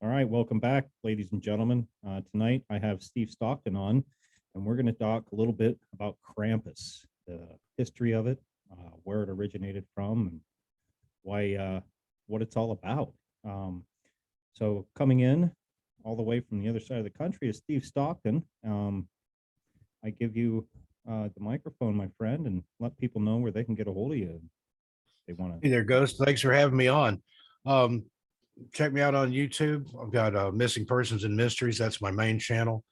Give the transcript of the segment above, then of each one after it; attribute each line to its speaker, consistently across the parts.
Speaker 1: All right, welcome back, ladies and gentlemen. Tonight I have Steve Stockton on, and we're going to talk a little bit about Krampus, the history of it, where it originated from, and why, what it's all about. Um, so, coming in all the way from the other side of the country is Steve Stockton. I give you the microphone, my friend, and let people know where they can get a hold of you if they want to.
Speaker 2: Hey there, Ghost. Thanks for having me on. Um, Check me out on YouTube. I've got Missing Persons and Mysteries. That's my main channel.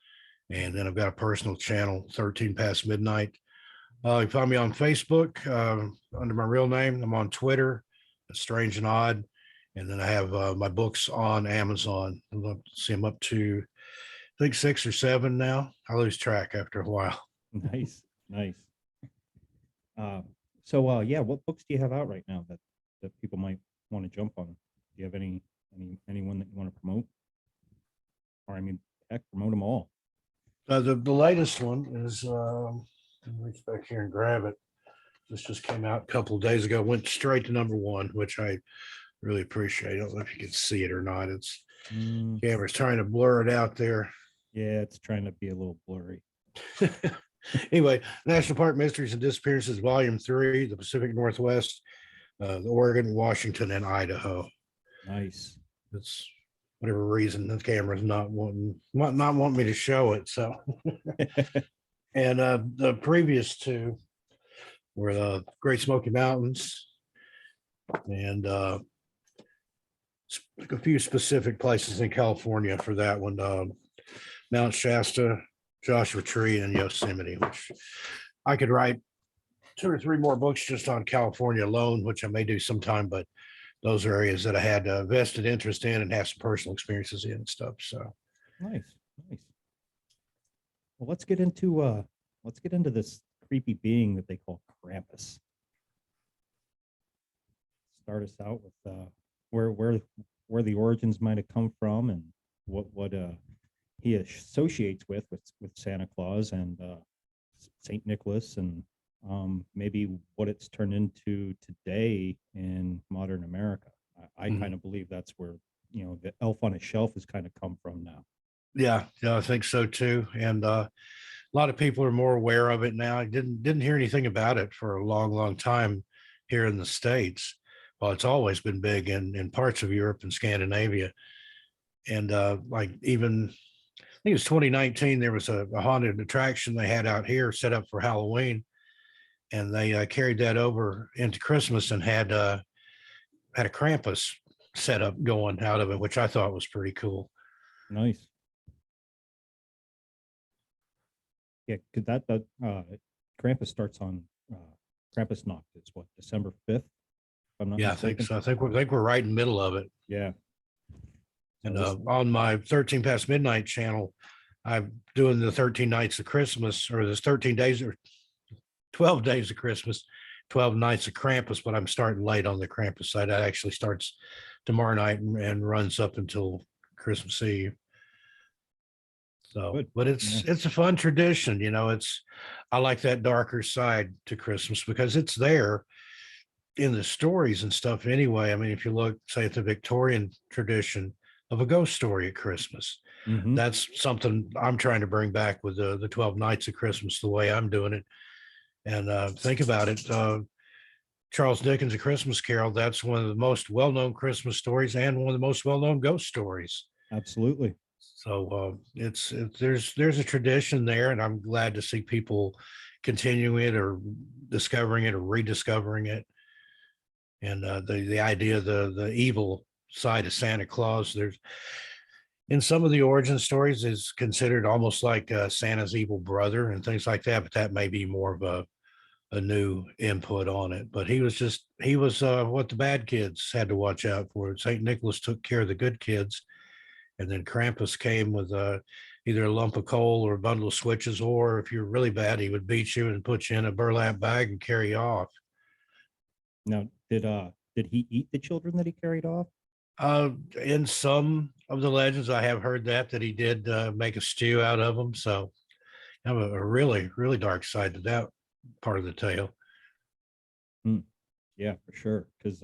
Speaker 2: And then I've got a personal channel, 13 Past Midnight. You can find me on Facebook under my real name. I'm on Twitter, Strange and Odd. And then I have my books on Amazon. See, I'm up to, I think, 6 or 7 now. I lose track after a while.
Speaker 1: Nice, nice. Yeah, what books do you have out right now that people might want to jump on? Do you have anyone that you want to promote? Or I mean, heck, promote them all.
Speaker 2: The latest one is, let me reach back here and grab it. This just came out a couple of days ago, went straight to #1, which I really appreciate. I don't know if you can see it or not. It's camera's trying to blur it out there.
Speaker 1: Yeah, it's trying to be a little blurry.
Speaker 2: Anyway, National Park Mysteries and Disappearances, Volume 3, the Pacific Northwest, Oregon, Washington, and Idaho.
Speaker 1: Nice.
Speaker 2: It's whatever reason the camera's not wanting me to show it. So, and the previous two were the Great Smoky Mountains and a few specific places in California for that one. Mount Shasta, Joshua Tree, and Yosemite, which I could write 2 or 3 more books just on California alone, which I may do sometime, but those are areas that I had a vested interest in and have some personal experiences in and stuff. So
Speaker 1: nice. Well, let's get into this creepy being that they call Krampus. Start us out with where the origins might have come from and what he associates with Santa Claus and Saint Nicholas, and maybe what it's turned into today in modern America. I kind of believe that's where the elf on a shelf has kind of come from now.
Speaker 2: Yeah, I think so too. And a lot of people are more aware of it now. I didn't hear anything about it for a long time here in the States. Well, it's always been big in parts of Europe and Scandinavia. And like even I think it was 2019, there was a haunted attraction they had out here set up for Halloween, and they carried that over into Christmas and had a Krampus set up going out of it, which I thought was pretty cool.
Speaker 1: Nice. Yeah, because that Krampus starts on Krampus Nacht. It's what, December 5th? I'm not
Speaker 2: Yeah,
Speaker 1: mistaken.
Speaker 2: I think so. I think we're right in the middle of it.
Speaker 1: Yeah.
Speaker 2: And on my 13 Past Midnight channel, I'm doing the 13 nights of Christmas, or there's 13 days or 12 days of Christmas, 12 nights of Krampus, but I'm starting late on the Krampus side. That actually starts tomorrow night and runs up until Christmas Eve. So,
Speaker 1: Good.
Speaker 2: but it's a fun tradition, I like that darker side to Christmas because it's there in the stories and stuff anyway. I mean, if you look, say, at the Victorian tradition of a ghost story at Christmas, that's something I'm trying to bring back with the 12 nights of Christmas, the way I'm doing it. And think about it. Charles Dickens' A Christmas Carol, that's one of the most well-known Christmas stories and one of the most well-known ghost stories.
Speaker 1: Absolutely.
Speaker 2: So there's a tradition there, and I'm glad to see people continuing it or discovering it or rediscovering it. And the idea of the evil side of Santa Claus, there's in some of the origin stories is considered almost like Santa's evil brother and things like that, but that may be more of a new input on it. But he was what the bad kids had to watch out for. St. Nicholas took care of the good kids, and then Krampus came with either a lump of coal or a bundle of switches, or if you're really bad, he would beat you and put you in a burlap bag and carry you off.
Speaker 1: Now, did he eat the children that he carried off?
Speaker 2: In some of the legends, I have heard that he did make a stew out of them. So I have a really, really dark side to that part of the tale.
Speaker 1: Yeah, for sure. Because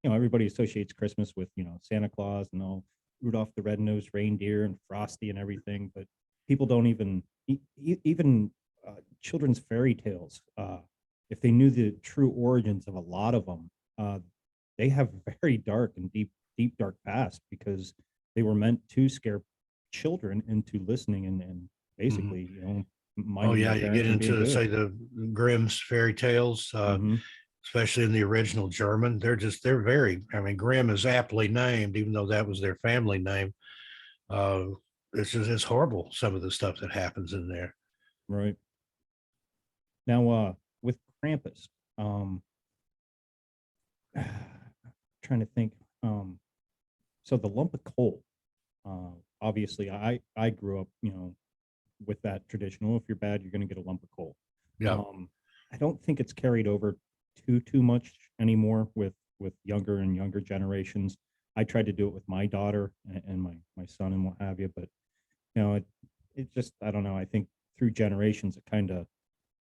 Speaker 1: everybody associates Christmas with Santa Claus and all Rudolph the Red-Nosed Reindeer and Frosty and everything, but people don't even even children's fairy tales. If they knew the true origins of a lot of them, they have very dark and deep dark past because they were meant to scare children into listening and
Speaker 2: Mhm.
Speaker 1: basically,
Speaker 2: Oh
Speaker 1: minding
Speaker 2: yeah,
Speaker 1: their
Speaker 2: you get
Speaker 1: parents and being
Speaker 2: into
Speaker 1: good.
Speaker 2: say the Grimm's fairy tales,
Speaker 1: Hmm.
Speaker 2: especially in the original German. They're very. I mean, Grimm is aptly named, even though that was their family name. Uh, it's horrible some of the stuff that happens in there.
Speaker 1: Right. Now, with Krampus, um, trying to think, um, so the lump of coal, obviously, I grew up, with that traditional. If you're bad, you're going to get a lump of coal.
Speaker 2: Yeah.
Speaker 1: I don't think it's carried over too much anymore with younger and younger generations. I tried to do it with my daughter and my son and what have you, but it just, I don't know. I think through generations it kind of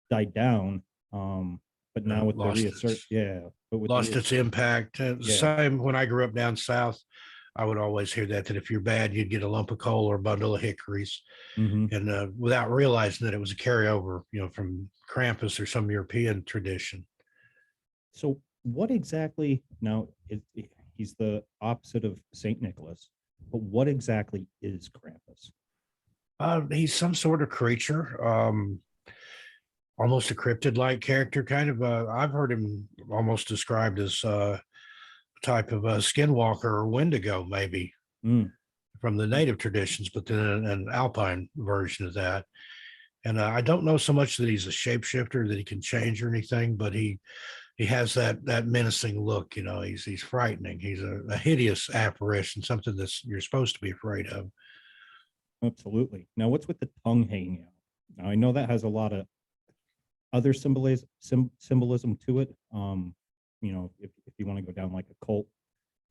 Speaker 1: died down. But now with the reassert, yeah, but with the
Speaker 2: Lost its impact.
Speaker 1: yeah.
Speaker 2: Same when I grew up down south. I would always hear that if you're bad, you'd get a lump of coal or a bundle of hickories,
Speaker 1: Hmm.
Speaker 2: and without realizing that it was a carryover, from Krampus or some European tradition.
Speaker 1: So what exactly now? He's the opposite of Saint Nicholas, but what exactly is Krampus?
Speaker 2: He's some sort of creature, almost a cryptid-like character, kind of. I've heard him almost described as a type of a skinwalker or wendigo, maybe
Speaker 1: Mm,
Speaker 2: from the native traditions, but then an alpine version of that. And I don't know so much that he's a shapeshifter that he can change or anything, but he has that menacing look. He's frightening. He's a hideous apparition, something that's you're supposed to be afraid of.
Speaker 1: absolutely. Now, what's with the tongue hanging out? Now, I know that has a lot of other symbolism to it. If you want to go down like a cult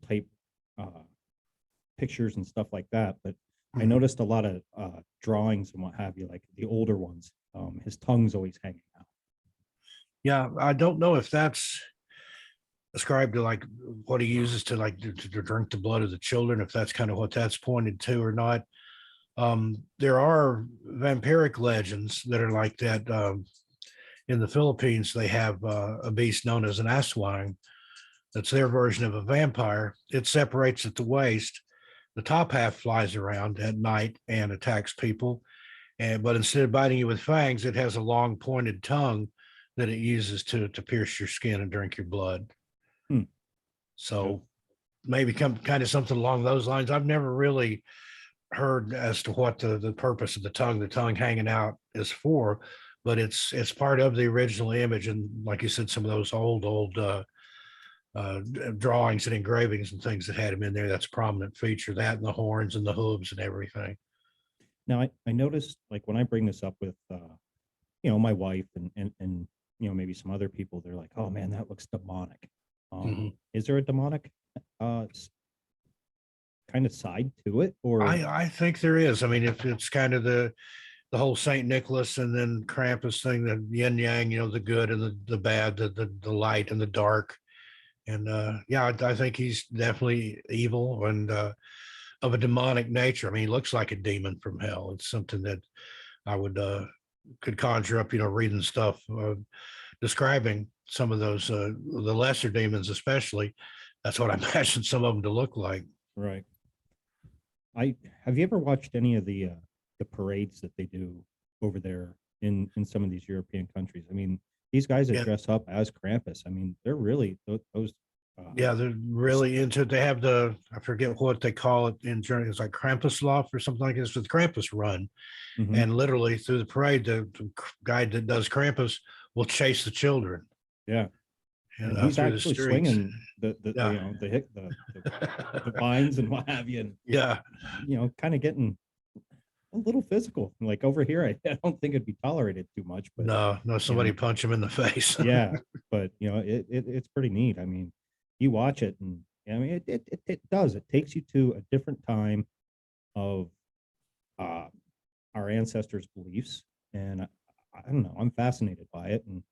Speaker 1: type uh, pictures and stuff like that, but I
Speaker 2: Mhm.
Speaker 1: noticed a lot of drawings and what have you, like the older ones. His tongue's always hanging out.
Speaker 2: Yeah, I don't know if that's ascribed to like what he uses to like to drink the blood of the children, if that's kind of what that's pointed to or not. There are vampiric legends that are like that. In the Philippines, they have a beast known as an aswang. That's their version of a vampire. It separates at the waist. The top half flies around at night and attacks people. But instead of biting you with fangs, it has a long pointed tongue that it uses to pierce your skin and drink your blood.
Speaker 1: Hmm. Yeah.
Speaker 2: So maybe come kind of something along those lines. I've never really heard as to what the purpose of the tongue hanging out is for, but it's part of the original image. And like you said, some of those old drawings and engravings and things that had him in there, that's a prominent feature. That and the horns and the hooves and everything.
Speaker 1: Now, I noticed like when I bring this up with my wife and maybe some other people, they're like, "Oh man, that looks demonic."
Speaker 2: Mhm.
Speaker 1: Is there a demonic uh kind of side to it, or
Speaker 2: I think there is. I mean, if it's kind of the whole Saint Nicholas and then Krampus thing, the yin yang, the good and the bad, the light and the dark. And yeah, I think he's definitely evil and of a demonic nature. I mean, he looks like a demon from hell. It's something that I would could conjure up, reading stuff describing some of those the lesser demons, especially. That's what I imagine some of them to look like.
Speaker 1: right? I Have you ever watched any of the parades that they do over there in some of these European countries? I mean, these guys that
Speaker 2: Yeah,
Speaker 1: dress up as Krampus, I mean, they're really those.
Speaker 2: yeah, they're
Speaker 1: s-
Speaker 2: really into. They have I forget what they call it in Germany. It's like Krampuslauf or something like this with Krampus run.
Speaker 1: Mhm.
Speaker 2: And literally through the parade, the guy that does Krampus will chase the children
Speaker 1: Yeah, and he's
Speaker 2: through the
Speaker 1: actually
Speaker 2: streets.
Speaker 1: swinging the
Speaker 2: Yeah.
Speaker 1: the vines and what have you, and
Speaker 2: Yeah.
Speaker 1: kind of getting a little physical. Like over here, I don't think it'd be tolerated too much, but
Speaker 2: No, no,
Speaker 1: you
Speaker 2: somebody
Speaker 1: know,
Speaker 2: punch him in the face.
Speaker 1: yeah, but it's pretty neat. I mean, you watch it, and I mean, it does. It takes you to a different time of uh, our ancestors' beliefs, and I don't know. I'm fascinated by it, and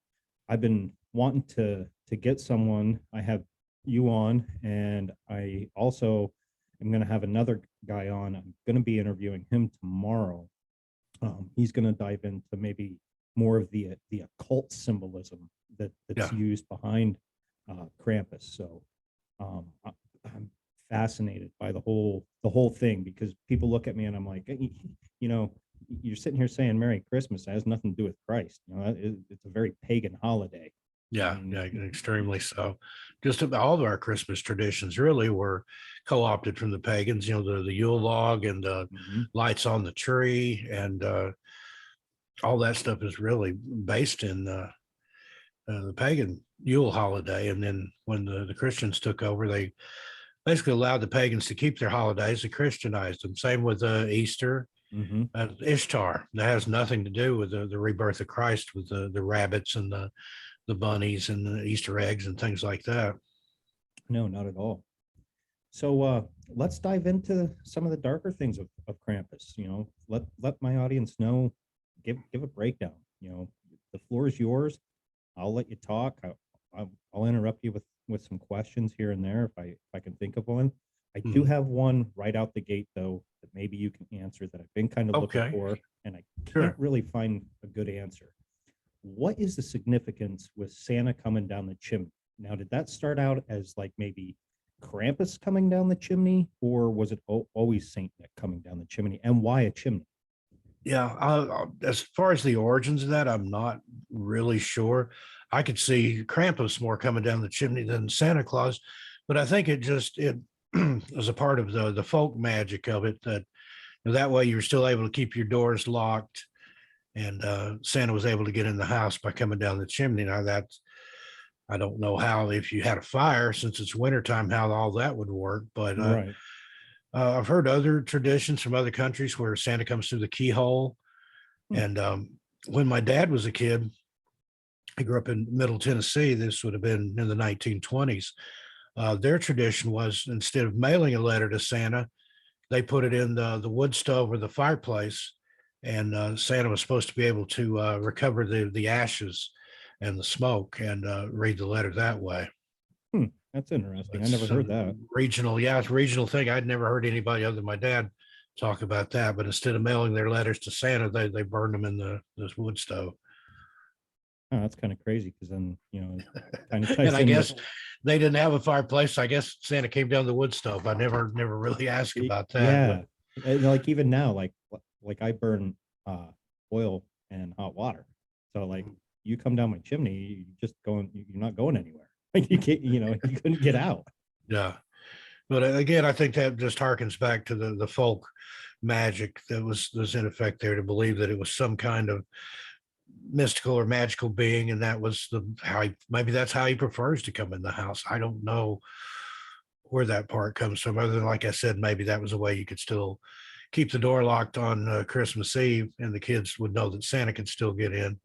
Speaker 1: I've been wanting to get someone. I have you on, and I also I'm going to have another guy on. I'm going to be interviewing him tomorrow. He's going to dive into maybe more of the occult symbolism that's
Speaker 2: Yeah.
Speaker 1: used behind Krampus. So I'm fascinated by the whole thing, because people look at me and I'm like, you know, you're sitting here saying Merry Christmas. It has nothing to do with Christ. It's a very pagan holiday.
Speaker 2: Yeah,
Speaker 1: And
Speaker 2: yeah, extremely so. Just about all of our Christmas traditions really were co-opted from the pagans. The Yule log and
Speaker 1: mhm.
Speaker 2: lights on the tree, and all that stuff is really based in the pagan Yule holiday. And then when the Christians took over, they basically allowed the pagans to keep their holidays. They Christianized them. Same with Easter
Speaker 1: Hmm.
Speaker 2: and Ishtar. That has nothing to do with the rebirth of Christ, with the rabbits and the bunnies and the Easter eggs and things like that.
Speaker 1: No, not at all. So let's dive into some of the darker things of Krampus. Let my audience know, give a breakdown. The floor is yours. I'll let you talk. I'll interrupt you with some questions here and there if I can think of one. I do
Speaker 2: Mhm.
Speaker 1: have one right out the gate though that maybe you can answer, that I've been kind of looking
Speaker 2: Okay,
Speaker 1: for, and I can't
Speaker 2: sure.
Speaker 1: really find a good answer. What is the significance with Santa coming down the chimney? Now, did that start out as like maybe Krampus coming down the chimney, or was it always Saint Nick coming down the chimney? And why a chimney?
Speaker 2: Yeah, as far as the origins of that, I'm not really sure. I could see Krampus more coming down the chimney than Santa Claus, but I think it was a part of the folk magic of it, that that way you were still able to keep your doors locked, and Santa was able to get in the house by coming down the chimney. Now that's I don't know how, if you had a fire, since it's wintertime, how all that would work, but
Speaker 1: Right.
Speaker 2: I've heard other traditions from other countries where Santa comes through the keyhole.
Speaker 1: Hmm.
Speaker 2: And when my dad was a kid, he grew up in Middle Tennessee. This would have been in the 1920s. Their tradition was, instead of mailing a letter to Santa, they put it in the wood stove or the fireplace, and Santa was supposed to be able to recover the ashes and the smoke and read the letter that way.
Speaker 1: Hmm. That's interesting. I
Speaker 2: It's
Speaker 1: never heard that.
Speaker 2: some regional, yeah, it's a regional thing. I'd never heard anybody other than my dad talk about that. But instead of mailing their letters to Santa, they burned them in this wood stove.
Speaker 1: Oh, that's kind of crazy, because then, kind of
Speaker 2: And
Speaker 1: ties
Speaker 2: I
Speaker 1: in with,
Speaker 2: guess they didn't have a fireplace. I guess Santa came down the wood stove. I never really asked about that, but
Speaker 1: yeah. And like even now, like I burn oil and hot water. So like you come down my chimney, you just going, you're not going anywhere. Like you can't, you couldn't get out.
Speaker 2: yeah. But again, I think that just harkens back to the folk magic that was in effect there, to believe that it was some kind of mystical or magical being, and that was maybe that's how he prefers to come in the house. I don't know where that part comes from, other than, like I said, maybe that was a way you could still keep the door locked on Christmas Eve, and the kids would know that Santa could still get in,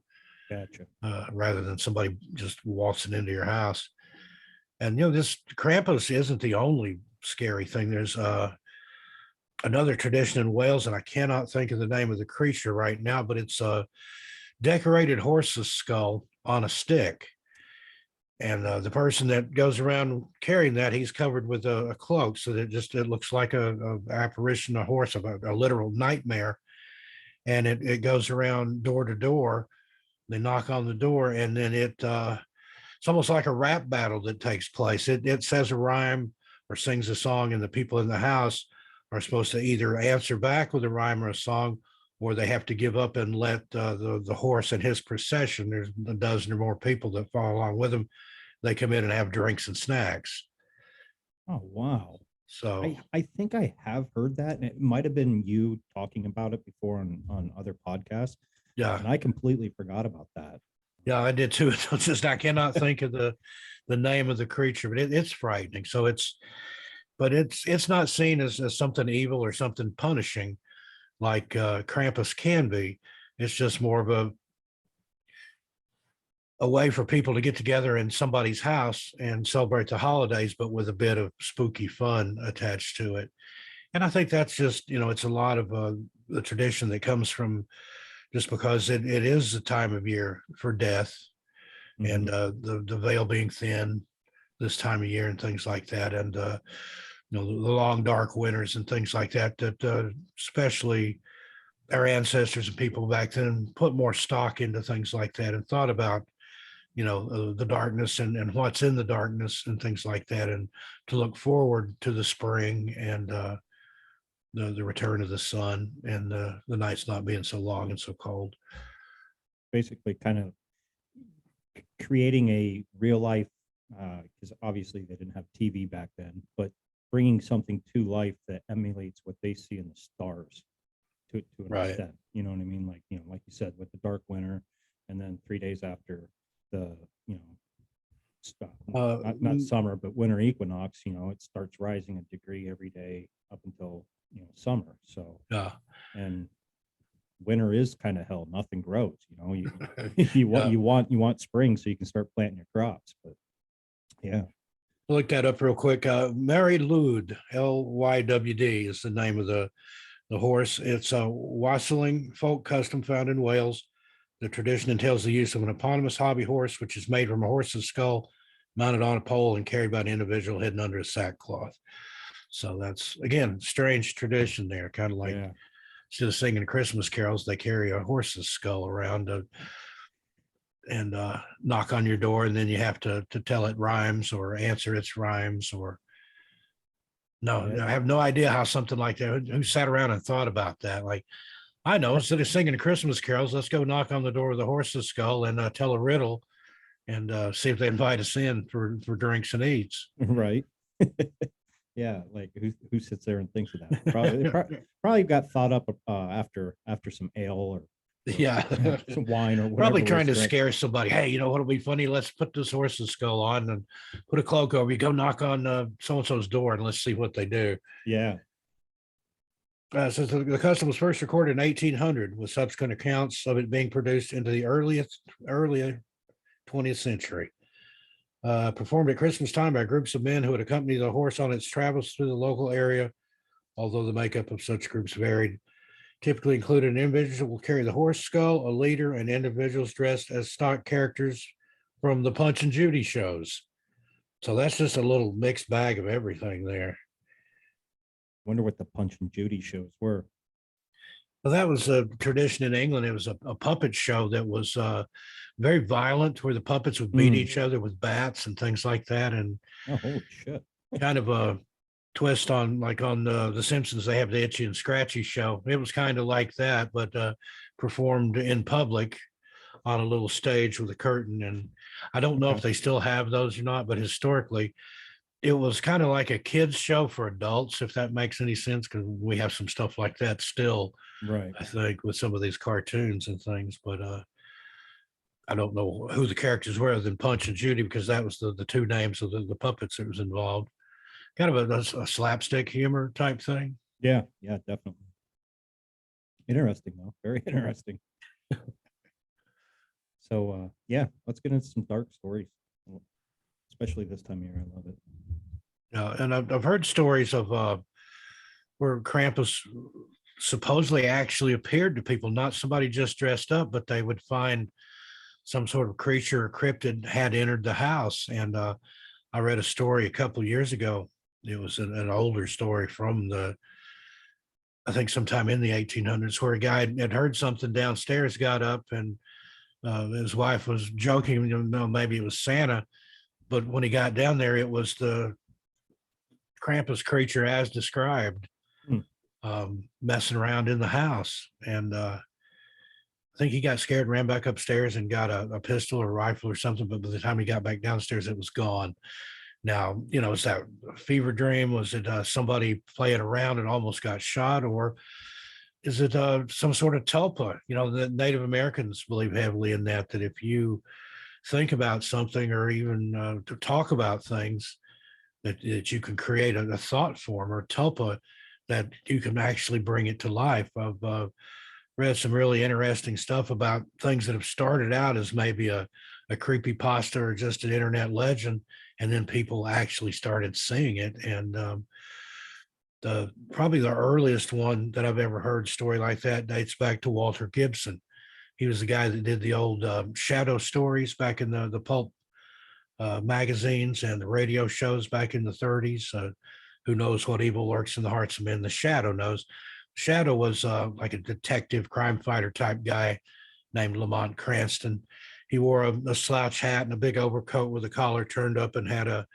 Speaker 1: Gotcha.
Speaker 2: rather than somebody just waltzing into your house. And this Krampus isn't the only scary thing. There's another tradition in Wales, and I cannot think of the name of the creature right now, but it's a decorated horse's skull on a stick. And the person that goes around carrying that, he's covered with a cloak, so that it looks like a apparition, a horse, of a literal nightmare. And it goes around door to door. They knock on the door, and then it's almost like a rap battle that takes place. It says a rhyme or sings a song, and the people in the house are supposed to either answer back with a rhyme or a song, or they have to give up and let the horse and his procession. There's a dozen or more people that follow along with him. They come in and have drinks and snacks.
Speaker 1: Oh wow.
Speaker 2: So
Speaker 1: I think I have heard that, and it might have been you talking about it before on other podcasts,
Speaker 2: yeah,
Speaker 1: and I completely forgot about that.
Speaker 2: yeah, I did too. It's just I cannot think of the name of the creature, but it's frightening. So it's not seen as something evil or something punishing like Krampus can be. It's just more of a way for people to get together in somebody's house and celebrate the holidays, but with a bit of spooky fun attached to it. And I think that's just, it's a lot of the tradition that comes from just because it is a time of year for death,
Speaker 1: Hmm.
Speaker 2: and the veil being thin this time of year and things like that. And the long dark winters and things like that, that especially our ancestors and people back then put more stock into things like that and thought about, the darkness and what's in the darkness and things like that, and to look forward to the spring and the return of the sun and the nights not being so long and so cold.
Speaker 1: Basically kind of creating a real life, because obviously they didn't have TV back then, but bringing something to life that emulates what they see in the stars to an
Speaker 2: Right.
Speaker 1: extent. You know what I mean? Like, like you said, with the dark winter, and then 3 days after the, not summer, but winter equinox, it starts rising a degree every day up until, summer. So,
Speaker 2: Yeah.
Speaker 1: and winter is kind of hell. Nothing grows, you
Speaker 2: Yeah.
Speaker 1: you want spring so you can start planting your crops. But yeah.
Speaker 2: Look that up real quick. Mary Lwyd, Lywd is the name of the horse. It's a wassailing folk custom found in Wales. The tradition entails the use of an eponymous hobby horse, which is made from a horse's skull, mounted on a pole and carried by an individual hidden under a sackcloth. So that's, again, strange tradition there, kind of like
Speaker 1: Yeah.
Speaker 2: instead of singing Christmas carols, they carry a horse's skull around and knock on your door, and then you have to tell it rhymes or answer its rhymes. Or no,
Speaker 1: Yeah.
Speaker 2: I have no idea how something like that. Who sat around and thought about that? Like, I know, instead of singing Christmas carols, let's go knock on the door with a horse's skull and tell a riddle and see if they invite us in for drinks and eats.
Speaker 1: Right. Yeah, like who sits there and thinks of that? Probably got thought up after some ale or
Speaker 2: Yeah,
Speaker 1: some wine or whatever.
Speaker 2: probably trying to
Speaker 1: was drunk.
Speaker 2: scare somebody. Hey, what'll be funny? Let's put this horse's skull on and put a cloak over you. Go knock on so and so's door and let's see what they do.
Speaker 1: Yeah.
Speaker 2: So the custom was first recorded in 1800, with subsequent accounts of it being produced into the early 20th century. Performed at Christmas time by groups of men who would accompany the horse on its travels through the local area, although the makeup of such groups varied. Typically included an individual will carry the horse skull, a leader, and individuals dressed as stock characters from the Punch and Judy shows. So that's just a little mixed bag of everything there.
Speaker 1: Wonder what the Punch and Judy shows were.
Speaker 2: Well, that was a tradition in England. It was a puppet show that was very violent, where the puppets would beat each other with bats and things like that. And
Speaker 1: Oh, holy shit.
Speaker 2: kind of a twist on, like on the Simpsons, they have the Itchy and Scratchy show. It was kind of like that, but performed in public on a little stage with a curtain. And I don't know if they still have those or not, but historically, it was kind of like a kids show for adults, if that makes any sense, because we have some stuff like that still,
Speaker 1: Right.
Speaker 2: I think, with some of these cartoons and things. But I don't know who the characters were other than Punch and Judy, because that was the two names of the puppets that was involved. Kind of a slapstick humor type thing.
Speaker 1: Yeah, definitely. Interesting though. Very interesting. So yeah, let's get into some dark stories. Especially this time of year. I love it.
Speaker 2: And I've heard stories of where Krampus supposedly actually appeared to people, not somebody just dressed up, but they would find some sort of creature or cryptid had entered the house. And I read a story a couple of years ago. It was an older story from I think sometime in the 1800s, where a guy had heard something downstairs, got up, and his wife was joking, maybe it was Santa. But when he got down there, it was the Krampus creature as described, messing around in the house. And I think he got scared, ran back upstairs and got a pistol or a rifle or something. But by the time he got back downstairs, it was gone. Now, is that a fever dream? Was it somebody playing around and almost got shot? Or is it some sort of tulpa? The Native Americans believe heavily in that if you think about something, or even to talk about things, that you can create a thought form or tulpa, that you can actually bring it to life. I've read some really interesting stuff about things that have started out as maybe a creepy pasta or just an internet legend, and then people actually started seeing it. And probably the earliest one that I've ever heard story like that dates back to Walter Gibson. He was the guy that did the old shadow stories back in the pulp magazines and the radio shows back in the 30s. who knows what evil lurks in the hearts of men? The Shadow knows. Shadow was like a detective crime fighter type guy named Lamont Cranston. He wore a slouch hat and a big overcoat with a collar turned up and had a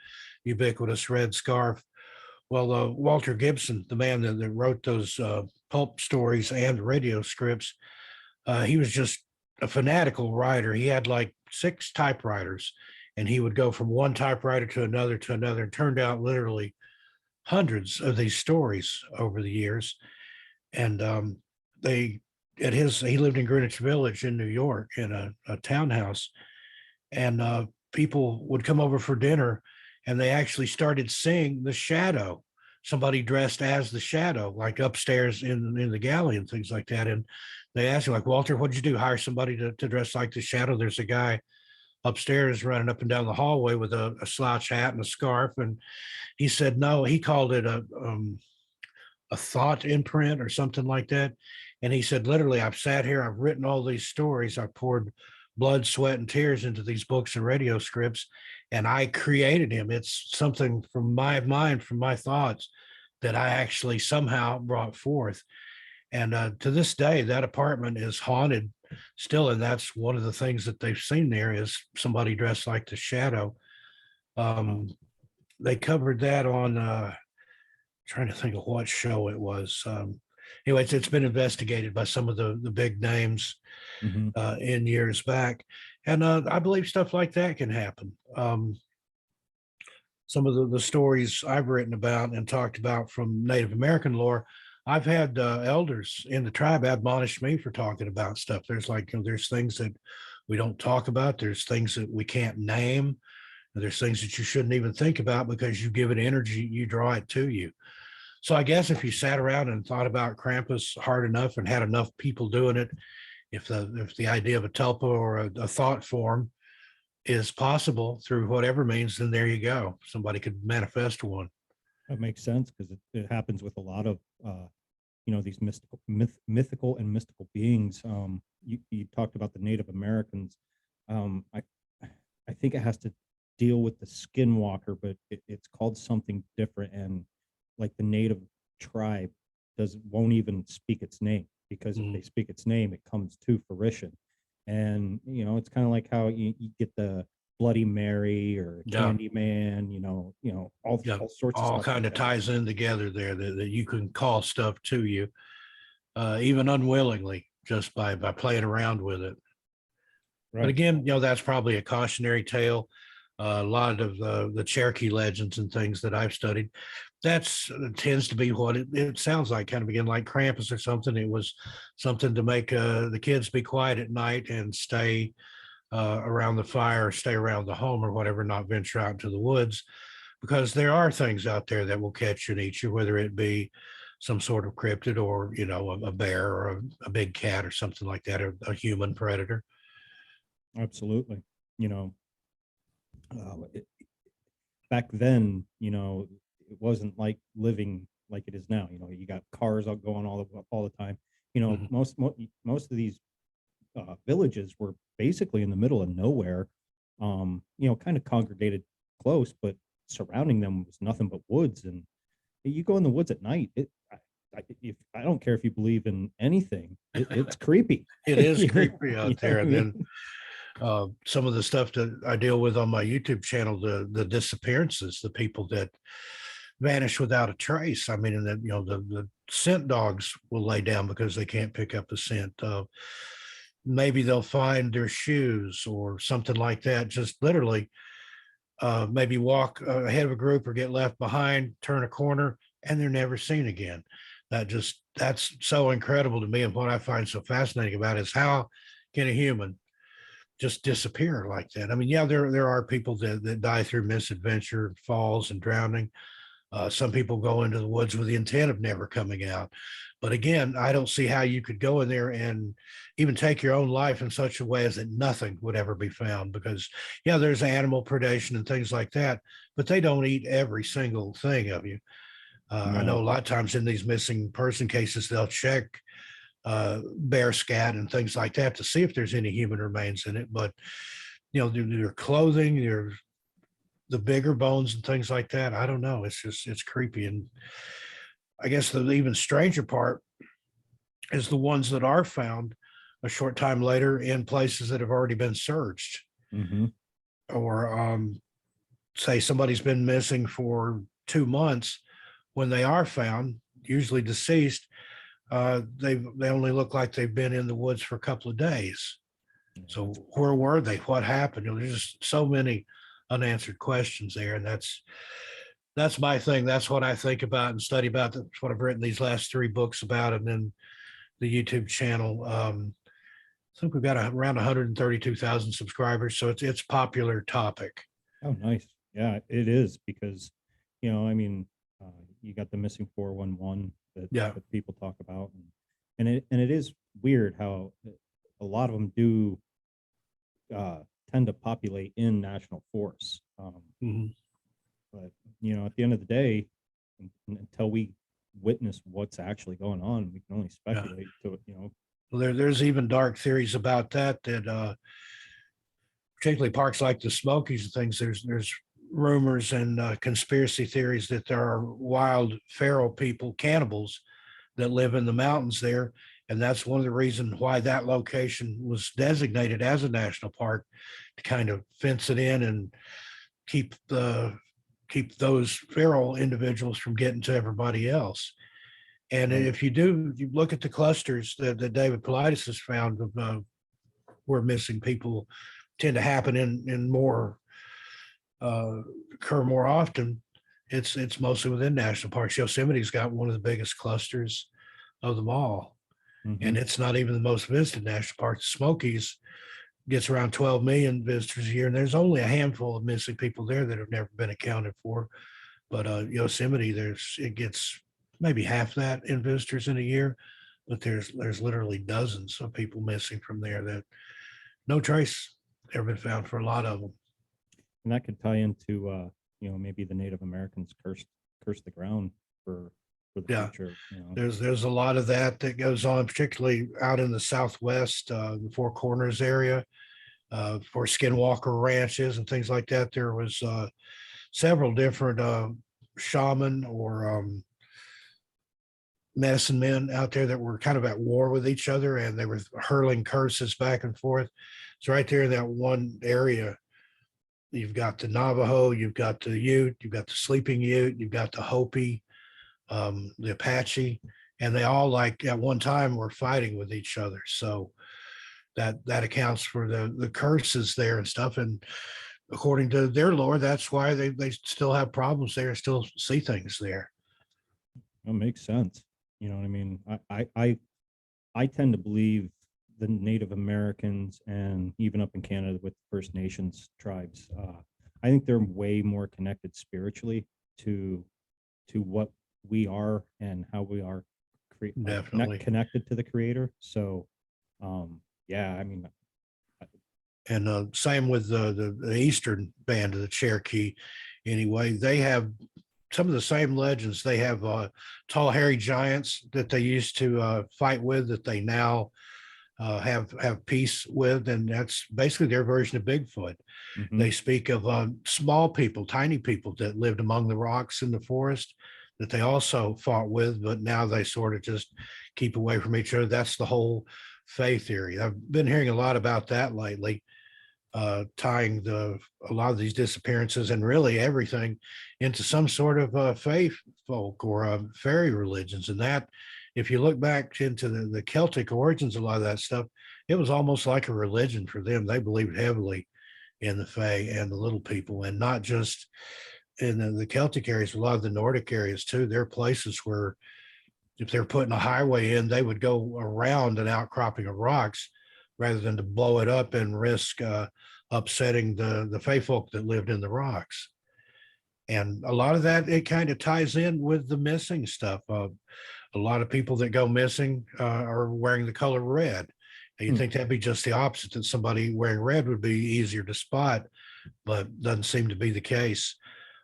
Speaker 2: ubiquitous red scarf. Well, Walter Gibson, the man that wrote those pulp stories and radio scripts, he was just a fanatical writer. He had like 6 typewriters, and he would go from one typewriter to another, and turned out literally hundreds of these stories over the years. And they he lived in Greenwich Village in New York in a townhouse, and people would come over for dinner, and they actually started seeing the Shadow, somebody dressed as the Shadow, like upstairs in the galley and things like that. And they asked him, like, Walter, what'd you do? Hire somebody to dress like the Shadow? There's a guy upstairs running up and down the hallway with a slouch hat and a scarf. And he said, no, he called it a thought imprint or something like that. And he said, literally, I've sat here, I've written all these stories, I've poured blood, sweat, and tears into these books and radio scripts, and I created him. It's something from my mind, from my thoughts, that I actually somehow brought forth. And to this day, that apartment is haunted still. And that's one of the things that they've seen there is somebody dressed like the Shadow.
Speaker 1: Wow.
Speaker 2: They covered that on trying to think of what show it was. Anyway, it's been investigated by some of the big names
Speaker 1: Hmm.
Speaker 2: in years back. And I believe stuff like that can happen. Some of the stories I've written about and talked about from Native American lore, I've had elders in the tribe admonish me for talking about stuff. There's like, there's things that we don't talk about. There's things that we can't name. There's things that you shouldn't even think about because you give it energy, you draw it to you. So I guess if you sat around and thought about Krampus hard enough and had enough people doing it, if the idea of a tulpa or a thought form is possible through whatever means, then there you go. Somebody could manifest one.
Speaker 1: That makes sense because it happens with a lot of these mythical and mystical beings. You talked about the Native Americans. I think it has to deal with the skinwalker, but it's called something different. And like the native tribe won't even speak its name, because if they speak its name, it comes to fruition. And it's kind of like how you get the Bloody Mary or
Speaker 2: Yeah.
Speaker 1: Candyman, all sorts of
Speaker 2: All
Speaker 1: stuff
Speaker 2: kind
Speaker 1: like
Speaker 2: of
Speaker 1: that.
Speaker 2: ties in together there that you can call stuff to you, even unwillingly, just by playing around with it. But
Speaker 1: Right.
Speaker 2: again, that's probably a cautionary tale. A lot of the Cherokee legends and things that I've studied, that's tends to be what it sounds like, kind of again like Krampus or something. It was something to make the kids be quiet at night and stay around the fire, stay around the home or whatever, not venture out into the woods, because there are things out there that will catch you and eat you, whether it be some sort of cryptid or a bear or a big cat or something like that, or a human predator.
Speaker 1: Absolutely. It, back then, it wasn't like living like it is now. You got cars out going all the time.
Speaker 2: Mhm.
Speaker 1: Most of these villages were basically in the middle of nowhere. Kind of congregated close, but surrounding them was nothing but woods. And you go in the woods at night, I don't care if you believe in anything, it's creepy.
Speaker 2: It is creepy out there. And
Speaker 1: I mean?
Speaker 2: then some of the stuff that I deal with on my YouTube channel, the disappearances, the people that vanish without a trace. I mean, and then the scent dogs will lay down because they can't pick up the scent. Maybe they'll find their shoes or something like that. Just literally, maybe walk ahead of a group or get left behind, turn a corner, and they're never seen again. That's so incredible to me. And what I find so fascinating about it is how can a human just disappear like that? I mean, yeah, there are people that die through misadventure, falls, and drowning. Some people go into the woods with the intent of never coming out. But again, I don't see how you could go in there and even take your own life in such a way as that nothing would ever be found. Because, yeah, there's animal predation and things like that, but they don't eat every single thing of you. I know
Speaker 1: No.
Speaker 2: a lot of times in these missing person cases, they'll check bear scat and things like that to see if there's any human remains in it. But, their clothing, the bigger bones and things like that, I don't know. It's just it's creepy. And I guess the even stranger part is the ones that are found a short time later in places that have already been searched,
Speaker 1: Hmm.
Speaker 2: or say somebody's been missing for 2 months. When they are found, usually deceased, they only look like they've been in the woods for a couple of days. So where were they? What happened? There's just so many unanswered questions there, and that's my thing. That's what I think about and study about. That's what I've written these last 3 books about, and then the YouTube channel. I think we've got around 132,000 subscribers, so it's a popular topic.
Speaker 1: Oh, nice. Yeah, it is because, I mean, you got the missing 411 that,
Speaker 2: Yeah,
Speaker 1: that people talk about, and it is weird how a lot of them do uh, tend to populate in national forests.
Speaker 2: mhm.
Speaker 1: But at the end of the day, until we witness what's actually going on, we can only
Speaker 2: Yeah.
Speaker 1: speculate to it.
Speaker 2: Well, there's even dark theories about that. Particularly parks like the Smokies and things. There's rumors and conspiracy theories that there are wild feral people, cannibals, that live in the mountains there. And that's one of the reasons why that location was designated as a national park, to kind of fence it in and keep the keep those feral individuals from getting to everybody else. And
Speaker 1: Right.
Speaker 2: if you look at the clusters that David Paulides has found of where missing people tend to happen in more occur more often, it's mostly within national parks. Yosemite's got one of the biggest clusters of them all,
Speaker 1: Hmm.
Speaker 2: and it's not even the most visited national park. The Smokies gets around 12 million visitors a year, and there's only a handful of missing people there that have never been accounted for. But Yosemite, it gets maybe half that in visitors in a year, but there's literally dozens of people missing from there that no trace ever been found for a lot of them.
Speaker 1: And that could tie into maybe the Native Americans cursed the ground for the
Speaker 2: Yeah,
Speaker 1: future.
Speaker 2: there's a lot of that that goes on, particularly out in the Southwest, the Four Corners area, for Skinwalker ranches and things like that. There was several different shaman or medicine men out there that were kind of at war with each other, and they were hurling curses back and forth. So right there in that one area, you've got the Navajo, you've got the Ute, you've got the Sleeping Ute, you've got the Hopi, the Apache, and they all like at one time were fighting with each other. So that accounts for the curses there and stuff. And according to their lore, that's why they still have problems there, still see things there.
Speaker 1: It makes sense. You know what I mean? I tend to believe the Native Americans and even up in Canada with First Nations tribes. I think they're way more connected spiritually to what we are and how we are
Speaker 2: Definitely.
Speaker 1: connected to the Creator. So, yeah, I mean,
Speaker 2: And same with the eastern band of the Cherokee. Anyway, they have some of the same legends. They have tall, hairy giants that they used to fight with that they now have peace with, and that's basically their version of Bigfoot.
Speaker 1: mhm.
Speaker 2: They speak of small people, tiny people that lived among the rocks in the forest that they also fought with, but now they sort of just keep away from each other. That's the whole Fae theory. I've been hearing a lot about that lately, tying a lot of these disappearances and really everything into some sort of faith folk or fairy religions. And that, if you look back into the Celtic origins, a lot of that stuff, it was almost like a religion for them. They believed heavily in the Fae and the little people, and not just in the Celtic areas, a lot of the Nordic areas too. There are places where if they're putting a highway in, they would go around an outcropping of rocks rather than to blow it up and risk upsetting the Fey folk that lived in the rocks. And a lot of that, it kind of ties in with the missing stuff. A lot of people that go missing are wearing the color red. And you
Speaker 1: Hmm.
Speaker 2: think that'd be just the opposite, that somebody wearing red would be easier to spot, but doesn't seem to be the case.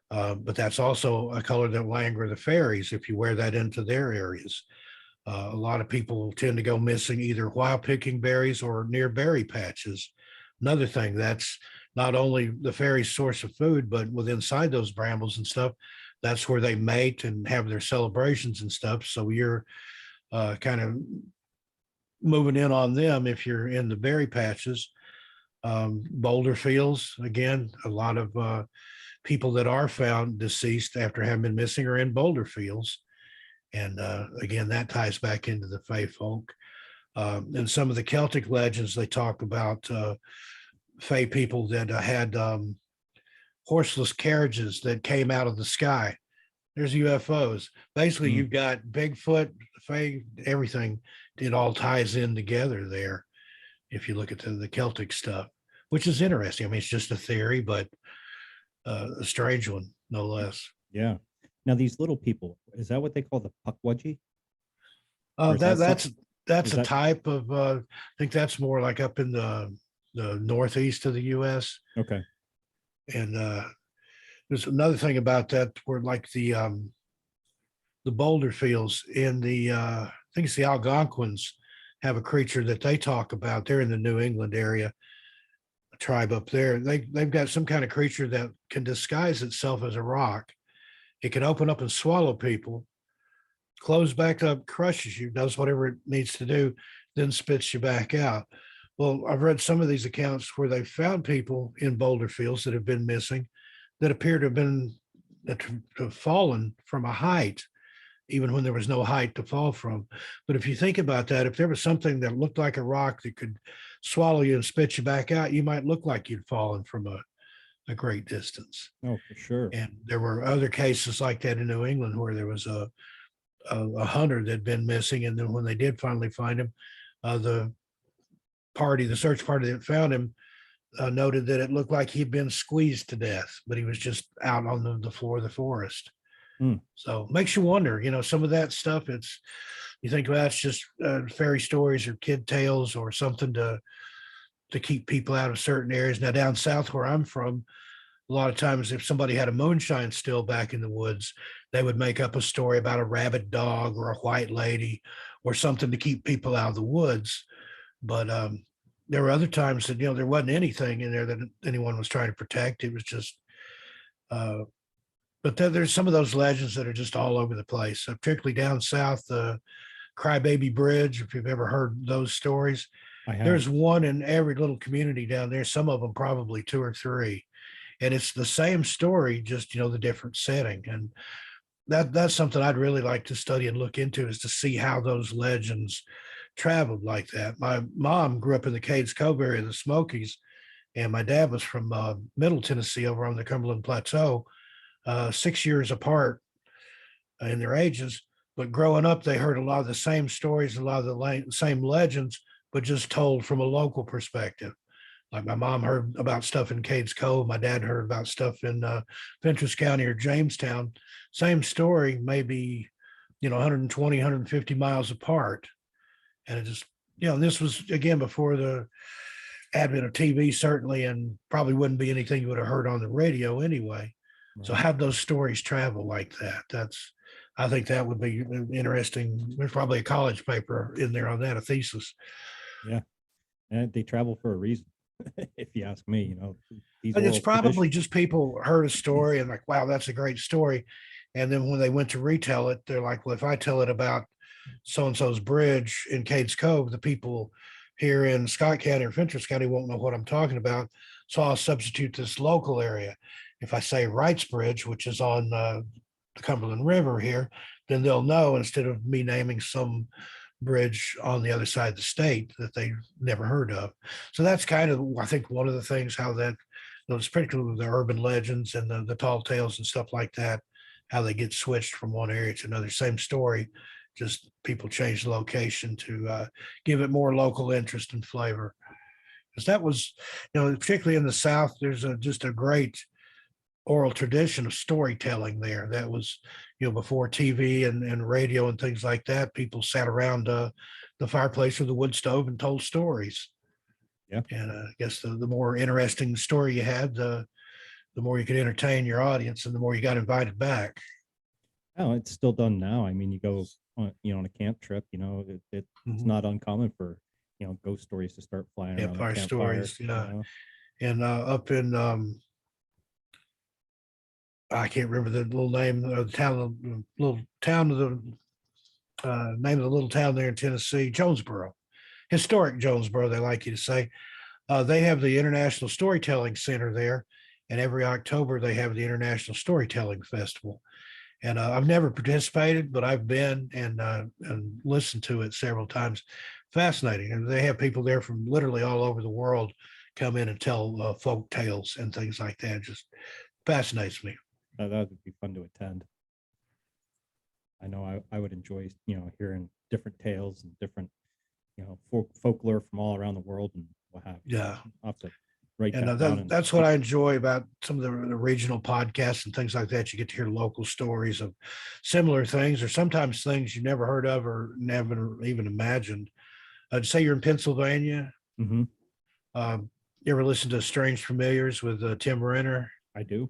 Speaker 2: But that's also a color that will anger the fairies if you wear that into their areas. A lot of people tend to go missing either while picking berries or near berry patches. Another thing that's not only the fairies' source of food, but with inside those brambles and stuff, that's where they mate and have their celebrations and stuff. So you're kind of moving in on them if you're in the berry patches. Boulder fields, again, a lot of people that are found deceased after having been missing are in boulder fields. And again, that ties back into the Fey folk. And some of the Celtic legends, they talk about Fey people that had horseless carriages that came out of the sky. There's UFOs. Basically,
Speaker 1: Mm.
Speaker 2: you've got Bigfoot, Fey, everything. It all ties in together there. If you look at the Celtic stuff, which is interesting. I mean, it's just a theory, but a strange one, no less.
Speaker 1: Yeah. Now these little people, is that what they call the Pukwudgie?
Speaker 2: Uh,
Speaker 1: Or is
Speaker 2: that
Speaker 1: that
Speaker 2: that's that's
Speaker 1: is
Speaker 2: a
Speaker 1: that
Speaker 2: type of. I think that's more like up in the northeast of the U.S.
Speaker 1: okay?
Speaker 2: And there's another thing about that where like the boulder fields in the I think it's the Algonquins have a creature that they talk about. They're in the New England area, a tribe up there. They've got some kind of creature that can disguise itself as a rock. It can open up and swallow people, close back up, crushes you, does whatever it needs to do, then spits you back out. Well, I've read some of these accounts where they've found people in boulder fields that have been missing that appear to have been to have fallen from a height, even when there was no height to fall from. But if you think about that, if there was something that looked like a rock that could swallow you and spit you back out, you might look like you'd fallen from a great distance.
Speaker 1: Oh, for sure.
Speaker 2: And there were other cases like that in New England where there was a hunter that had been missing. And then when they did finally find him, the search party that found him, noted that it looked like he'd been squeezed to death, but he was just out on the floor of the forest.
Speaker 1: Mm.
Speaker 2: So it makes you wonder, some of that stuff, you think, well, it's just fairy stories or kid tales or something to keep people out of certain areas. Now down south where I'm from, a lot of times if somebody had a moonshine still back in the woods, they would make up a story about a rabid dog or a white lady or something to keep people out of the woods. But there were other times that, there wasn't anything in there that anyone was trying to protect. It was just, but then there's some of those legends that are just all over the place, particularly down south, the Crybaby Bridge, if you've ever heard those stories.
Speaker 1: I have.
Speaker 2: There's one in every little community down there, some of them probably two or three. And it's the same story, just, the different setting. And that's something I'd really like to study and look into, is to see how those legends traveled like that. My mom grew up in the Cades Cove area of the Smokies, and my dad was from Middle Tennessee over on the Cumberland Plateau, 6 years apart in their ages. But growing up, they heard a lot of the same stories, a lot of the same legends, but just told from a local perspective. Like my mom heard about stuff in Cades Cove. My dad heard about stuff in Fentress County or Jamestown. Same story, maybe, 120, 150 miles apart. And it just, and this was, again, before the advent of TV, certainly, and probably wouldn't be anything you would have heard on the radio anyway. Right. So have those stories travel like that. I think that would be interesting. There's probably a college paper in there on that, a thesis.
Speaker 1: Yeah. And they travel for a reason. If you ask me, these
Speaker 2: it's probably just people heard a story and like, wow, that's a great story. And then when they went to retell it, they're like, well, if I tell it about so-and-so's bridge in Cades Cove, the people here in Scott County or Fentress County won't know what I'm talking about. So I'll substitute this local area. If I say Wright's Bridge, which is on the Cumberland River here, then they'll know, instead of me naming some bridge on the other side of the state that they never heard of. So that's kind of, I think, one of the things, how that, those particularly the urban legends and the tall tales and stuff like that, how they get switched from one area to another. Same story, just people change the location to give it more local interest and flavor. Because that was, particularly in the South, there's just a great oral tradition of storytelling there. That was, before TV and radio and things like that, people sat around the fireplace or the wood stove and told stories.
Speaker 1: Yeah.
Speaker 2: And I guess the more interesting story you had, the more you could entertain your audience and the more you got invited back.
Speaker 1: Oh, it's still done now. I mean, you go on, on a camp trip, it's not uncommon for, ghost stories to start flying around.
Speaker 2: Campfire stories. Yeah. And up in I can't remember the little name of the town, the little town of the name of the little town there in Tennessee, Jonesboro, historic Jonesboro, they like you to say. They have the International Storytelling Center there, and every October they have the International Storytelling Festival. And I've never participated, but I've been and listened to it several times. Fascinating, and they have people there from literally all over the world come in and tell folk tales and things like that. Just fascinates me.
Speaker 1: That would be fun to attend. I know I would enjoy, hearing different tales and different, folklore from all around the world and what have you.
Speaker 2: Yeah,
Speaker 1: I'll have to write
Speaker 2: and
Speaker 1: that down.
Speaker 2: that's what I enjoy about some of the regional podcasts and things like that. You get to hear local stories of similar things, or sometimes things you never heard of or never even imagined. Say you're in Pennsylvania.
Speaker 1: Hmm.
Speaker 2: You ever listen to Strange Familiars with Tim Renner?
Speaker 1: I do.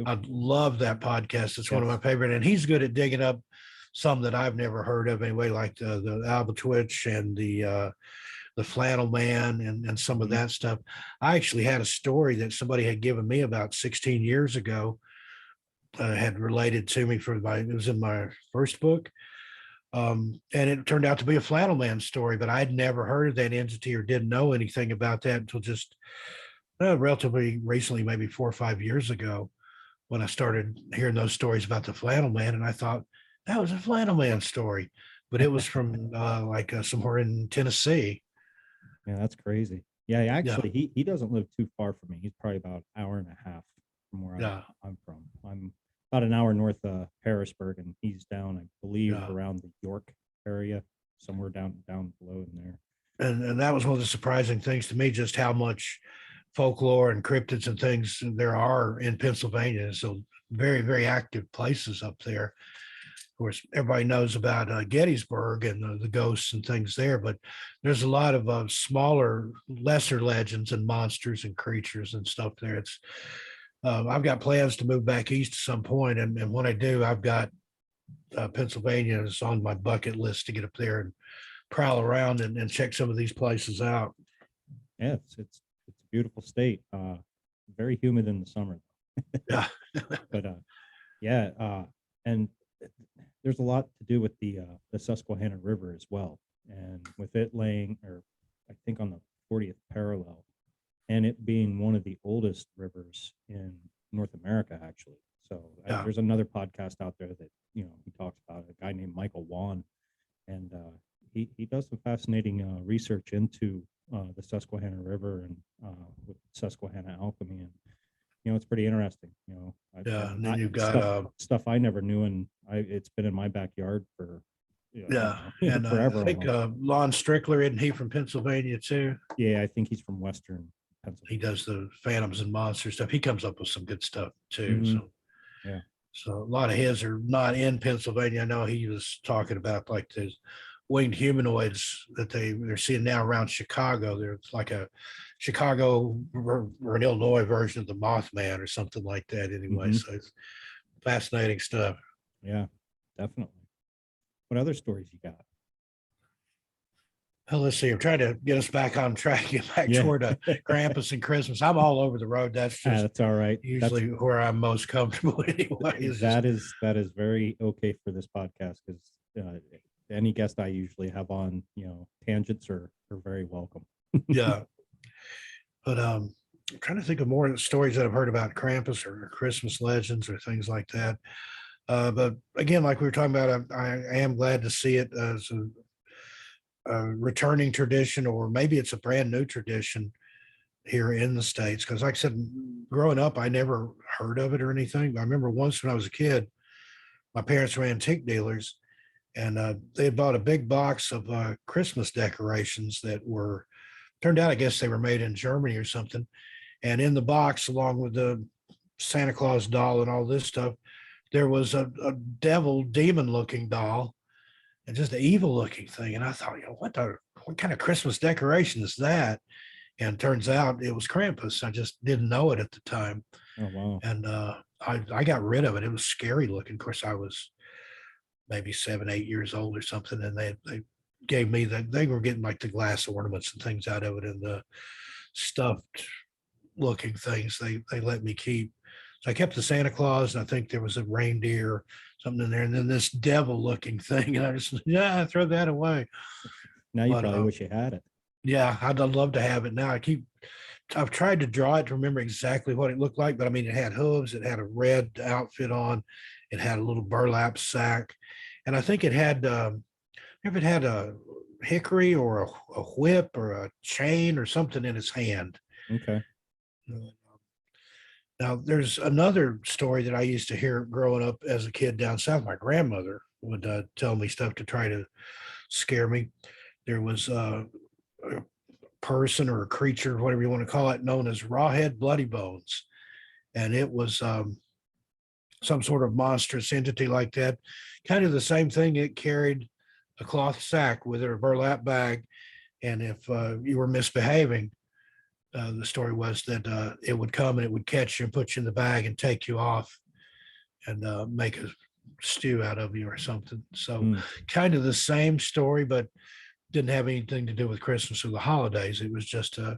Speaker 2: I love that podcast. It's one of my
Speaker 1: Yes.
Speaker 2: favorite, and he's good at digging up some that I've never heard of anyway, like the Albatwitch and the Flannel Man and some of
Speaker 1: Mhm.
Speaker 2: that stuff. I actually had a story that somebody had given me about 16 years ago, had related to me it was in my first book. And it turned out to be a Flannel Man story, but I'd never heard of that entity or didn't know anything about that until just relatively recently, maybe 4 or 5 years ago, when I started hearing those stories about the Flannel Man. And I thought that was a Flannel Man story, but it was from somewhere in Tennessee.
Speaker 1: Yeah, that's crazy. Yeah,
Speaker 2: Yeah,
Speaker 1: actually, he doesn't live too far from me. He's probably about an hour and a half from where
Speaker 2: yeah,
Speaker 1: I'm from. I'm about an hour north of Harrisburg, and he's down, I believe,
Speaker 2: yeah.
Speaker 1: around the York area, somewhere down below in there.
Speaker 2: And that was one of the surprising things to me, just how much folklore and cryptids and things there are in Pennsylvania. So very, very active places up there. Of course, everybody knows about Gettysburg and the ghosts and things there, but there's a lot of smaller, lesser legends and monsters and creatures and stuff there. I've got plans to move back east at some point, and when I do, I've got Pennsylvania is on my bucket list to get up there and prowl around and check some of these places out.
Speaker 1: Yeah, it's a beautiful state. Very humid in the summer,
Speaker 2: Yeah,
Speaker 1: but yeah, and there's a lot to do with the Susquehanna River as well, and with it laying, or I think on the 40th parallel, and it being one of the oldest rivers in North America, actually. So
Speaker 2: yeah,
Speaker 1: there's another podcast out there that he talks about a guy named Michael Wan, and he does some fascinating research into the Susquehanna River and with Susquehanna alchemy, and it's pretty interesting.
Speaker 2: yeah. And then you've got
Speaker 1: stuff I never knew, and it's been in my backyard for
Speaker 2: yeah, and I
Speaker 1: forever
Speaker 2: think
Speaker 1: almost.
Speaker 2: Lon Strickler, isn't he from Pennsylvania too?
Speaker 1: Yeah, I think he's from Western
Speaker 2: He
Speaker 1: Pennsylvania.
Speaker 2: does the Phantoms and Monsters stuff. He comes up with some good stuff too.
Speaker 1: Hmm. Yeah.
Speaker 2: So a lot of his are not in Pennsylvania. I know he was talking about like the winged humanoids that they're seeing now around Chicago. There's like a Chicago or an Illinois version of the Mothman or something like that. Anyway,
Speaker 1: Hmm.
Speaker 2: so it's fascinating stuff.
Speaker 1: Yeah, definitely. What other stories you got?
Speaker 2: Well, let's see. I'm trying to get us back on track, get back
Speaker 1: Yeah.
Speaker 2: toward Krampus and Christmas. I'm all over the road. That's just
Speaker 1: That's all right.
Speaker 2: usually where I'm most comfortable anyway.
Speaker 1: That is very okay for this podcast, because any guest I usually have on, tangents are very welcome.
Speaker 2: Yeah. But I'm trying to think of more stories that I've heard about Krampus or Christmas legends or things like that. But again, like we were talking about, I am glad to see it as a returning tradition, or maybe it's a brand new tradition here in the States. Because, like I said, growing up, I never heard of it or anything. I remember once when I was a kid, my parents were antique dealers, and they had bought a big box of Christmas decorations that were turned out, I guess they were made in Germany or something. And in the box, along with the Santa Claus doll and all this stuff, there was a devil demon looking doll and just an evil looking thing. And I thought, what kind of Christmas decoration is that? And turns out it was Krampus. I just didn't know it at the time.
Speaker 1: Oh, wow.
Speaker 2: And I got rid of it. It was scary looking. Of course, I was maybe 7, 8 years old or something. And they gave me they were getting like the glass ornaments and things out of it, and the stuffed looking things they let me keep. So I kept the Santa Claus, and I think there was a reindeer, something in there, and then this devil looking thing, and I just I throw that away.
Speaker 1: Now you
Speaker 2: But
Speaker 1: probably wish you had it.
Speaker 2: yeah, I'd love to have it now. I've tried to draw it to remember exactly what it looked like, but I mean, it had hooves, it had a red outfit on, it had a little burlap sack, and I think it had if it had a hickory or a whip or a chain or something in its hand.
Speaker 1: Okay.
Speaker 2: Now, there's another story that I used to hear growing up as a kid down south. My grandmother would tell me stuff to try to scare me. There was a person or a creature, whatever you want to call it, known as Rawhead Bloody Bones. And it was some sort of monstrous entity like that. Kind of the same thing. It carried a cloth sack with it, a burlap bag. And if you were misbehaving, the story was that it would come and it would catch you and put you in the bag and take you off and make a stew out of you or something. So,
Speaker 1: Mm,
Speaker 2: kind of the same story, but didn't have anything to do with Christmas or the holidays. It was just one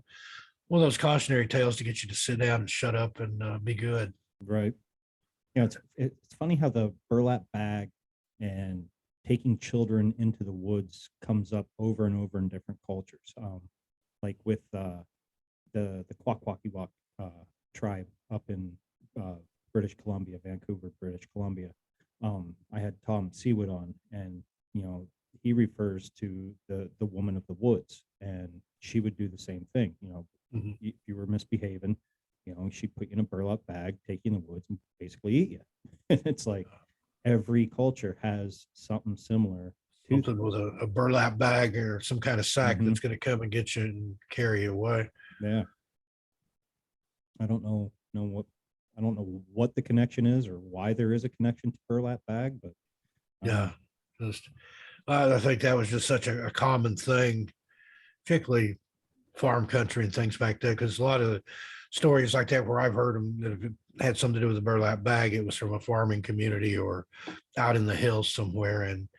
Speaker 2: of those cautionary tales to get you to sit down and shut up and be good.
Speaker 1: right. It's funny how the burlap bag and taking children into the woods comes up over and over in different cultures. Like with the Kwakwaka'wakw tribe up in British Columbia, Vancouver, British Columbia. I had Tom Seawood on, and he refers to the woman of the woods, and she would do the same thing.
Speaker 2: Mhm.
Speaker 1: If you were misbehaving, she'd put you in a burlap bag, take you in the woods, and basically eat you. And it's like every culture has something similar to
Speaker 2: Something
Speaker 1: that.
Speaker 2: with a burlap bag or some kind of sack
Speaker 1: Mhm.
Speaker 2: that's going to come and get you and carry you away.
Speaker 1: Yeah. I don't know what the connection is or why there is a connection to burlap bag, but
Speaker 2: Yeah. Just, I think that was just such a common thing, particularly farm country and things back there, because a lot of the stories like that where I've heard them that have had something to do with the burlap bag, it was from a farming community or out in the hills somewhere. And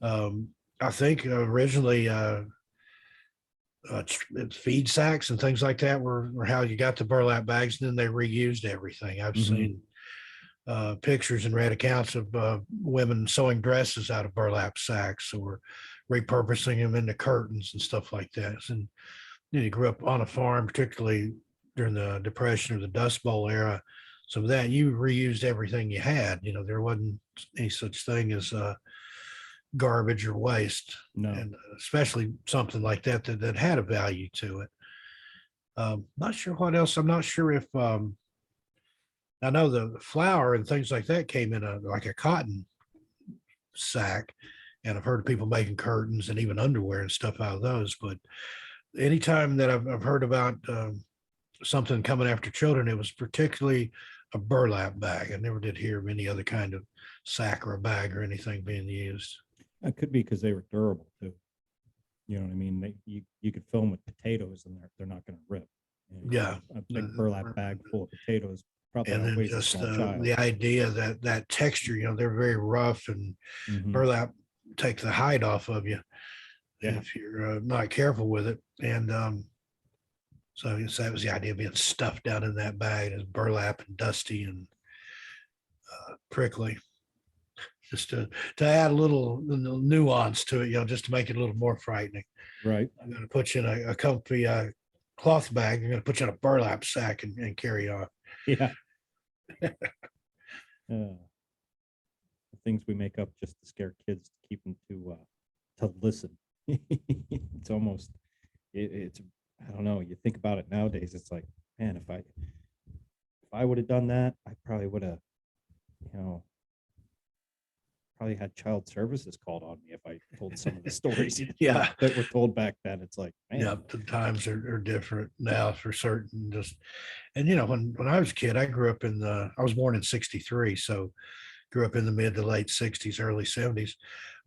Speaker 2: um, I think originally feed sacks and things like that were how you got the burlap bags, and then they reused everything. I've
Speaker 1: mhm,
Speaker 2: seen pictures and read accounts of women sewing dresses out of burlap sacks or repurposing them into curtains and stuff like that. And you grew up on a farm, particularly during the Depression or the Dust Bowl era. So with that, you reused everything you had. There wasn't any such thing as garbage or waste,
Speaker 1: no,
Speaker 2: and especially something like that had a value to it. Not sure what else. I'm not sure if I know the flour and things like that came in like a cotton sack, and I've heard of people making curtains and even underwear and stuff out of those. But anytime that I've heard about something coming after children, it was particularly a burlap bag. I never did hear of any other kind of sack or a bag or anything being used.
Speaker 1: it could be because they were durable too. You know what I mean? You could fill them with potatoes and they're not going to rip.
Speaker 2: Yeah.
Speaker 1: A big burlap bag full of potatoes probably
Speaker 2: And then
Speaker 1: outweighs a
Speaker 2: just
Speaker 1: small child.
Speaker 2: the idea that texture, they're very rough, and
Speaker 1: Hmm.
Speaker 2: burlap takes the hide off of you
Speaker 1: Yeah,
Speaker 2: if you're not careful with it. And so I guess that was the idea of being stuffed down in that bag as burlap and dusty and prickly, just to add a little nuance to it, just to make it a little more frightening.
Speaker 1: right.
Speaker 2: I'm going to put you in a comfy cloth bag. I'm going to put you in a burlap sack and carry on.
Speaker 1: Yeah. The things we make up just to scare kids to keep them to listen. It's almost it's I don't know. You think about it nowadays, it's like, man, if I would have done that, I probably would have, you know, probably had child services called on me if I told some of the stories
Speaker 2: Yeah.
Speaker 1: that were told back then. It's like,
Speaker 2: Yeah,
Speaker 1: man,
Speaker 2: the times are different now for certain. Just and when I was a kid, I was born in '63, so grew up in the mid to late '60s, early '70s.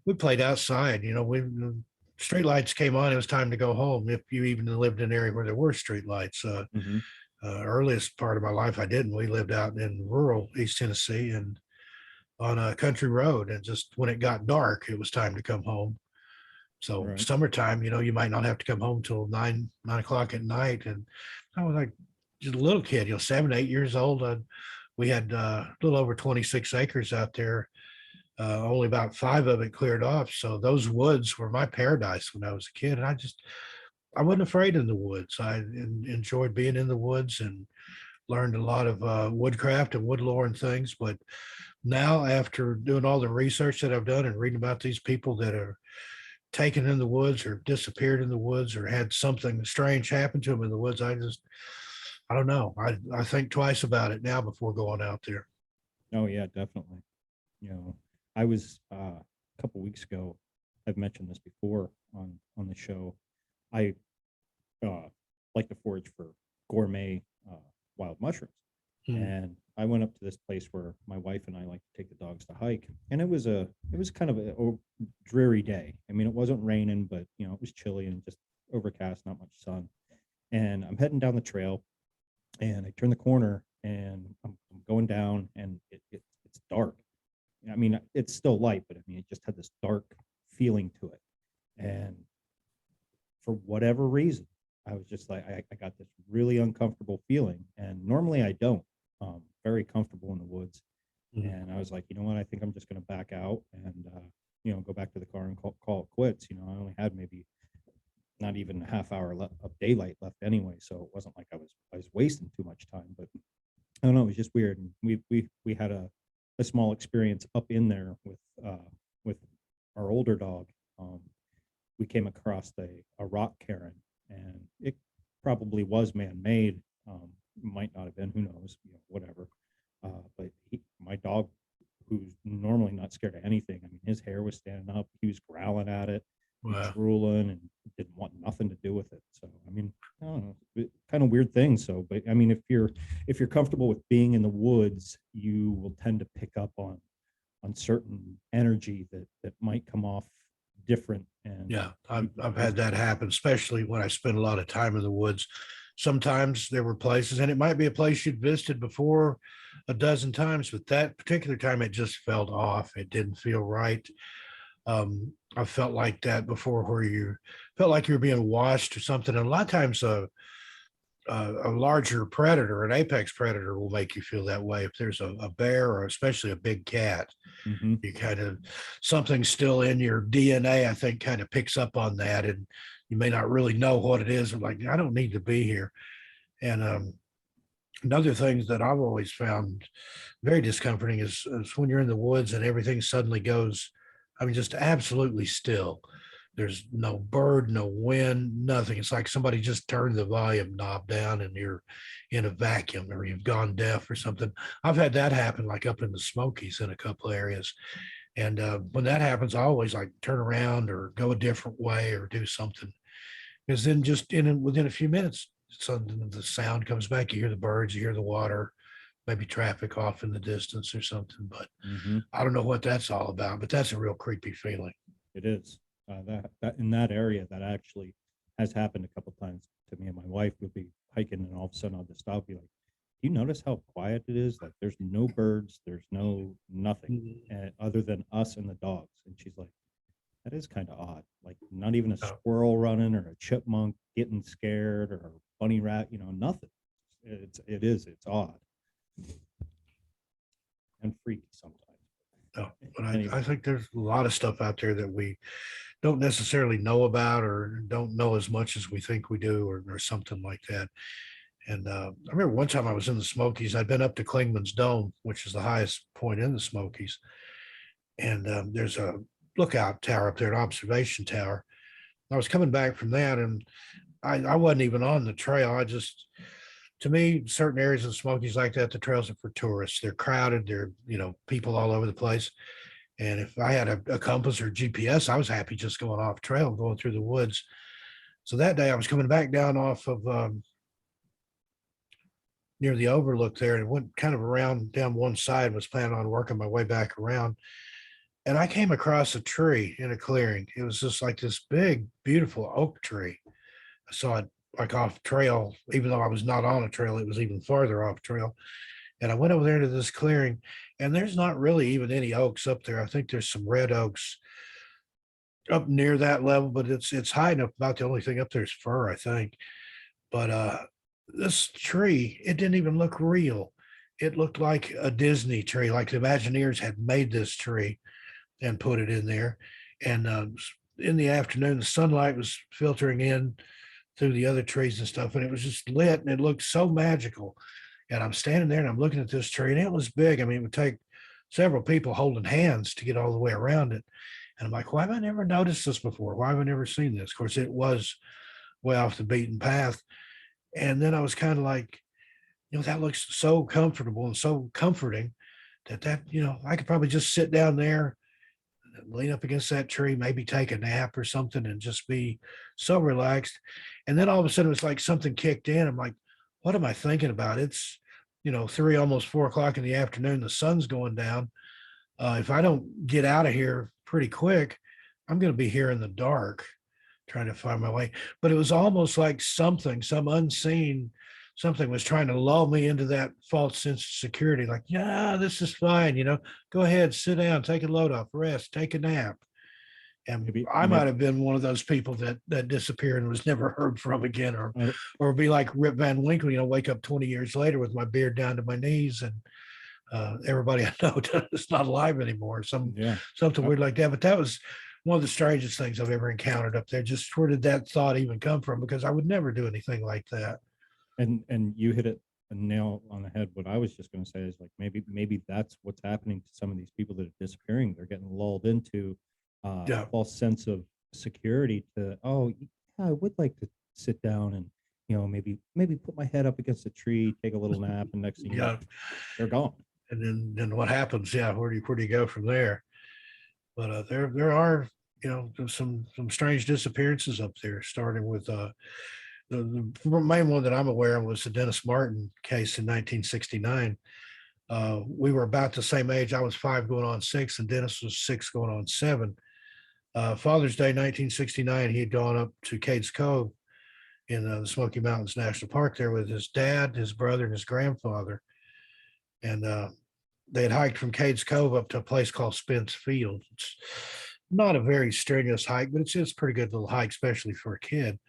Speaker 2: We played outside. Street lights came on. It was time to go home. If you even lived in an area where there were street lights.
Speaker 1: hmm,
Speaker 2: Earliest part of my life, I didn't. We lived out in rural East Tennessee and on a country road. And just when it got dark, it was time to come home. So
Speaker 1: right.
Speaker 2: summertime, you might not have to come home till 9 o'clock at night. And I was like just a little kid, 7, 8 years old. We had a little over 26 acres out there. Only about 5 of it cleared off. So those woods were my paradise when I was a kid. And I wasn't afraid in the woods. Enjoyed being in the woods and learned a lot of woodcraft and wood lore and things. But now, after doing all the research that I've done and reading about these people that are taken in the woods or disappeared in the woods or had something strange happen to them in the woods, I don't know. I think twice about it now before going out there.
Speaker 1: Oh yeah, definitely. You know, I was a couple weeks ago. I've mentioned this before on the show. I like to forage for gourmet wild mushrooms,
Speaker 2: Hmm.
Speaker 1: and I went up to this place where my wife and I like to take the dogs to hike, and it was kind of a dreary day. I mean, it wasn't raining, but it was chilly and just overcast, not much sun. And I'm heading down the trail, and I turn the corner, and I'm going down, and it's dark. I mean, it's still light, but I mean, it just had this dark feeling to it. And for whatever reason, I was just like, I got this really uncomfortable feeling. And normally I don't. Very comfortable in the woods.
Speaker 2: Mhm.
Speaker 1: And I was like, you know what? I think I'm just going to back out and, go back to the car and call it quits. I only had maybe not even a half hour of daylight left anyway. So it wasn't like I was wasting too much time, but I don't know. It was just weird. And we had a small experience up in there with our older dog. Um, we came across a rock cairn, and it probably was man-made. Might not have been, who knows, whatever. But my dog, who's normally not scared of anything, I mean, his hair was standing up. He was growling at it,
Speaker 2: Wow.
Speaker 1: drooling, and didn't want nothing to do with it. So, I mean, I don't know, kind of weird thing. So, but I mean, if you're comfortable with being in the woods, you will tend to pick up on certain energy that might come off different. And
Speaker 2: Yeah, I've had that happen, especially when I spend a lot of time in the woods. Sometimes there were places, and it might be a place you'd visited before a dozen times, but that particular time it just felt off. It didn't feel right. I felt like that before, where you felt like you were being watched or something. And a lot of times, a larger predator, an apex predator, will make you feel that way. If there's a bear or especially a big cat,
Speaker 1: mm-hmm.
Speaker 2: you kind of, something still in your DNA, I think, kind of picks up on that, and you may not really know what it is. Like, I don't need to be here. And another thing that I've always found very discomforting is when you're in the woods and everything suddenly goes, I mean, just absolutely still. There's no bird, no wind, nothing. It's like somebody just turned the volume knob down and you're in a vacuum, or you've gone deaf or something. I've had that happen, like up in the Smokies in a couple areas. And when that happens, I always like turn around or go a different way or do something. Because then just within a few minutes, the sound comes back. You hear the birds, you hear the water, maybe traffic off in the distance or something. But
Speaker 1: Mm-hmm.
Speaker 2: I don't know what that's all about, but that's a real creepy feeling.
Speaker 1: It is that in that area that actually has happened a couple times to me and my wife. We'll be hiking, and all of a sudden I'll just stop, be like, do you notice how quiet it is? Like, there's no birds, there's no nothing,
Speaker 2: Mhm.
Speaker 1: other than us and the dogs. And she's like, that is kind of odd. Like, not even a
Speaker 2: Oh,
Speaker 1: squirrel running or a chipmunk getting scared or a bunny rat, nothing. It's odd and freaky sometimes.
Speaker 2: no. But
Speaker 1: Anyway.
Speaker 2: I think there's a lot of stuff out there that we don't necessarily know about, or don't know as much as we think we do, or something like that. And I remember one time I was in the Smokies. I'd been up to Klingman's Dome, which is the highest point in the Smokies. And there's a lookout tower up there, an observation tower. I was coming back from that, and I wasn't even on the trail. To me, certain areas of the Smokies like that, the trails are for tourists. They're crowded. There, people all over the place. And if I had a compass or GPS, I was happy just going off trail, going through the woods. So that day I was coming back down off of near the overlook there, and went kind of around down one side, was planning on working my way back around. And I came across a tree in a clearing. It was just like this big, beautiful oak tree. I saw it like off trail, even though I was not on a trail, it was even farther off trail. And I went over there to this clearing, and there's not really even any oaks up there. I think there's some red oaks up near that level, but it's high enough. About the only thing up there is fir, I think. But this tree, it didn't even look real. It looked like a Disney tree, like the Imagineers had made this tree and put it in there. And in the afternoon, the sunlight was filtering in through the other trees and stuff, and it was just lit and it looked so magical. And I'm standing there and I'm looking at this tree, and it was big. I mean, it would take several people holding hands to get all the way around it. And I'm like, why have I never noticed this before? Why have I never seen this? Of course, it was way off the beaten path. And then I was kind of like, that looks so comfortable and so comforting that I could probably just sit down there, lean up against that tree, maybe take a nap or something and just be so relaxed. And then all of a sudden it was like something kicked in. I'm like, what am I thinking about? It's, 3, almost 4 o'clock in the afternoon. The sun's going down. If I don't get out of here pretty quick, I'm going to be here in the dark trying to find my way. But it was almost like some unseen something was trying to lull me into that false sense of security. Like, yeah, this is fine. Go ahead, sit down, take a load off, rest, take a nap. And
Speaker 1: Maybe,
Speaker 2: I might
Speaker 1: maybe
Speaker 2: have been one of those people that disappeared and was never heard from again, or
Speaker 1: uh,
Speaker 2: or be like Rip Van Winkle, wake up 20 years later with my beard down to my knees and everybody I know is not alive anymore.
Speaker 1: yeah.
Speaker 2: Something
Speaker 1: Uh,
Speaker 2: weird like that. But that was one of the strangest things I've ever encountered up there. Just where did that thought even come from? Because I would never do anything like that.
Speaker 1: and you hit it a nail on the head. What I was just going to say is like maybe that's what's happening to some of these people that are disappearing. They're getting lulled into a
Speaker 2: Yeah.
Speaker 1: false sense of security to, oh yeah, I would like to sit down and maybe put my head up against a tree, take a little nap, and next thing you know,
Speaker 2: Yeah.
Speaker 1: they're gone.
Speaker 2: And then what happens? Yeah. Where do you go from there? But there are, some strange disappearances up there, starting with the main one that I'm aware of was the Dennis Martin case in 1969. We were about the same age. I was 5 going on 6, and Dennis was 6 going on 7. Father's Day 1969, he had gone up to Cades Cove in the Smoky Mountains National Park there with his dad, his brother, and his grandfather. And they had hiked from Cades Cove up to a place called Spence Field. It's not a very strenuous hike, but it's just a pretty good little hike, especially for a kid.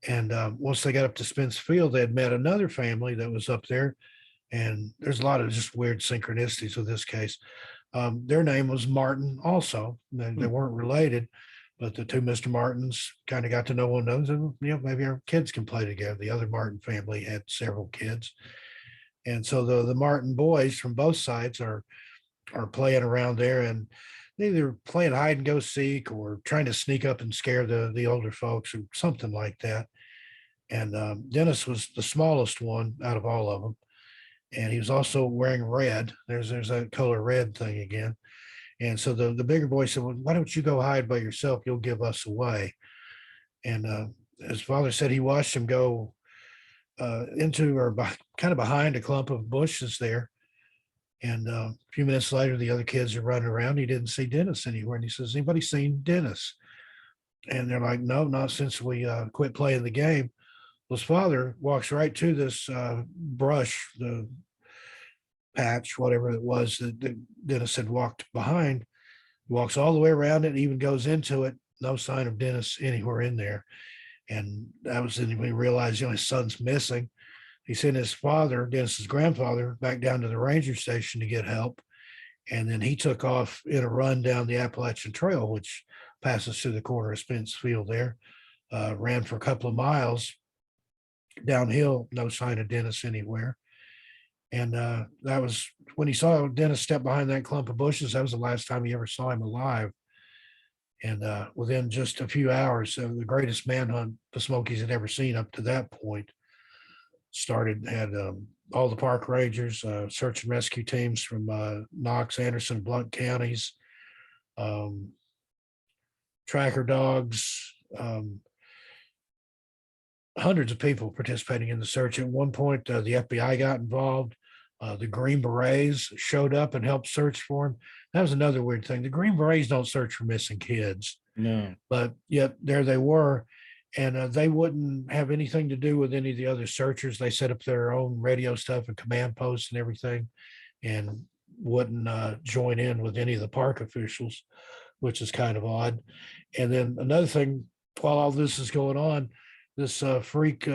Speaker 2: And once they got up to Spence Field, they had met another family that was up there. And there's a lot of just weird synchronicities with this case. Their name was Martin also. They
Speaker 1: Hmm.
Speaker 2: weren't related, but the two Mr. Martins kind of got to know one another. And, maybe our kids can play together. The other Martin family had several kids. And so the Martin boys from both sides are playing around there, and they either playing hide and go seek or trying to sneak up and scare the older folks or something like that. And Dennis was the smallest one out of all of them, and he was also wearing red. There's that color red thing again. And so the bigger boy said, "Well, why don't you go hide by yourself? You'll give us away." And his father said he watched him go into or kind of behind a clump of bushes there. And a few minutes later, the other kids are running around. He didn't see Dennis anywhere. And he says, "Anybody seen Dennis?" And they're like, "No, not since we quit playing the game." Well, his father walks right to this brush, the patch, whatever it was that Dennis had walked behind. He walks all the way around it, even goes into it. No sign of Dennis anywhere in there. And that was when he realized, his son's missing. He sent his father, Dennis's grandfather, back down to the ranger station to get help. And then he took off in a run down the Appalachian Trail, which passes through the corner of Spence Field there. Ran for a couple of miles downhill, no sign of Dennis anywhere. And that was when he saw Dennis step behind that clump of bushes. That was the last time he ever saw him alive. And within just a few hours, the greatest manhunt the Smokies had ever seen up to that point started. Had all the park rangers, search and rescue teams from Knox, Anderson, Blount counties, um, tracker dogs, hundreds of people participating in the search. At one point, the FBI got involved. The Green Berets showed up and helped search for him. That was another weird thing. The Green Berets don't search for missing kids,
Speaker 1: No.
Speaker 2: but yet there they were. And they wouldn't have anything to do with any of the other searchers. They set up their own radio stuff and command posts and everything, and wouldn't join in with any of the park officials, which is kind of odd. And then another thing, while all this is going on, this freak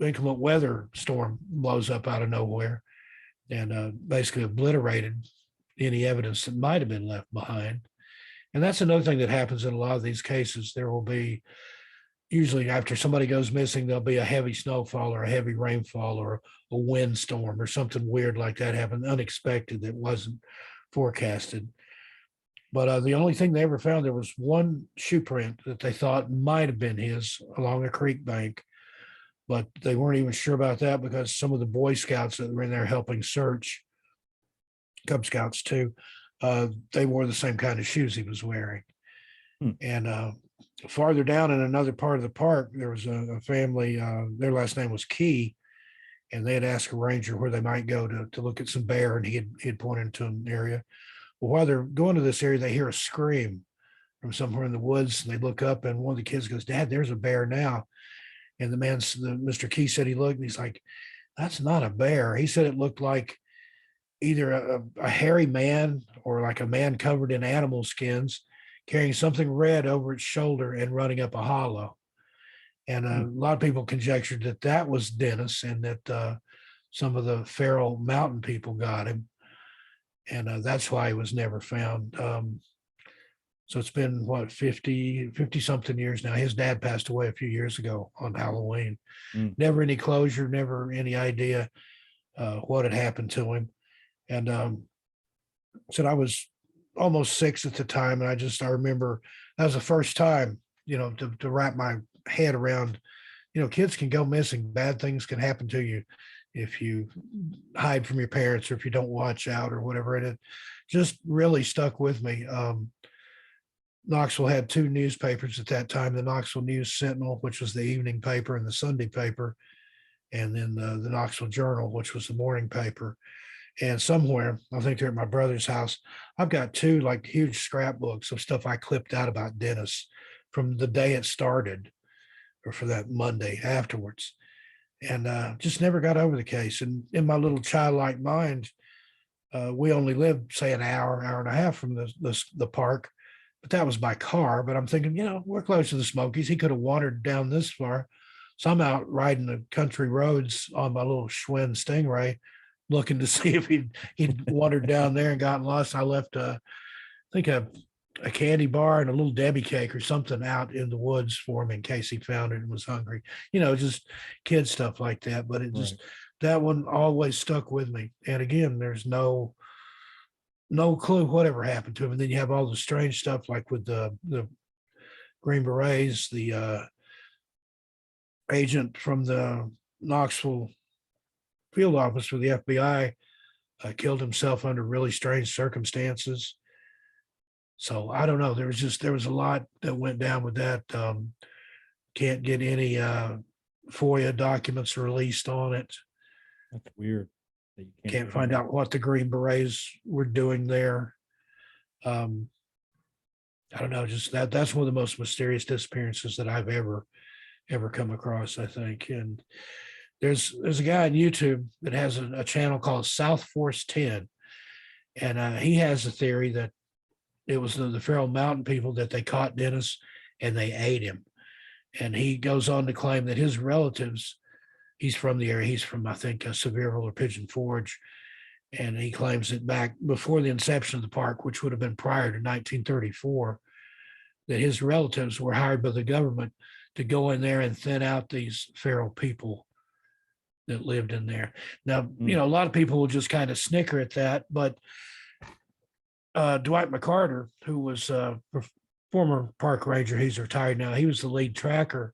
Speaker 2: inclement weather storm blows up out of nowhere and basically obliterated any evidence that might have been left behind. And that's another thing that happens in a lot of these cases. There will be usually after somebody goes missing, there'll be a heavy snowfall or a heavy rainfall or a windstorm or something weird like that happen, unexpected that wasn't forecasted. But the only thing they ever found, there was one shoe print that they thought might have been his along a creek bank, but they weren't even sure about that because some of the Boy Scouts that were in there helping search, Cub Scouts too, they wore the same kind of shoes he was wearing. And farther down in another part of the park, there was a family, their last name was Key, and they had asked a ranger where they might go to look at some bear, and he had pointed to an area. Well, while they're going to this area, they hear a scream from somewhere in the woods, and they look up, and one of the kids goes, "Dad, there's a bear now." And Mr. Key said he looked, and he's like, "That's not a bear." He said it looked like either a hairy man or like a man covered in animal skins carrying something red over its shoulder and running up a hollow. And a lot of people conjectured that that was Dennis and that some of the feral mountain people got him. And that's why he was never found. So it's been what, 50 something years now. His dad passed away a few years ago on Halloween. Never any closure, never any idea what had happened to him. And said I was almost 6 at the time. And I remember that was the first time, to wrap my head around, kids can go missing. Bad things can happen to you if you hide from your parents or if you don't watch out or whatever. And it just really stuck with me. Knoxville had 2 newspapers at that time, the Knoxville News Sentinel, which was the evening paper, and the Sunday paper, and then the Knoxville Journal, which was the morning paper. And somewhere, I think they're at my brother's house, I've got 2 like huge scrapbooks of stuff I clipped out about Dennis from the day it started or for that Monday afterwards. And just never got over the case. And in my little childlike mind, we only lived, say, an hour and a half from the park, but that was by car. But I'm thinking, we're close to the Smokies. He could have wandered down this far. So I'm out riding the country roads on my little Schwinn Stingray, looking to see if he'd wandered down there and gotten lost. I left, I think, a candy bar and a little Debbie cake or something out in the woods for him in case he found it and was hungry. Just kid stuff like that. But it just, that one always stuck with me. And again, there's no clue whatever happened to him. And then you have all the strange stuff like with the Green Berets, the agent from the Knoxville field office for the FBI killed himself under really strange circumstances. So I don't know. There was a lot that went down with that. Can't get any FOIA documents released on it.
Speaker 1: That's weird. That you
Speaker 2: can't find out what the Green Berets were doing there. I don't know. Just that's one of the most mysterious disappearances that I've ever come across, I think. And there's a guy on YouTube that has a channel called South Force 10. And he has a theory that it was the feral mountain people that they caught Dennis and they ate him. And he goes on to claim that his relatives, he's from the area, he's from, I think, Sevierville or Pigeon Forge. And he claims that back before the inception of the park, which would have been prior to 1934, that his relatives were hired by the government to go in there and thin out these feral people that lived in there. Now, a lot of people will just kind of snicker at that, but Dwight McCarter, who was a former park ranger, he's retired now, he was the lead tracker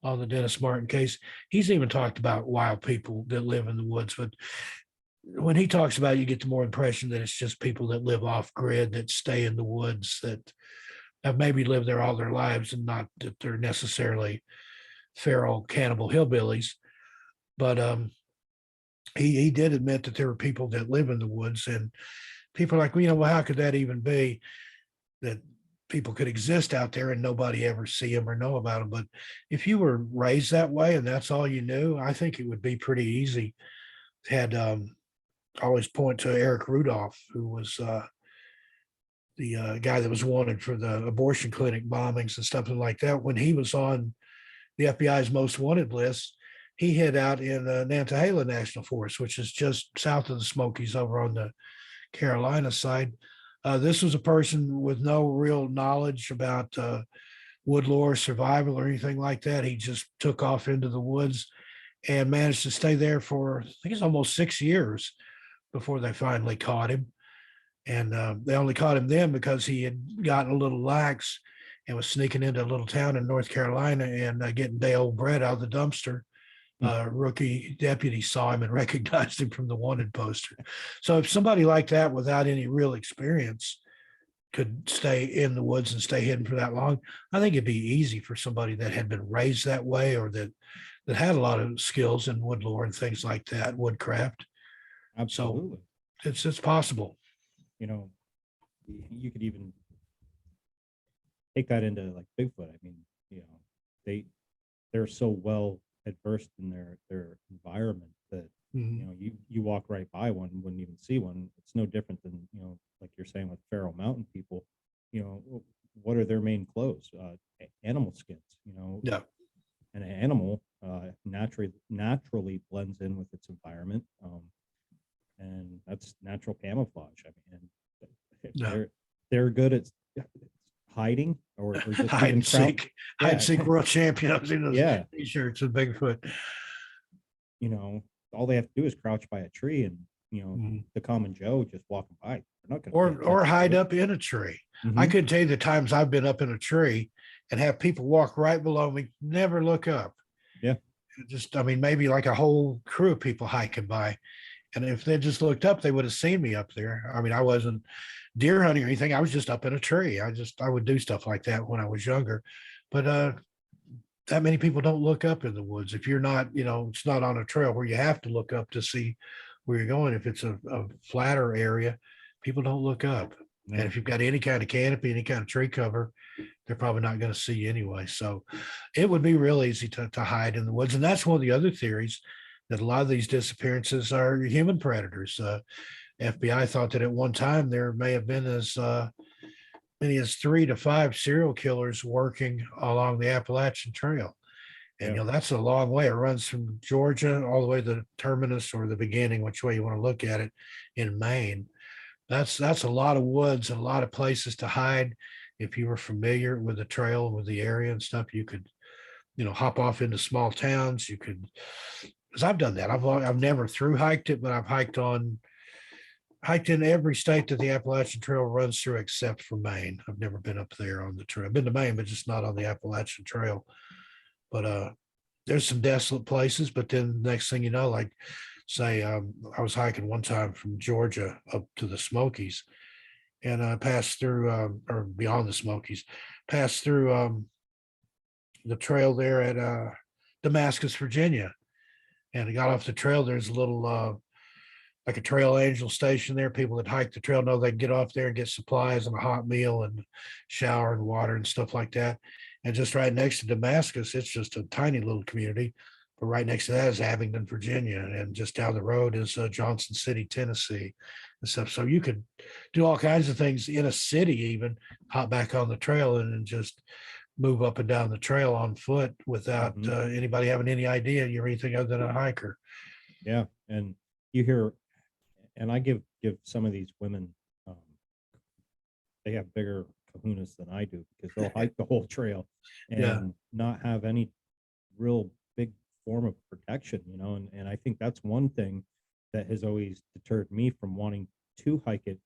Speaker 2: on the Dennis Martin case. He's even talked about wild people that live in the woods, but when he talks about it, you get the more impression that it's just people that live off grid, that stay in the woods, that have maybe lived there all their lives, and not that they're necessarily feral cannibal hillbillies. But he did admit that there were people that live in the woods, and people are like, well, how could that even be, that people could exist out there and nobody ever see them or know about them? But if you were raised that way and that's all you knew, I think it would be pretty easy. Had always point to Eric Rudolph, who was the guy that was wanted for the abortion clinic bombings and stuff like that. When he was on the FBI's most wanted list, he hid out in Nantahala National Forest, which is just south of the Smokies over on the Carolina side. This was a person with no real knowledge about wood lore, survival, or anything like that. He just took off into the woods and managed to stay there for, I think it's almost 6 years before they finally caught him. And they only caught him then because he had gotten a little lax and was sneaking into a little town in North Carolina and getting day old bread out of the dumpster. Rookie deputy saw him and recognized him from the wanted poster. So if somebody like that without any real experience could stay in the woods and stay hidden for that long, I think it'd be easy for somebody that had been raised that way or that had a lot of skills in wood lore and things like that, woodcraft.
Speaker 1: Absolutely.
Speaker 2: So it's possible.
Speaker 1: You know, you could even take that into like Bigfoot. I mean, you know, they're so well adversed in their environment that you know you walk right by one and wouldn't even see one. It's no different than, you know, like you're saying with Feral Mountain people. You know, what are their main clothes? Animal skins. You know,
Speaker 2: Yeah.
Speaker 1: an animal naturally blends in with its environment, and that's natural camouflage. I mean, and
Speaker 2: Yeah.
Speaker 1: they're good at hiding or just
Speaker 2: Hide
Speaker 1: even
Speaker 2: and seek, hide and
Speaker 1: Yeah,
Speaker 2: seek world champion. I've seen those
Speaker 1: yeah.
Speaker 2: t-shirts with Bigfoot.
Speaker 1: You know, all they have to do is crouch by a tree, and you know,
Speaker 2: Mhm.
Speaker 1: the common Joe just walking by, they're not going to
Speaker 2: Or hide up in a tree. I couldn't tell you the times I've been up in a tree and have people walk right below me, never look up.
Speaker 1: Yeah.
Speaker 2: Just, I mean, maybe like a whole crew of people hiking by. And if they just looked up, they would have seen me up there. I mean, I wasn't deer hunting or anything. I was just up in a tree. I would do stuff like that when I was younger. But that many people don't look up in the woods. If you're not, you know, it's not on a trail where you have to look up to see where you're going. If it's a flatter area, people don't look up. And
Speaker 1: No.
Speaker 2: if you've got any kind of canopy, any kind of tree cover, they're probably not going to see you anyway. So it would be real easy to hide in the woods. And that's one of the other theories, that a lot of these disappearances are human predators. FBI thought that at one time there may have been as many as 3 to 5 serial killers working along the Appalachian Trail. And,
Speaker 1: Yeah.
Speaker 2: you know, that's a long way. It runs from Georgia all the way to the terminus or the beginning, which way you want to look at it, in Maine. That's a lot of woods and a lot of places to hide. If you were familiar with the trail and with the area and stuff, you could, you know, hop off into small towns. You could, because I've done that. I've never through hiked it, but I've hiked in every state that the Appalachian Trail runs through except for Maine. I've never been up there on the trail. I've been to Maine, but just not on the Appalachian Trail. But there's some desolate places. But then next thing you know, like say I was hiking one time from Georgia up to the Smokies, and I passed through or beyond the Smokies, passed through the trail there at Damascus, Virginia, and I got off the trail. There's a little like a trail angel station there. People that hike the trail know they can get off there and get supplies and a hot meal and shower and water and stuff like that. And just right next to Damascus, it's just a tiny little community. But right next to that is Abingdon, Virginia. And just down the road is Johnson City, Tennessee and stuff. So you could do all kinds of things in a city, even hop back on the trail and just move up and down the trail on foot without anybody having any idea you're anything other than a hiker.
Speaker 1: Yeah. And you hear, and I give some of these women, they have bigger kahunas than I do, because they'll hike the whole trail and not have any real big form of protection, you know, and I think that's one thing that has always deterred me from wanting to hike it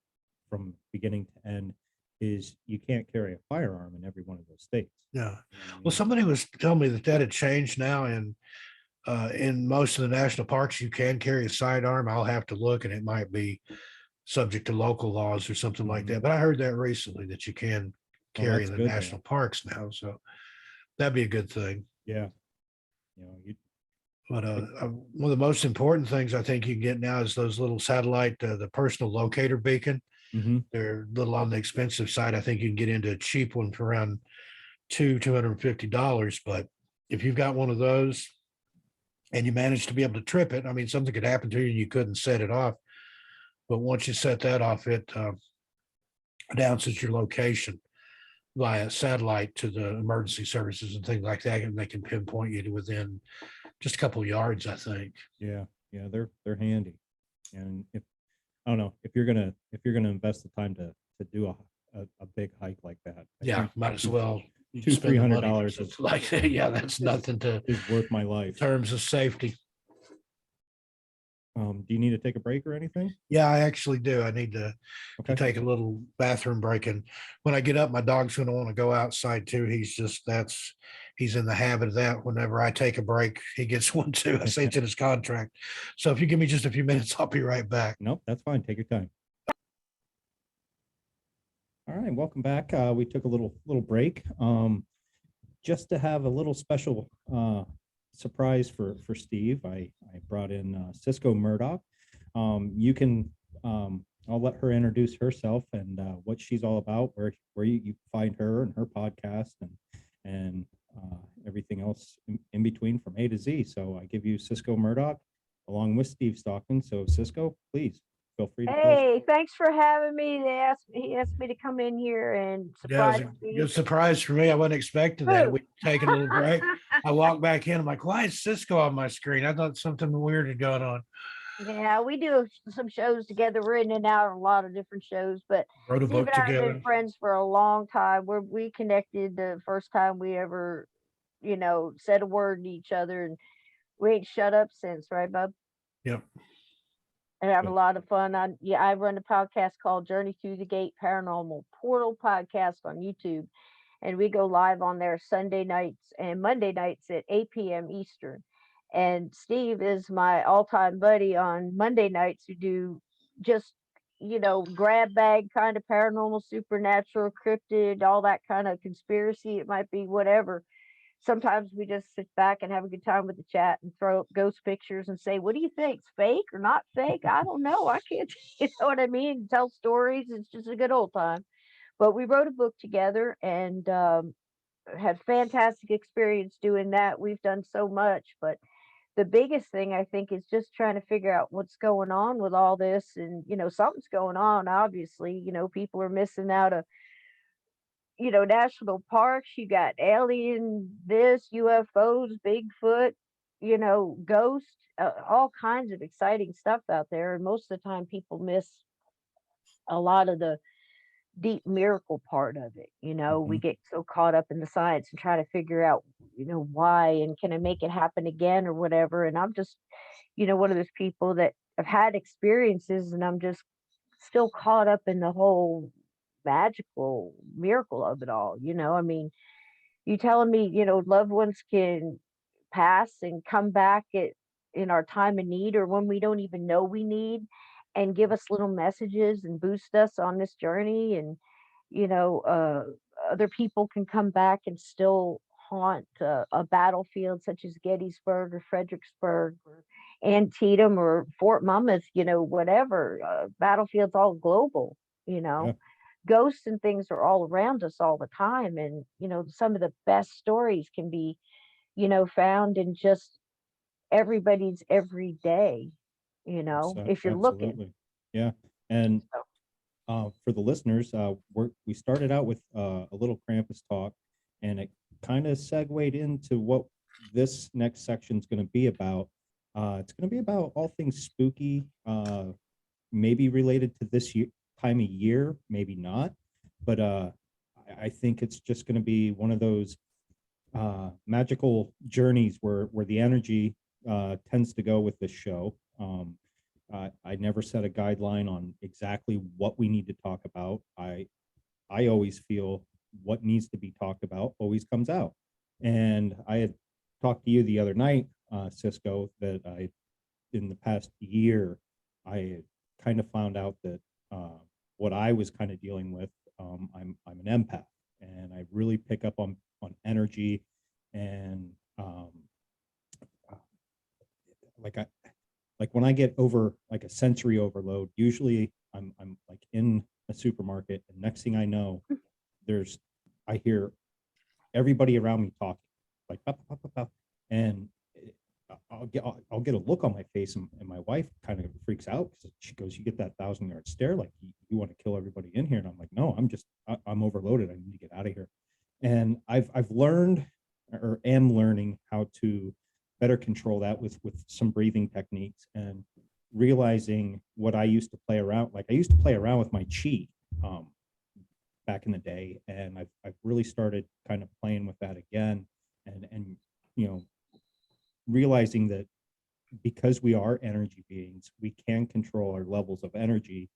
Speaker 1: from beginning to end, is you can't carry a firearm in every one of those states.
Speaker 2: Yeah.
Speaker 1: You know what I
Speaker 2: Well,
Speaker 1: mean?
Speaker 2: somebody was telling me that had changed now, and in most of the national parks, you can carry a sidearm. I'll have to look, and it might be subject to local laws or something like that. But I heard that recently that you can
Speaker 1: Well,
Speaker 2: carry
Speaker 1: that's
Speaker 2: in the
Speaker 1: good
Speaker 2: national
Speaker 1: though.
Speaker 2: parks now. So that'd be a good thing.
Speaker 1: Yeah. You know,
Speaker 2: But one of the most important things I think you can get now is those little satellite, the personal locator beacon.
Speaker 1: mm-hmm.
Speaker 2: They're a little on the expensive side. I think you can get into a cheap one for around $250. But if you've got one of those and you manage to be able to trip it, I mean, something could happen to you and you couldn't set it off. But once you set that off, it announces your location via satellite to the emergency services and things like that, and they can pinpoint you to within just a couple yards, I think.
Speaker 1: Yeah, yeah, they're handy. And if I don't know if you're gonna invest the time to do a big hike like that, I
Speaker 2: Yeah,
Speaker 1: think
Speaker 2: might as well
Speaker 1: two
Speaker 2: spend the money for
Speaker 1: $300
Speaker 2: something like that. Yeah, that's nothing to
Speaker 1: is worth my life.
Speaker 2: terms of safety.
Speaker 1: Do you need to take a break or anything?
Speaker 2: Yeah, I actually do. I need to
Speaker 1: Okay.
Speaker 2: take a little bathroom break. And when I get up, my dog's going to want to go outside too. He's in the habit of that. Whenever I take a break, he gets one too. I say it's in his contract. So if you give me just a few minutes, I'll be right back.
Speaker 1: Nope, that's fine. Take your time. All right, welcome back. We took a little break just to have a little special surprise for Steve. I brought in Sysco Murdoch. You can I'll let her introduce herself and what she's all about, where you find her and her podcast and everything else in between from A to Z. So I give you Sysco Murdoch along with Steve Stockton. So Sysco, please feel free to tell us.
Speaker 3: Hey, thanks for having me. He asked me to come in here and
Speaker 2: Yeah, it was
Speaker 3: surprise
Speaker 2: a
Speaker 3: me.
Speaker 2: good surprise for me. I wasn't expecting that.
Speaker 3: Who?
Speaker 2: We taking a little break. I walked back in. I'm like, why is Cisco on my screen? I thought something weird had gone on.
Speaker 3: Yeah, we do some shows together. We're in and out of a lot of different shows, but
Speaker 2: Wrote a
Speaker 3: Steve
Speaker 2: book
Speaker 3: and I have been
Speaker 2: together.
Speaker 3: friends for a long time. We connected the first time we ever, said a word to each other, and we ain't shut up since, right, bub?
Speaker 2: Yep.
Speaker 3: And have a
Speaker 1: Good.
Speaker 3: lot of fun. I run a podcast called Journey Through the Gate Paranormal Portal Podcast on YouTube, and we go live on there Sunday nights and Monday nights at 8 p.m. Eastern. And Steve is my all-time buddy on Monday nights who do just, grab bag kind of paranormal, supernatural, cryptid, all that kind of conspiracy. It might be whatever. Sometimes we just sit back and have a good time with the chat and throw up ghost pictures and say, what do you think? It's fake or not fake? I don't know. I can't, you know what I mean? Tell stories. It's just a good old time. But we wrote a book together and had fantastic experience doing that. We've done so much, but the biggest thing I think is just trying to figure out what's going on with all this. And, something's going on, obviously. People are missing out of, national parks. You got alien, this, UFOs, Bigfoot, ghosts, all kinds of exciting stuff out there. And most of the time, people miss a lot of the deep miracle part of it. We
Speaker 1: Mhm.
Speaker 3: get so caught up in the science and try to figure out, why and can I make it happen again or whatever. And I'm just, one of those people that have had experiences and I'm just still caught up in the whole magical miracle of it all. I mean, you telling me, loved ones can pass and come back in our time of need or when we don't even know we need and give us little messages and boost us on this journey. And, you know, uh, other people can come back and still haunt a battlefield such as Gettysburg or Fredericksburg or Antietam or Fort Monmouth, whatever. Battlefields all global, you
Speaker 1: Yeah,
Speaker 3: know ghosts and things are all around us all the time. And some of the best stories can be found in just everybody's every day, if you're looking.
Speaker 1: absolutely. Yeah. And
Speaker 3: So,
Speaker 1: for the listeners, we started out with a little Krampus talk, and it kind of segued into what this next section is going to be about. It's going to be about all things spooky, maybe related to this time of year, maybe not, but I think it's just going to be one of those magical journeys where the energy tends to go with this show. I never set a guideline on exactly what we need to talk about. I always feel what needs to be talked about always comes out. And I had talked to you the other night, Cisco, that in the past year, I had kind of found out that what I was kind of dealing with, I'm an empath, and I really pick up on energy, and like like when I get over like a sensory overload, usually I'm like in a supermarket, and next thing I know, there's I hear everybody around me talking, like "Pop, pop, pop, pop," and I'll get a look on my face, and my wife kind of freaks out because she goes, "You get that 1,000-yard stare, like you want to kill everybody in here," and I'm like, "No, I'm overloaded. I need to get out of here." And I've learned or am learning how to better control that with some breathing techniques, and realizing what I used to play around. Like I used to play around with my chi back in the day, and I've really started kind of playing with that again, and you know, realizing that because we are energy beings, we can control our levels of energy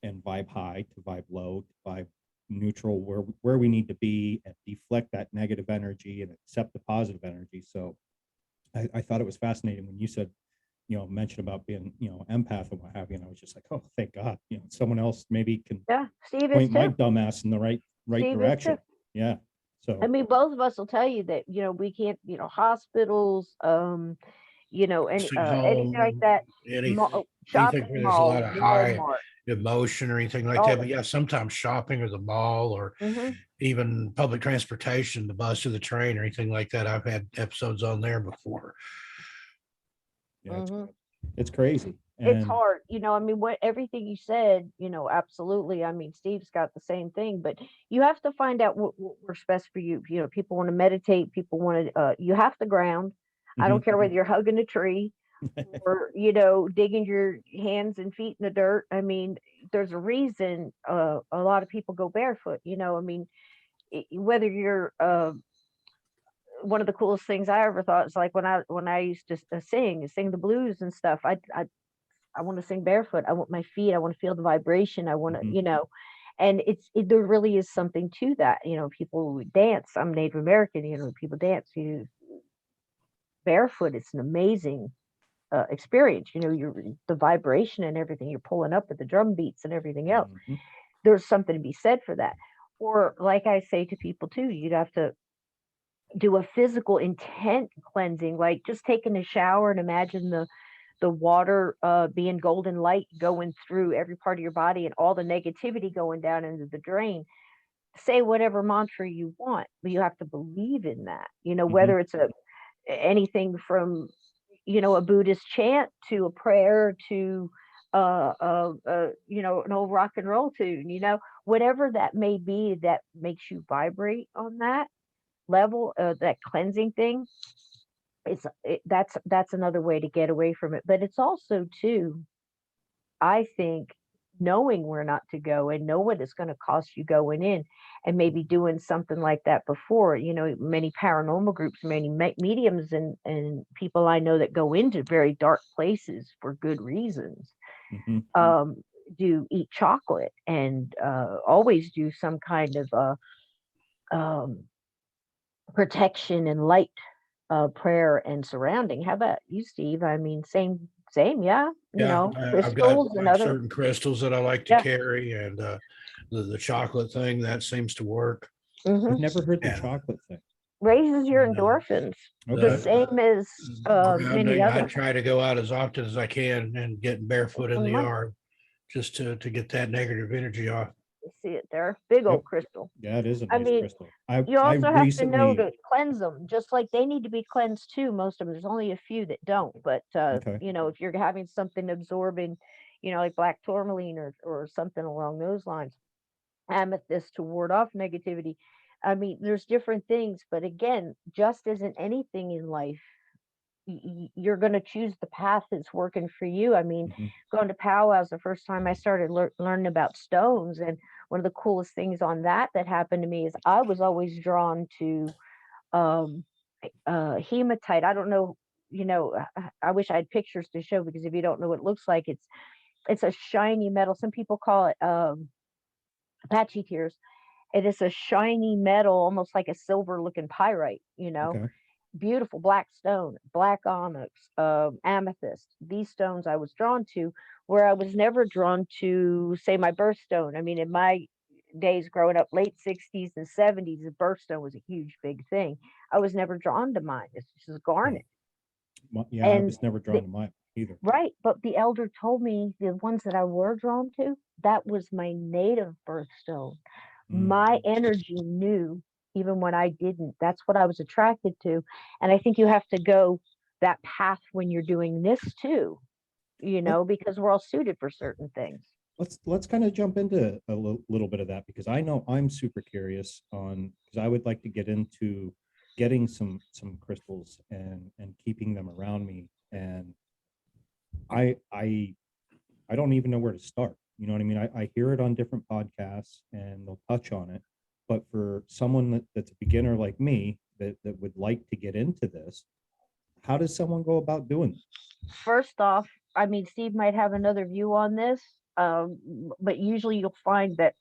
Speaker 1: and vibe high to vibe low to vibe neutral, where we need to be, and deflect that negative energy and accept the positive energy. So I thought it was fascinating when you said, mention about being, empath and what have you. And I was just like, oh, thank God, someone else maybe can
Speaker 3: Yeah, Steve is
Speaker 1: point my
Speaker 3: too.
Speaker 1: dumbass in the right
Speaker 3: Steve is
Speaker 1: direction.
Speaker 3: too.
Speaker 1: Yeah.
Speaker 3: I
Speaker 1: So
Speaker 3: mean, both of us will tell you that, we can't, hospitals,
Speaker 2: nursing
Speaker 3: anything like
Speaker 2: home,
Speaker 3: that,
Speaker 2: anything
Speaker 3: shopping
Speaker 2: where there's a lot
Speaker 3: mall,
Speaker 2: of high
Speaker 3: Walmart,
Speaker 2: emotion or anything like
Speaker 3: all
Speaker 2: that.
Speaker 3: that.
Speaker 2: But yeah, sometimes shopping or the mall or
Speaker 3: Hmm.
Speaker 2: even public transportation, the bus or the train or anything like that. I've had episodes on there before.
Speaker 1: yeah,
Speaker 3: Hmm.
Speaker 1: it's crazy.
Speaker 3: It's
Speaker 1: And
Speaker 3: hard, I mean, what everything you said, absolutely. I mean, Steve's got the same thing, but you have to find out what works best for you. People want to meditate, people want to, you have to ground. I don't
Speaker 1: mhm.
Speaker 3: care whether you're hugging a tree or, digging your hands and feet in the dirt. I mean, there's a reason a lot of people go barefoot, I mean, whether you're, one of the coolest things I ever thought is like when I used to sing the blues and stuff. I want to sing barefoot. I want my feet. I want to feel the vibration. I want to,
Speaker 1: Mhm.
Speaker 3: and there really is something to that. People dance. I'm Native American. People dance. Barefoot. It's an amazing experience. You're the vibration and everything. You're pulling up with the drum beats and everything else.
Speaker 1: Mhm.
Speaker 3: There's something to be said for that. Or like I say to people too, you'd have to do a physical intent cleansing, like just taking a shower and imagine the water being golden light going through every part of your body and all the negativity going down into the drain. Say whatever mantra you want, but you have to believe in that.
Speaker 1: Mhm.
Speaker 3: Whether it's anything from a Buddhist chant to a prayer to an old rock and roll tune. Whatever that may be that makes you vibrate on that level, that cleansing thing. That's another way to get away from it. But it's also too, I think, knowing where not to go and know what it's going to cost you going in, and maybe doing something like that before. Many paranormal groups, many mediums, and people I know that go into very dark places for good reasons.
Speaker 1: Mhm.
Speaker 3: Um, do eat chocolate and always do some kind of um, protection and light prayer and surrounding. How about you, Steve? I mean, same, yeah.
Speaker 2: Yeah, I've got
Speaker 3: Crystals and
Speaker 2: like
Speaker 3: other,
Speaker 2: certain crystals that I like to
Speaker 3: yeah.
Speaker 2: carry, and the chocolate thing that seems to work.
Speaker 3: Hmm.
Speaker 1: I've never heard the
Speaker 2: And
Speaker 1: chocolate thing.
Speaker 3: Raises your
Speaker 2: uh,
Speaker 3: endorphins, the
Speaker 1: Okay.
Speaker 2: the
Speaker 3: same as many
Speaker 2: grounding, I
Speaker 3: others.
Speaker 2: try to go out as often as I can and getting barefoot in the
Speaker 3: Mhm.
Speaker 2: yard just to get that negative energy off.
Speaker 3: You see it there, big
Speaker 1: Yep.
Speaker 3: old crystal.
Speaker 1: Yeah, it is a
Speaker 3: I
Speaker 1: nice
Speaker 3: mean,
Speaker 1: crystal.
Speaker 3: you
Speaker 1: I
Speaker 3: also have to know
Speaker 1: recently.
Speaker 3: to cleanse them, just like they need to be cleansed too. Most of them, there's only a few that don't. But
Speaker 1: Okay.
Speaker 3: if you're having something absorbing, like black tourmaline or something along those lines, amethyst to ward off negativity. I mean, there's different things, but again, just as in anything in life, you're going to choose the path that's working for you. I mean,
Speaker 1: Mhm.
Speaker 3: going to powwows the first time I started learning about stones, and one of the coolest things on that happened to me is I was always drawn to um, hematite. I don't know, I wish I had pictures to show because if you don't know what it looks like, it's a shiny metal. Some people call it Apache tears. It is a shiny metal, almost like a silver looking pyrite,
Speaker 1: Okay.
Speaker 3: beautiful black stone, black onyx, amethyst. These stones I was drawn to, where I was never drawn to, say, my birthstone. I mean, in my days growing up, late 60s and 70s, the birthstone was a huge, big thing. I was never drawn to mine. It's just
Speaker 1: Yeah.
Speaker 3: garnet.
Speaker 1: Yeah, I
Speaker 3: And
Speaker 1: was never
Speaker 3: the,
Speaker 1: drawn to mine either.
Speaker 3: right, but the elder told me the ones that I were drawn to, that was my native birthstone.
Speaker 1: Mm.
Speaker 3: My energy knew even when I didn't. That's what I was attracted to. And I think you have to go that path when you're doing this too,
Speaker 1: Let,
Speaker 3: because we're all suited for certain things.
Speaker 1: let's kind of jump into little bit of that, because I know I'm super curious on, because I would like to get into getting some crystals and keeping them around me, and I I don't even know where to start. You know what I mean? I hear it on different podcasts and they'll touch on it, but for someone that's a beginner like me that would like to get into this, how does someone go about doing this?
Speaker 3: First off, I mean, Steve might have another view on this, but usually you'll find that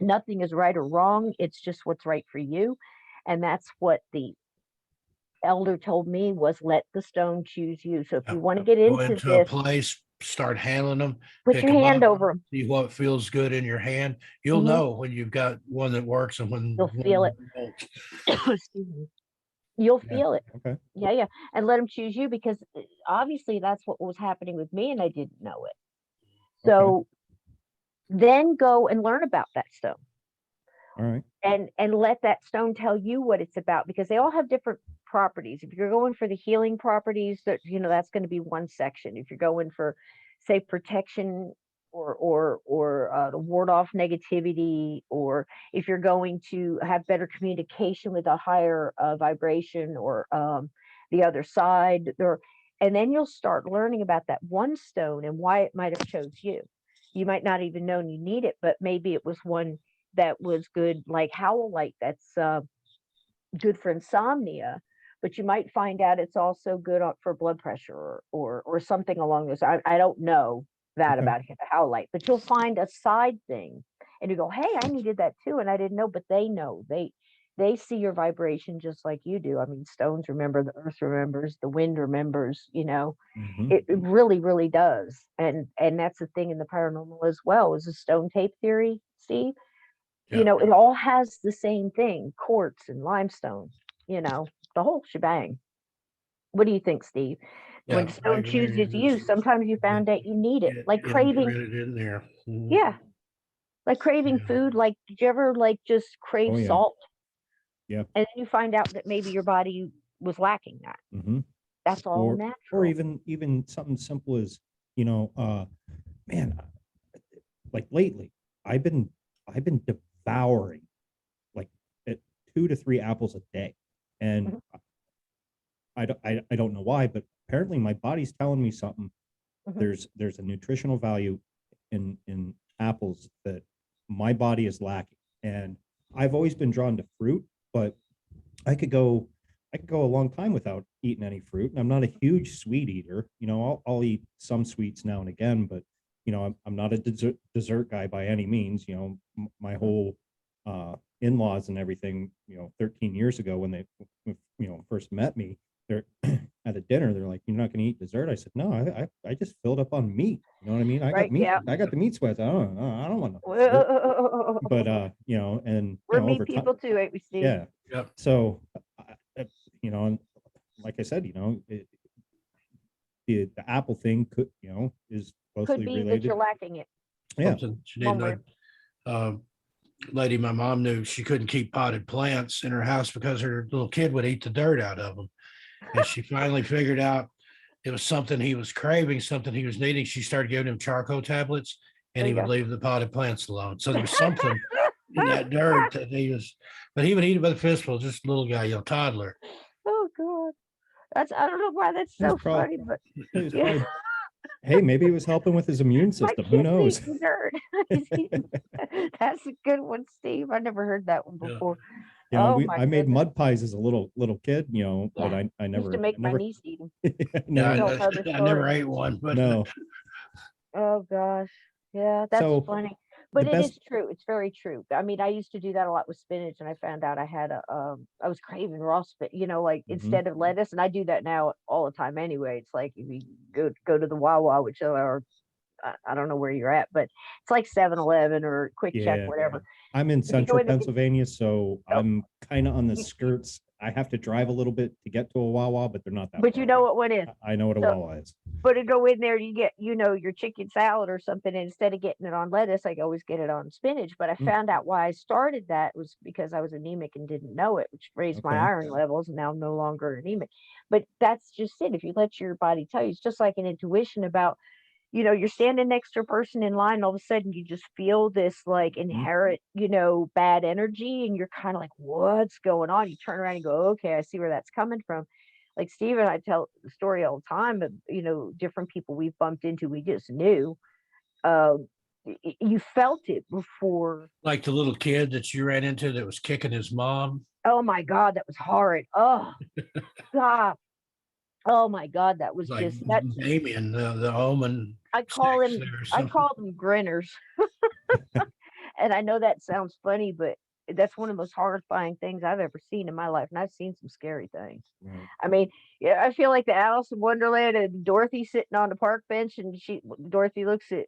Speaker 3: nothing is right or wrong. It's just what's right for you. And that's what the elder told me was let the stone choose you. So if
Speaker 2: Yeah.
Speaker 3: you want to get
Speaker 2: Go
Speaker 3: into
Speaker 2: into a
Speaker 3: this,
Speaker 2: place, start handling them,
Speaker 3: put
Speaker 2: pick
Speaker 3: your
Speaker 2: them
Speaker 3: hand
Speaker 2: up,
Speaker 3: over them.
Speaker 2: see what feels good in your hand. You'll
Speaker 3: Hmm.
Speaker 2: know when you've got one that works and when
Speaker 3: You'll feel
Speaker 2: one
Speaker 3: it.
Speaker 2: won't.
Speaker 3: Excuse me. You'll
Speaker 2: Yeah.
Speaker 3: feel it.
Speaker 1: Okay.
Speaker 3: Yeah, yeah. And let them choose you because obviously that's what was happening with me and I didn't know it.
Speaker 1: Okay.
Speaker 3: So then go and learn about that stone.
Speaker 1: All right.
Speaker 3: And let that stone tell you what it's about because they all have different properties. If you're going for the healing properties, that that's going to be one section. If you're going for, say, protection or to ward off negativity, or if you're going to have better communication with a higher vibration or the other side, or and then you'll start learning about that one stone and why it might have chose you. You might not even know you need it, but maybe it was one that was good, like howlite, that's good for insomnia, but you might find out it's also good for blood pressure or something along those. I don't know that
Speaker 1: Okay.
Speaker 3: about howlite, but you'll find a side thing, and you go, "Hey, I needed that too," and I didn't know, but they know. They see your vibration just like you do. I mean, stones remember, the earth remembers, the wind remembers.
Speaker 1: Hmm.
Speaker 3: It really, really does, and that's the thing in the paranormal as well. Is the stone tape theory, Steve?
Speaker 2: Yeah.
Speaker 3: It all has the same thing, quartz and limestone, you know, the whole shebang. What do you think, Steve? When
Speaker 2: Yeah.
Speaker 3: the
Speaker 2: I
Speaker 3: stone
Speaker 2: agree.
Speaker 3: chooses you, sometimes you
Speaker 2: Get,
Speaker 3: found out you need it. Like craving,
Speaker 2: imprinted in there. Mhm.
Speaker 3: yeah, like craving
Speaker 2: Yeah.
Speaker 3: food. Like, did you ever like just
Speaker 1: Oh
Speaker 3: crave
Speaker 1: yeah.
Speaker 3: salt?
Speaker 1: Yeah.
Speaker 3: And then you find out that maybe your body was lacking that.
Speaker 1: Hmm.
Speaker 3: That's all
Speaker 1: Or
Speaker 3: natural.
Speaker 1: even something simple as, you know, man, like lately, I've been I've been devouring like at 2 to 3 apples a day, and
Speaker 3: Mhm,
Speaker 1: I don't know why, but apparently my body's telling me something.
Speaker 3: mhm.
Speaker 1: There's a nutritional value in apples that my body is lacking, and I've always been drawn to fruit, but I could go I could go a long time without eating any fruit, and I'm not a huge sweet eater. You know, I'll eat some sweets now and again, but I'm not a dessert guy by any means. You know, my whole in-laws and everything. 13 years ago when they first met me, they're at a dinner. They're like, "You're not going to eat dessert?" I said, "No, I just filled up on meat. You know what I mean? I got
Speaker 3: Right?
Speaker 1: meat.
Speaker 3: Yeah.
Speaker 1: I got the meat sweats. I don't want no dessert."
Speaker 3: We're
Speaker 1: But
Speaker 3: meat
Speaker 1: over time,
Speaker 3: people too, ain't we, Steve?
Speaker 1: yeah.
Speaker 2: Yep.
Speaker 1: So, and like I said, the Apple thing is
Speaker 3: Could
Speaker 1: closely
Speaker 3: be that you're
Speaker 1: related.
Speaker 3: lacking it
Speaker 1: Yeah.
Speaker 2: Something she
Speaker 3: one
Speaker 2: didn't
Speaker 3: way.
Speaker 2: know. Lady my mom knew, she couldn't keep potted plants in her house because her little kid would eat the dirt out of them. And she finally figured out it was something he was craving, something he was needing. She started giving him charcoal tablets and
Speaker 3: There
Speaker 2: he
Speaker 3: you
Speaker 2: would
Speaker 3: go.
Speaker 2: leave the potted plants alone. So there was something in that dirt that he was, but he would eat it by the fistful, just a little guy, toddler.
Speaker 3: Oh god. I don't know why that's
Speaker 1: He was
Speaker 3: so
Speaker 1: probably
Speaker 3: funny, but
Speaker 1: he was
Speaker 3: yeah,
Speaker 1: probably hey, maybe he was helping with his immune
Speaker 3: my
Speaker 1: system. Who
Speaker 3: kid's
Speaker 1: knows?
Speaker 3: eating dirt. He's eating That's a good one, Steve. I never heard that one
Speaker 2: Yeah.
Speaker 3: before. Oh my
Speaker 1: I made
Speaker 3: goodness.
Speaker 1: mud pies as a little kid, but
Speaker 3: Yeah.
Speaker 1: I
Speaker 3: Used to
Speaker 1: never
Speaker 3: make my
Speaker 1: never
Speaker 3: niece eat them.
Speaker 2: Yeah.
Speaker 1: never
Speaker 3: Tell another
Speaker 2: I never
Speaker 3: story.
Speaker 2: ate one, but
Speaker 1: no.
Speaker 3: Oh gosh. Yeah, that's
Speaker 1: So
Speaker 3: funny.
Speaker 1: the
Speaker 3: But it
Speaker 1: best
Speaker 3: is true. It's very true. I mean, I used to do that a lot with spinach and I found out I was craving raw spinach, like
Speaker 1: Mhm.
Speaker 3: instead of lettuce, and I do that now all the time anyway. It's like if you go to the Wawa, which are I don't know where you're at, but it's like 7-Eleven or Quick Check,
Speaker 1: Yeah.
Speaker 3: whatever.
Speaker 1: I'm in
Speaker 3: If you go
Speaker 1: central
Speaker 3: in and get
Speaker 1: Pennsylvania, so
Speaker 3: oh,
Speaker 1: I'm kind of on the
Speaker 3: you,
Speaker 1: skirts. I have to drive a little bit to get to a Wawa, but they're not that
Speaker 3: but
Speaker 1: far
Speaker 3: you know
Speaker 1: away.
Speaker 3: what one is.
Speaker 1: I know what a
Speaker 3: So
Speaker 1: Wawa is.
Speaker 3: but to go in there, you get, your chicken salad or something, and instead of getting it on lettuce, I always get it on spinach. But I
Speaker 1: Mm,
Speaker 3: found out why I started that was because I was anemic and didn't know it, which raised my
Speaker 1: okay.
Speaker 3: iron levels, and now I'm no longer anemic. But that's just it. If you let your body tell you, it's just like an intuition about, you're standing next to a person in line, all of a sudden you just feel this like
Speaker 1: Mhm.
Speaker 3: inherent, bad energy, and you're kind of like, what's going on? You turn around and go, okay, I see where that's coming from. Like Steve and I tell the story all the time of, different people we've bumped into, we just knew. Um, you felt it before.
Speaker 2: Like the little kid that you ran into that was kicking his mom.
Speaker 3: Oh my God, that was horrid. Oh God. Oh my God, that was
Speaker 2: Like
Speaker 3: just that.
Speaker 2: Damien, the omen
Speaker 3: I call
Speaker 2: sticks
Speaker 3: him
Speaker 2: there or
Speaker 3: I
Speaker 2: something.
Speaker 3: call them grinners. And I know that sounds funny, but that's one of the most horrifying things I've ever seen in my life. And I've seen some scary things.
Speaker 1: Right.
Speaker 3: I mean, yeah, I feel like the Alice in Wonderland and Dorothy sitting on the park bench, and Dorothy looks at,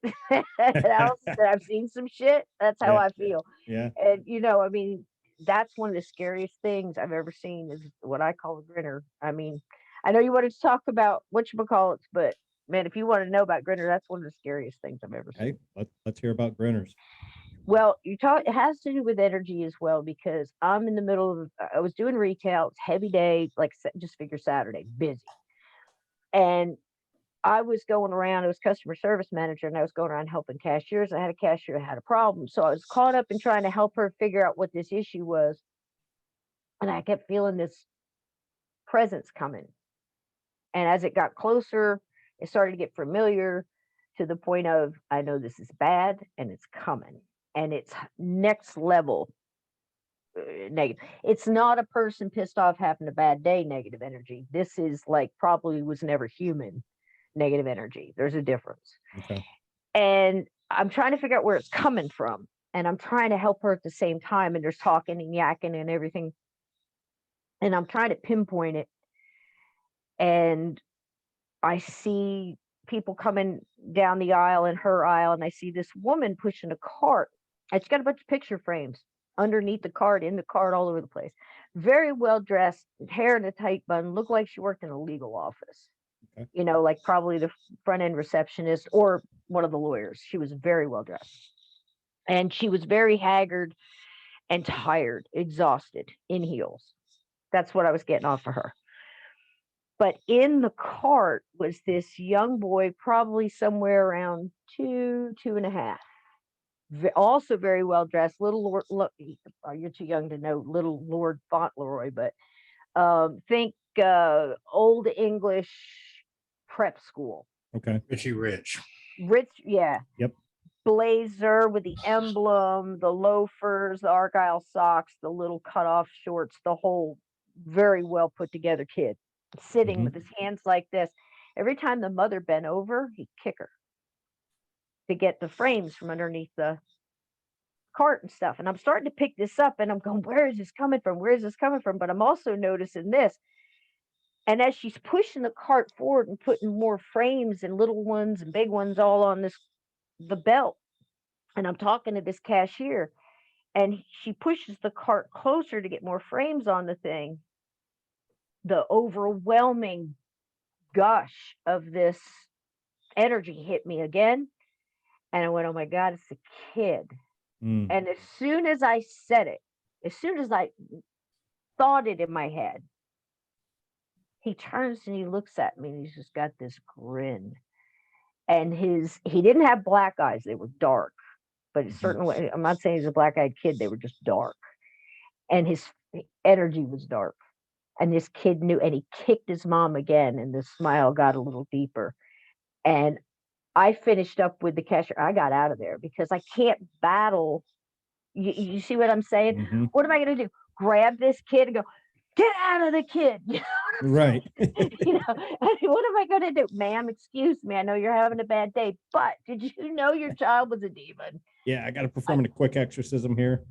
Speaker 3: at Alice and said, "I've seen some shit." That's how
Speaker 1: Yeah.
Speaker 3: I feel.
Speaker 1: Yeah.
Speaker 3: And I mean, that's one of the scariest things I've ever seen is what I call a grinner. I mean, I know you wanted to talk about whatchamacallits, but man, if you want to know about grinner, that's one of the scariest things I've ever
Speaker 1: Hey,
Speaker 3: seen.
Speaker 1: let's hear about grinners.
Speaker 3: Well, it has to do with energy as well because I'm in the middle of, I was doing retail, it's a heavy day, like just figure Saturday, busy. And I was going around, I was customer service manager and I was going around helping cashiers. I had a cashier that had a problem. So I was caught up in trying to help her figure out what this issue was. And I kept feeling this presence coming. And as it got closer, it started to get familiar to the point of, I know this is bad and it's coming. And it's next level negative. It's not a person pissed off having a bad day negative energy. This is like probably was never human negative energy. There's a difference.
Speaker 1: Okay.
Speaker 3: And I'm trying to figure out where it's coming from. And I'm trying to help her at the same time. And there's talking and yakking and everything. And I'm trying to pinpoint it. And I see people coming down the aisle in her aisle. And I see this woman pushing a cart. And she's got a bunch of picture frames underneath the cart, in the cart, all over the place. Very well dressed, hair in a tight bun, looked like she worked in a legal office.
Speaker 1: Okay.
Speaker 3: Like probably the front end receptionist or one of the lawyers. She was very well dressed. And she was very haggard and tired, exhausted, in heels. That's what I was getting off of her. But in the cart was this young boy, probably somewhere around 2.5. Also very well dressed, little Lord. Look, you're too young to know little Lord Fauntleroy, but think old English prep school.
Speaker 1: Okay.
Speaker 2: Richie Rich.
Speaker 3: Rich, yeah,
Speaker 1: Yep.
Speaker 3: blazer with the emblem, the loafers, the Argyle socks, the little cutoff shorts, the whole very well put together kid sitting
Speaker 1: Hmm.
Speaker 3: with his hands like this. Every time the mother bent over, he'd kick her to get the frames from underneath the cart and stuff. And I'm starting to pick this up and I'm going, where is this coming from? Where is this coming from? But I'm also noticing this. And as she's pushing the cart forward and putting more frames and little ones and big ones all on the belt, and I'm talking to this cashier, and she pushes the cart closer to get more frames on the thing. The overwhelming gush of this energy hit me again. And I went, oh my God, it's a kid.
Speaker 1: Mm.
Speaker 3: And as soon as I said it, as soon as I thought it in my head, he turns and he looks at me and he's just got this grin. And he didn't have black eyes, they were dark, but
Speaker 1: Mhm.
Speaker 3: certainly, I'm not saying he's a black eyed kid, they were just dark. And his energy was dark. And this kid knew, and he kicked his mom again, and the smile got a little deeper. And I finished up with the cashier. I got out of there because I can't battle. You see what I'm saying?
Speaker 1: Hmm.
Speaker 3: What am I going to do? Grab this kid and go, get out of the kid.
Speaker 1: Right.
Speaker 3: I mean, what am I going to do? Ma'am, excuse me. I know you're having a bad day, but did you know your child was a demon?
Speaker 1: Yeah, I got to perform a quick exorcism here.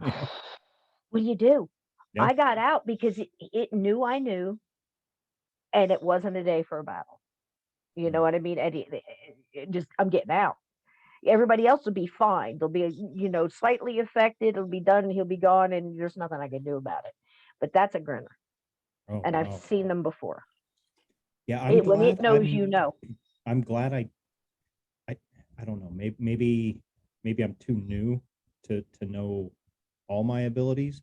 Speaker 3: What do you do?
Speaker 1: Yeah.
Speaker 3: I got out because it knew I knew, and it wasn't a day for a battle. You know what I mean? And it just, I'm getting out. Everybody else will be fine. They'll be, slightly affected. It'll be done. He'll be gone, and there's nothing I can do about it. But that's a grinner,
Speaker 1: Oh
Speaker 3: and I've
Speaker 1: wow.
Speaker 3: seen them before.
Speaker 1: Yeah, I'm
Speaker 3: When it
Speaker 1: glad.
Speaker 3: knows, you know.
Speaker 1: I'm glad I I don't know. Maybe I'm too new to know all my abilities,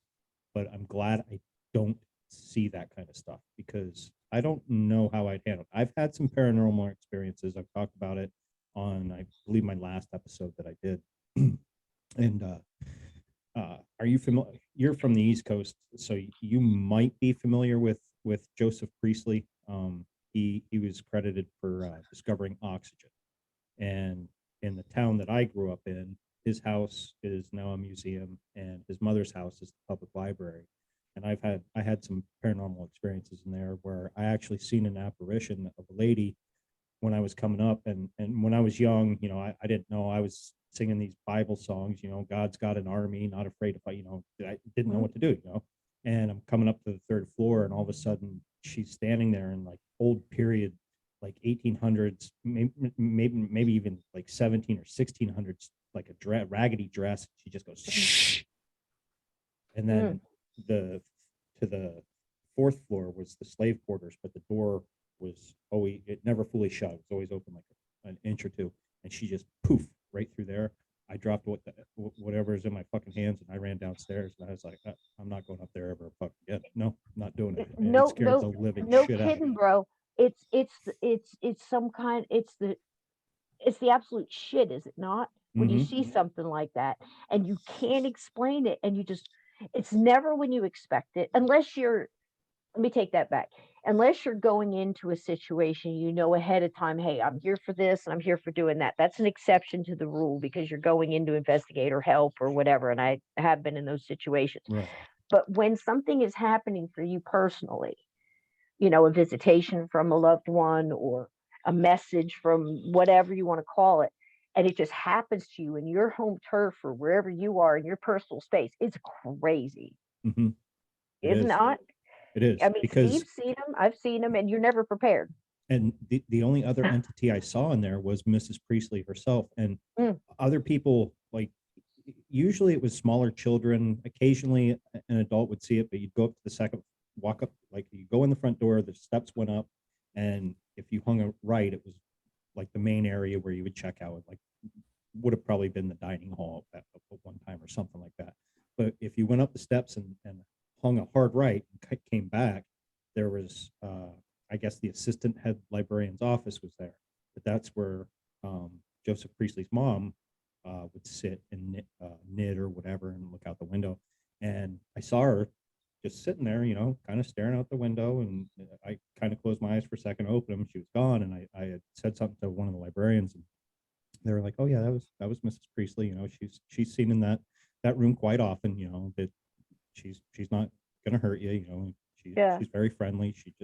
Speaker 1: but I'm glad I don't see that kind of stuff because I don't know how I'd handle it. I've had some paranormal experiences. I've talked about it on, I believe, my last episode that I did. And are you familiar? You're from the East Coast, so you might be familiar with Joseph Priestley. He was credited for discovering oxygen, and in the town that I grew up in, his house is now a museum, and his mother's house is the public library. And I had some paranormal experiences in there where I actually seen an apparition of a lady when I was coming up, and when I was young, I didn't know. I was singing these Bible songs, God's got an army, not afraid to fight, I didn't know what to do, and I'm coming up to the third floor, and all of a sudden she's standing there in like old period, like 1800s, maybe even like 17 or 1600s, like a raggedy dress. She just goes, shh. And then to the fourth floor was the slave quarters, but the door was always, it never fully shut. It was always open like an inch or two. And she just poof right through there. I dropped whatever's in my fucking hands, and I ran downstairs, and I was like, I'm not going up there ever fucking again. No, I'm not doing it. And it scared the living shit out of
Speaker 3: kidding,
Speaker 1: me.
Speaker 3: bro. It's some kind. It's the absolute shit, is it not? When you see something like that and you can't explain it, and it's never when you expect it, unless you're, let me take that back. Unless you're going into a situation, ahead of time, hey, I'm here for this and I'm here for doing that. That's an exception to the rule because you're going in to investigate or help or whatever. And I have been in those situations.
Speaker 1: Right.
Speaker 3: But when something is happening for you personally, a visitation from a loved one or a message from whatever you want to call it, and it just happens to you in your home turf or wherever you are in your personal space, it's crazy.
Speaker 1: Mm-hmm.
Speaker 3: Is not?
Speaker 1: It is.
Speaker 3: I mean,
Speaker 1: because
Speaker 3: Steve's seen them, I've seen them, and you're never prepared.
Speaker 1: And the only other entity I saw in there was Mrs. Priestley herself, and
Speaker 3: Mm.
Speaker 1: other people, like, usually it was smaller children. Occasionally an adult would see it, but you'd go up to the second, walk up, like you go in the front door, the steps went up, and if you hung a right, it was like the main area where you would check out, like would have probably been the dining hall at one time or something like that. But if you went up the steps and hung a hard right and came back, there was I guess the assistant head librarian's office was there, but that's where Joseph Priestley's mom would sit and knit or whatever and look out the window. And I saw her just sitting there, kind of staring out the window. And I kind of closed my eyes for a second, opened them, she was gone. And I had said something to one of the librarians, and they were like, "Oh yeah, that was Mrs. Priestley. She's seen in that room quite often. That she's not gonna hurt you. She's very friendly. She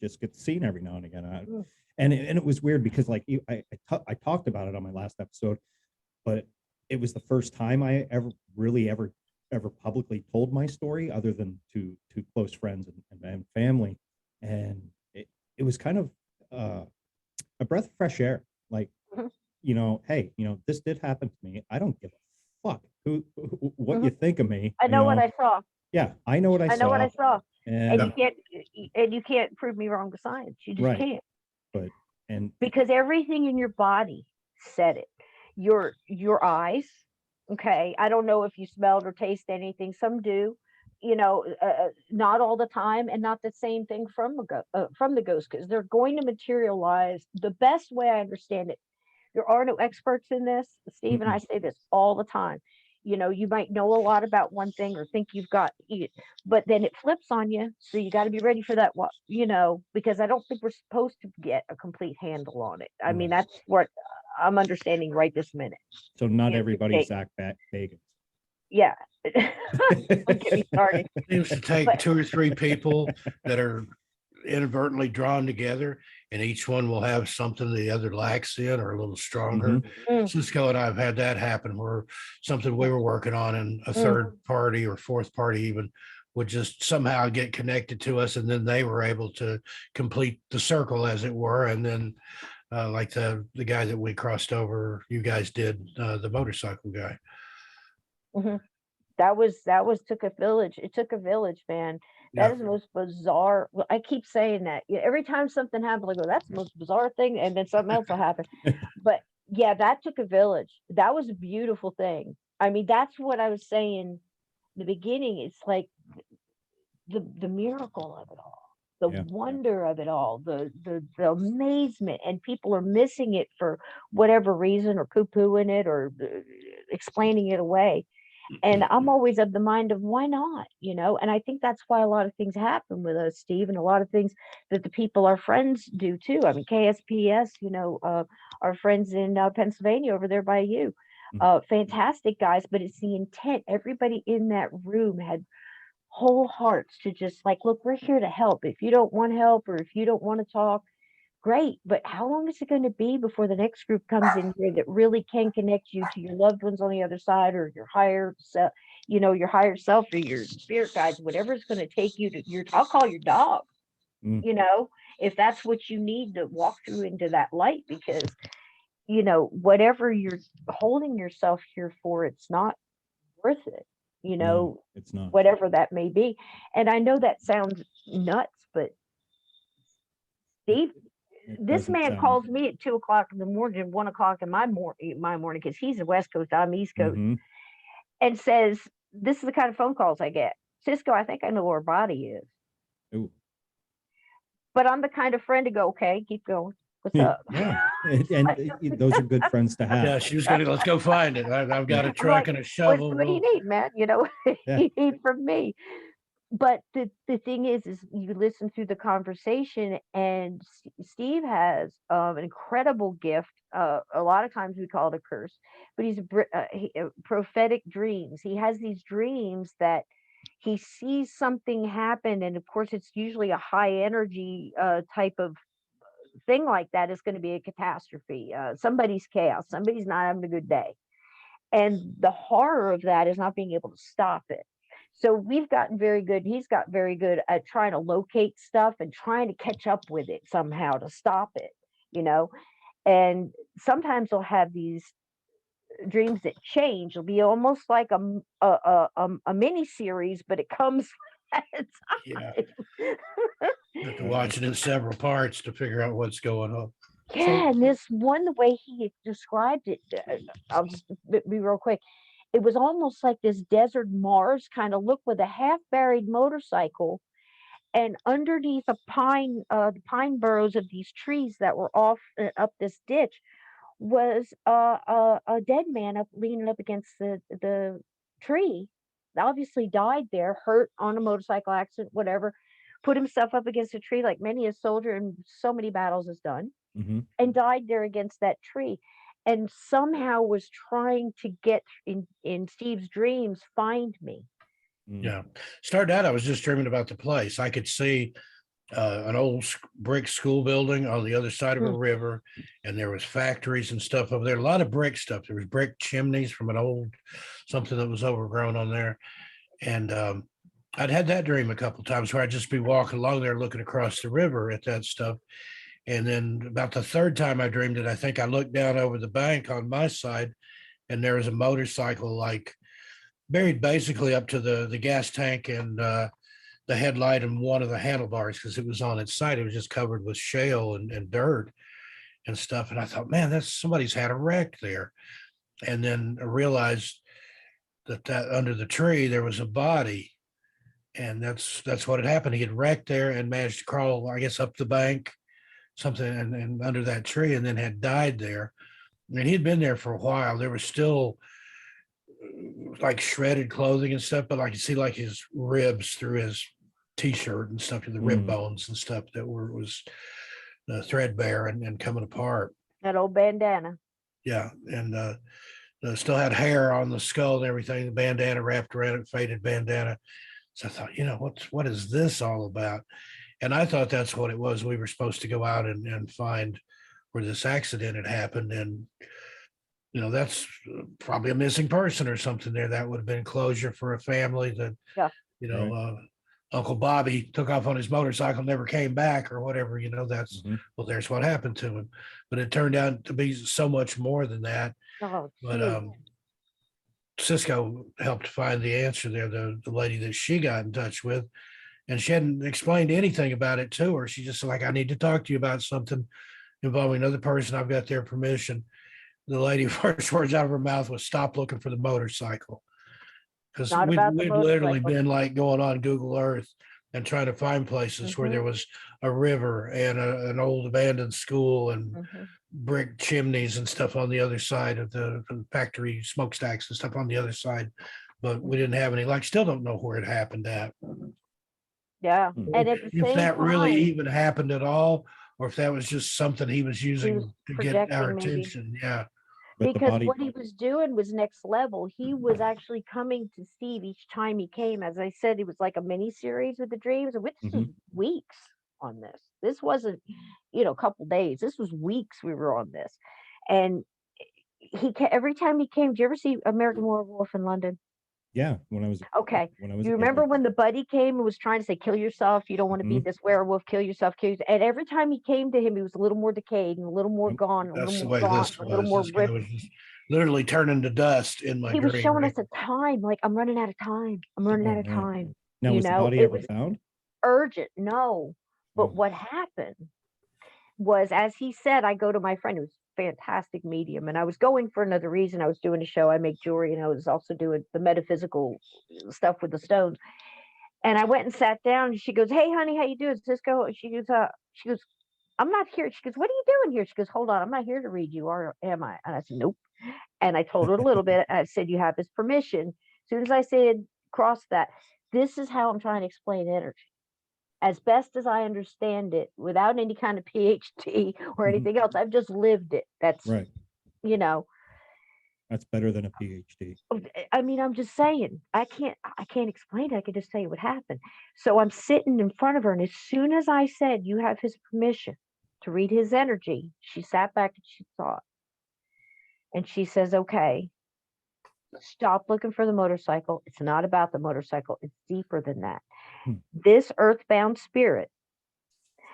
Speaker 1: just gets seen every now and again." And it was weird because like I talked about it on my last episode, but it was the first time I ever publicly told my story, other than to close friends and family. And it was kind of a breath of fresh air. Like, hey, this did happen to me. I don't give a fuck what you think of me.
Speaker 3: I know what I saw.
Speaker 1: Yeah, I know what I saw.
Speaker 3: I know what I saw.
Speaker 1: And
Speaker 3: you can't prove me wrong with science. You just can't.
Speaker 1: But
Speaker 3: because everything in your body said it. Your eyes. Okay, I don't know if you smelled or taste anything. Some do. Not all the time, and not the same thing from the ghost, because they're going to materialize the best way I understand it. There are no experts in this. Steve and I say this all the time. You might know a lot about one thing or think you've got it, but then it flips on you. So you got to be ready for that, because I don't think we're supposed to get a complete handle on it. I mean, that's what I'm understanding right this minute.
Speaker 1: So not everybody's Zach Bagans.
Speaker 3: Yeah. Don't get me started.
Speaker 2: It seems to take 2 or 3 people that are inadvertently drawn together, and each one will have something the other lacks in or a little stronger. Sysco and I have had that happen, where something we were working on and a third party or fourth party even would just somehow get connected to us, and then they were able to complete the circle, as it were. And then like the guy that we crossed over, you guys did, the motorcycle guy.
Speaker 3: That was took a village. It took a village, man. That is the most bizarre. Well, I keep saying that. Every time something happens, I go, "That's the most bizarre thing," and then something else will happen. But yeah, that took a village. That was a beautiful thing. I mean, that's what I was saying in the beginning. It's like the miracle of it all. the
Speaker 1: Yeah.
Speaker 3: wonder of it all, the amazement, and people are missing it for whatever reason, or poo-pooing it, or explaining it away. And I'm always of the mind of why not, And I think that's why a lot of things happen with us, Steve, and a lot of things that the people, our friends, do too. I mean, KSPS, our friends in Pennsylvania over there by you,
Speaker 1: Mhm.
Speaker 3: fantastic guys, but it's the intent. Everybody in that room had whole hearts to just like, look, we're here to help. If you don't want help, or if you don't want to talk, great, but how long is it going to be before the next group comes in here that really can connect you to your loved ones on the other side, or your higher self, your higher self, or your spirit guides, whatever it's going to take you to I'll call your dog,
Speaker 1: Mm.
Speaker 3: if that's what you need to walk through into that light, because, whatever you're holding yourself here for, it's not worth it,
Speaker 1: No, it's not.
Speaker 3: whatever that may be. And I know that sounds nuts, but Steve,
Speaker 1: It
Speaker 3: this
Speaker 1: doesn't
Speaker 3: man
Speaker 1: sound.
Speaker 3: calls me at 2 o'clock in the morning, 1 o'clock in my morning, because he's the West Coast, I'm East Coast,
Speaker 1: Mhm.
Speaker 3: and says, "This is the kind of phone calls I get. Cisco, I think I know where her body is."
Speaker 1: Ooh.
Speaker 3: But I'm the kind of friend to go, "Okay, keep going. What's up?"
Speaker 1: Yeah, and those are good friends to have.
Speaker 2: Yeah, she was gonna, let's go find it. I've got a
Speaker 3: I'm
Speaker 2: truck
Speaker 3: like,
Speaker 2: and a
Speaker 3: "What
Speaker 2: shovel.
Speaker 3: do you
Speaker 2: Well,
Speaker 3: need, man?
Speaker 1: Yeah.
Speaker 3: You need from me." But the thing is you listen through the conversation, and Steve has an incredible gift. A lot of times we call it a curse, but prophetic dreams. He has these dreams that he sees something happen, and of course it's usually a high energy type of thing. Like that is going to be a catastrophe. Somebody's chaos. Somebody's not having a good day, and the horror of that is not being able to stop it. So we've gotten very good. He's got very good at trying to locate stuff and trying to catch up with it somehow to stop it, you know. And sometimes he'll have these dreams that change. It'll be almost like a mini series, but it comes at a
Speaker 2: yeah,
Speaker 3: time.
Speaker 2: have to
Speaker 1: I
Speaker 2: watch it in several parts to figure out what's going on.
Speaker 3: Yeah, and this one, the way he described it, I'll just be real quick. It was almost like this desert Mars kind of look, with a half buried motorcycle, and underneath the pine burrows of these trees that were off up this ditch, was a dead man up leaning up against the tree. Obviously died there, hurt on a motorcycle accident, whatever. Put himself up against a tree like many a soldier in so many battles has done,
Speaker 1: Mhm.
Speaker 3: and died there against that tree, and somehow was trying to get in Steve's dreams, find me.
Speaker 1: Mm.
Speaker 2: Yeah. Started out, I was just dreaming about the place. I could see an old brick school building on the other side of a
Speaker 3: Mm.
Speaker 2: river, and there was factories and stuff over there. A lot of brick stuff. There was brick chimneys from an old something that was overgrown on there. And I'd had that dream a couple times where I'd just be walking along there looking across the river at that stuff. And then about the third time I dreamed it, I think I looked down over the bank on my side, and there was a motorcycle like buried basically up to the gas tank and the headlight and one of the handlebars, because it was on its side. It was just covered with shale and dirt and stuff. And I thought, man, that's somebody's had a wreck there. And then I realized that under the tree there was a body, and that's what had happened. He had wrecked there and managed to crawl, I guess, up the bank, something, and under that tree, and then had died there. And he'd been there for a while. There was still like shredded clothing and stuff, but I could see like his ribs through his t-shirt and stuff, and the rib
Speaker 1: Mm.
Speaker 2: bones and stuff that was threadbare and coming apart.
Speaker 3: That old bandana.
Speaker 2: Yeah, and still had hair on the skull and everything. The bandana wrapped around it, faded bandana. So I thought, what is this all about? And I thought that's what it was. We were supposed to go out and find where this accident had happened, and that's probably a missing person or something there. That would have been closure for a family that,
Speaker 3: Yeah.
Speaker 2: you
Speaker 1: Right.
Speaker 2: know, Uncle Bobby took off on his motorcycle, never came back or whatever, that's,
Speaker 1: Mhm.
Speaker 2: well, there's what happened to him. But it turned out to be so much more than that.
Speaker 3: Oh,
Speaker 2: But
Speaker 3: huge.
Speaker 2: Cisco helped find the answer there, the lady that she got in touch with. And she hadn't explained anything about it to her. She just said, like, I need to talk to you about something involving another person. I've got their permission. The lady first words out of her mouth was, "Stop looking for the motorcycle." Because
Speaker 3: Not
Speaker 2: we'd,
Speaker 3: about the
Speaker 2: we'd literally
Speaker 3: motorcycle.
Speaker 2: been like going on Google Earth and trying to find places where
Speaker 3: Mhm.
Speaker 2: there was a river and an old abandoned school and
Speaker 3: Mhm.
Speaker 2: brick chimneys and stuff on the other side of the factory smokestacks and stuff on the other side. But we didn't have any, like, still don't know where it happened at.
Speaker 3: Yeah.
Speaker 1: Hmm.
Speaker 3: And at the
Speaker 2: If
Speaker 3: same
Speaker 2: that really
Speaker 3: time,
Speaker 2: even happened at all, or if that was just something he was
Speaker 3: he was
Speaker 2: using to get our
Speaker 3: projecting maybe.
Speaker 2: attention. Yeah.
Speaker 1: But the
Speaker 3: Because
Speaker 1: body,
Speaker 3: what he was doing was next level. He was actually coming to Steve each time he came. As I said, it was like a mini series with the dreams. And this was
Speaker 1: Mhm.
Speaker 3: weeks on this. This wasn't, a couple days. This was weeks we were on this. And every time he came, did you ever see American Werewolf in London?
Speaker 1: yeah,
Speaker 3: Okay.
Speaker 1: when I was a
Speaker 3: You
Speaker 1: kid,
Speaker 3: remember
Speaker 1: yeah.
Speaker 3: when the buddy came and was trying to say, kill yourself, you don't want to be
Speaker 1: Mhm.
Speaker 3: this werewolf, kill yourself, kill yourself. And every time he came to him, he was a little more decayed and a little more
Speaker 1: Yep.
Speaker 3: gone, a little
Speaker 2: That's the
Speaker 3: more
Speaker 2: way
Speaker 3: gaunt,
Speaker 2: this
Speaker 3: a little
Speaker 2: was.
Speaker 3: more
Speaker 2: This guy
Speaker 3: ripped.
Speaker 2: was just literally turning to dust in my
Speaker 3: He was
Speaker 2: dream,
Speaker 3: showing
Speaker 2: right?
Speaker 3: us a time, like, I'm running out of time. I'm running
Speaker 1: Oh
Speaker 3: out of
Speaker 1: man.
Speaker 3: time.
Speaker 1: Now, was the body
Speaker 3: It
Speaker 1: ever
Speaker 3: was
Speaker 1: found?
Speaker 3: urgent. No. But
Speaker 1: Oh,
Speaker 3: what happened was, as he said, I go to my friend who's a fantastic medium, and I was going for another reason. I was doing a show. I make jewelry, and I was also doing the metaphysical stuff with the stones. And I went and sat down, and she goes, "Hey, honey, how you doing, Cisco?" And she goes, "I'm not here." She goes, "What are you doing here?" She goes, "Hold on, I'm not here to read you, or am I?" And I said, "Nope." And I told her a little bit. I said, "You have his permission." As soon as I said cross that, this is how I'm trying to explain energy. As best as I understand it, without any kind of PhD or
Speaker 1: Mhm.
Speaker 3: anything else, I've just lived it. That's,
Speaker 1: Right.
Speaker 3: you know,
Speaker 1: That's better than a PhD.
Speaker 3: I mean, I'm just saying, I can't explain it. I can just tell you what happened. So I'm sitting in front of her, and as soon as I said, "You have his permission to read his energy," she sat back and she thought, and she says, "Okay, stop looking for the motorcycle. It's not about the motorcycle. It's deeper than that.
Speaker 1: Hmm.
Speaker 3: This earthbound spirit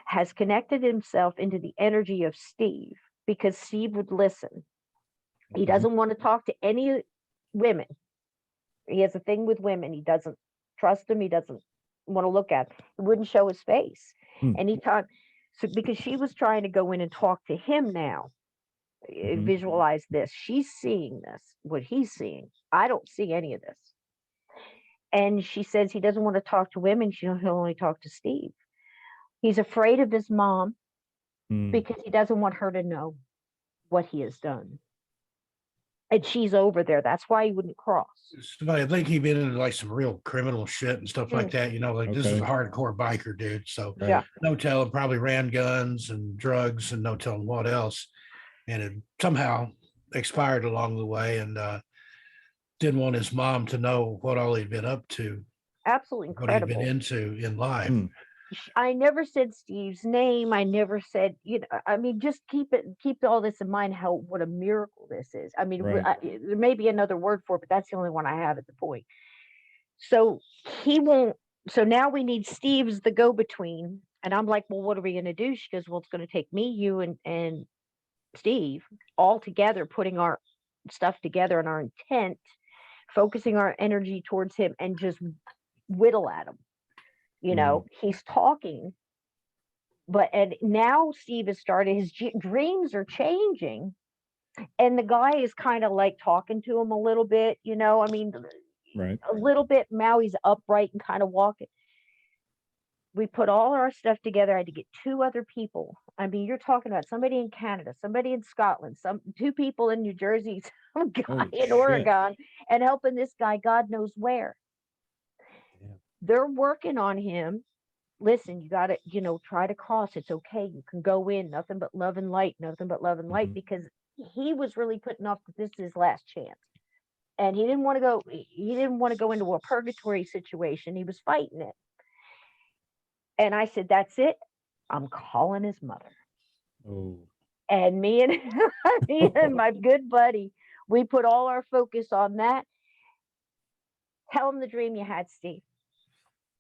Speaker 3: has connected himself into the energy of Steve because Steve would listen. He
Speaker 1: Okay.
Speaker 3: doesn't want to talk to any women. He has a thing with women. He doesn't trust them. He doesn't want to look at. He wouldn't show his face.
Speaker 1: Hmm.
Speaker 3: Anytime. So because she was trying to go in and talk to him now,
Speaker 1: Mhm.
Speaker 3: visualize this. She's seeing this, what he's seeing. I don't see any of this. And she says he doesn't want to talk to women. He'll only talk to Steve. He's afraid of his mom
Speaker 1: Hmm.
Speaker 3: because he doesn't want her to know what he has done. And she's over there. That's why he wouldn't cross.
Speaker 2: Somebody, I think he'd been into like some real criminal shit and stuff like
Speaker 3: Mm,
Speaker 2: that. Like this is a
Speaker 1: Okay.
Speaker 2: hardcore biker dude. So
Speaker 1: Right.
Speaker 3: yeah.
Speaker 2: no telling, probably ran guns and drugs and no telling what else. And it somehow expired along the way and didn't want his mom to know what all he'd been up to,
Speaker 3: Absolutely
Speaker 2: what he'd been
Speaker 3: incredible.
Speaker 2: into in life.
Speaker 1: Hmm.
Speaker 3: I never said Steve's name. I never said, I mean, just keep all this in mind, what a miracle this is. I mean,
Speaker 1: Right.
Speaker 3: there may be another word for it, but that's the only one I have at the point. So he won't. So now we need Steve's the go between. And I'm like, well, what are we going to do? She goes, well, it's going to take me, you, and Steve all together, putting our stuff together and our intent, focusing our energy towards him and just whittle at him.
Speaker 1: Hmm.
Speaker 3: He's talking, and now Steve has started, his dreams are changing. And the guy is kind of like talking to him a little bit, I mean,
Speaker 1: Right.
Speaker 3: a little bit. Now he's upright and kind of walking. We put all our stuff together. I had to get two other people. I mean, you're talking about somebody in Canada, somebody in Scotland, two people in New Jersey, some guy
Speaker 1: Oh
Speaker 3: in
Speaker 1: shit.
Speaker 3: Oregon, and helping this guy, God knows where.
Speaker 1: Yeah.
Speaker 3: They're working on him. Listen, you got to, try to cross. It's okay. You can go in, nothing but love and light, nothing but love and light,
Speaker 1: Mhm.
Speaker 3: because he was really putting off that this is his last chance. And he didn't want to go into a purgatory situation. He was fighting it. And I said, that's it. I'm calling his mother.
Speaker 1: Oh.
Speaker 3: And me and my good buddy, we put all our focus on that. Tell him the dream you had, Steve,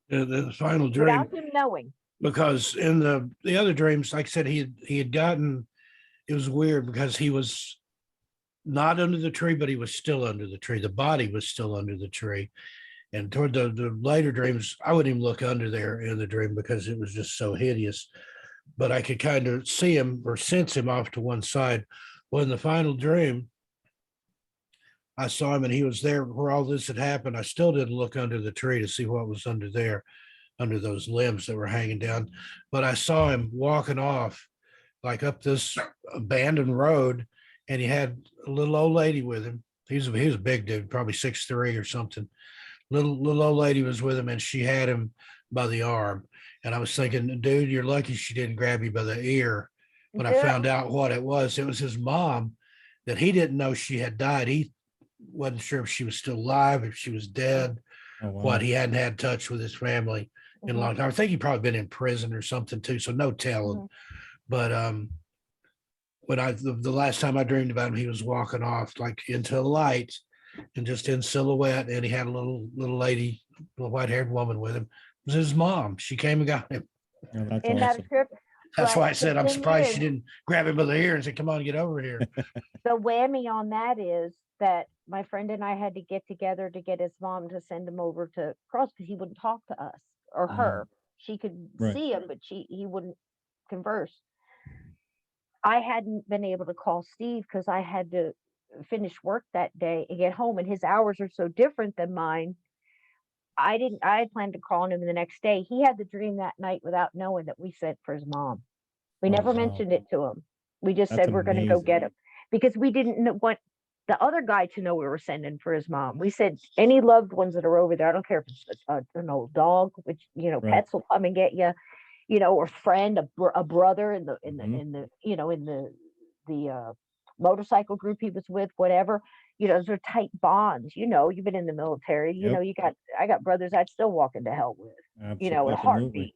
Speaker 2: The final dream,
Speaker 3: without him knowing.
Speaker 2: because in the other dreams, like I said, he had gotten, it was weird because he was not under the tree, but he was still under the tree. The body was still under the tree. And toward the later dreams, I wouldn't even look under there in the dream because it was just so hideous. But I could kind of see him or sense him off to one side. Well, in the final dream, I saw him and he was there where all this had happened. I still didn't look under the tree to see what was under there. under those limbs that were hanging down. But I saw him walking off like up this abandoned road, and he had a little old lady with him. He was a big dude, probably 6'3" or something. Little old lady was with him, and she had him by the arm. And I was thinking, dude, you're lucky she didn't grab you by the ear. When I
Speaker 3: Yeah.
Speaker 2: found out what it was his mom, that he didn't know she had died. He wasn't sure if she was still alive, if she was dead,
Speaker 1: Oh, wow.
Speaker 2: what. He hadn't had touch with his family in a long time. I think he probably been in prison or something too, so no telling. But when the last time I dreamed about him, he was walking off like into the light and just in silhouette, and he had a little lady, little white-haired woman with him. It was his mom. She came and got him.
Speaker 1: Oh, that's
Speaker 3: Isn't that a
Speaker 1: awesome.
Speaker 3: trip?
Speaker 2: That's
Speaker 3: But
Speaker 2: why I
Speaker 3: the
Speaker 2: said I'm
Speaker 3: thing
Speaker 2: surprised she
Speaker 3: is,
Speaker 2: didn't grab him by the ear and say, "Come on, get over here."
Speaker 3: the whammy on that is that my friend and I had to get together to get his mom to send him over to Cross because he wouldn't talk to us or her. She could
Speaker 1: Right.
Speaker 3: see him, but he wouldn't converse. I hadn't been able to call Steve because I had to finish work that day and get home, and his hours are so different than mine. I had planned to call him the next day. He had the dream that night without knowing that we sent for his mom. We
Speaker 1: Oh,
Speaker 3: never
Speaker 1: wow.
Speaker 3: mentioned it to him. We just
Speaker 1: That's
Speaker 3: said we're going to go get
Speaker 1: amazing.
Speaker 3: him because we didn't want the other guy to know we were sending for his mom. We said any loved ones that are over there, I don't care if it's an old dog, which
Speaker 1: Right.
Speaker 3: pets will come and get you, or friend, a brother in the
Speaker 1: Mhm.
Speaker 3: in the motorcycle group he was with, whatever. Those are tight bonds. You've been in the military.
Speaker 1: Yep.
Speaker 3: I got brothers I'd still walk into hell with, in a
Speaker 1: Absolutely.
Speaker 3: heartbeat.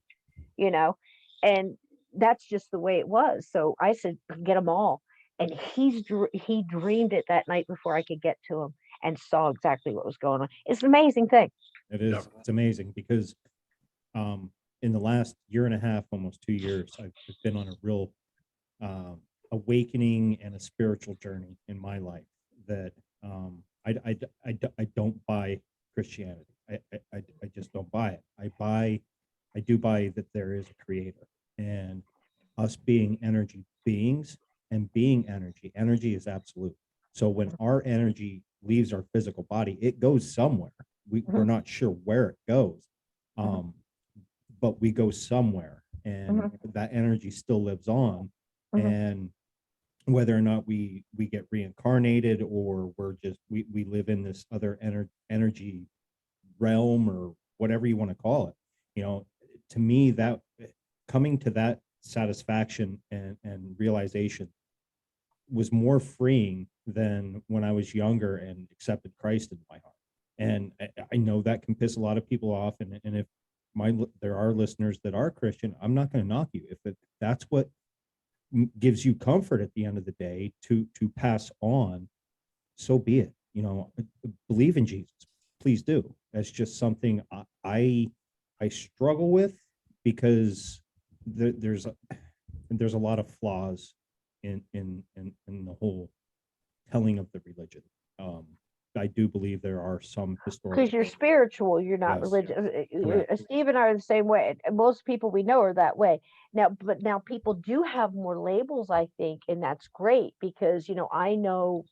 Speaker 3: You know, and that's just the way it was. So I said, get them all. And he dreamed it that night before I could get to him and saw exactly what was going on. It's an amazing thing.
Speaker 1: It is.
Speaker 2: Yep.
Speaker 1: It's amazing because in the last year and a half, almost 2 years, I've been on a real awakening and a spiritual journey in my life that I don't buy Christianity. I just don't buy it. I do buy that there is a creator, and us being energy beings and being energy is absolute. So when our energy leaves our physical body, it goes somewhere. We're
Speaker 3: Mhm,
Speaker 1: not sure where it goes.
Speaker 3: mhm,
Speaker 1: Um, but we go somewhere, and
Speaker 3: mhm,
Speaker 1: that energy still lives on.
Speaker 3: mhm.
Speaker 1: And whether or not we get reincarnated, or we live in this other energy realm, or whatever you want to call it, to me, that coming to that satisfaction and realization was more freeing than when I was younger and accepted Christ into my heart. And I know that can piss a lot of people off. And if there are listeners that are Christian, I'm not going to knock you. If that's what gives you comfort at the end of the day to pass on, so be it. Believe in Jesus, please do. That's just something I struggle with, because there's a lot of flaws in the whole telling of the religion. Um, I do believe there are some historical.
Speaker 3: Because you're spiritual, you're not
Speaker 1: Yes,
Speaker 3: religious.
Speaker 1: correct.
Speaker 3: Steve and I are the same way. And most people we know are that way. But now people do have more labels, I think, and that's great because I know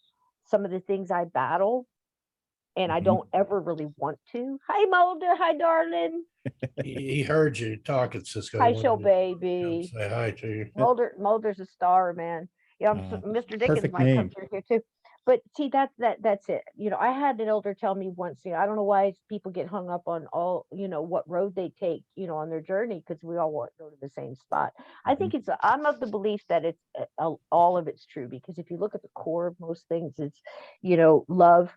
Speaker 3: some of the things I battle, and I
Speaker 1: Mhm.
Speaker 3: don't ever really want to. Hi, Mulder. Hi, darling.
Speaker 2: He heard you talking, Cisco. He
Speaker 3: Hi, show
Speaker 2: wanted to come
Speaker 3: baby.
Speaker 2: say hi to you.
Speaker 3: Mulder's a star, man. Mr. Dickens
Speaker 1: Perfect
Speaker 3: might come
Speaker 1: name.
Speaker 3: through here too. But see, that's it. I had an elder tell me once. I don't know why people get hung up on all, what road they take, on their journey, because we all want to go to the same spot. I
Speaker 1: Mhm.
Speaker 3: think I'm of the belief that it's all of it's true, because if you look at the core of most things, it's, love.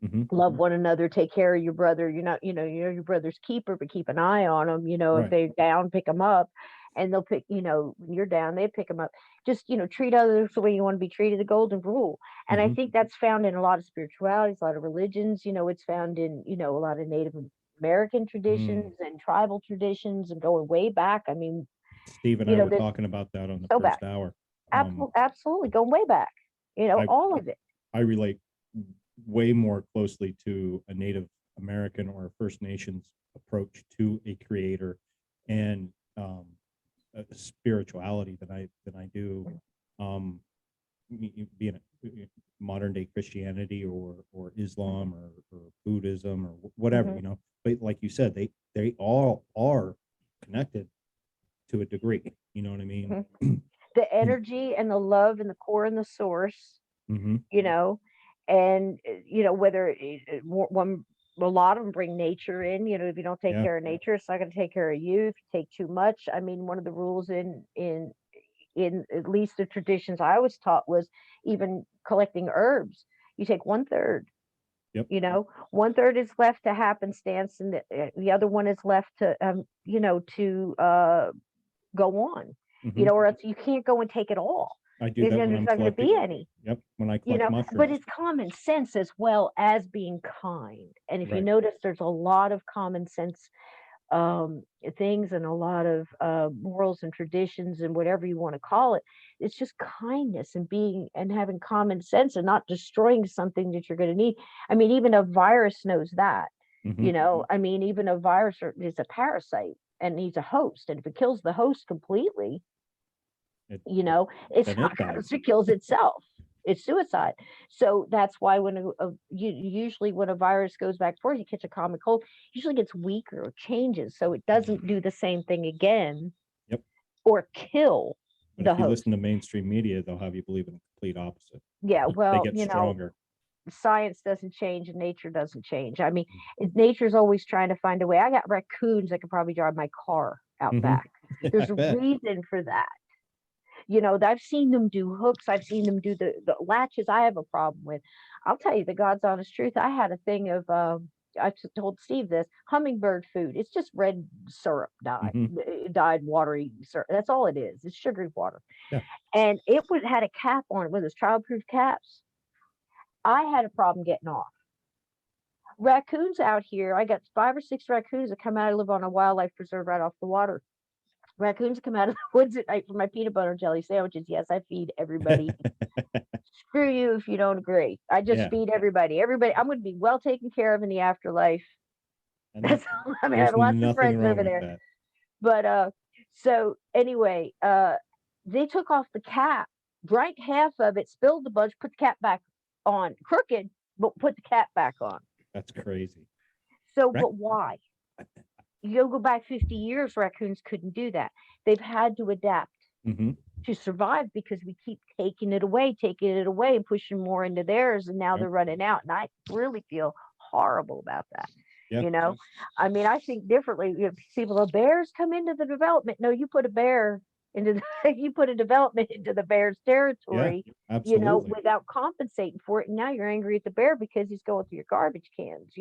Speaker 1: Mhm.
Speaker 3: Love one another, take care of your brother. You're not, you're your brother's keeper, but keep an eye on them. If
Speaker 1: Right.
Speaker 3: they're down, pick them up, and they'll pick. When you're down, they pick them up. Just treat others the way you want to be treated. The golden rule, and I
Speaker 1: Mhm.
Speaker 3: think that's found in a lot of spiritualities, a lot of religions. It's found in a lot of Native American
Speaker 1: Mm.
Speaker 3: traditions and tribal traditions, and going way back. I mean,
Speaker 1: Steve and I were
Speaker 3: there's
Speaker 1: talking about that on the
Speaker 3: so back,
Speaker 1: first hour.
Speaker 3: absolutely going way back.
Speaker 1: I
Speaker 3: All of it.
Speaker 1: I relate way more closely to a Native American or a First Nations approach to a creator and a spirituality than I do being modern day Christianity or Islam or Buddhism or whatever.
Speaker 3: Hmm.
Speaker 1: But like you said, they all are connected to a degree. You know what I mean?
Speaker 3: The energy and the love and the core and the source,
Speaker 1: Mm-hmm.
Speaker 3: you know, and whether one, a lot of them bring nature in. If you don't take
Speaker 1: Yeah.
Speaker 3: care of nature, it's not going to take care of you. If you take too much, I mean, one of the rules in at least the traditions I was taught was even collecting herbs. You take one third.
Speaker 1: Yep.
Speaker 3: One third is left to happenstance, and the other one is left to to go on.
Speaker 1: Mm-hmm.
Speaker 3: Or else you can't go and take it all.
Speaker 1: I do that when
Speaker 3: There's
Speaker 1: I'm
Speaker 3: not going to be
Speaker 1: collecting.
Speaker 3: any.
Speaker 1: Yep. When I
Speaker 3: But
Speaker 1: collect mushrooms.
Speaker 3: it's common sense as well as being kind. And if you
Speaker 1: Right.
Speaker 3: notice, there's a lot of common sense things and a lot of morals and traditions and whatever you want to call it. It's just kindness and being and having common sense and not destroying something that you're going to need. I mean, even a virus knows that.
Speaker 1: Mm-hmm.
Speaker 3: I mean, even a virus is a parasite and needs a host. And if it kills the host completely,
Speaker 1: It,
Speaker 3: it's
Speaker 1: then
Speaker 3: not
Speaker 1: it
Speaker 3: because
Speaker 1: dies.
Speaker 3: it kills itself. It's suicide. So that's why when usually when a virus goes back forth, you catch a common cold, usually gets weaker or changes, so it doesn't do the same thing again.
Speaker 1: Yep.
Speaker 3: Or kill
Speaker 1: But
Speaker 3: the
Speaker 1: if you
Speaker 3: host.
Speaker 1: listen to mainstream media, they'll have you believe in the complete opposite.
Speaker 3: Yeah,
Speaker 1: They
Speaker 3: well,
Speaker 1: get stronger.
Speaker 3: science doesn't change and nature doesn't change. I mean, nature's always trying to find a way. I got raccoons that can probably drive my car out
Speaker 1: Mhm.
Speaker 3: back.
Speaker 1: I
Speaker 3: There's a
Speaker 1: bet.
Speaker 3: reason for that. I've seen them do hooks. I've seen them do the latches I have a problem with. I'll tell you the God's honest truth. I had a thing of, told Steve this hummingbird food. It's just red syrup
Speaker 1: Mhm.
Speaker 3: dyed watery syrup. That's all it is. It's sugary water.
Speaker 1: Yeah.
Speaker 3: And it had a cap on it with its childproof caps. I had a problem getting off. Raccoons out here, I got 5 or 6 raccoons that come out. I live on a wildlife preserve right off the water. Raccoons come out of the woods at night for my peanut butter and jelly sandwiches. Yes, I feed everybody. Screw you if you don't agree. I just
Speaker 1: Yeah.
Speaker 3: feed everybody. Everybody, I'm going to be well taken care of in the afterlife.
Speaker 1: And
Speaker 3: That's all. I mean, I
Speaker 1: there's
Speaker 3: have lots of
Speaker 1: nothing
Speaker 3: friends
Speaker 1: wrong
Speaker 3: over
Speaker 1: with
Speaker 3: there.
Speaker 1: that.
Speaker 3: But so anyway, they took off the cap, drank half of it, spilled the bunch, put the cap back on, crooked, but put the cap back on.
Speaker 1: That's crazy.
Speaker 3: So,
Speaker 1: Right.
Speaker 3: but why? You go back 50 years, raccoons couldn't do that. They've had to adapt
Speaker 1: Mm-hmm.
Speaker 3: to survive because we keep taking it away, and pushing more into theirs, and now
Speaker 1: Yep.
Speaker 3: they're running out. And I really feel horrible about that.
Speaker 1: Yeah.
Speaker 3: I mean, I think differently. People, the bears come into the development. No, you put a bear into you put a development into the bear's territory,
Speaker 1: Absolutely.
Speaker 3: without compensating for it. And now you're angry at the bear because he's going through your garbage cans.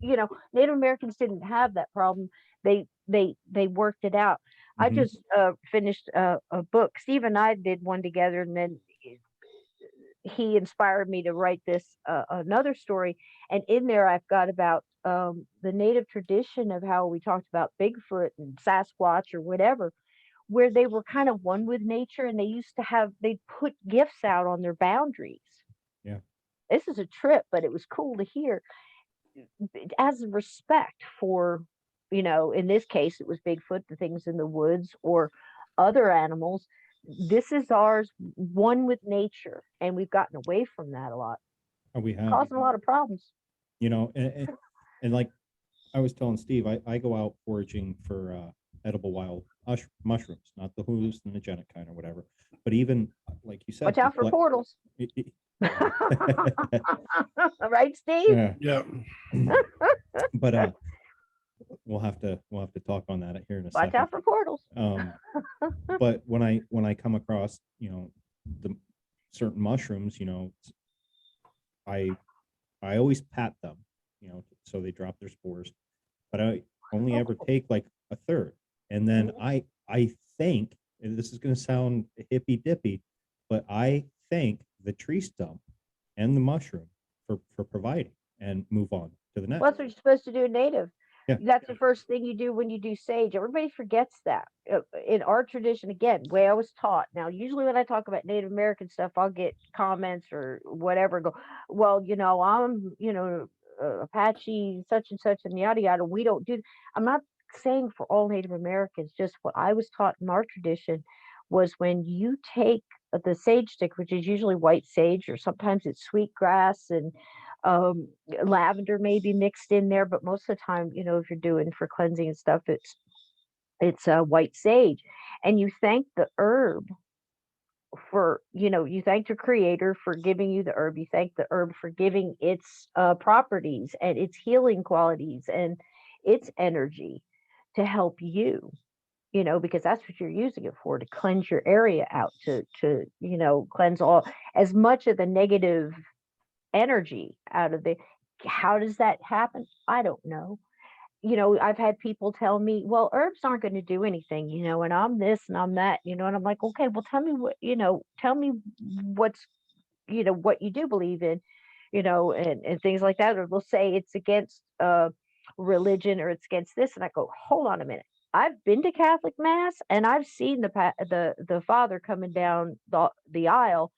Speaker 3: Native Americans didn't have that problem. They worked it out. I
Speaker 1: Mhm.
Speaker 3: just finished a book. Steve and I did one together, and then he inspired me to write this another story. And in there, I've got about the native tradition of how we talked about Bigfoot and Sasquatch or whatever, where they were kind of one with nature, and they put gifts out on their boundaries.
Speaker 1: Yeah.
Speaker 3: This is a trip, but it was cool to hear as a respect for, in this case, it was Bigfoot, the things in the woods, or other animals. This is ours, one with nature, and we've gotten away from that a lot,
Speaker 1: And we have,
Speaker 3: causing a lot of problems.
Speaker 1: and like I was telling Steve, I go out foraging for edible wild mushrooms, not the hallucinogenic kind or whatever. But even like you said,
Speaker 3: Watch out for portals. Right, Steve?
Speaker 1: Yeah.
Speaker 2: Yeah.
Speaker 1: But we'll have to talk on that here in a
Speaker 3: Watch
Speaker 1: second.
Speaker 3: out for portals.
Speaker 1: But when I come across the certain mushrooms, I always pat them, so they drop their spores, but I only ever take like a third, and then I think, and this is going to sound hippy dippy, but I thank the tree stump and the mushroom for providing, and move on to the next.
Speaker 3: Well, that's what you're supposed to do in native.
Speaker 1: Yeah.
Speaker 3: That's the first thing you do when you do sage. Everybody forgets that. In our tradition, again, way I was taught. Now, usually when I talk about Native American stuff, I'll get comments or whatever. Go, well, I'm, Apache, such and such, and yada yada. We don't do. I'm not saying for all Native Americans. Just what I was taught in our tradition was when you take the sage stick, which is usually white sage, or sometimes it's sweet grass and Um, Lavender may be mixed in there, but most of the time, if you're doing for cleansing and stuff, it's white sage, and you thank the herb for, you thank the creator for giving you the herb. You thank the herb for giving its properties and its healing qualities and its energy to help you, because that's what you're using it for, to cleanse your area out, to cleanse all as much of the negative energy out of the. How does that happen? I don't know. I've had people tell me, well, herbs aren't going to do anything, and I'm this and I'm that, and I'm like, okay, well, tell me what, tell me what's, what you do believe in, and things like that. Or they'll say it's against religion, or it's against this. And I go, hold on a minute. I've been to Catholic mass and I've seen the father coming down the aisle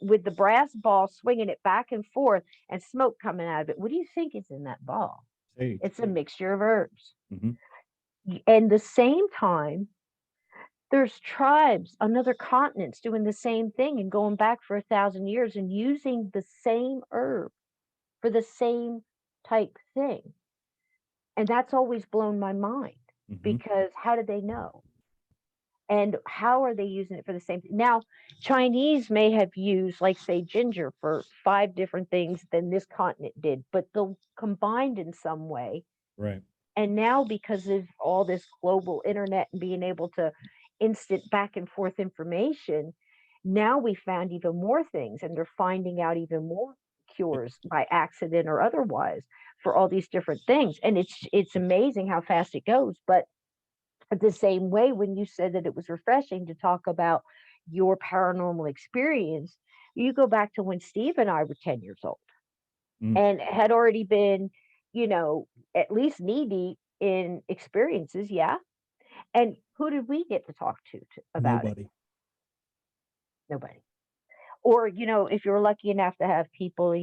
Speaker 3: with the brass ball, swinging it back and forth, and smoke coming out of it. What do you think is in that ball?
Speaker 1: Sage.
Speaker 3: It's a mixture of herbs.
Speaker 1: Mhm.
Speaker 3: And the same time, there's tribes on other continents doing the same thing and going back for 1,000 years and using the same herb for the same type thing. And that's always blown my mind,
Speaker 1: Mhm.
Speaker 3: because how did they know? And how are they using it for the same thing? Now, Chinese may have used, like, say, ginger for 5 different things than this continent did, but they'll combined in some way.
Speaker 1: Right.
Speaker 3: And now, because of all this global internet and being able to instant back and forth information, now we found even more things, and they're finding out even more cures by accident or otherwise for all these different things. And it's amazing how fast it goes. But the same way, when you said that it was refreshing to talk about your paranormal experience, you go back to when Steve and I were 10 years old
Speaker 1: Mm.
Speaker 3: and had already been, at least knee deep in experiences. Yeah. And who did we get to talk to about it?
Speaker 1: Nobody.
Speaker 3: Nobody. Or, if you're lucky enough to have people,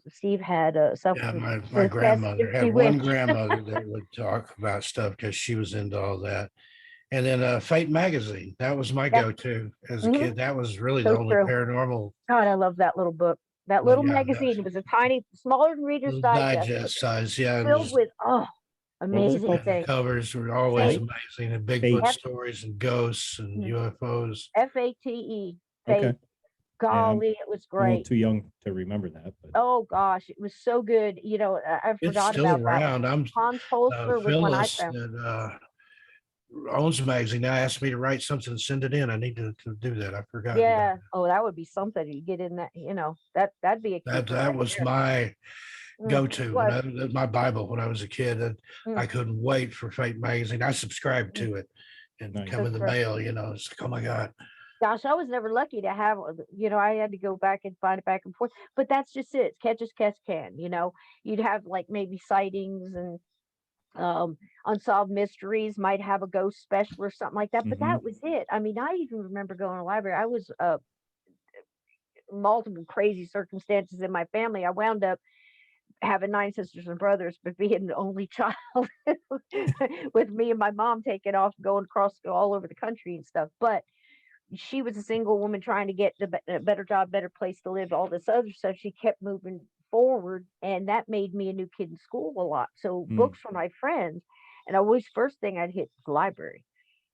Speaker 3: Steve had
Speaker 2: Yeah,
Speaker 3: something,
Speaker 2: my
Speaker 3: the
Speaker 2: grandmother
Speaker 3: festivity
Speaker 2: had one
Speaker 3: witch.
Speaker 2: grandmother that would talk about stuff because she was into all that. And then Fate magazine, that was my
Speaker 3: Yeah.
Speaker 2: go-to as a
Speaker 3: Hmm.
Speaker 2: kid. That was really the
Speaker 3: So
Speaker 2: only
Speaker 3: true.
Speaker 2: paranormal.
Speaker 3: God, I love that little book. That
Speaker 2: Well,
Speaker 3: little
Speaker 2: yeah,
Speaker 3: magazine. It was a tiny, smaller than Reader's
Speaker 2: the
Speaker 3: Digest, but
Speaker 2: digest size, yeah, and
Speaker 3: filled
Speaker 2: just
Speaker 3: with,
Speaker 1: What was it
Speaker 3: amazing
Speaker 1: called?
Speaker 2: the
Speaker 3: things.
Speaker 2: covers were always
Speaker 3: Fate,
Speaker 2: amazing, and Bigfoot
Speaker 1: Fate.
Speaker 3: F,
Speaker 2: stories and ghosts and
Speaker 3: mhm,
Speaker 2: UFOs.
Speaker 3: Fate,
Speaker 1: Okay.
Speaker 3: Fate.
Speaker 1: Yeah, I'm
Speaker 3: Golly, it was
Speaker 1: a little
Speaker 3: great.
Speaker 1: too young to remember that, but
Speaker 3: Oh gosh, it was so good. I
Speaker 2: It's
Speaker 3: forgot
Speaker 2: still
Speaker 3: about that one.
Speaker 2: around. I'm
Speaker 3: Hans Holzer was one I
Speaker 2: Phyllis
Speaker 3: found.
Speaker 2: that owns the magazine now asked me to write something and send it in. I need to do that. I've forgotten about
Speaker 3: Yeah. Oh, that would be something. You get in that, that'd be a
Speaker 2: that.
Speaker 3: keeper
Speaker 2: That
Speaker 3: right
Speaker 2: was
Speaker 3: there.
Speaker 2: my go-to when
Speaker 3: Was.
Speaker 2: my Bible when I was a kid. And
Speaker 3: Mm,
Speaker 2: I couldn't wait for Fate magazine. I subscribed
Speaker 3: mm,
Speaker 2: to it and
Speaker 1: nice.
Speaker 2: come
Speaker 3: so
Speaker 2: in the
Speaker 3: true.
Speaker 2: mail. It's like, oh my god.
Speaker 3: Gosh, I was never lucky to have, I had to go back and find it back and forth. But that's just it. Catch as catch can. You'd have like maybe sightings and unsolved mysteries, might have a ghost special or something like that. But
Speaker 1: Hmm.
Speaker 3: that was it. I mean, I even remember going to the library. I was multiple crazy circumstances in my family. I wound up having 9 sisters and brothers, but being the only child with me and my mom taking off, going across all over the country and stuff. But she was a single woman trying to get a better job, better place to live, all this other stuff. She kept moving forward, and that made me a new kid in school a lot. So
Speaker 1: Mm.
Speaker 3: books for my friends, and I always first thing I'd hit was the library,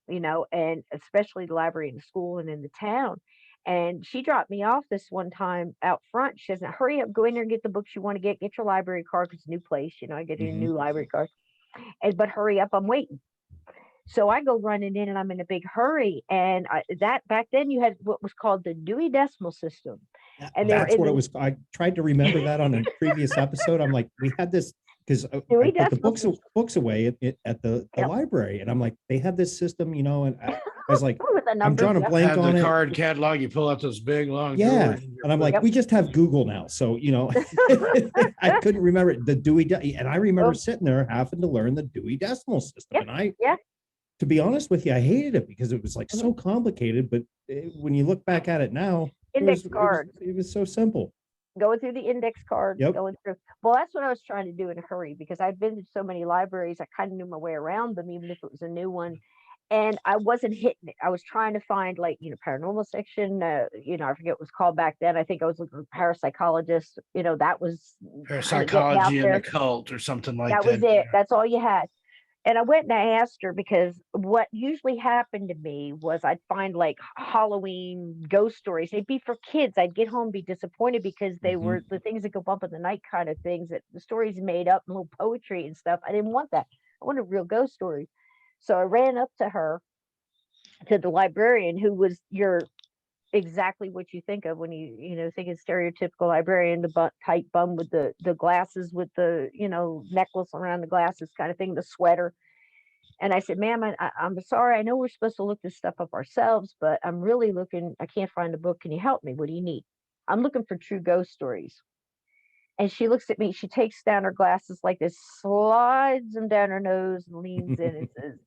Speaker 3: and especially the library in the school and in the town. And she dropped me off this one time out front. She says, "Now hurry up, go in there and get the books you want to get your library card, because it's a new place, I get a
Speaker 1: Hmm.
Speaker 3: new library card. But hurry up, I'm waiting." So I go running in and I'm in a big hurry. And that back then you had what was called the Dewey Decimal System. And they were
Speaker 1: That's
Speaker 3: in
Speaker 1: what it
Speaker 3: the
Speaker 1: was. I tried to remember that on a previous episode. I'm like, we had this because I
Speaker 3: Dewey
Speaker 1: put the
Speaker 3: Decimal System
Speaker 1: books away at the
Speaker 3: yep.
Speaker 1: library, and I'm like, they had this system, and I was like,
Speaker 3: with the
Speaker 1: I'm
Speaker 3: numbers.
Speaker 1: drawing a
Speaker 3: Yep.
Speaker 1: blank
Speaker 2: Have the
Speaker 1: on it.
Speaker 2: card catalog. You pull out those big long
Speaker 1: Yeah,
Speaker 2: drawers.
Speaker 1: and I'm like,
Speaker 3: Yep.
Speaker 1: we just have Google now, so I couldn't remember it, the and I remember
Speaker 3: Oh,
Speaker 1: sitting there having to learn the Dewey Decimal System,
Speaker 3: yeah.
Speaker 1: and
Speaker 3: Yeah.
Speaker 1: to be honest with you, I hated it because it was like
Speaker 3: Mhm.
Speaker 1: so complicated. But when you look back at it now,
Speaker 3: Index cards.
Speaker 1: it was so simple.
Speaker 3: Going through the index cards,
Speaker 1: Yep.
Speaker 3: going through. Well, that's what I was trying to do in a hurry, because I've been to so many libraries. I kind of knew my way around them, even if it was a new one. and I wasn't hitting it. I was trying to find like, paranormal section, I forget what it was called back then. I think I was looking for parapsychologist, that was kind of getting out
Speaker 2: Parapsychology and
Speaker 3: there.
Speaker 2: occult or something like
Speaker 3: That was
Speaker 2: that.
Speaker 3: it. That's all you had. And I went and I asked her because what usually happened to me was I'd find like Halloween ghost stories. They'd be for kids. I'd get home, be disappointed because they
Speaker 1: Mhm.
Speaker 3: were the things that go bump in the night kind of things, that the stories made up and little poetry and stuff. I didn't want that. I wanted real ghost stories. So I ran up to her, to the librarian, who was exactly what you think of when you think of stereotypical librarian, the tight bum with the glasses, with the necklace around the glasses kind of thing, the sweater. And I said, ma'am, I'm sorry, I know we're supposed to look this stuff up ourselves, but I'm really looking, I can't find the book, can you help me, what do you need? I'm looking for true ghost stories. And she looks at me, she takes down her glasses like this, slides them down her nose, and leans in and says,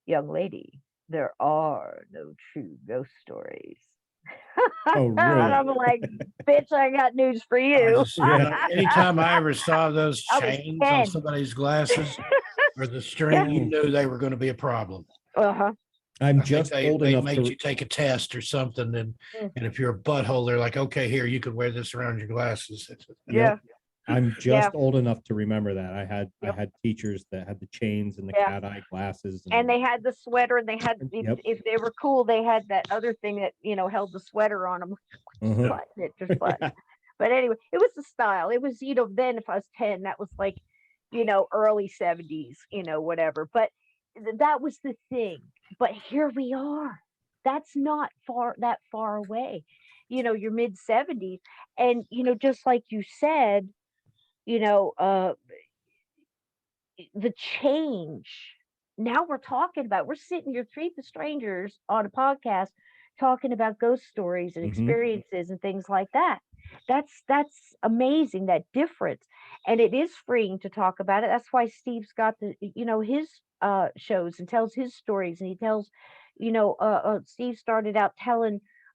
Speaker 3: young lady, there are no true ghost stories.
Speaker 1: Oh,
Speaker 3: And
Speaker 1: really?
Speaker 3: I'm like, bitch, I got news for
Speaker 2: I
Speaker 3: you.
Speaker 2: just, anytime I ever saw those
Speaker 3: I was
Speaker 2: chains
Speaker 3: 10.
Speaker 2: on somebody's glasses or the string, you knew they were going to be a problem.
Speaker 3: Uh-huh.
Speaker 1: I'm
Speaker 2: I think
Speaker 1: just old
Speaker 2: they
Speaker 1: enough
Speaker 2: make
Speaker 1: to.
Speaker 2: you take a test or something, and
Speaker 3: Mm.
Speaker 2: if you're a butthole, they're like, okay, here, you can wear this around your glasses.
Speaker 3: Yeah.
Speaker 1: I'm
Speaker 3: Yeah.
Speaker 1: just old enough to remember that. I
Speaker 3: Yep.
Speaker 1: had teachers that had the chains and the
Speaker 3: Yeah.
Speaker 1: cat eye glasses.
Speaker 3: And they had the sweater, and they had,
Speaker 1: Yep.
Speaker 3: if they were cool, they had that other thing that held the sweater on them.
Speaker 1: Uh-huh.
Speaker 3: Button it, just button. But anyway, it was the style. It was, then if I was 10, that was like, early 70s, whatever. But that was the thing. But here we are. That's not that far away. Your mid 70s. And, just like you said, the change. Now we're sitting here, three strangers on a podcast talking about ghost stories and
Speaker 1: Mhm.
Speaker 3: experiences and things like that. That's amazing, that difference. And it is freeing to talk about it. That's why Steve's got his shows and tells his stories, and he tells, Steve started out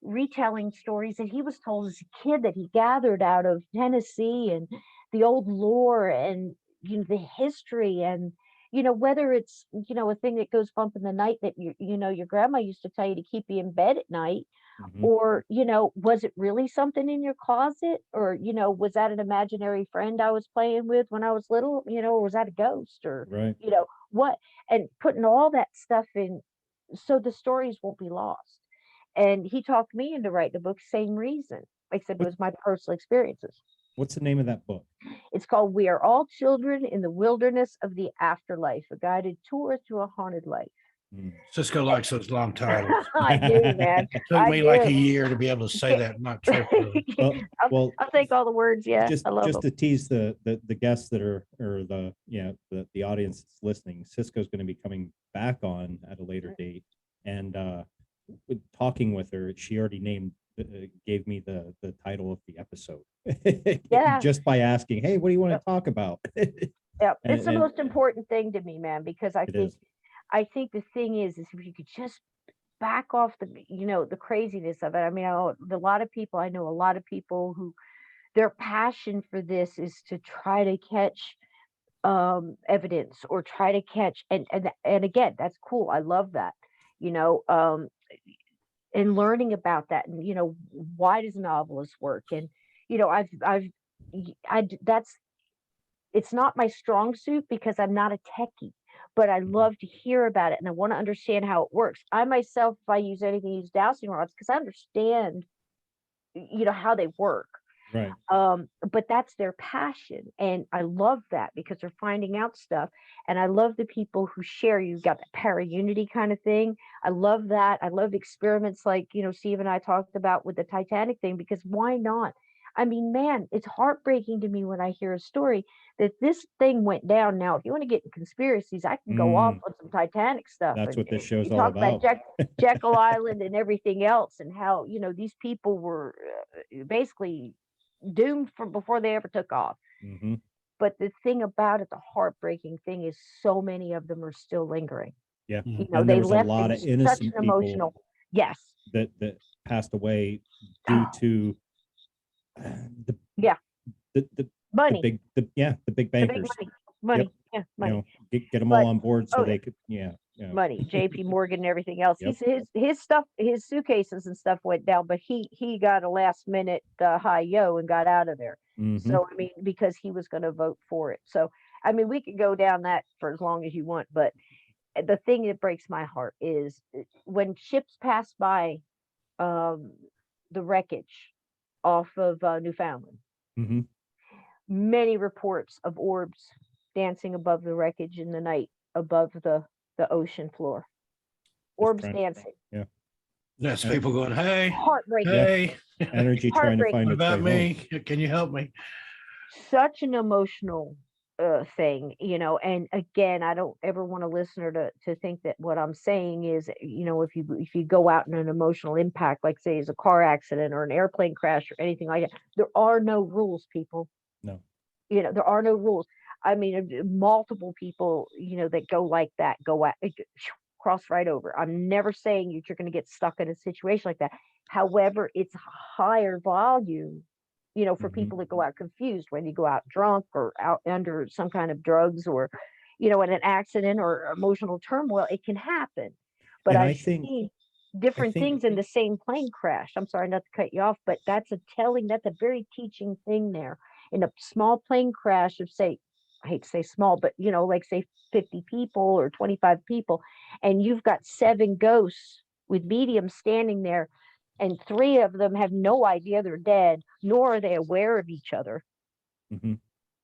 Speaker 3: retelling stories that he was told as a kid, that he gathered out of Tennessee, and the old lore, and the history, and whether it's a thing that goes bump in the night that your grandma used to tell you to keep you in bed at night,
Speaker 1: Mhm.
Speaker 3: or was it really something in your closet, or was that an imaginary friend I was playing with when I was little, or was that a ghost, or
Speaker 1: Right.
Speaker 3: what, and putting all that stuff in so the stories won't be lost. And he talked me into writing the book, same reason, except it
Speaker 1: What,
Speaker 3: was my personal experiences.
Speaker 1: what's the name of that book?
Speaker 3: It's called We Are All Children in the Wilderness of the Afterlife, a guided tour through a haunted life.
Speaker 1: Mm.
Speaker 2: Cisco likes those long titles.
Speaker 3: I do, man.
Speaker 2: Took
Speaker 3: I
Speaker 2: me like
Speaker 3: do.
Speaker 2: a year to be able to say that, not trip.
Speaker 1: Well,
Speaker 3: I'll take all the words. Yeah,
Speaker 1: just
Speaker 3: I love
Speaker 1: just
Speaker 3: them.
Speaker 1: to tease the guests that are, or the audience that's listening, Cisco's going to be coming back on at a later date, and talking with her, she already gave me the title of the episode.
Speaker 3: Yeah.
Speaker 1: Just by asking, hey, what do you want to
Speaker 3: Yep.
Speaker 1: talk about?
Speaker 3: Yeah, it's the
Speaker 1: And
Speaker 3: most important thing to me, man, because
Speaker 1: it is.
Speaker 3: I think the thing is if you could just back off the craziness of it. I mean, I know a lot of people who their passion for this is to try to catch evidence, or try to catch, and again, that's cool. I love that. You know, and learning about that, and why does novelists work, and that's, it's not my strong suit because I'm not a techie, but I
Speaker 1: Mhm.
Speaker 3: love to hear about it, and I want to understand how it works. I myself, if I use anything, use dowsing rods because I understand, how they work.
Speaker 1: Right.
Speaker 3: But that's their passion, and I love that because they're finding out stuff. And I love the people who share. You've got the para unity kind of thing. I love that. I love experiments like Steve and I talked about with the Titanic thing, because why not? I mean, man, it's heartbreaking to me when I hear a story that this thing went down. Now, if you want to get in conspiracies, I can go off on some Titanic stuff.
Speaker 1: That's what this
Speaker 3: And
Speaker 1: show's
Speaker 3: you
Speaker 1: all
Speaker 3: talk about
Speaker 1: about.
Speaker 3: Jekyll Island and everything else, and how these people were basically doomed from before they ever took off.
Speaker 1: Hmm.
Speaker 3: But the thing about it, the heartbreaking thing, is so many of them are still lingering.
Speaker 1: Yeah.
Speaker 2: Mhm.
Speaker 1: And there
Speaker 3: They
Speaker 1: was a
Speaker 3: left
Speaker 1: lot
Speaker 3: in
Speaker 1: of
Speaker 3: such
Speaker 1: innocent
Speaker 3: an
Speaker 1: people
Speaker 3: emotional. Yes.
Speaker 1: that passed away due to the
Speaker 3: Yeah.
Speaker 1: the
Speaker 3: Money.
Speaker 1: big the big
Speaker 3: The big
Speaker 1: bankers.
Speaker 3: money. Money. Yeah. Money.
Speaker 1: Get them
Speaker 3: But
Speaker 1: all on board so
Speaker 3: oh,
Speaker 1: they could. Yeah. Yeah.
Speaker 3: money, JP Morgan and everything else.
Speaker 1: Yep.
Speaker 3: His stuff, his suitcases and stuff went down, but he got a last minute high yo and got out of there.
Speaker 1: Mm-hmm.
Speaker 3: So I mean, because he was going to vote for it. So I mean, we could go down that for as long as you want, but the thing that breaks my heart is when ships pass by um, the wreckage off of Newfoundland.
Speaker 1: Mm-hmm.
Speaker 3: Many reports of orbs dancing above the wreckage in the night above the ocean floor. Orbs dancing.
Speaker 1: Yeah.
Speaker 2: That's
Speaker 1: And-
Speaker 2: people going, hey,
Speaker 3: Heartbreaking.
Speaker 2: hey,
Speaker 1: Energy trying to
Speaker 3: Heartbreaking.
Speaker 1: find
Speaker 2: what
Speaker 1: its way
Speaker 2: about
Speaker 1: home.
Speaker 2: me? Can you help me?
Speaker 3: Such an emotional thing, you know. And again, I don't ever want a listener to think that what I'm saying is, you know, if you go out in an emotional impact, like say is a car accident or an airplane crash or anything like that, there are no rules, people.
Speaker 1: No.
Speaker 3: You know, there are no rules. I mean, multiple people, you know, that go like that, go at cross right over. I'm never saying you're going to get stuck in a situation like that. However, it's higher volume, you know, for
Speaker 1: Mhm.
Speaker 3: people that go out confused when you go out drunk or out under some kind of drugs or, you know, in an accident or emotional turmoil, it can happen. But
Speaker 1: And
Speaker 3: I've
Speaker 1: I think
Speaker 3: seen different
Speaker 1: think-
Speaker 3: things in the same plane crash. I'm sorry not to cut you off, but that's a very teaching thing there. In a small plane crash of say, I hate to say small, but you know, like say 50 people or 25 people, and you've got 7 ghosts with mediums standing there, and 3 of them have no idea they're dead, nor are they aware of each other.
Speaker 1: Mhm.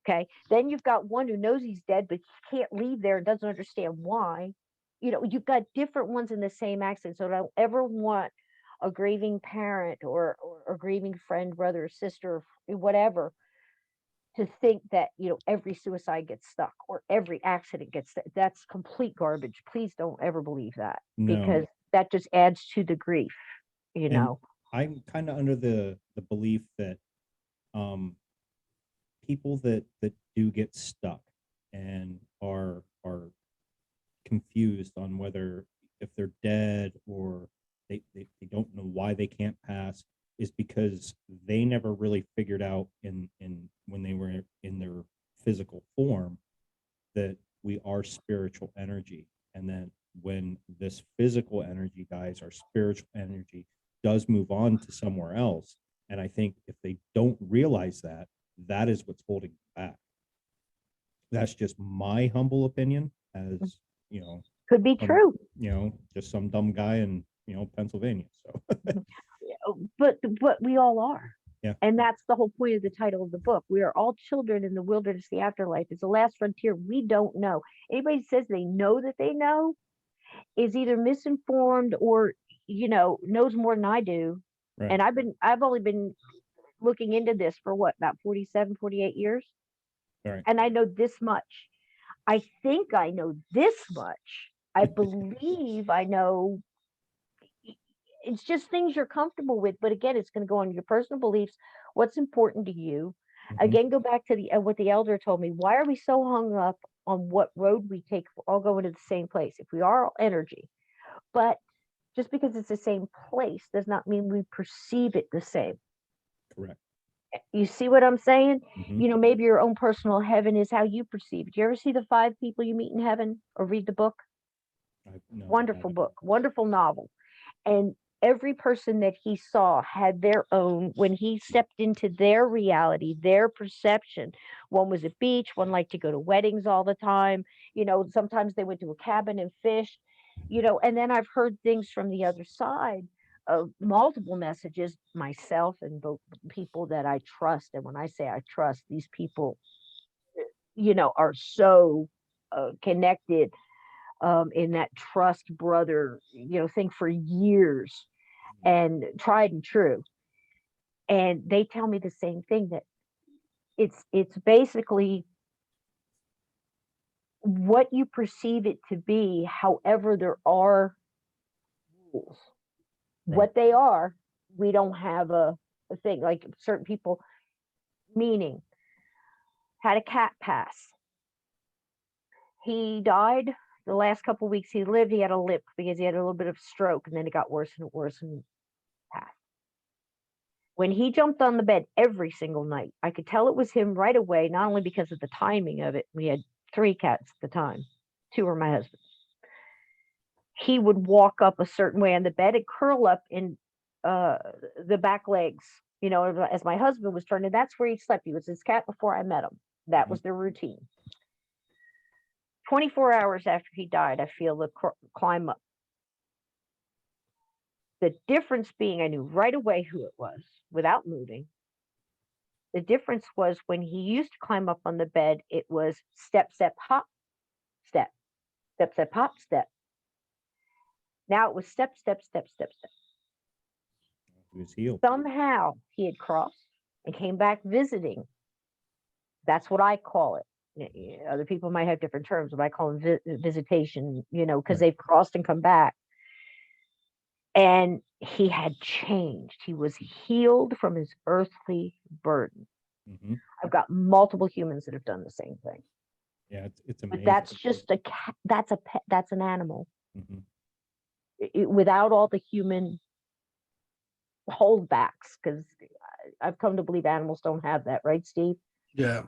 Speaker 3: Okay. Then you've got one who knows he's dead, but can't leave there and doesn't understand why. You know, you've got different ones in the same accident. So I don't ever want a grieving parent or a grieving friend, brother, or sister, whatever, to think that, you know, every suicide gets stuck or every accident gets stuck. That's complete garbage. Please don't ever believe that,
Speaker 1: No.
Speaker 3: because that just adds to the grief, you
Speaker 1: And
Speaker 3: know.
Speaker 1: I'm kind of under the belief that um people that do get stuck and are confused on whether if they're dead or they don't know why they can't pass is because they never really figured out in when they were in their physical form that we are spiritual energy, and then when this physical energy dies, our spiritual energy does move on to somewhere else. And I think if they don't realize that, that is what's holding them back. That's just my humble opinion, as you know,
Speaker 3: Could be true.
Speaker 1: just some dumb guy in Pennsylvania. So
Speaker 3: But we all are.
Speaker 1: Yeah.
Speaker 3: And that's the whole point of the title of the book. We are all children in the wilderness, the afterlife. It's the last frontier. We don't know. Anybody says they know that they know is either misinformed or, you know, knows more than I do.
Speaker 1: Right.
Speaker 3: And I've only been looking into this for what, about 47, 48 years.
Speaker 1: Right.
Speaker 3: And I know this much. I think I know this much. I believe I know. It's just things you're comfortable with, but again, it's going to go on your personal beliefs, what's important to you.
Speaker 1: Mhm.
Speaker 3: Again, go back to the what the elder told me. Why are we so hung up on what road we take? We're all going to the same place if we are all energy. But just because it's the same place does not mean we perceive it the same.
Speaker 1: Correct.
Speaker 3: You see what I'm saying?
Speaker 1: Mhm.
Speaker 3: You know, maybe your own personal heaven is how you perceive it. Do you ever see the 5 people you meet in heaven or read the book?
Speaker 1: No, I
Speaker 3: Wonderful
Speaker 1: haven't.
Speaker 3: book, wonderful novel. And every person that he saw had their own, when he stepped into their reality, their perception. One was at beach, one liked to go to weddings all the time, you know, sometimes they went to a cabin and fished, you know. And then I've heard things from the other side of multiple messages myself and the people that I trust. And when I say I trust, these people, you know, are so connected in that trust brother, you know, thing for years and tried and true. And they tell me the same thing, that it's basically what you perceive it to be. However, there are rules.
Speaker 1: Right.
Speaker 3: What they are, we don't have a thing. Like certain people, meaning had a cat pass. He died. The last couple of weeks he lived, he had a lip because he had a little bit of stroke, and then it got worse and worse and passed. When he jumped on the bed every single night, I could tell it was him right away, not only because of the timing of it. We had 3 cats at the time. 2 were my husband's. he would walk up a certain way on the bed and curl up in the back legs, as my husband was turning. That's where he slept. He was his cat before I met him. That was their routine. 24 hours after he died, I feel the climb up. The difference being, I knew right away who it was without moving. The difference was when he used to climb up on the bed, it was step, step, hop, step, step, step, hop, step. Now it was step, step, step, step, step.
Speaker 1: He was healed.
Speaker 3: Somehow he had crossed and came back visiting. That's what I call it. Other people might have different terms, but I call them visitation, because
Speaker 1: Right.
Speaker 3: they've crossed and come back. And he had changed. He was healed from his earthly burden.
Speaker 1: Mm-hmm.
Speaker 3: I've got multiple humans that have done the same thing.
Speaker 1: Yeah, it's
Speaker 3: But
Speaker 1: amazing.
Speaker 3: that's just a cat. That's a pet. That's an animal.
Speaker 1: Mm-hmm.
Speaker 3: Without all the human holdbacks, because I've come to believe animals don't have that, right, Steve?
Speaker 2: Yeah.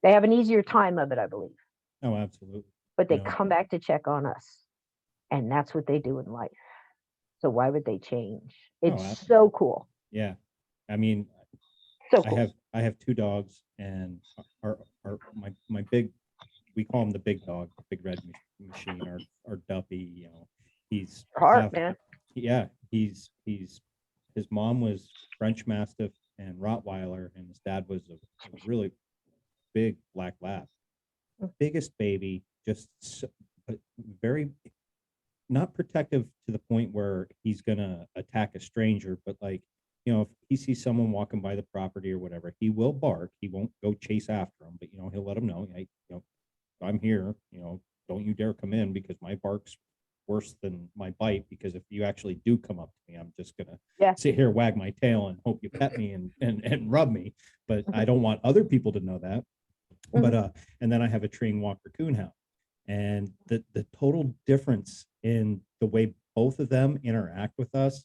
Speaker 3: They have an easier time of it, I believe.
Speaker 1: Oh, absolutely.
Speaker 3: But they
Speaker 1: No.
Speaker 3: come back to check on us, and that's what they do in life. So why would they change? It's so cool.
Speaker 1: Yeah, I mean,
Speaker 3: So cool.
Speaker 1: I have two dogs, and my big, we call him the big dog, the big red machine, our Duffy. He's
Speaker 3: Heart, man.
Speaker 1: Yeah, he's his mom was French Mastiff and Rottweiler, and his dad was a really big black lab. Biggest baby, just but very not protective to the point where he's gonna attack a stranger, but like, if he sees someone walking by the property or whatever, he will bark. He won't go chase after them, but he'll let them know, hey, I'm here. Don't you dare come in, because my bark's worse than my bite. Because if you actually do come up to me, I'm just gonna sit here, wag my tail, and hope you pet me and rub me. But I don't want other people to know that. But and then I have a trained Walker Coonhound, and the total difference in the way both of them interact with us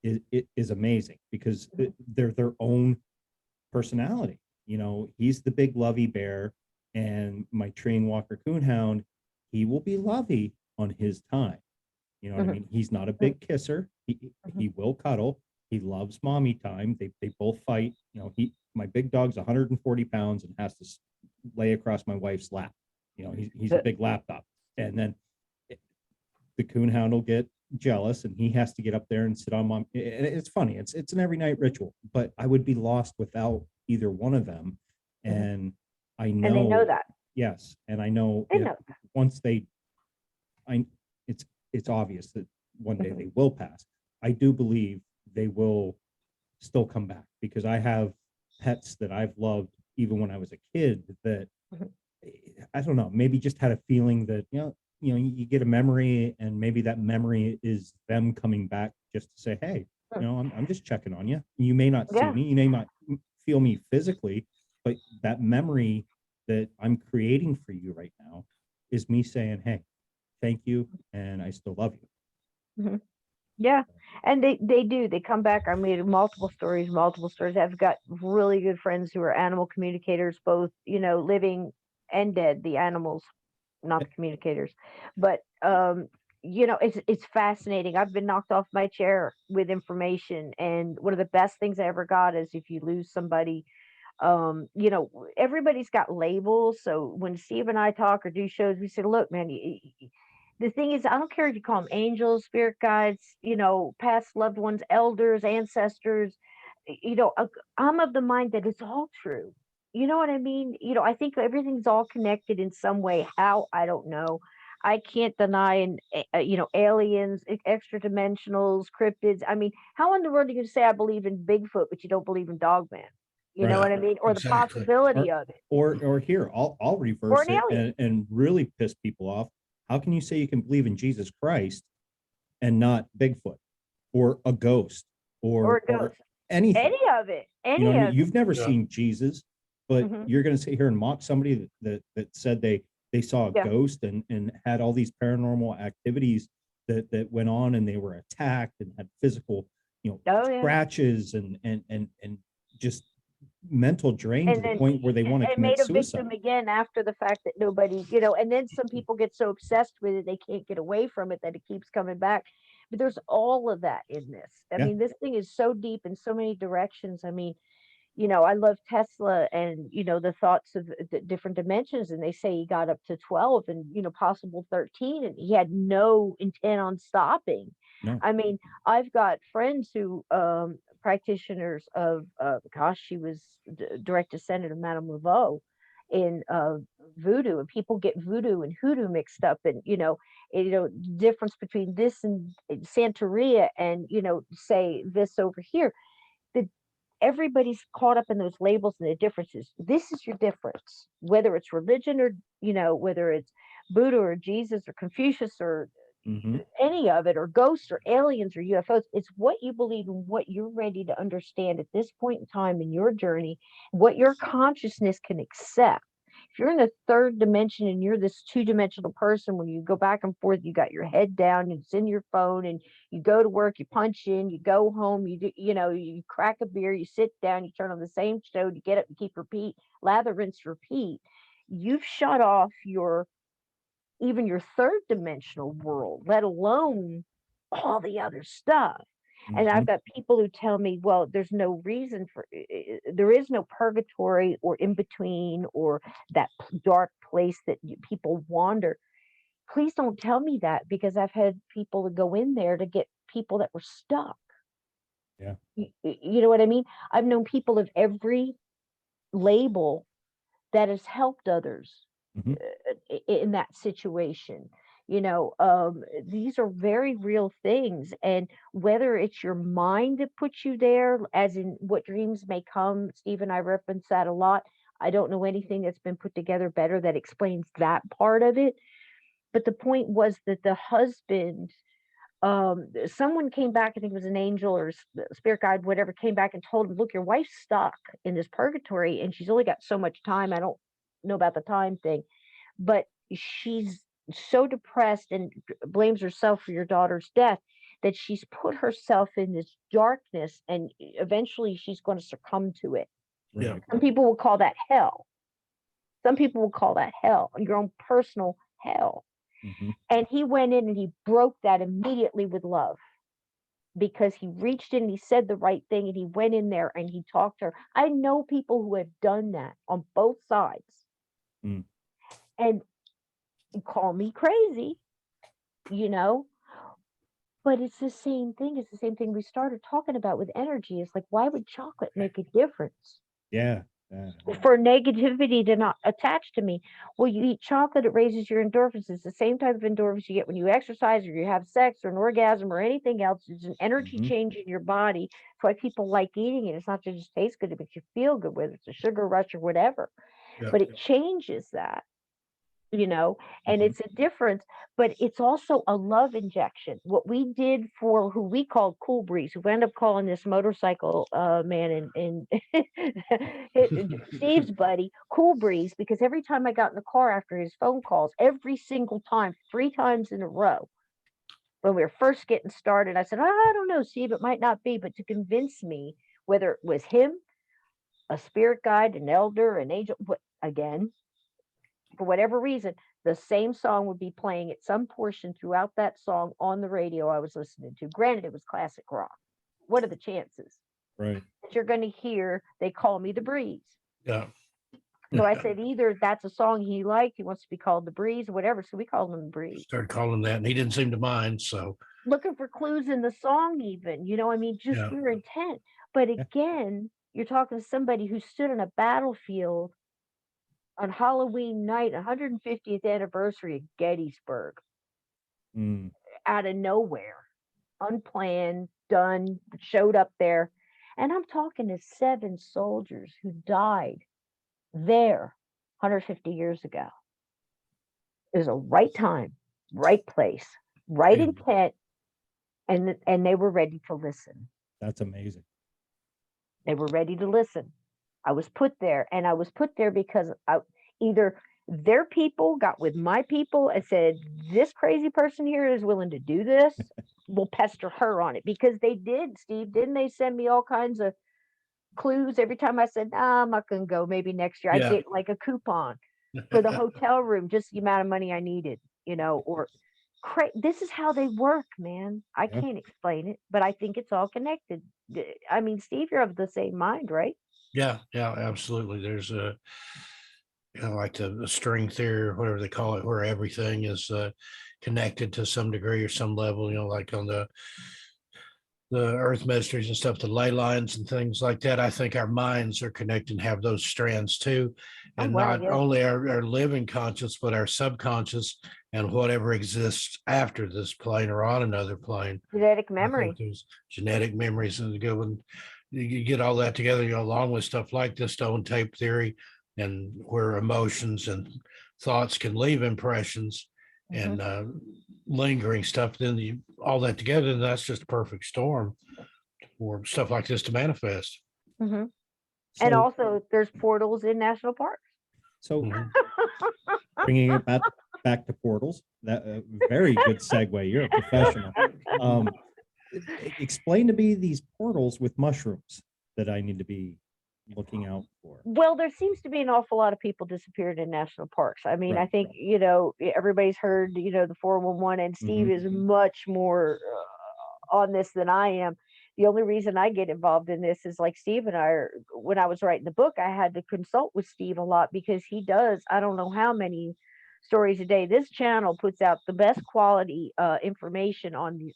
Speaker 1: is amazing, because they're their own personality. He's the big lovey bear, and my trained Walker Coonhound, he will be lovey on his time. You know what I mean? He's not a big kisser. He will cuddle. He loves mommy time. They both fight. My big dog's 140 pounds and has to lay across my wife's lap. He's a big laptop. And then the Coonhound will get jealous, and he has to get up there and sit on mom. And it's funny. It's an every night ritual, but I would be lost without either one of them. And I know,
Speaker 3: and they know that.
Speaker 1: Yes. And I know, once it's obvious that one day they will pass. I do believe they will still come back, because I have pets that I've loved even when I was a kid that I don't know, maybe just had a feeling that, you get a memory, and maybe that memory is them coming back just to say, hey, I'm just checking on you. You may not see me, you may not feel me physically, but that memory that I'm creating for you right now is me saying, hey, thank you, and I still love you.
Speaker 3: Yeah, and they do. They come back. I mean, multiple stories. I've got really good friends who are animal communicators, both living and dead. The animals, not the communicators. But it's fascinating. I've been knocked off my chair with information, and one of the best things I ever got is if you lose somebody. Everybody's got labels. So when Steve and I talk or do shows, we say, look, man, the thing is, I don't care if you call them angels, spirit guides, past loved ones, elders, ancestors. I'm of the mind that it's all true. You know what I mean? I think everything's all connected in some way. How? I don't know. I can't deny, aliens, extra dimensionals, cryptids. I mean, how in the world are you going to say I believe in Bigfoot, but you don't believe in Dogman? You know what I mean? Or the possibility of it.
Speaker 1: Or here, I'll reverse it and really piss people off. How can you say you can believe in Jesus Christ and not Bigfoot or a ghost or anything?
Speaker 3: Any of it. Any of
Speaker 1: you've never seen Jesus, but you're going to sit here and mock somebody that said they saw a ghost and had all these paranormal activities that went on, and they were attacked and had physical, scratches and just mental drain to
Speaker 3: and
Speaker 1: the
Speaker 3: then
Speaker 1: point where they want to
Speaker 3: and
Speaker 1: commit
Speaker 3: made a
Speaker 1: suicide.
Speaker 3: victim again after the fact that nobody, and then some people get so obsessed with it they can't get away from it that it keeps coming back. But there's all of that in this. I
Speaker 1: Yeah.
Speaker 3: mean, this thing is so deep in so many directions. I mean, I love Tesla and, the thoughts of the different dimensions. And they say he got up to 12 and, possible 13, and he had no intent on stopping.
Speaker 1: No.
Speaker 3: I mean, I've got friends who, practitioners of, gosh, she was direct descendant of Madame Laveau in voodoo, and people get voodoo and hoodoo mixed up, and difference between this and Santeria, and say this over here, the everybody's caught up in those labels and the differences. This is your difference, whether it's religion or, whether it's Buddha or Jesus or Confucius or
Speaker 1: Hmm.
Speaker 3: any of it, or ghosts or aliens or UFOs. It's what you believe and what you're ready to understand at this point in time in your journey, what your consciousness can accept. If you're in the third dimension and you're this two-dimensional person, when you go back and forth, you got your head down, it's in your phone, and you go to work, you punch in, you go home, you do, you crack a beer, you sit down, you turn on the same show, you get up and keep repeat, lather, rinse, repeat. You've shut off even your third dimensional world, let alone all the other stuff. And
Speaker 1: Hmm.
Speaker 3: I've got people who tell me, well, there's no reason for, there is no purgatory or in between or that dark place that people wander. Please don't tell me that, because I've had people to go in there to get people that were stuck.
Speaker 1: Yeah.
Speaker 3: You know what I mean? I've known people of every label that has helped others
Speaker 1: Hmm.
Speaker 3: in that situation. These are very real things, and whether it's your mind that puts you there, as in what dreams may come, Steve and I reference that a lot. I don't know anything that's been put together better that explains that part of it. But the point was that the husband, someone came back, I think it was an angel or spirit guide, whatever, came back and told him, look, your wife's stuck in this purgatory and she's only got so much time. I don't know about the time thing, but she's so depressed and blames herself for your daughter's death that she's put herself in this darkness, and eventually she's going to succumb to it.
Speaker 2: Yeah.
Speaker 1: Right.
Speaker 3: Some people will call that hell. Some people will call that hell, your own personal hell.
Speaker 1: Hmm.
Speaker 3: And he went in and he broke that immediately with love, because he reached in, he said the right thing, and he went in there and he talked to her. I know people who have done that on both sides.
Speaker 1: Mm.
Speaker 3: And call me crazy, you know, but it's the same thing. It's the same thing we started talking about with energy. It's like, why would chocolate make a difference?
Speaker 1: Yeah. Yeah.
Speaker 3: For negativity to not attach to me. Well, you eat chocolate, it raises your endorphins. It's the same type of endorphins you get when you exercise or you have sex or an orgasm or anything else. It's an energy
Speaker 1: Hmm.
Speaker 3: change in your body. That's why people like eating it. It's not to just taste good, it makes you feel good, whether it's a sugar rush or whatever.
Speaker 2: Yeah.
Speaker 3: But it changes that, and
Speaker 1: Hmm.
Speaker 3: it's a difference, but it's also a love injection. What we did for who we called Cool Breeze, who ended up calling this motorcycle man in Steve's buddy Cool Breeze, because every time I got in the car after his phone calls, every single time, 3 times in a row, when we were first getting started, I said, "Oh, I don't know, Steve, it might not be," but to convince me, whether it was him, a spirit guide, an elder, an angel, again, for whatever reason, the same song would be playing at some portion throughout that song on the radio I was listening to. Granted, it was classic rock. What are the chances
Speaker 1: Right.
Speaker 3: that you're going to hear They Call Me the Breeze?
Speaker 2: Yeah.
Speaker 3: So I said, either that's a song he liked, he wants to be called the Breeze, or whatever. So we called him the Breeze.
Speaker 2: Started calling that, and he didn't seem to mind. So
Speaker 3: Looking for clues in the song, even, I mean, just
Speaker 2: yeah.
Speaker 3: your intent. But
Speaker 1: Yeah.
Speaker 3: again, you're talking to somebody who stood on a battlefield on Halloween night, 150th anniversary of Gettysburg,
Speaker 1: Mm.
Speaker 3: out of nowhere, unplanned, done, showed up there. And I'm talking to 7 soldiers who died there 150 years ago. It was a right time, right place, right
Speaker 2: Yeah.
Speaker 3: intent, and they were ready to listen.
Speaker 1: That's amazing.
Speaker 3: They were ready to listen. I was put there, and I was put there because either their people got with my people and said, this crazy person here is willing to do this. We'll pester her on it, because they did, Steve. Didn't they send me all kinds of clues every time I said, nah, I'm not going to go. Maybe next year I'd
Speaker 2: Yeah.
Speaker 3: get like a coupon for the hotel room, just the amount of money I needed, or this is how they work, man. I
Speaker 1: Yeah.
Speaker 3: can't explain it, but I think it's all connected. I mean, Steve, you're of the same mind, right?
Speaker 2: Yeah, yeah, absolutely. There's a, like the string theory or whatever they call it, where everything is connected to some degree or some level, like on the earth mysteries and stuff, the ley lines and things like that. I think our minds are connected and have those strands too.
Speaker 3: Oh,
Speaker 2: And
Speaker 3: wow.
Speaker 2: not
Speaker 3: Yeah.
Speaker 2: only our living conscious, but our subconscious and whatever exists after this plane or on another plane.
Speaker 3: Genetic
Speaker 2: I think
Speaker 3: memory.
Speaker 2: there's genetic memories and go when you get all that together, along with stuff like the stone tape theory and where emotions and thoughts can leave impressions
Speaker 3: Hmm.
Speaker 2: and lingering stuff, then all that together, and that's just a perfect storm for stuff like this to manifest.
Speaker 3: Hmm. And
Speaker 1: So,
Speaker 3: also, there's portals in national parks.
Speaker 1: so
Speaker 2: Mhm.
Speaker 1: bringing it back to portals, that very good segue. You're a professional. Um, Explain to me these portals with mushrooms that I need to be looking out for.
Speaker 3: Well, there seems to be an awful lot of people disappeared in national parks. I mean, I
Speaker 1: Right.
Speaker 3: think, everybody's heard, the 411, and Steve
Speaker 1: Mhm.
Speaker 3: is much more on this than I am. The only reason I get involved in this is like Steve and when I was writing the book, I had to consult with Steve a lot because he does, I don't know how many stories a day. This channel puts out the best quality information on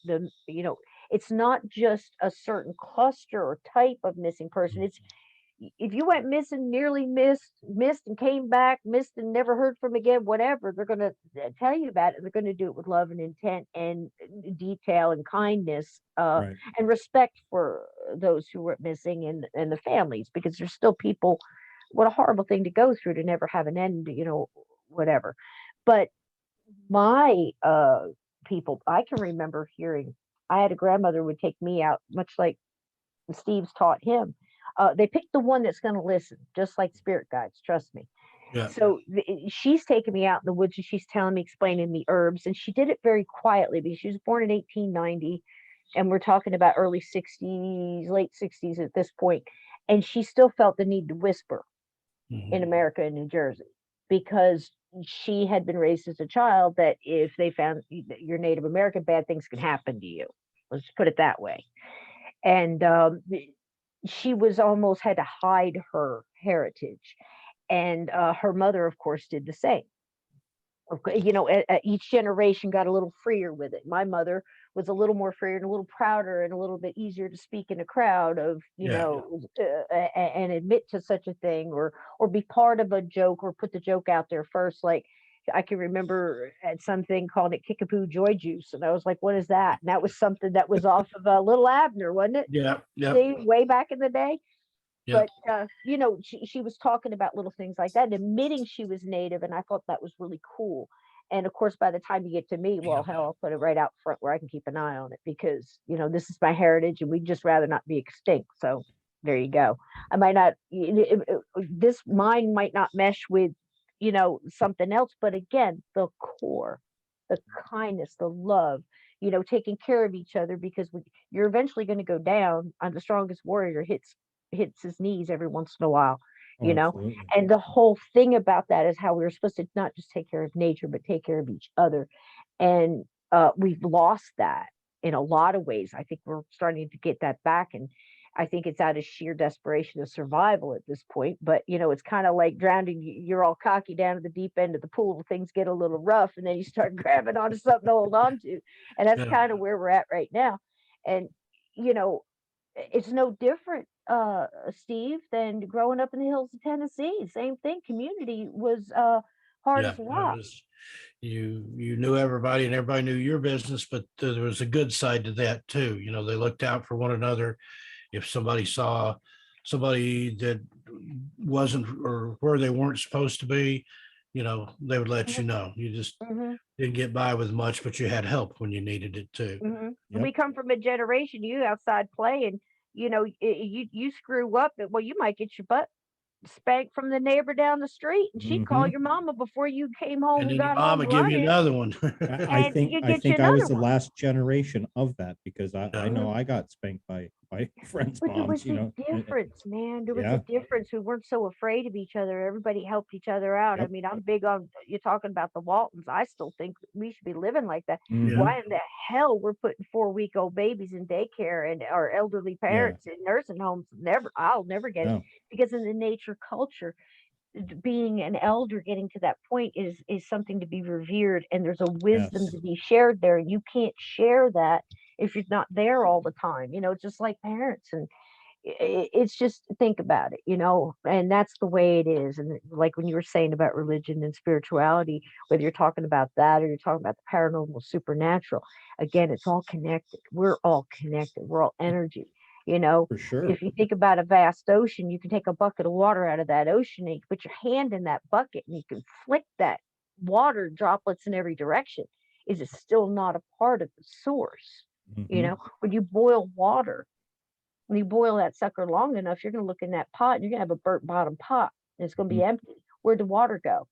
Speaker 3: it's not just a certain cluster or type of missing person. It's if you went missing, nearly missed and came back, missed and never heard from again, whatever, they're going to tell you about it. They're going to do it with love and intent and detail and kindness
Speaker 1: Right.
Speaker 3: and respect for those who were missing and the families, because there's still people. What a horrible thing to go through to never have an end, whatever. But my people, I can remember hearing. I had a grandmother who would take me out, much like Steve's taught him. They picked the one that's going to listen, just like spirit guides. Trust me.
Speaker 2: Yeah.
Speaker 3: So she's taking me out in the woods and she's telling me, explaining the herbs, and she did it very quietly because she was born in 1890, and we're talking about early 60s, late 60s at this point, and she still felt the need to whisper in
Speaker 2: Mhm.
Speaker 3: America and New Jersey because she had been raised as a child that if they found that you're Native American, bad things can happen to you. Let's put it that way. And she was almost had to hide her heritage, and her mother, of course, did the same. Each generation got a little freer with it. My mother was a little more freer and a little prouder and a little bit easier to speak in a crowd of,
Speaker 2: Yeah.
Speaker 3: and admit to such a thing, or be part of a joke or put the joke out there first. Like I can remember at something called it Kickapoo Joy Juice, and I was like, "What is that?" And that was something that was off of Little Abner, wasn't it?
Speaker 2: Yeah. Yeah.
Speaker 3: See, way back in the day.
Speaker 2: Yeah.
Speaker 3: But she was talking about little things like that and admitting she was native, and I thought that was really cool. And of course, by the time you get to me, well, hell, I'll put it right out front where I can keep an eye on it because this is my heritage, and we'd just rather not be extinct. So there you go. I might not this mind might not mesh with something else, but again, the core, the kindness, the love, taking care of each other, because you're eventually going to go down. On the strongest warrior hits his knees every once in a while,
Speaker 1: Oh, absolutely.
Speaker 3: and the whole thing about that is how we're supposed to not just take care of nature, but take care of each other. And we've lost that in a lot of ways. I think we're starting to get that back. And I think it's out of sheer desperation of survival at this point. But, it's kind of like drowning. You're all cocky down at the deep end of the pool. Things get a little rough, and then you start grabbing onto something to hold on to. And that's
Speaker 2: Yeah.
Speaker 3: kind of where we're at right now. And, you know, it's no different, Steve, than growing up in the hills of Tennessee. Same thing. Community was hard
Speaker 2: Yeah.
Speaker 3: as
Speaker 2: It
Speaker 3: rock.
Speaker 2: was, you knew everybody and everybody knew your business, but there was a good side to that too. They looked out for one another. If somebody saw somebody that wasn't or where they weren't supposed to be, they would let you know. You just
Speaker 3: Hmm.
Speaker 2: didn't get by with much, but you had help when you needed it too.
Speaker 3: Hmm.
Speaker 1: Yep.
Speaker 3: We come from a generation, you outside playing, you screw up, well, you might get your butt spanked from the neighbor down the street, and she'd call
Speaker 1: Mhm.
Speaker 3: your mama before you came home
Speaker 2: And
Speaker 3: and
Speaker 2: then your
Speaker 3: got
Speaker 2: mom
Speaker 3: home
Speaker 2: would give you
Speaker 3: running,
Speaker 2: another one.
Speaker 1: I
Speaker 3: and
Speaker 1: think
Speaker 3: you
Speaker 1: I
Speaker 3: get you
Speaker 1: think I was
Speaker 3: another
Speaker 1: the
Speaker 3: one.
Speaker 1: last generation of that because I
Speaker 2: Yeah.
Speaker 1: know I got spanked by by friends'
Speaker 3: But there was
Speaker 1: moms, you
Speaker 3: a
Speaker 1: know.
Speaker 3: difference, man. There was
Speaker 1: Yeah.
Speaker 3: a difference. We weren't so afraid of each other. Everybody helped each other out. I
Speaker 1: Yep.
Speaker 3: mean, I'm big on you're talking about the Waltons. I still think we should be living like that.
Speaker 2: Yeah.
Speaker 3: Why in the hell we're putting 4-week-old babies in daycare and our elderly
Speaker 1: Yeah.
Speaker 3: parents in nursing homes? Never, I'll never get it
Speaker 1: No.
Speaker 3: because in the nature culture, being an elder, getting to that point is something to be revered, and there's a wisdom
Speaker 1: Yes.
Speaker 3: to be shared there. And you can't share that if you're not there all the time. It's just like parents and it's just think about it, and that's the way it is. And like when you were saying about religion and spirituality, whether you're talking about that or you're talking about the paranormal, supernatural, again, it's all connected. We're all connected. We're all energy. You know,
Speaker 1: For sure.
Speaker 3: if you think about a vast ocean, you can take a bucket of water out of that ocean and you can put your hand in that bucket and you can flick that water droplets in every direction. Is it still not a part of the source?
Speaker 1: Hmm.
Speaker 3: When you boil water, when you boil that sucker long enough, you're going to look in that pot and you're going to have a burnt bottom pot and it's going to
Speaker 1: Hmm.
Speaker 3: be empty. Where'd the water go?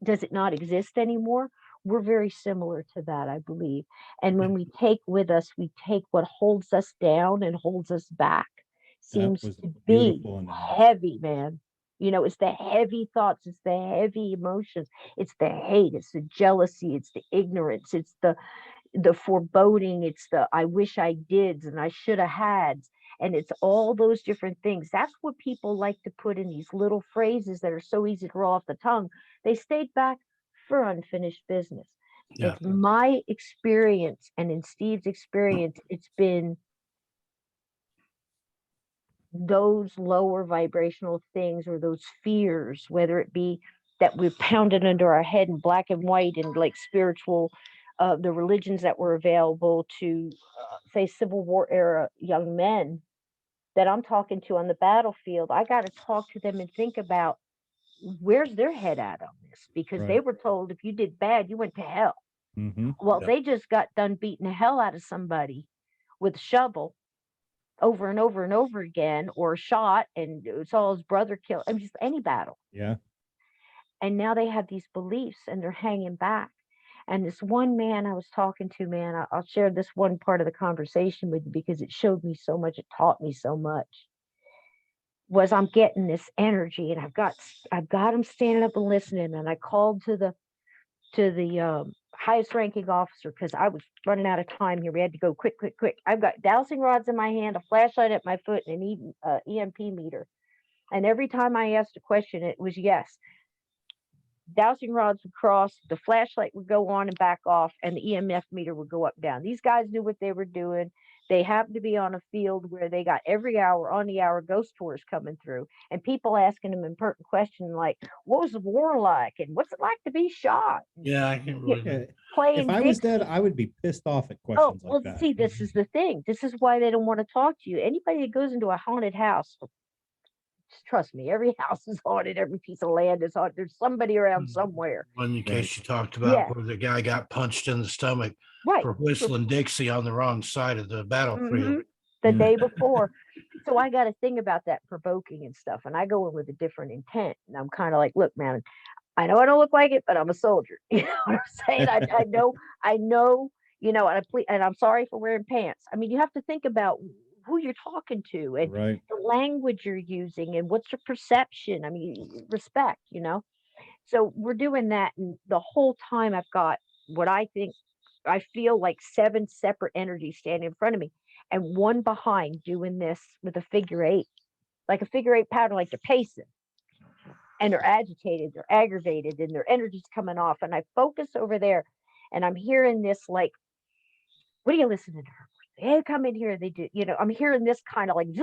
Speaker 3: Does it not exist anymore? We're very similar to that, I believe. And when we take with us, we take what holds us down and holds us back.
Speaker 1: That
Speaker 3: Seems
Speaker 1: was a
Speaker 3: to be
Speaker 1: beautiful analogy.
Speaker 3: heavy, man. It's the heavy thoughts, it's the heavy emotions, it's the hate, it's the jealousy, it's the ignorance, it's the foreboding, it's the I wish I did and I should have had. And it's all those different things. That's what people like to put in these little phrases that are so easy to roll off the tongue. They stayed back for unfinished business.
Speaker 2: Yeah.
Speaker 3: It's my experience, and in Steve's experience, it's been those lower vibrational things or those fears, whether it be that we're pounded under our head in black and white and like spiritual, the religions that were available to, say, Civil War era young men that I'm talking to on the battlefield. I got to talk to them and think about where's their head at on this because they
Speaker 1: Right.
Speaker 3: were told if you did bad, you went to hell.
Speaker 1: Hmm.
Speaker 3: Well,
Speaker 2: Yeah.
Speaker 3: they just got done beating the hell out of somebody with a shovel over and over and over again, or shot and saw his brother killed. I mean, just any battle.
Speaker 1: Yeah.
Speaker 3: And now they have these beliefs and they're hanging back. And this one man I was talking to, man, I'll share this one part of the conversation with you because it showed me so much. It taught me so much. Was I'm getting this energy, and I've got him standing up and listening. And I called to the highest ranking officer because I was running out of time here. We had to go quick, quick, quick. I've got dowsing rods in my hand, a flashlight at my foot, and an EMP meter. And every time I asked a question, it was yes. Dowsing rods would cross, the flashlight would go on and back off, and the EMF meter would go up down. These guys knew what they were doing. They happened to be on a field where they got every hour on the hour ghost tours coming through, and people asking them impertinent questions like, "What was the war like?" and "What's it like to be shot?"
Speaker 2: Yeah, I can
Speaker 3: Yeah,
Speaker 2: believe
Speaker 1: Yeah.
Speaker 2: it.
Speaker 1: If
Speaker 3: playing
Speaker 1: I was dead,
Speaker 3: Dixie.
Speaker 1: I would be pissed off at
Speaker 3: Oh,
Speaker 1: questions like
Speaker 3: well,
Speaker 1: that.
Speaker 3: see, this is the thing. This is why they don't want to talk to you. Anybody that goes into a haunted house, trust me, every house is haunted, every piece of land is haunted. There's somebody around somewhere.
Speaker 2: One
Speaker 1: Right.
Speaker 2: case you talked about
Speaker 3: Yeah,
Speaker 2: where the guy got punched in the stomach
Speaker 3: right.
Speaker 2: for whistling Dixie on the wrong side of the battlefield.
Speaker 3: Mhm. The
Speaker 1: Mm.
Speaker 3: day before. So I got a thing about that provoking and stuff, and I go in with a different intent. And I'm kind of like, look, man, I know I don't look like it, but I'm a soldier. You know what I'm saying? I know, and I'm sorry for wearing pants. I mean, you have to think about who you're talking to and
Speaker 1: Right.
Speaker 3: the language you're using and what's your perception. I mean, respect. So we're doing that, and the whole time I've got what I feel like 7 separate energies standing in front of me, and one behind doing this with a figure eight, like a figure eight pattern, like they're pacing, and they're agitated, they're aggravated, and their energy's coming off. And I focus over there, and I'm hearing this like, "What are you listening to her for? They come in here, they do." I'm hearing this kind of like,
Speaker 1: Hmm.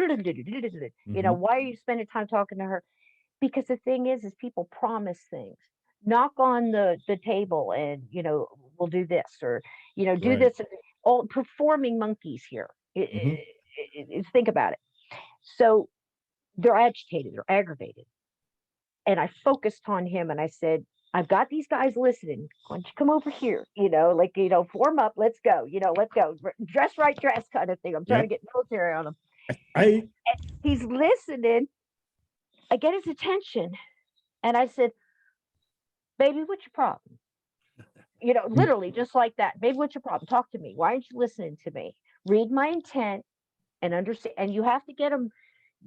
Speaker 3: "Why are you spending time talking to her?" Because the thing is people promise things. Knock on the table and, we'll do this, or, do
Speaker 1: Right.
Speaker 3: this. All performing monkeys here.
Speaker 1: Hmm.
Speaker 3: Think about it. So they're agitated, they're aggravated. And I focused on him and I said, I've got these guys listening. Why don't you come over here? Form up, let's go, let's go. Dress right, dress kind of thing. I'm trying to
Speaker 1: Yep.
Speaker 3: get military on him.
Speaker 1: I.
Speaker 3: He's listening. I get his attention and I said, "Baby, what's your problem?"
Speaker 1: Mm.
Speaker 3: Literally just like that. "Baby, what's your problem? Talk to me. Why aren't you listening to me? Read my intent. and understand. And you have to get them.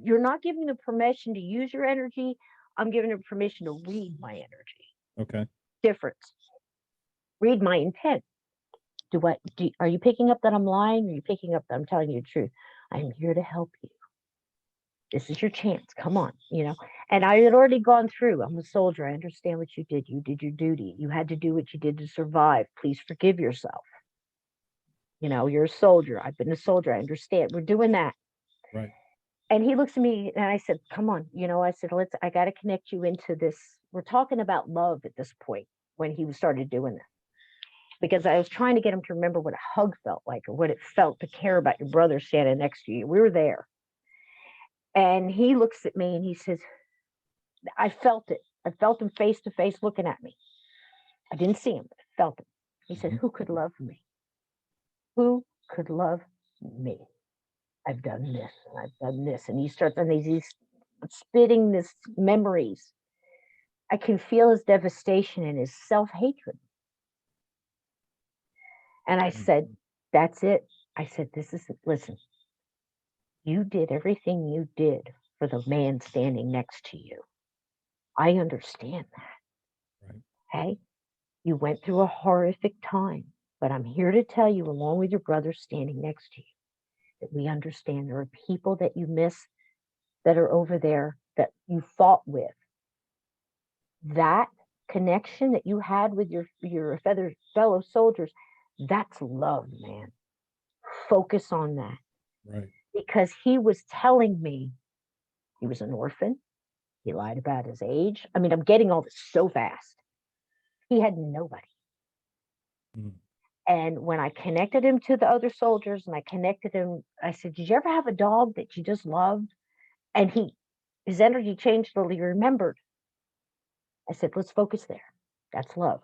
Speaker 3: You're not giving them permission to use your energy. I'm giving them permission to read my energy.
Speaker 1: Okay.
Speaker 3: Difference. Read my intent. Are you picking up that I'm lying? Are you picking up that I'm telling you the truth? I'm here to help you. This is your chance. Come on, And I had already gone through. I'm a soldier. I understand what you did. You did your duty. You had to do what you did to survive. Please forgive yourself. You're a soldier. I've been a soldier. I understand. We're doing that.
Speaker 1: Right.
Speaker 3: And he looks at me and I said, come on. I said, I got to connect you into this. We're talking about love at this point when he started doing this. Because I was trying to get him to remember what a hug felt like, or what it felt to care about your brother standing next to you. We were there. And he looks at me and he says, I felt it. I felt him face to face looking at me. I didn't see him, but I felt him. He said, who could love me? Who could love me? I've done this and I've done this. And he starts, and he's spitting this memories. I can feel his devastation and his self-hatred. And I said, that's it. I said, listen, you did everything you did for the man standing next to you. I understand that.
Speaker 1: Right.
Speaker 3: Okay. You went through a horrific time, but I'm here to tell you, along with your brother standing next to you, that we understand there are people that you miss that are over there that you fought with. That connection that you had with your fellow soldiers, that's love, man. Focus on that.
Speaker 1: Right.
Speaker 3: Because he was telling me he was an orphan. He lied about his age. I mean, I'm getting all this so fast. He had nobody.
Speaker 1: Mm.
Speaker 3: And when I connected him to the other soldiers and I connected him, I said, did you ever have a dog that you just loved? And his energy changed till he remembered. I said, let's focus there. That's love.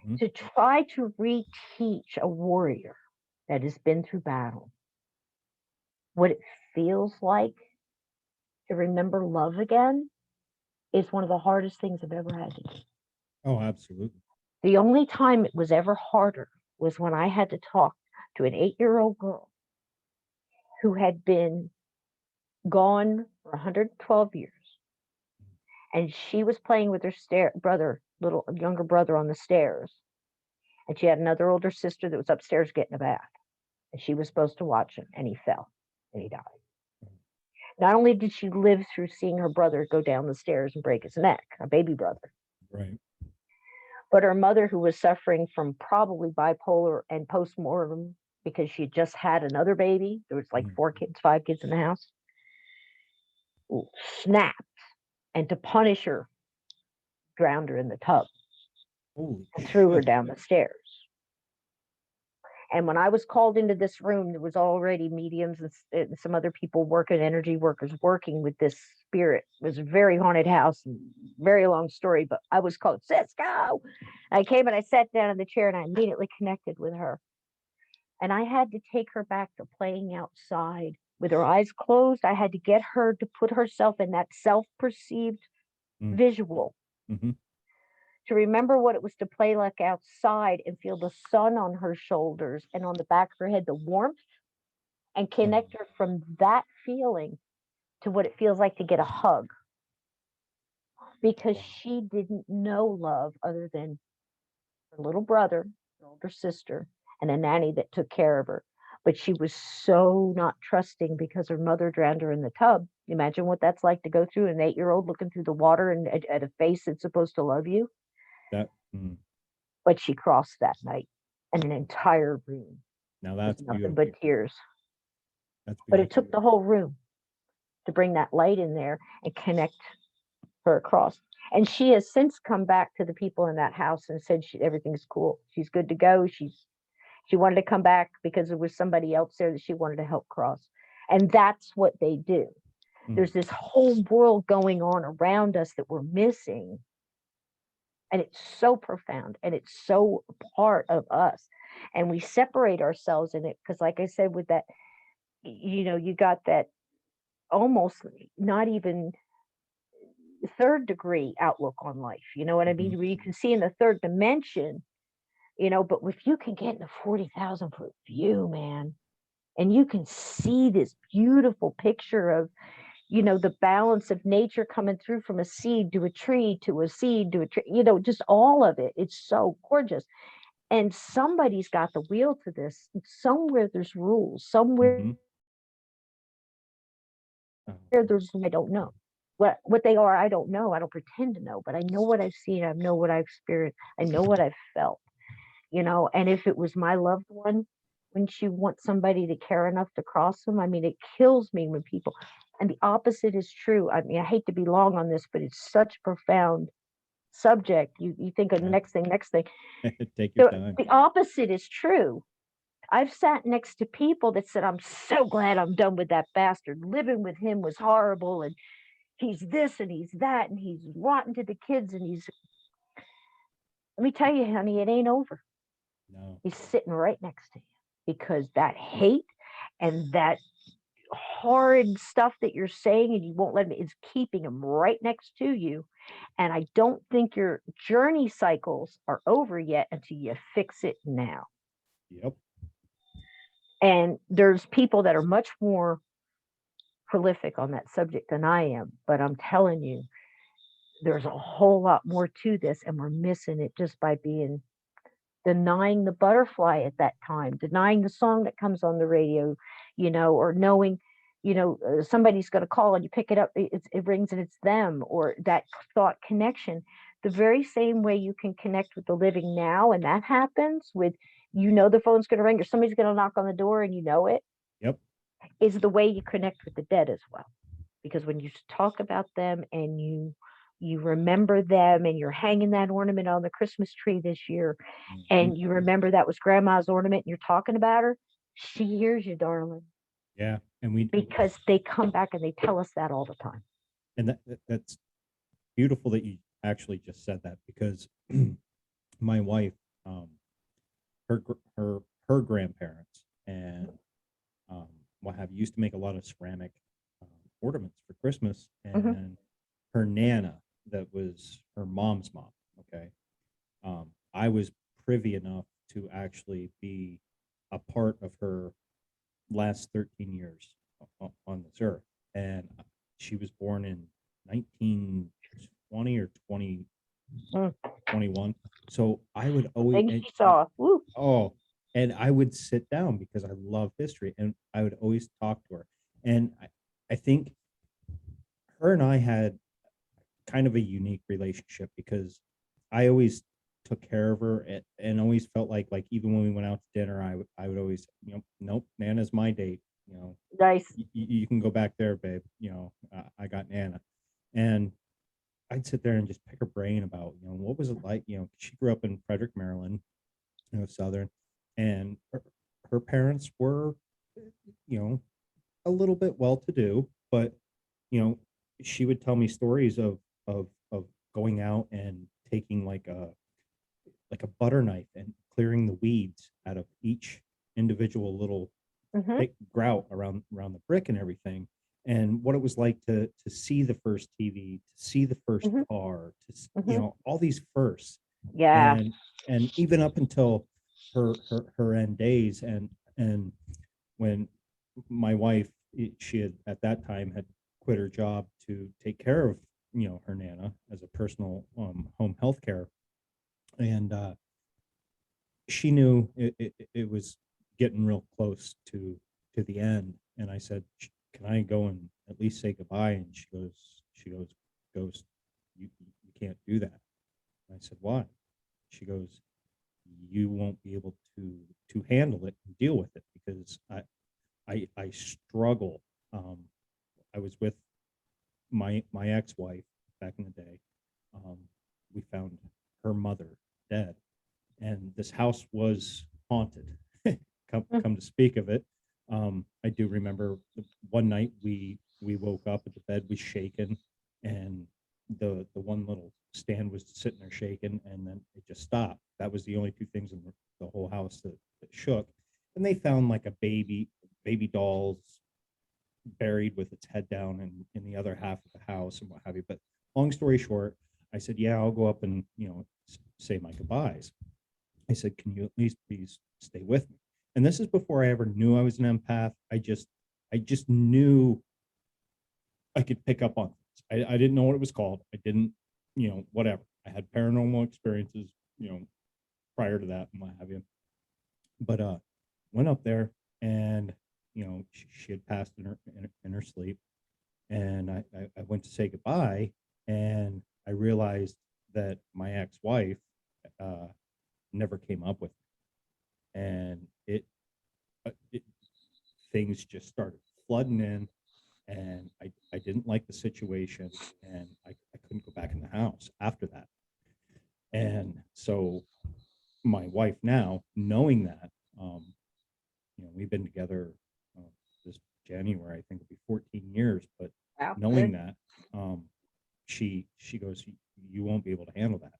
Speaker 1: Mm-hmm.
Speaker 3: To try to reteach a warrior that has been through battle what it feels like to remember love again is one of the hardest things I've ever had to do.
Speaker 1: Oh, absolutely.
Speaker 3: The only time it was ever harder was when I had to talk to an 8-year-old girl who had been gone for 112 years. And she was playing with her little younger brother on the stairs. And she had another older sister that was upstairs getting a bath. And she was supposed to watch him, and he fell and he died. Not only did she live through seeing her brother go down the stairs and break his neck, a baby brother,
Speaker 1: Right.
Speaker 3: but her mother, who was suffering from probably bipolar and postmortem because she had just had another baby, there was like 5 kids in the house, snapped, and to punish her, drowned her in the tub
Speaker 1: Holy
Speaker 3: and threw her
Speaker 1: shit.
Speaker 3: down the stairs. And when I was called into this room, there was already mediums and some other people working, energy workers working with this spirit. It was a very haunted house, very long story, but I was called Sysco. I came and I sat down in the chair and I immediately connected with her. And I had to take her back to playing outside with her eyes closed. I had to get her to put herself in that self-perceived visual.
Speaker 1: Mm-hmm.
Speaker 3: To remember what it was to play like outside and feel the sun on her shoulders and on the back of her head, the warmth, and connect her from that feeling to what it feels like to get a hug. Because she didn't know love other than her little brother, her older sister, and a nanny that took care of her. But she was so not trusting because her mother drowned her in the tub. Imagine what that's like to go through, an 8-year-old looking through the water and at a face that's supposed to love you. But she crossed that night, and an entire room.
Speaker 1: Now that's
Speaker 3: nothing
Speaker 1: beautiful.
Speaker 3: but tears.
Speaker 1: That's
Speaker 3: But it took the whole room to bring that light in there and connect her across. And she has since come back to the people in that house and said everything's cool. She's good to go. She wanted to come back because there was somebody else there that she wanted to help cross. And that's what they do. There's this whole world going on around us that we're missing. And it's so profound and it's so part of us. And we separate ourselves in it because, like I said, with that, you got that almost not even third degree outlook on life. You know what I mean? Where you can see in the third dimension, but if you can get in a 40,000 foot view, man, and you can see this beautiful picture of, the balance of nature coming through from a seed to a tree to a seed to a tree, just all of it. It's so gorgeous. And somebody's got the wheel to this. Somewhere there's rules. Somewhere
Speaker 1: Mm-hmm.
Speaker 3: there's, I don't know. What they are, I don't know. I don't pretend to know, but I know what I've seen. I know what I've experienced. I know what I've felt, and if it was my loved one, wouldn't you want somebody to care enough to cross them? I mean, it kills me when people, and the opposite is true. I mean, I hate to be long on this, but it's such a profound subject. You think of the
Speaker 1: Yeah.
Speaker 3: next thing.
Speaker 1: Take your
Speaker 3: The,
Speaker 1: time.
Speaker 3: the opposite is true. I've sat next to people that said, I'm so glad I'm done with that bastard. Living with him was horrible. And he's this and he's that. And he's rotten to the kids. And let me tell you, honey, it ain't over.
Speaker 1: No.
Speaker 3: He's sitting right next to you because that hate and that horrid stuff that you're saying and you won't let me is keeping him right next to you. And I don't think your journey cycles are over yet until you fix it now.
Speaker 1: Yep.
Speaker 3: And there's people that are much more prolific on that subject than I am, but I'm telling you, there's a whole lot more to this, and we're missing it just by denying the butterfly at that time, denying the song that comes on the radio, or knowing, somebody's going to call and you pick it up, it rings and it's them, or that thought connection. The very same way you can connect with the living now, and that happens with, the phone's going to ring or somebody's going to knock on the door and it,
Speaker 1: Yep.
Speaker 3: is the way you connect with the dead as well. Because when you talk about them and you remember them and you're hanging that ornament on the Christmas tree this year
Speaker 1: Mm-hmm.
Speaker 3: and you remember that was grandma's ornament and you're talking about her, she hears you, darling.
Speaker 1: Yeah.
Speaker 3: Because they come back and they tell us that all the time.
Speaker 1: And that's beautiful that you actually just said that, because my wife, her grandparents and what have you used to make a lot of ceramic ornaments for Christmas,
Speaker 3: Mm-hmm.
Speaker 1: and her nana, that was her mom's mom. Okay, I was privy enough to actually be a part of her last 13 years on this earth, and she was born in 1920 or 20,
Speaker 3: Mm.
Speaker 1: 21. So I would
Speaker 3: The
Speaker 1: always,
Speaker 3: things she saw. Woo.
Speaker 1: and I would sit down because I love history, and I would always talk to her. And I think her and I had kind of a unique relationship, because I always took care of her, and always felt like even when we went out to dinner, I would always, nope, Nana's my date.
Speaker 3: Nice.
Speaker 1: You can go back there, babe. I got Nana. And I'd sit there and just pick her brain about, what was it like, she grew up in Frederick, Maryland, Southern, and her parents were, you know, a little bit well-to-do, but, she would tell me stories of going out and taking like a butter knife and clearing the weeds out of each individual little
Speaker 3: Mm-hmm.
Speaker 1: grout around the brick and everything, and what it was like to see the first TV, to see the 1st
Speaker 3: Mhm.
Speaker 1: car,
Speaker 3: Mhm.
Speaker 1: all these firsts,
Speaker 3: Yeah.
Speaker 1: and even up until her end days, and when my wife, she had at that time had quit her job to take care of her nana as a personal home health care, and she knew it was getting real close to the end, and I said, can I go and at least say goodbye? And she goes, Ghost, you can't do that. And I said, why? She goes, you won't be able to handle it and deal with it, because I struggle. I was with my ex-wife back in the day. We found her mother dead, and this house was haunted. Come to speak of it, I do remember one night we woke up and the bed was shaken, and the one little stand was sitting there shaking, and then it just stopped. That was the only two things in the whole house that shook. And they found like a baby dolls buried with its head down in the other half of the house and what have you. But long story short, I said, yeah, I'll go up and say my goodbyes. I said, can you at least please stay with me? and this is before I ever knew I was an empath. I just knew I could pick up on things. I didn't know what it was called. I didn't, whatever. I had paranormal experiences, prior to that and what have you. But went up there, and she had passed in her sleep, and I went to say goodbye, and I realized that my ex-wife never came up with me. And it things just started flooding in, and I didn't like the situation, and I couldn't go back in the house after that. And so my wife now, knowing that, we've been together this January, I think it'll be 14 years, but
Speaker 3: Wow.
Speaker 1: knowing that, she goes, you won't be able to handle that.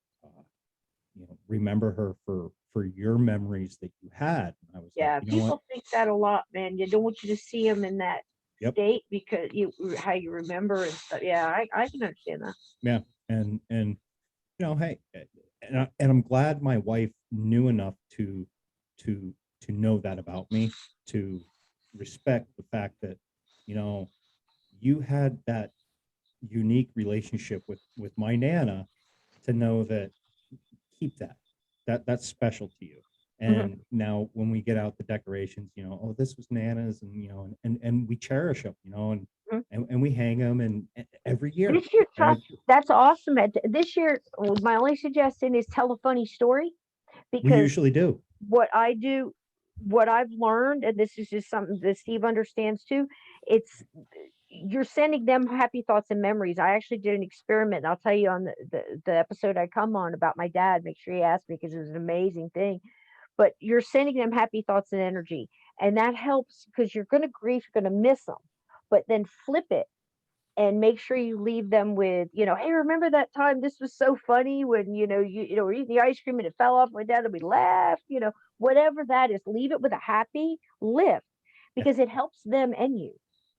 Speaker 1: Remember her for your memories that you had. And I was
Speaker 3: Yeah,
Speaker 1: like, you know what?
Speaker 3: people think that a lot, man. You don't want you to see them in that
Speaker 1: Yep.
Speaker 3: state because how you remember and stuff. Yeah, I can understand that.
Speaker 1: Yeah. And hey, and I'm glad my wife knew enough to know that about me, to respect the fact that, you had that unique relationship with my Nana, to know that, keep that's special to you. And now when we get out the decorations, oh, this was Nana's, and and we cherish them, and we hang them, and every year.
Speaker 3: This year,
Speaker 1: And
Speaker 3: that's awesome. This year, my only suggestion is tell a funny story,
Speaker 1: we
Speaker 3: because
Speaker 1: usually do.
Speaker 3: what I do, what I've learned, and this is just something that Steve understands too, it's you're sending them happy thoughts and memories. I actually did an experiment, and I'll tell you on the episode I come on about my dad. Make sure you ask me because it was an amazing thing. But you're sending them happy thoughts and energy, and that helps because you're going to grieve, you're going to miss them. But then flip it and make sure you leave them with, hey, remember that time this was so funny when, we're eating the ice cream and it fell off my dad and we laughed, whatever that is, leave it with a happy lift,
Speaker 1: Yeah.
Speaker 3: because it helps them and you.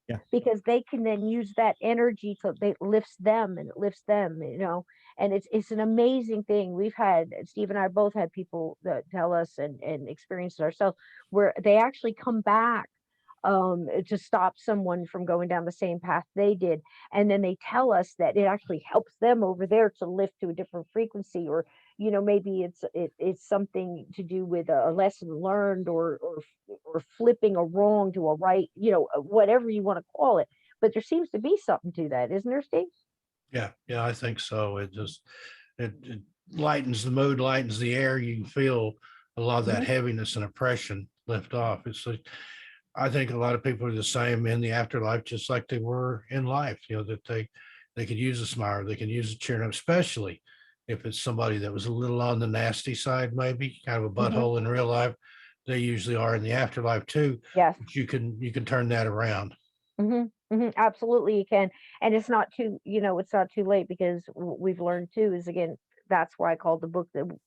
Speaker 1: Yeah.
Speaker 3: Because they can then use that energy to they lifts them, and it lifts them, and it's an amazing thing. We've had Steve and I both had people that tell us and experience it ourselves, where they actually come back to stop someone from going down the same path they did. And then they tell us that it actually helps them over there to lift to a different frequency, or, maybe it's something to do with a lesson learned, or flipping a wrong to a right, whatever you want to call it. But there seems to be something to that, isn't there, Steve?
Speaker 2: Yeah, I think so. It lightens the mood, lightens the air. You can feel a lot of that
Speaker 3: Mhm.
Speaker 2: heaviness and oppression lift off. It's like, I think a lot of people are the same in the afterlife, just like they were in life, that they could use a smile, they can use a cheer up, especially if it's somebody that was a little on the nasty side, maybe kind of a
Speaker 3: Mhm.
Speaker 2: butthole in real life. They usually are in the afterlife too.
Speaker 3: Yes.
Speaker 2: But you can turn that around.
Speaker 3: Absolutely, you can. And it's not too, it's not too late, because we've learned too is, again, that's why I called the book the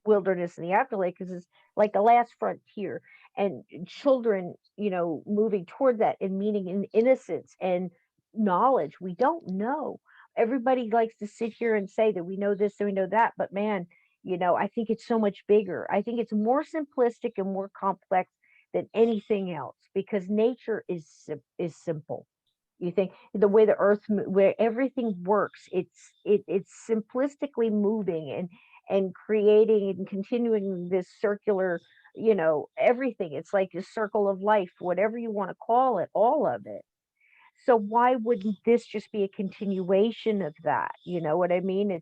Speaker 3: Wilderness in the Afterlife, because it's like the last frontier, and children, moving toward that, and meaning in innocence and knowledge. We don't know. Everybody likes to sit here and say that we know this and we know that, but man, I think it's so much bigger. I think it's more simplistic and more complex than anything else, because nature is simple. You think the way the earth where everything works, it's simplistically moving, and creating and continuing this circular, everything. It's like a circle of life, whatever you want to call it, all of it. So why wouldn't this just be a continuation of that? You know what I mean?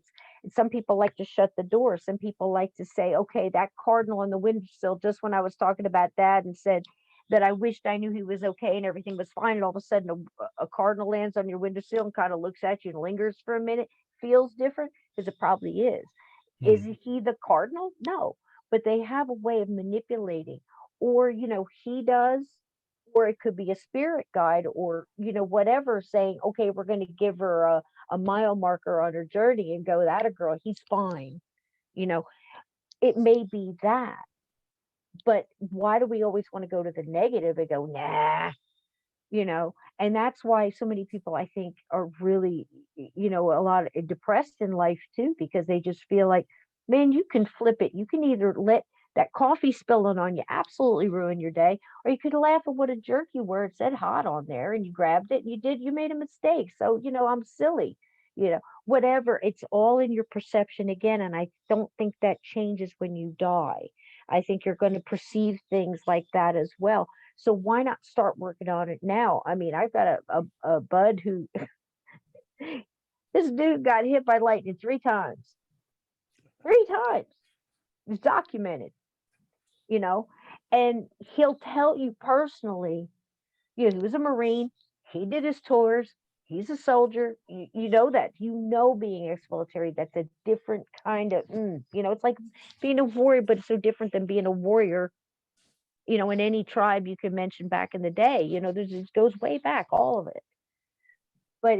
Speaker 3: Some people like to shut the door. Some people like to say, okay, that cardinal on the windowsill, just when I was talking about dad and said that I wished I knew he was okay and everything was fine, and all of a sudden a cardinal lands on your windowsill and kind of looks at you and lingers for a minute, feels different, because it probably is. Is
Speaker 2: Hmm.
Speaker 3: he the cardinal? No, but they have a way of manipulating, or he does, or it could be a spirit guide, or whatever, saying, okay, we're going to give her a mile marker on her journey and go, that a girl, he's fine. you know it may be that, but why do we always want to go to the negative and go, nah? And that's why so many people, I think, are really, a lot depressed in life too, because they just feel like, man, you can flip it. You can either let that coffee spilling on you absolutely ruined your day. Or you could laugh at what a jerk you were. It said hot on there and you grabbed it and you made a mistake. So, I'm silly, whatever. It's all in your perception again. And I don't think that changes when you die. I think you're going to perceive things like that as well. So why not start working on it now? I mean, I've got a bud who, this dude got hit by lightning 3 times. 3 times. It's documented, you know, and he'll tell you personally, he was a Marine, he did his tours, he's a soldier. You know that. Being ex-military, that's a different kind of, it's like being a warrior, but it's so different than being a warrior, in any tribe you can mention back in the day. It goes way back, all of it. But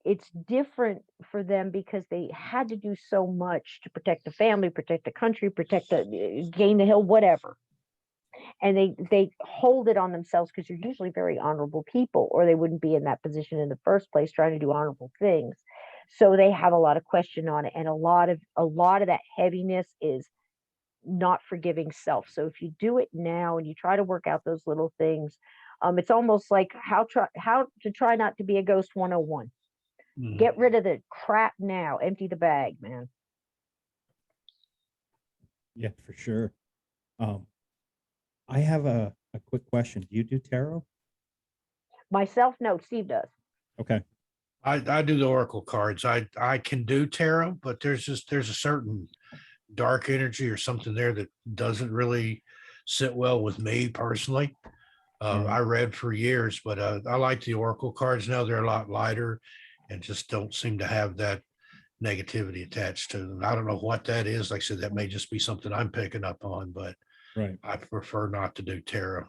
Speaker 3: it's different for them because they had to do so much to protect the family, protect the country, gain the hill, whatever. And they hold it on themselves because you're usually very honorable people, or they wouldn't be in that position in the first place trying to do honorable things. So they have a lot of question on it, and a lot of that heaviness is not forgiving self. So if you do it now and you try to work out those little things, it's almost like how to try not to be a ghost 101. Get rid of the crap now. Empty the bag, man.
Speaker 1: Yeah, for sure. I have a quick question. Do you do tarot?
Speaker 3: Myself, no. Steve does.
Speaker 1: Okay.
Speaker 2: I do the oracle cards. I can do tarot, but there's a certain dark energy or something there that doesn't really sit well with me personally. I read for years, but I like the oracle cards now. They're a lot lighter and just don't seem to have that negativity attached to them. I don't know what that is. Like I said, that may just be something I'm picking up on, but
Speaker 1: Right.
Speaker 2: I prefer not to do tarot.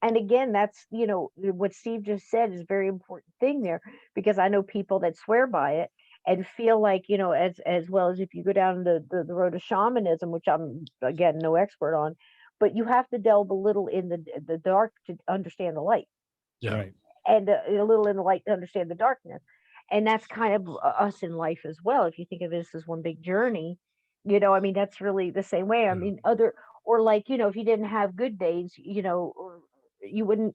Speaker 3: And again, that's, what Steve just said is a very important thing there, because I know people that swear by it and feel like, as well as if you go down the road of shamanism, which I'm, again, no expert on, but you have to delve a little in the dark to understand the light.
Speaker 2: Yeah.
Speaker 1: Right.
Speaker 3: And a little in the light to understand the darkness. And that's kind of us in life as well. If you think of this as one big journey, that's really the same way. I mean, or like, if you didn't have good days, or you wouldn't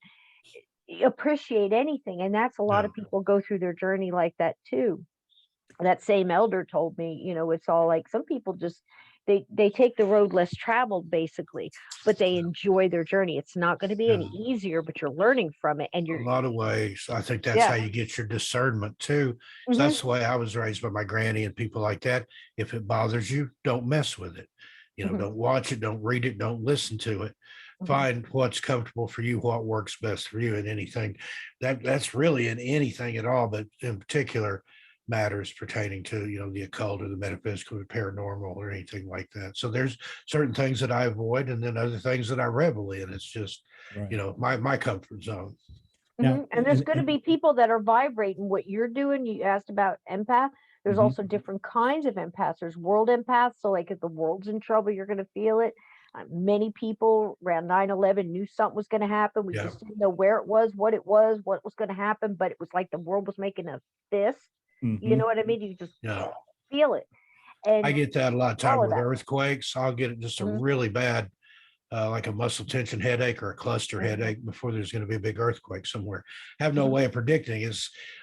Speaker 3: appreciate anything. And that's a lot of people go through their journey like that too. That same elder told me, it's all like some people just they take the road less traveled basically, but they enjoy their journey. It's not going to be any easier, but you're learning from it, and
Speaker 2: A
Speaker 3: you're
Speaker 2: lot of ways. I think that's how you get your discernment too. So that's the way I was raised by my granny and people like that. If it bothers you, don't mess with it. Don't watch it, don't read it, don't listen to it. Find what's comfortable for you, what works best for you in anything. That's really in anything at all, but in particular matters pertaining to, the occult or the metaphysical or paranormal or anything like that. So there's certain things that I avoid and then other things that I revel in. It's just,
Speaker 1: Right.
Speaker 2: my comfort zone.
Speaker 1: Now,
Speaker 3: and there's going to be people that are vibrating what you're doing. You asked about empath. There's also different kinds of empaths. There's world empaths. So like if the world's in trouble, you're going to feel it. Many people around 9/11 knew something was going to happen. We just didn't know where it was, what was going to happen, but it was like the world was making a fist. You know what I mean? You just feel it. And
Speaker 2: I get that a lot of time
Speaker 3: all of
Speaker 2: with
Speaker 3: that.
Speaker 2: earthquakes. I'll get just a really bad, like a muscle tension headache or a cluster headache before there's going to be a big earthquake somewhere. I have no way of predicting. I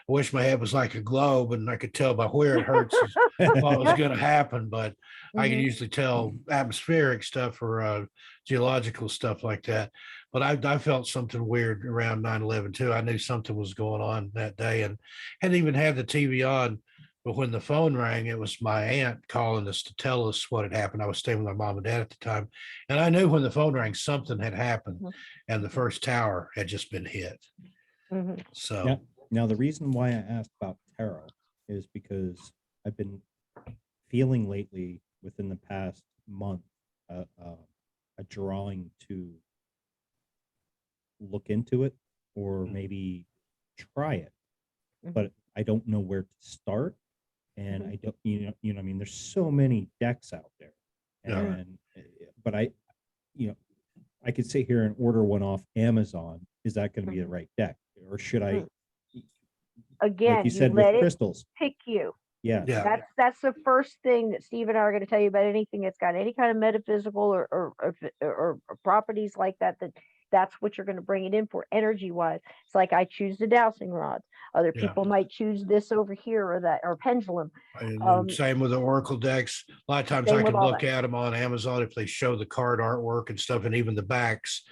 Speaker 2: wish my head was like a globe and I could tell by where it hurts what was going to happen, but I can usually tell atmospheric stuff or geological stuff like that. But I felt something weird around 9/11 too. I knew something was going on that day and hadn't even had the TV on. But when the phone rang, it was my aunt calling us to tell us what had happened. I was staying with my mom and dad at the time. And I knew when the phone rang, something had happened and the first tower had just been hit. So,
Speaker 1: now the reason why I asked about tarot is because I've been feeling lately within the past month a drawing to look into it or maybe try it, but I don't know where to start. And I don't, I mean, there's so many decks out there, and but I could sit here and order one off Amazon. Is that going to be the right deck, or should I?
Speaker 3: Again,
Speaker 1: Like you said,
Speaker 3: let
Speaker 1: with crystals,
Speaker 3: pick you.
Speaker 1: Yes.
Speaker 2: Yeah.
Speaker 3: That's the first thing that Steve and I are going to tell you about anything that's got any kind of metaphysical or properties like that. That's what you're going to bring it in for energy wise. It's like I choose the dowsing rods. Other
Speaker 2: Yeah.
Speaker 3: people might choose this over here or that or pendulum.
Speaker 2: And same with the Oracle decks. A lot of times
Speaker 3: Same
Speaker 2: I
Speaker 3: with
Speaker 2: can
Speaker 3: all
Speaker 2: look
Speaker 3: that.
Speaker 2: at them on Amazon if they show the card artwork and stuff, and even the backs.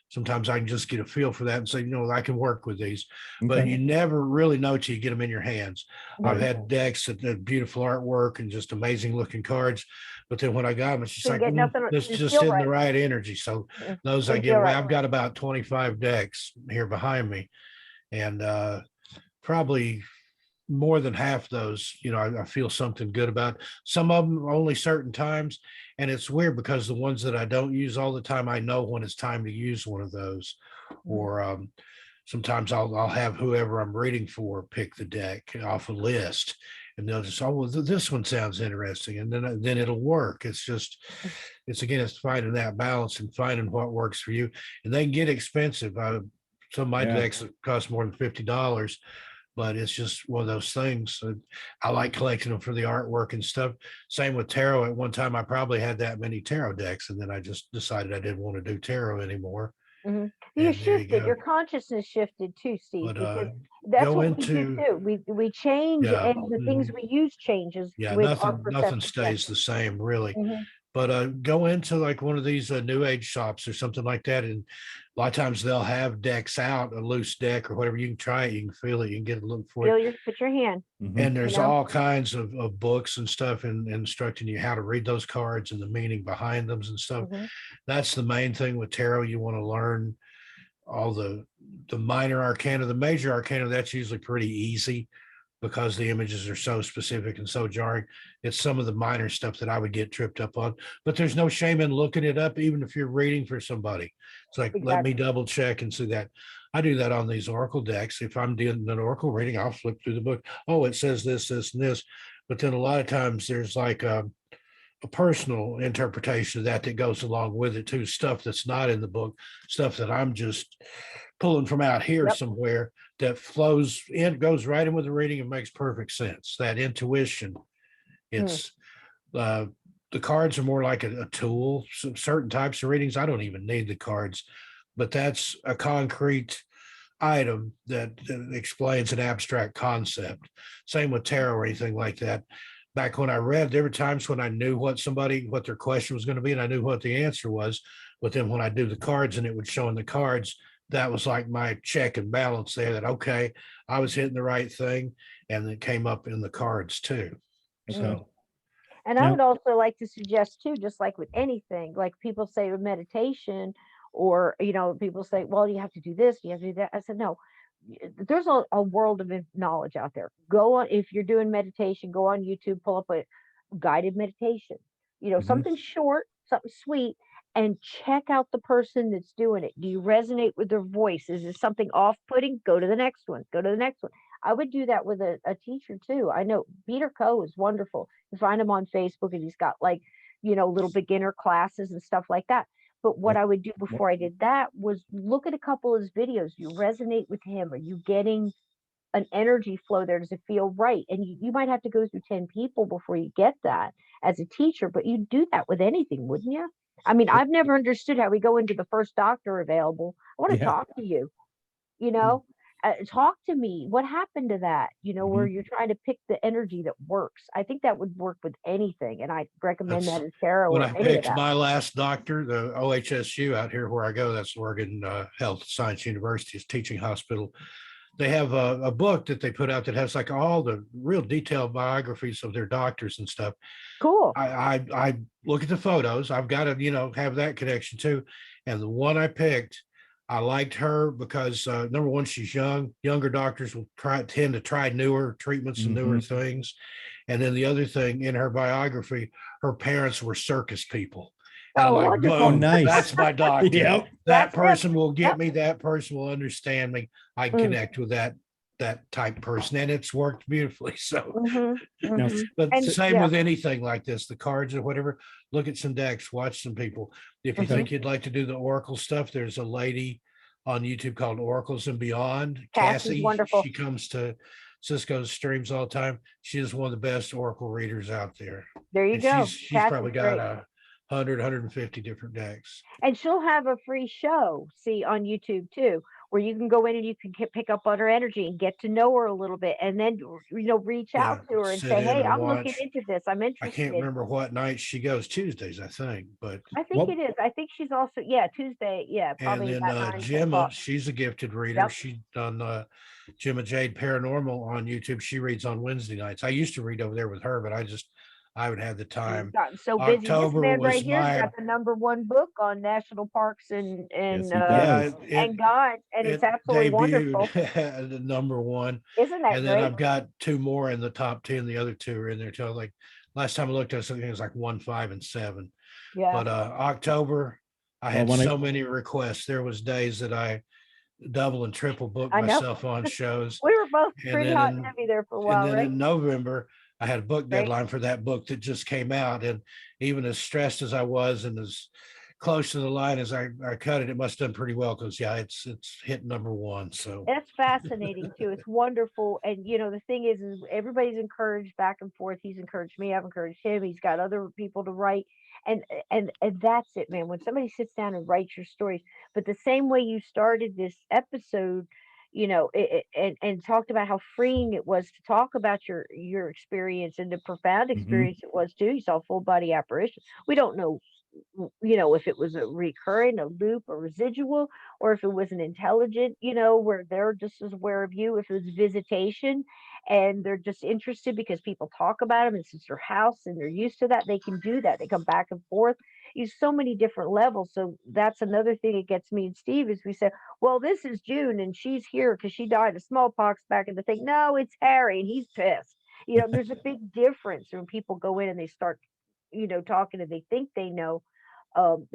Speaker 2: Sometimes I can just get a feel for that and say, I can work with these. But
Speaker 1: Okay.
Speaker 2: you never really know till you get them in your hands. I've
Speaker 3: Right.
Speaker 2: had decks that had beautiful artwork and just amazing looking cards. But then when I got them, it's just
Speaker 3: Couldn't
Speaker 2: like,
Speaker 3: get nothing.
Speaker 2: this
Speaker 3: Didn't
Speaker 2: just
Speaker 3: feel
Speaker 2: isn't
Speaker 3: right.
Speaker 2: the right energy. So those I
Speaker 3: Didn't
Speaker 2: give
Speaker 3: feel
Speaker 2: away.
Speaker 3: right.
Speaker 2: I've got about 25 decks here behind me. And probably more than half those, I feel something good about. Some of them only certain times. And it's weird because the ones that I don't use all the time, I know when it's time to use one of those. Or sometimes I'll have whoever I'm reading for pick the deck off a list. And they'll just, oh, well, this one sounds interesting. And then it'll work. It's finding that balance and finding what works for you. And they can get expensive. Some of my
Speaker 1: Yeah.
Speaker 2: decks cost more than $50, but it's just one of those things. I like collecting them for the artwork and stuff. Same with tarot. At one time, I probably had that many tarot decks, and then I just decided I didn't want to do tarot anymore.
Speaker 3: You
Speaker 2: And there you
Speaker 3: shifted.
Speaker 2: go.
Speaker 3: Your consciousness shifted too, Steve,
Speaker 2: But
Speaker 3: because that's
Speaker 2: go
Speaker 3: what we do
Speaker 2: into
Speaker 3: too. We change,
Speaker 2: yeah,
Speaker 3: and the things we use changes
Speaker 2: yeah.
Speaker 3: with our
Speaker 2: Nothing
Speaker 3: perception.
Speaker 2: stays the same really.
Speaker 3: Mhm.
Speaker 2: But go into like one of these new age shops or something like that, and a lot of times they'll have decks out, a loose deck or whatever. You can try it, you can feel it, you can get a look for it.
Speaker 3: Put your hand.
Speaker 1: Mhm.
Speaker 2: And
Speaker 3: You
Speaker 2: there's
Speaker 3: know,
Speaker 2: all kinds of books and stuff and instructing you how to read those cards and the meaning behind them and stuff.
Speaker 3: Mhm.
Speaker 2: That's the main thing with tarot. You want to learn all the minor arcana. The major arcana, that's usually pretty easy because the images are so specific and so jarring. It's some of the minor stuff that I would get tripped up on, but there's no shame in looking it up, even if you're reading for somebody. It's like, let me
Speaker 3: exactly.
Speaker 2: double check and see that. I do that on these Oracle decks. If I'm doing an Oracle reading, I'll flip through the book. Oh, it says this, this, and this. But then a lot of times there's like a personal interpretation of that goes along with it too. Stuff that's not in the book, stuff that I'm just pulling from out here
Speaker 3: Yep.
Speaker 2: somewhere that flows in, goes right in with the reading and makes perfect sense. That intuition, it's the cards are more like a tool. Some certain types of readings, I don't even need the cards, but that's a concrete item that explains an abstract concept. Same with tarot or anything like that. Back when I read, there were times when I knew what their question was going to be, and I knew what the answer was. But then when I do the cards and it would show in the cards, that was like my check and balance there that, okay, I was hitting the right thing. And it came up in the cards too. So,
Speaker 3: And I
Speaker 1: Now,
Speaker 3: would also like to suggest too, just like with anything, like people say with meditation, or people say, well, you have to do this, you have to do that. I said, no, there's a world of knowledge out there. Go on, if you're doing meditation, go on YouTube, pull up a guided meditation,
Speaker 1: Mhm.
Speaker 3: something short, something sweet, and check out the person that's doing it. Do you resonate with their voice? Is there something off-putting? Go to the next one. Go to the next one. I would do that with a teacher too. I know Peter Coe is wonderful. You find him on Facebook, and he's got like, little beginner classes and stuff like that. But what
Speaker 1: What-
Speaker 3: I would do
Speaker 1: what-
Speaker 3: before I did that was look at a couple of his videos. You resonate with him. Are you getting an energy flow there? Does it feel right? And you might have to go through 10 people before you get that as a teacher, but you'd do that with anything, wouldn't you? I mean, I've never understood how we go into the first doctor available. I want to
Speaker 1: Yeah.
Speaker 3: talk to you, you know, talk to me. What happened to that? Where
Speaker 1: Mhm.
Speaker 3: you're trying to pick the energy that works. I think that would work with anything. And I recommend
Speaker 2: that's
Speaker 3: that as tarot
Speaker 2: when
Speaker 3: or
Speaker 2: I
Speaker 3: any of
Speaker 2: picked
Speaker 3: that.
Speaker 2: my last doctor, the OHSU out here where I go, that's Oregon Health Science University's teaching hospital. They have a book that they put out that has like all the real detailed biographies of their doctors and stuff.
Speaker 3: Cool.
Speaker 2: I look at the photos. I've got to, have that connection too. And the one I picked, I liked her because number one, she's young. Younger doctors will tend to try newer treatments and newer things. And then the other thing in her biography, her parents were circus people. And I'm
Speaker 3: Oh,
Speaker 2: like,
Speaker 3: wonderful.
Speaker 1: Oh,
Speaker 2: boom,
Speaker 1: nice.
Speaker 2: that's my doctor.
Speaker 1: Yep.
Speaker 2: That
Speaker 3: That's it.
Speaker 2: person will get
Speaker 3: Yep.
Speaker 2: me. That person will understand me. I
Speaker 3: Mm.
Speaker 2: connect with that type person, and it's worked beautifully. So,
Speaker 1: Now,
Speaker 2: but
Speaker 3: And
Speaker 2: same
Speaker 3: yeah.
Speaker 2: with anything like this, the cards or whatever. Look at some decks, watch some people. If you think you'd like to do the Oracle stuff, there's a lady on YouTube called Oracles and Beyond.
Speaker 3: Cassie's
Speaker 2: Cassie,
Speaker 3: wonderful.
Speaker 2: she comes to Cisco streams all the time. She is one of the best oracle readers out there.
Speaker 3: There you
Speaker 2: And
Speaker 3: go.
Speaker 2: she's
Speaker 3: Cass
Speaker 2: probably
Speaker 3: is
Speaker 2: got
Speaker 3: great.
Speaker 2: 150 different decks.
Speaker 3: And she'll have a free show, see, on YouTube too, where you can go in and you can pick up on her energy and get to know her a little bit, and then reach
Speaker 2: Yeah,
Speaker 3: out to her and
Speaker 2: sit
Speaker 3: say,
Speaker 2: in
Speaker 3: "Hey,
Speaker 2: and
Speaker 3: I'm looking
Speaker 2: watch.
Speaker 3: into this. I'm
Speaker 2: I
Speaker 3: interested
Speaker 2: can't
Speaker 3: in."
Speaker 2: remember what night she goes. Tuesdays, I think. But
Speaker 3: I think
Speaker 1: What
Speaker 3: it is. I think she's also Tuesday. Yeah,
Speaker 2: and
Speaker 3: probably
Speaker 2: then
Speaker 3: about 9, 10
Speaker 2: Gemma,
Speaker 3: o'clock.
Speaker 2: she's a gifted reader.
Speaker 3: Yep.
Speaker 2: She done Gemma Jade Paranormal on YouTube. She reads on Wednesday nights. I used to read over there with her, but I haven't had the
Speaker 3: He's
Speaker 2: time.
Speaker 3: gotten so busy. This
Speaker 2: October
Speaker 3: man right
Speaker 2: was
Speaker 3: here's
Speaker 2: my
Speaker 3: got the #1 book on national parks
Speaker 1: Yes, he
Speaker 2: yeah,
Speaker 1: does.
Speaker 3: and guides, and it's
Speaker 2: it
Speaker 3: absolutely wonderful.
Speaker 2: debuted at #1.
Speaker 3: Isn't that
Speaker 2: And then
Speaker 3: great?
Speaker 2: I've got 2 more in the top 10. The other 2 are in there too. Like last time I looked at something, it was like 1, 5, and 7.
Speaker 3: Yeah,
Speaker 2: But October, I
Speaker 1: Well,
Speaker 2: had
Speaker 1: when I
Speaker 2: so many requests. There was days that I double and triple booked
Speaker 3: I know.
Speaker 2: myself on shows.
Speaker 3: We were both
Speaker 2: And
Speaker 3: pretty
Speaker 2: then
Speaker 3: hot and heavy there for a
Speaker 2: and
Speaker 3: while,
Speaker 2: then
Speaker 3: right?
Speaker 2: in November, I had a book
Speaker 3: Right.
Speaker 2: deadline for that book that just came out. And even as stressed as I was and as close to the line as I cut it, it must have done pretty well because it's hit #1. So
Speaker 3: That's fascinating too. It's wonderful. And the thing is everybody's encouraged back and forth. He's encouraged me, I've encouraged him. He's got other people to write. And that's it, man. When somebody sits down and writes your stories, but the same way you started this episode, and talked about how freeing it was to talk about your experience and the profound
Speaker 1: Mhm.
Speaker 3: experience it was too. You saw full body apparition. We don't know if it was a recurring, a loop, a residual, or if it was an intelligent, where they're just as aware of you, if it was visitation and they're just interested because people talk about them, it's just their house and they're used to that, they can do that. They come back and forth. Use so many different levels. So that's another thing that gets me and Steve is we said, well, this is June and she's here because she died of smallpox back in the thing. No, it's Harry and he's pissed. There's a big difference when people go in and they start talking and they think they know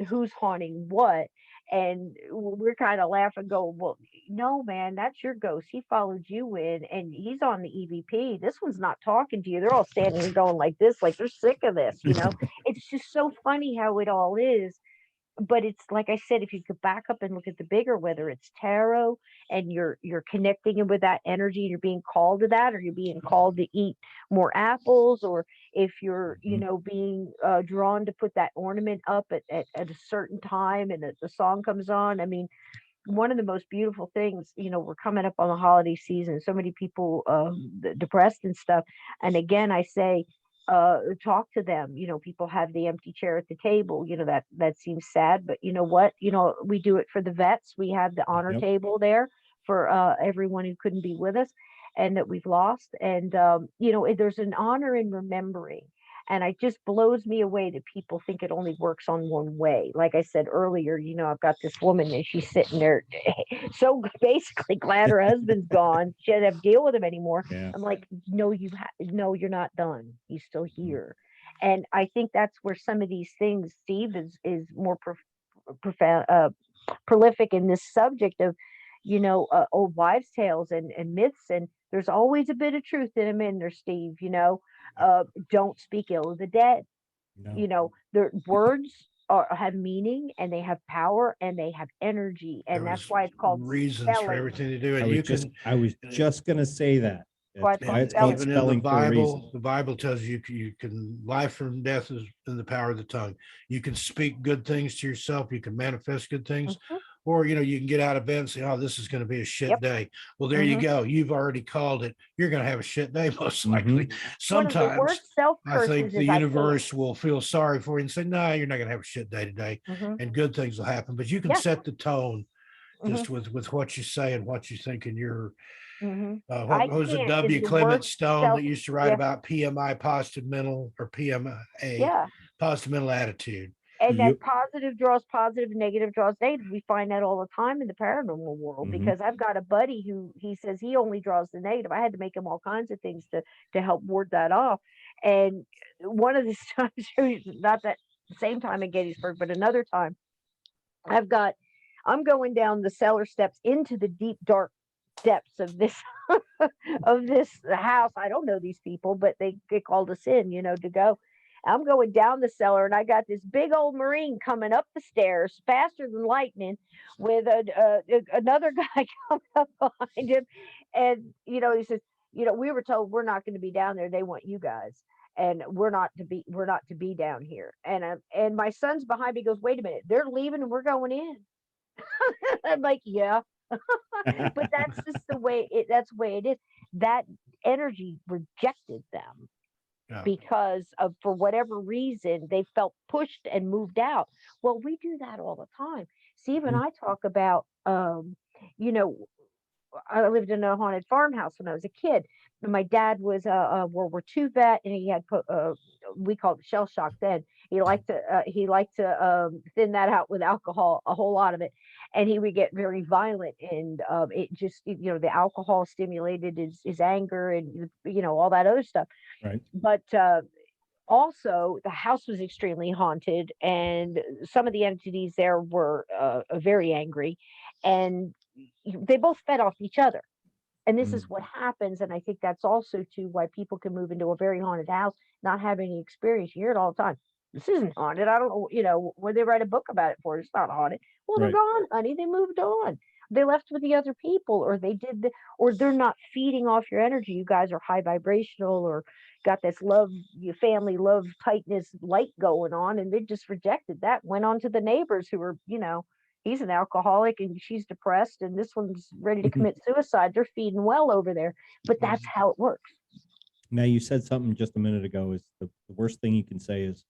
Speaker 3: who's haunting what. And we're kind of laughing, go, well, no, man, that's your ghost. He followed you in and he's on the EVP. This one's not talking to you. They're all standing here going like this, like they're sick of this. It's just so funny how it all is. But it's like I said, if you could back up and look at the bigger, whether it's tarot and you're connecting it with that energy, you're being called to that, or you're being called to eat more apples, or if you're,
Speaker 1: Mhm.
Speaker 3: being drawn to put that ornament up at a certain time and the song comes on. I mean, one of the most beautiful things, we're coming up on the holiday season, so many people depressed and stuff. And again, I say, talk to them. People have the empty chair at the table. That seems sad, but you know what? We do it for the vets. We have the honor
Speaker 1: Yep.
Speaker 3: table there for everyone who couldn't be with us and that we've lost. And there's an honor in remembering. And it just blows me away that people think it only works on one way. Like I said earlier, I've got this woman and she's sitting there so basically glad her husband's gone. She doesn't have to deal with him anymore.
Speaker 1: Yeah.
Speaker 3: I'm like, no, no, you're not done. He's still
Speaker 1: Mhm.
Speaker 3: here. And I think that's where some of these things, Steve, is more profound, prolific in this subject of, old wives' tales and myths. And there's always a bit of truth in them in there, Steve. Don't speak ill of the dead.
Speaker 1: No.
Speaker 3: Their words have meaning and they have power and they have energy. And that's
Speaker 2: there's
Speaker 3: why it's called
Speaker 2: reasons for
Speaker 3: spelling.
Speaker 2: everything to do.
Speaker 1: I
Speaker 2: And
Speaker 1: was
Speaker 2: you
Speaker 1: just
Speaker 2: can
Speaker 1: I was just gonna say that.
Speaker 3: Why
Speaker 1: That's
Speaker 3: it's
Speaker 1: why
Speaker 3: called
Speaker 1: it's called
Speaker 3: spelling.
Speaker 2: even in the
Speaker 1: spelling for a reason.
Speaker 2: Bible, the Bible tells you can life from death is in the power of the tongue. You can speak good things to yourself. You can manifest good things,
Speaker 3: Mhm.
Speaker 2: or you can get out of bed and say, "Oh, this is going to be a shit
Speaker 3: Yep.
Speaker 2: day." Well, there you
Speaker 3: Mhm.
Speaker 2: go. You've already called it. You're going to have a shit day, most likely.
Speaker 1: Mhm.
Speaker 3: One of the
Speaker 2: Sometimes
Speaker 3: worst self
Speaker 2: I think
Speaker 3: curses
Speaker 2: the
Speaker 3: is I can't.
Speaker 2: universe will feel sorry for you and say, "No, you're not going to have a shit day today,
Speaker 3: Mhm.
Speaker 2: and good things will happen." But you can
Speaker 3: Yeah.
Speaker 2: set the tone
Speaker 3: Mhm.
Speaker 2: just with what you say and what you think in your
Speaker 3: Mhm.
Speaker 2: what
Speaker 3: I
Speaker 2: was it?
Speaker 3: can't is
Speaker 2: W.
Speaker 3: the
Speaker 2: Clement
Speaker 3: worst
Speaker 2: Stone
Speaker 3: self.
Speaker 2: that used to write
Speaker 3: Yeah.
Speaker 2: about PMI, positive mental, or PMA,
Speaker 3: Yeah.
Speaker 2: positive mental attitude.
Speaker 3: And that
Speaker 1: You.
Speaker 3: positive draws positive, negative draws negative. We find that all the time in the paranormal world
Speaker 1: Mhm.
Speaker 3: because I've got a buddy who he says he only draws the negative. I had to make him all kinds of things to help ward that off. And one of the times, not that same time in Gettysburg, but another time, I've got I'm going down the cellar steps into the deep dark depths of this of this house. I don't know these people, but they called us in, to go. I'm going down the cellar, and I got this big old Marine coming up the stairs faster than lightning, with another guy coming up behind him, and he says, we were told we're not going to be down there. They want you guys, and we're not to be down here. And my son's behind me goes, wait a minute, they're leaving and we're going in. I'm like, yeah, but that's just that's the way it is. That energy rejected them
Speaker 2: Yeah.
Speaker 3: because of, for whatever reason, they felt pushed and moved out. Well, we do that all the time. Steve and
Speaker 1: Mhm.
Speaker 3: I talk about, you know, I lived in a haunted farmhouse when I was a kid. And my dad was a World War II vet, and he had we called it shell shock then. He liked to thin that out with alcohol, a whole lot of it, and he would get very violent. And it just, the alcohol stimulated his anger, and all that other stuff.
Speaker 1: Right.
Speaker 3: But also, the house was extremely haunted, and some of the entities there were very angry, and they both fed off each other. And this
Speaker 1: Mm.
Speaker 3: is what happens. And I think that's also too why people can move into a very haunted house, not having any experience. You hear it all the time. This isn't haunted. I don't know, where they write a book about it for. It's not haunted. Well, they're
Speaker 1: Right.
Speaker 3: gone, honey. They moved on. They left with the other people, or or they're not feeding off your energy. You guys are high vibrational, or got this love, your family love, tightness, light going on, and they just rejected that. Went on to the neighbors who were, he's an alcoholic and she's depressed, and this one's ready to commit suicide. They're feeding well over there, but that's how it works.
Speaker 1: Now, you said something just a minute ago, is the worst thing you can say is,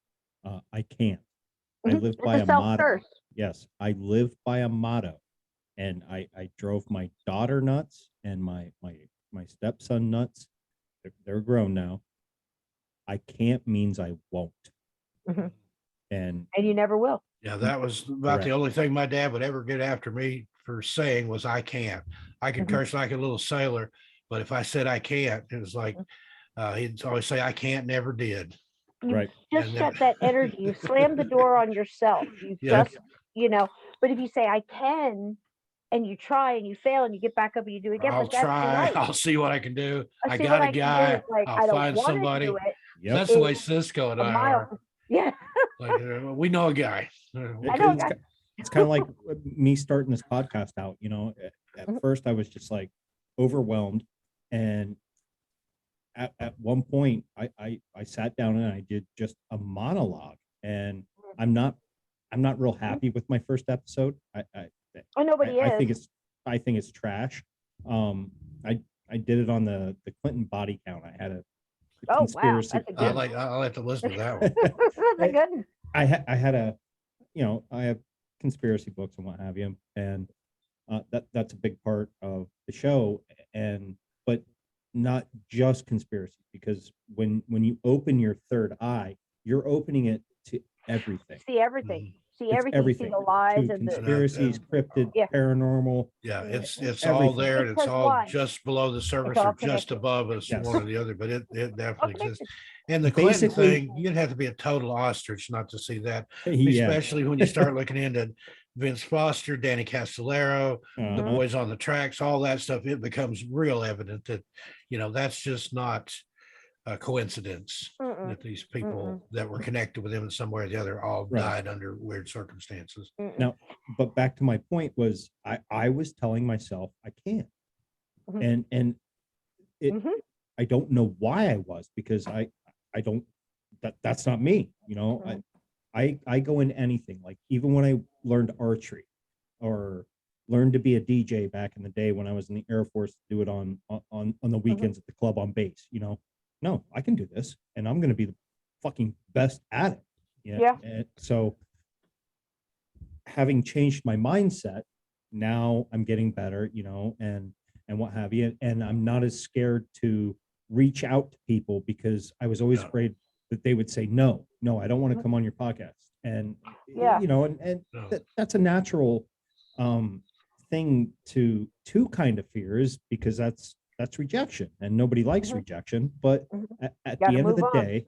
Speaker 1: I can't. I live
Speaker 3: It's
Speaker 1: by
Speaker 3: a
Speaker 1: a motto.
Speaker 3: self-curse.
Speaker 1: Yes, I live by a motto. And I drove my daughter nuts and my stepson nuts. They're grown now. I can't means I won't.
Speaker 3: Mhm.
Speaker 1: And
Speaker 3: And you never will.
Speaker 2: Yeah, that was about
Speaker 1: Correct.
Speaker 2: the only thing my dad would ever get after me for saying was I can't. I could
Speaker 3: Mhm.
Speaker 2: curse like a little sailor, but if I said I can't, it was like he'd always say I can't, never did.
Speaker 3: You
Speaker 1: right.
Speaker 3: just
Speaker 2: And
Speaker 3: shut that energy. You slam the door on yourself. You
Speaker 2: Yeah.
Speaker 3: just, but if you say I can, and you try and you fail and you get back up and you do it again,
Speaker 2: I'll
Speaker 3: but that's
Speaker 2: try.
Speaker 3: life.
Speaker 2: I'll see what I can do.
Speaker 3: I
Speaker 2: I
Speaker 3: see
Speaker 2: got
Speaker 3: what
Speaker 2: a
Speaker 3: I can do.
Speaker 2: guy.
Speaker 3: It's like,
Speaker 2: I'll
Speaker 3: I don't
Speaker 2: find
Speaker 3: want to
Speaker 2: somebody.
Speaker 3: do it.
Speaker 1: Yep.
Speaker 2: That's the way
Speaker 3: It's
Speaker 2: Sysco and
Speaker 3: a
Speaker 2: I
Speaker 3: mile.
Speaker 2: are.
Speaker 3: Yeah.
Speaker 2: Like we know a guy.
Speaker 3: I know
Speaker 1: It's,
Speaker 3: that.
Speaker 1: it's kind of like me starting this podcast out. At
Speaker 3: Mhm.
Speaker 1: first I was just like overwhelmed, and at one point I sat down and I did just a monologue, and I'm not real happy with my first episode.
Speaker 3: Oh, nobody
Speaker 1: I think
Speaker 3: is.
Speaker 1: it's trash. I did it on the Clinton body count. I had a
Speaker 3: Oh, wow.
Speaker 1: conspiracy.
Speaker 3: That's a good one.
Speaker 2: I'll have to listen to that one.
Speaker 3: That's a good one.
Speaker 1: I had I have conspiracy books and what have you, and that's a big part of the show, but not just conspiracy, because when you open your third eye, you're opening it to everything.
Speaker 3: See everything. See
Speaker 1: It's
Speaker 3: everything. See
Speaker 1: everything.
Speaker 3: the lies
Speaker 1: To
Speaker 3: and the.
Speaker 1: conspiracies, cryptid,
Speaker 3: Yeah.
Speaker 1: paranormal.
Speaker 2: Yeah, it's all
Speaker 1: Everything.
Speaker 2: there, and it's
Speaker 3: Because
Speaker 2: all
Speaker 3: why?
Speaker 2: just below the surface
Speaker 3: all
Speaker 2: or just
Speaker 3: connected.
Speaker 2: above us,
Speaker 1: Yes.
Speaker 2: one or the other, but it
Speaker 3: All
Speaker 2: definitely exists.
Speaker 3: connected.
Speaker 2: And the Clinton
Speaker 1: Basically-
Speaker 2: thing, you'd have to be a total ostrich not to see that,
Speaker 1: Yeah.
Speaker 2: especially when you start looking into Vince Foster, Danny Castellero, the
Speaker 1: Uh-huh.
Speaker 2: boys on the tracks, all that stuff. It becomes real evident that, that's just not a coincidence
Speaker 3: Mm-mm.
Speaker 2: that these people that were connected with him in some way or the other all
Speaker 1: Right.
Speaker 2: died under weird circumstances.
Speaker 3: Mm-mm.
Speaker 1: Now, but back to my point was I was telling myself I can't.
Speaker 3: Mhm.
Speaker 1: And it
Speaker 3: Mhm.
Speaker 1: I don't know why I was, because I don't, that's not me,
Speaker 3: Mhm.
Speaker 1: I go in anything, like even when I learned archery or learned to be a DJ back in the day when I was in the Air Force, to do it on the weekends at the club on base, no, I can do this, and I'm going to be the fucking best at it.
Speaker 3: Yeah.
Speaker 1: And so, having changed my mindset, now I'm getting better, and what have you, and I'm not as scared to reach out to people, because I was always
Speaker 2: Yeah.
Speaker 1: afraid that they would say no, I don't want to come on your podcast, and
Speaker 3: Yeah.
Speaker 1: and that's a natural thing to kind of fear, is because that's rejection, and nobody likes
Speaker 3: Mhm.
Speaker 1: rejection, but
Speaker 3: Mhm.
Speaker 1: at
Speaker 3: Gotta
Speaker 1: the end of
Speaker 3: move
Speaker 1: the
Speaker 3: on.
Speaker 1: day,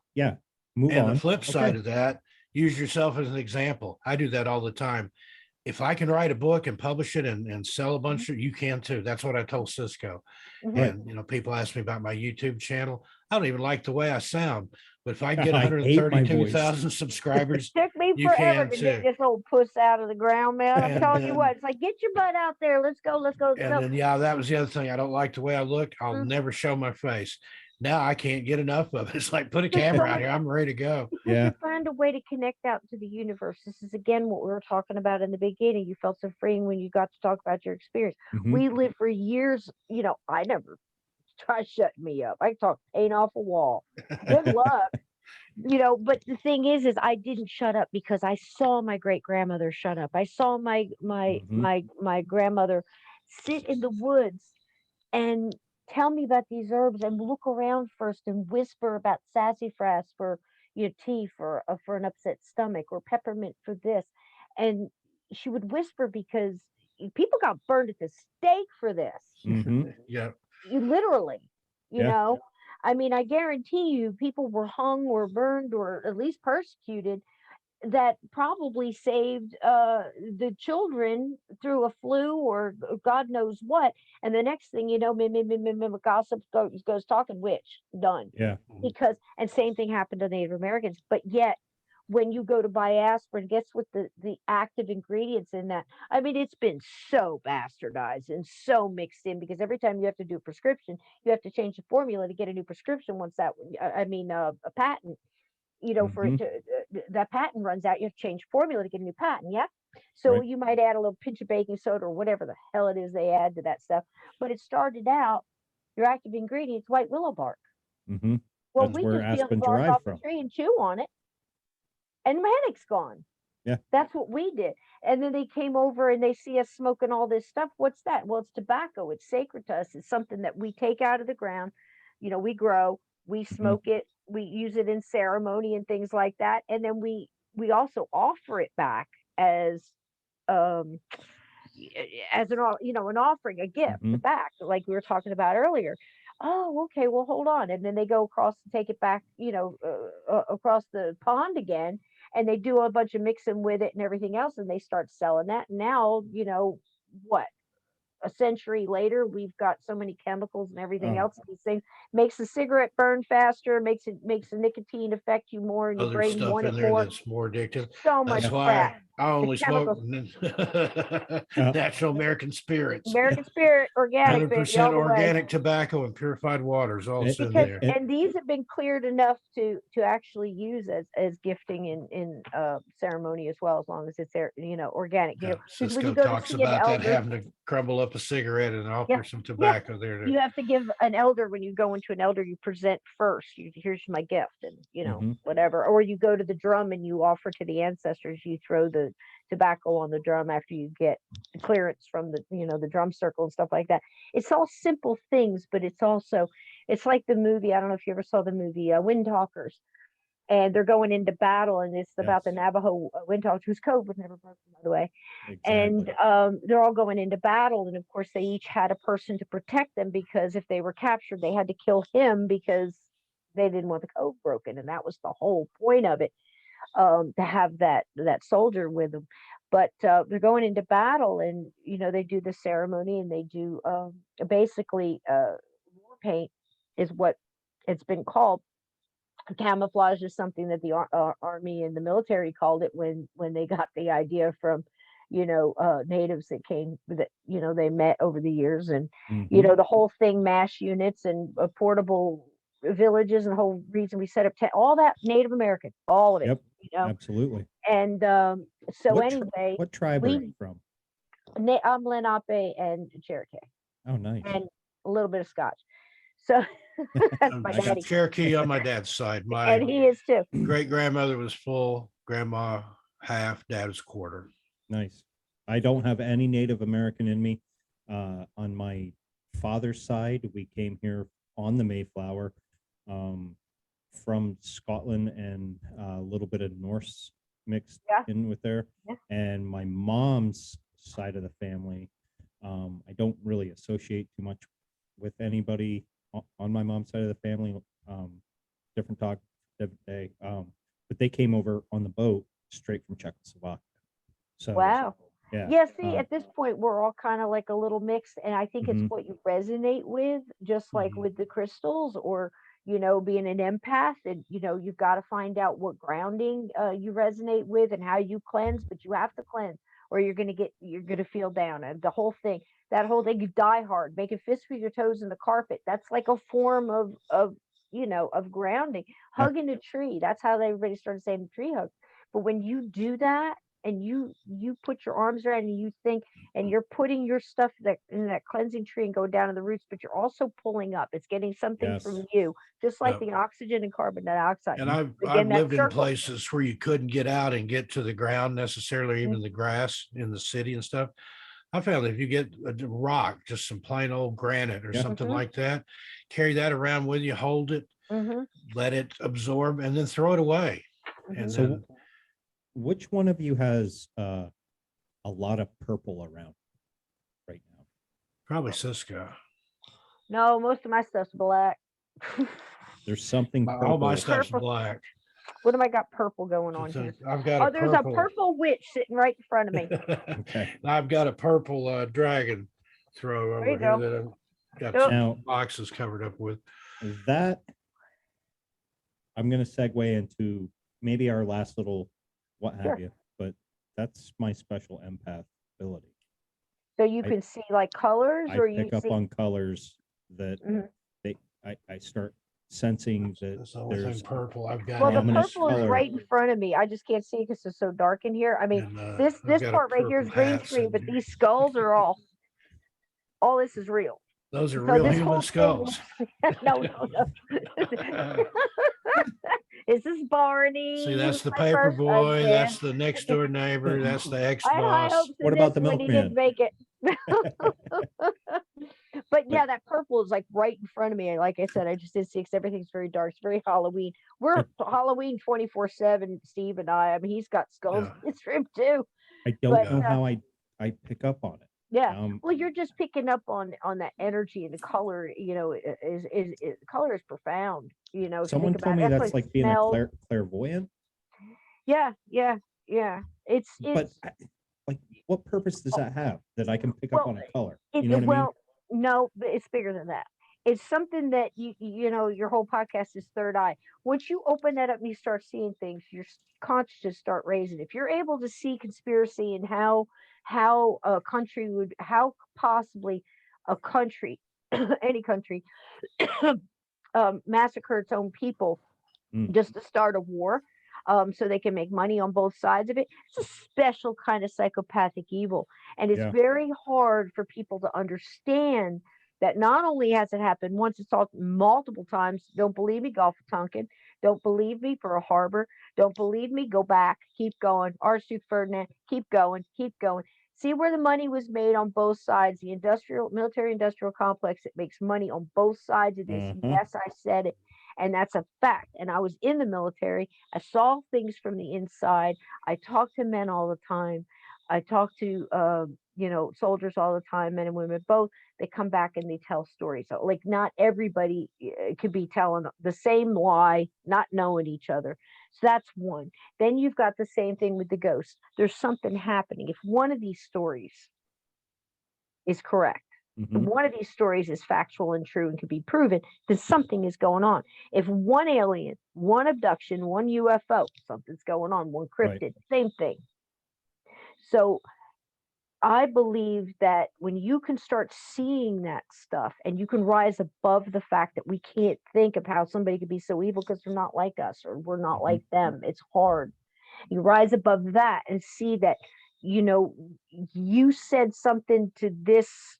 Speaker 1: move
Speaker 2: And
Speaker 1: on.
Speaker 2: the flip side
Speaker 1: Okay.
Speaker 2: of that, use yourself as an example. I do that all the time. If I can write a book and publish it and sell a bunch of, you can too. That's what I told Cisco.
Speaker 3: Mhm.
Speaker 1: Right.
Speaker 2: And people ask me about my YouTube channel. I don't even like the way I sound, but if I get
Speaker 1: I hate my voice.
Speaker 2: 132,000 subscribers,
Speaker 3: Took me
Speaker 2: You
Speaker 3: forever
Speaker 2: can
Speaker 3: to dig
Speaker 2: too.
Speaker 3: this old puss out of the ground, man. I'm
Speaker 2: And
Speaker 3: telling you
Speaker 2: then-
Speaker 3: what, it's like, get your butt out there. Let's go, let's go, let's
Speaker 2: And
Speaker 3: go.
Speaker 2: then, yeah, that was the other thing. I don't like the way I look. I'll
Speaker 3: Mhm.
Speaker 2: never show my face. Now I can't get enough of it. It's like, put a camera out here. I'm ready to go.
Speaker 3: Because
Speaker 1: Yeah.
Speaker 3: you find a way to connect out to the universe. This is again what we were talking about in the beginning. You felt so freeing when you got to talk about your experience.
Speaker 1: Mhm.
Speaker 3: We lived for years, I never try shutting me up. I can talk paint off a wall. Good luck. But the thing is I didn't shut up because I saw my great grandmother shut up. I saw
Speaker 1: Mhm.
Speaker 3: my grandmother sit in the woods and tell me about these herbs and look around first and whisper about sassafras for your tea for an upset stomach or peppermint for this. And she would whisper because people got burned at the stake for this.
Speaker 1: Mhm.
Speaker 2: Yeah.
Speaker 3: You literally, you
Speaker 1: Yeah.
Speaker 3: know. I mean, I guarantee you people were hung or burned or at least persecuted that probably saved the children through a flu or God knows what. And the next thing you know, gossip goes talking witch done.
Speaker 1: Yeah.
Speaker 3: Because and same thing happened to Native Americans. But yet, when you go to buy aspirin, guess what the active ingredients in that? I mean, it's been so bastardized and so mixed in because every time you have to do a prescription, you have to change the formula to get a new prescription. Once that, a patent for it
Speaker 1: Mhm.
Speaker 3: to that patent runs out, you have to change formula to get a new patent. Yeah. So
Speaker 1: Right.
Speaker 3: you might add a little pinch of baking soda or whatever the hell it is they add to that stuff. But it started out your active ingredients, white willow bark.
Speaker 1: Mhm.
Speaker 3: Well,
Speaker 1: That's
Speaker 3: we
Speaker 1: where
Speaker 3: just peel the
Speaker 1: aspen
Speaker 3: bark
Speaker 1: derived
Speaker 3: off the
Speaker 1: from.
Speaker 3: tree and chew on it, and my headache's gone.
Speaker 1: Yeah.
Speaker 3: That's what we did. And then they came over and they see us smoking all this stuff. What's that? Well, it's tobacco. It's sacred to us. It's something that we take out of the ground. We grow, we
Speaker 1: Mhm.
Speaker 3: smoke it, we use it in ceremony and things like that. And then we also offer it back as um as an offering, a gift
Speaker 1: Mhm.
Speaker 3: back, like we were talking about earlier. Oh, okay, well, hold on. And then they go across and take it back, across the pond again, and they do a bunch of mixing with it and everything else, and they start selling that. Now, what? A century later, we've got so many chemicals and everything
Speaker 1: Oh.
Speaker 3: else. These things makes the cigarette burn faster, makes the nicotine affect you more, and your
Speaker 2: Other
Speaker 3: brain
Speaker 2: stuff
Speaker 3: want
Speaker 2: in
Speaker 3: it
Speaker 2: there
Speaker 3: more.
Speaker 2: that's more addictive.
Speaker 3: So much
Speaker 2: That's
Speaker 3: crap.
Speaker 2: why I only smoke
Speaker 3: chemicals.
Speaker 2: natural American spirits.
Speaker 3: American Spirit, organic, baby,
Speaker 2: 100%
Speaker 3: all the way.
Speaker 2: organic tobacco and purified water is all
Speaker 1: It-
Speaker 2: in
Speaker 3: Because
Speaker 2: there.
Speaker 3: and these have been cleared enough to actually use as gifting in ceremony as well, as long as it's there, organic.
Speaker 2: Yeah,
Speaker 3: Because when you
Speaker 2: Cisco
Speaker 3: go to
Speaker 2: talks
Speaker 3: see an
Speaker 2: about that,
Speaker 3: elder,
Speaker 2: having to crumble up a cigarette and offer
Speaker 3: yeah,
Speaker 2: some
Speaker 3: yeah,
Speaker 2: tobacco there.
Speaker 3: you have to give an elder when you go into an elder, you present first. Here's my gift, and
Speaker 1: Mhm.
Speaker 3: whatever. Or you go to the drum and you offer to the ancestors. You throw the tobacco on the drum after you get the clearance from the drum circle and stuff like that. It's all simple things, but it's like the movie. I don't know if you ever saw the movie Wind Talkers, and they're going into battle, and it's about the
Speaker 1: Yes.
Speaker 3: Navajo Wind Talkers, whose code was never broken, by the way. And
Speaker 1: Exactly.
Speaker 3: they're all going into battle, and of course they each had a person to protect them, because if they were captured they had to kill him because they didn't want the code broken, and that was the whole point of it, to have that soldier with them. But they're going into battle, and they do the ceremony, and they do basically war paint is what it's been called. Camouflage is something that the army and the military called it when they got the idea from natives that came, that they met over the years. And
Speaker 1: Mhm.
Speaker 3: the whole thing, mass units and portable villages, and the whole reason we set up all that Native American, all of it,
Speaker 1: Yep.
Speaker 3: you know
Speaker 1: Absolutely.
Speaker 3: and so
Speaker 1: What tri-
Speaker 3: anyway,
Speaker 1: what tribe are you
Speaker 3: we
Speaker 1: from?
Speaker 3: I'm Lenape and Cherokee,
Speaker 1: Oh, nice.
Speaker 3: and a little bit of Scotch. So that's my
Speaker 2: I got
Speaker 3: daddy,
Speaker 2: Cherokee on my dad's side. My
Speaker 3: and he is too.
Speaker 2: great grandmother was full, grandma half, dad was quarter.
Speaker 1: Nice. I don't have any Native American in me. On my father's side, we came here on the Mayflower, um, from Scotland, and a little bit of Norse mixed
Speaker 3: Yeah.
Speaker 1: in with there.
Speaker 3: Yeah.
Speaker 1: And my mom's side of the family, I don't really associate too much with anybody on my mom's side of the family. Different talk, different day. But they came over on the boat straight from Czechoslovakia. So
Speaker 3: Wow.
Speaker 1: yeah.
Speaker 3: Yeah, see, at this point, we're all kind of like a little mixed, and I think it's
Speaker 1: Mhm.
Speaker 3: what you resonate with, just like
Speaker 2: Mhm.
Speaker 3: with the crystals, or being an empath, and you've got to find out what grounding you resonate with and how you cleanse, but you have to cleanse or you're gonna feel down. And that whole thing, you die hard, making fists with your toes in the carpet. That's like a form of grounding.
Speaker 1: Yeah.
Speaker 3: Hugging a tree. That's how everybody started saying the tree hug. But when you do that and you put your arms around and you think, and you're putting your stuff that in that cleansing tree and going down to the roots, but you're also pulling up. It's getting something
Speaker 1: Yes.
Speaker 3: from you, just like
Speaker 2: Yep.
Speaker 3: the oxygen and carbon dioxide.
Speaker 2: And I've
Speaker 3: Again, that
Speaker 2: lived in
Speaker 3: circle.
Speaker 2: places where you couldn't get out and get to the ground necessarily,
Speaker 3: Mm.
Speaker 2: even the grass in the city and stuff. I found if you get a rock, just some plain old granite or
Speaker 1: Yeah.
Speaker 2: something
Speaker 3: Mhm.
Speaker 2: like that, carry that around with you, hold it,
Speaker 3: Mm-hmm.
Speaker 2: let it absorb, and then throw it away. And
Speaker 1: So
Speaker 2: then
Speaker 1: which one of you has a lot of purple around right now?
Speaker 2: probably Cisco.
Speaker 3: No, most of my stuff's black.
Speaker 1: There's something
Speaker 2: All my
Speaker 1: purple.
Speaker 2: stuff's
Speaker 3: Purple.
Speaker 2: black.
Speaker 3: What have I got purple going on here?
Speaker 2: I've got
Speaker 3: Oh,
Speaker 2: a
Speaker 3: there's a
Speaker 2: purple.
Speaker 3: purple witch sitting right in front of me.
Speaker 1: Okay.
Speaker 2: I've got a purple dragon throw
Speaker 3: There
Speaker 2: over
Speaker 3: you
Speaker 2: here
Speaker 3: go.
Speaker 2: that I've got
Speaker 3: Yep.
Speaker 2: some
Speaker 1: Now
Speaker 2: boxes covered up with.
Speaker 1: that I'm going to segue into maybe our last little what have
Speaker 3: Sure.
Speaker 1: you, but that's my special empath ability.
Speaker 3: So you
Speaker 1: I-
Speaker 3: can see like colors,
Speaker 1: I
Speaker 3: or you
Speaker 1: pick up
Speaker 3: see.
Speaker 1: on colors that
Speaker 3: Mhm.
Speaker 1: I start sensing that
Speaker 2: That's the only thing
Speaker 1: there's
Speaker 2: purple I've got.
Speaker 3: Well, the
Speaker 1: ominous
Speaker 3: purple is
Speaker 1: color.
Speaker 3: right in front of me. I just can't see because it's so dark in here. I mean,
Speaker 2: And,
Speaker 3: this
Speaker 2: I've got a
Speaker 3: part right here is
Speaker 2: purple
Speaker 3: green
Speaker 2: hat
Speaker 3: screen,
Speaker 2: sitting
Speaker 3: but
Speaker 2: here.
Speaker 3: these skulls are all this is real.
Speaker 2: Those are
Speaker 3: So
Speaker 2: real
Speaker 3: this
Speaker 2: human
Speaker 3: whole
Speaker 2: skulls.
Speaker 3: thing, no. Is this Barney?
Speaker 2: See, that's the
Speaker 3: My
Speaker 2: paper
Speaker 3: first
Speaker 2: boy.
Speaker 3: husband.
Speaker 2: That's the next door neighbor. That's the
Speaker 3: I had high
Speaker 2: ex-boss.
Speaker 3: hopes
Speaker 1: What
Speaker 3: of
Speaker 1: about
Speaker 3: this
Speaker 1: the
Speaker 3: when he didn't
Speaker 1: milkman?
Speaker 3: make it. But yeah, that purple is like right in front of me. Like I said, I just did see, because everything's very dark. It's very Halloween. We're Halloween 24/7, Steve and I. I mean, he's got skulls
Speaker 2: Yeah.
Speaker 3: in his room too.
Speaker 1: I don't
Speaker 3: But
Speaker 1: know how I pick up on it.
Speaker 3: yeah, well, you're just picking up on that energy and the color. Color is profound. If you
Speaker 1: Someone
Speaker 3: think
Speaker 1: told
Speaker 3: about
Speaker 1: me
Speaker 3: it, that's
Speaker 1: that's
Speaker 3: what it
Speaker 1: like being a
Speaker 3: smells.
Speaker 1: clairvoyant,
Speaker 3: Yeah, yeah, yeah.
Speaker 1: but like, what purpose does that have? That I can pick up
Speaker 3: Well,
Speaker 1: on a color?
Speaker 3: It,
Speaker 1: You know what I mean?
Speaker 3: well, no, but it's bigger than that. It's something that your whole podcast is third eye. Once you open that up and you start seeing things, your consciousness start raising. If you're able to see conspiracy and how a country would, how possibly a country, any country, massacre its own people
Speaker 1: Mm.
Speaker 3: just to start a war, so they can make money on both sides of it. It's a special kind of psychopathic evil. And it's
Speaker 1: Yeah.
Speaker 3: very hard for people to understand that not only has it happened once, it's all multiple times. Don't believe me, Gulf of Tonkin. Don't believe me, Pearl Harbor. Don't believe me, go back, keep going. Archduke Ferdinand, keep going, keep going. See where the money was made on both sides. The military industrial complex, it makes money on both sides of this.
Speaker 1: Mhm.
Speaker 3: Yes, I said it. And that's a fact. And I was in the military. I saw things from the inside. I talk to men all the time. I talk to soldiers all the time, men and women both. They come back and they tell stories. So, like, not everybody could be telling the same lie, not knowing each other. So that's one. Then you've got the same thing with the ghosts. There's something happening. If one of these stories is correct, if
Speaker 1: Mhm.
Speaker 3: one of these stories is factual and true and can be proven, then something is going on. If one alien, one abduction, one UFO, something's going on, one
Speaker 1: Right.
Speaker 3: cryptid, same thing. So I believe that when you can start seeing that stuff and you can rise above the fact that we can't think of how somebody could be so evil because they're not like us or we're not
Speaker 1: Mhm.
Speaker 3: like them, it's hard. You rise above that and see that, you said something to this.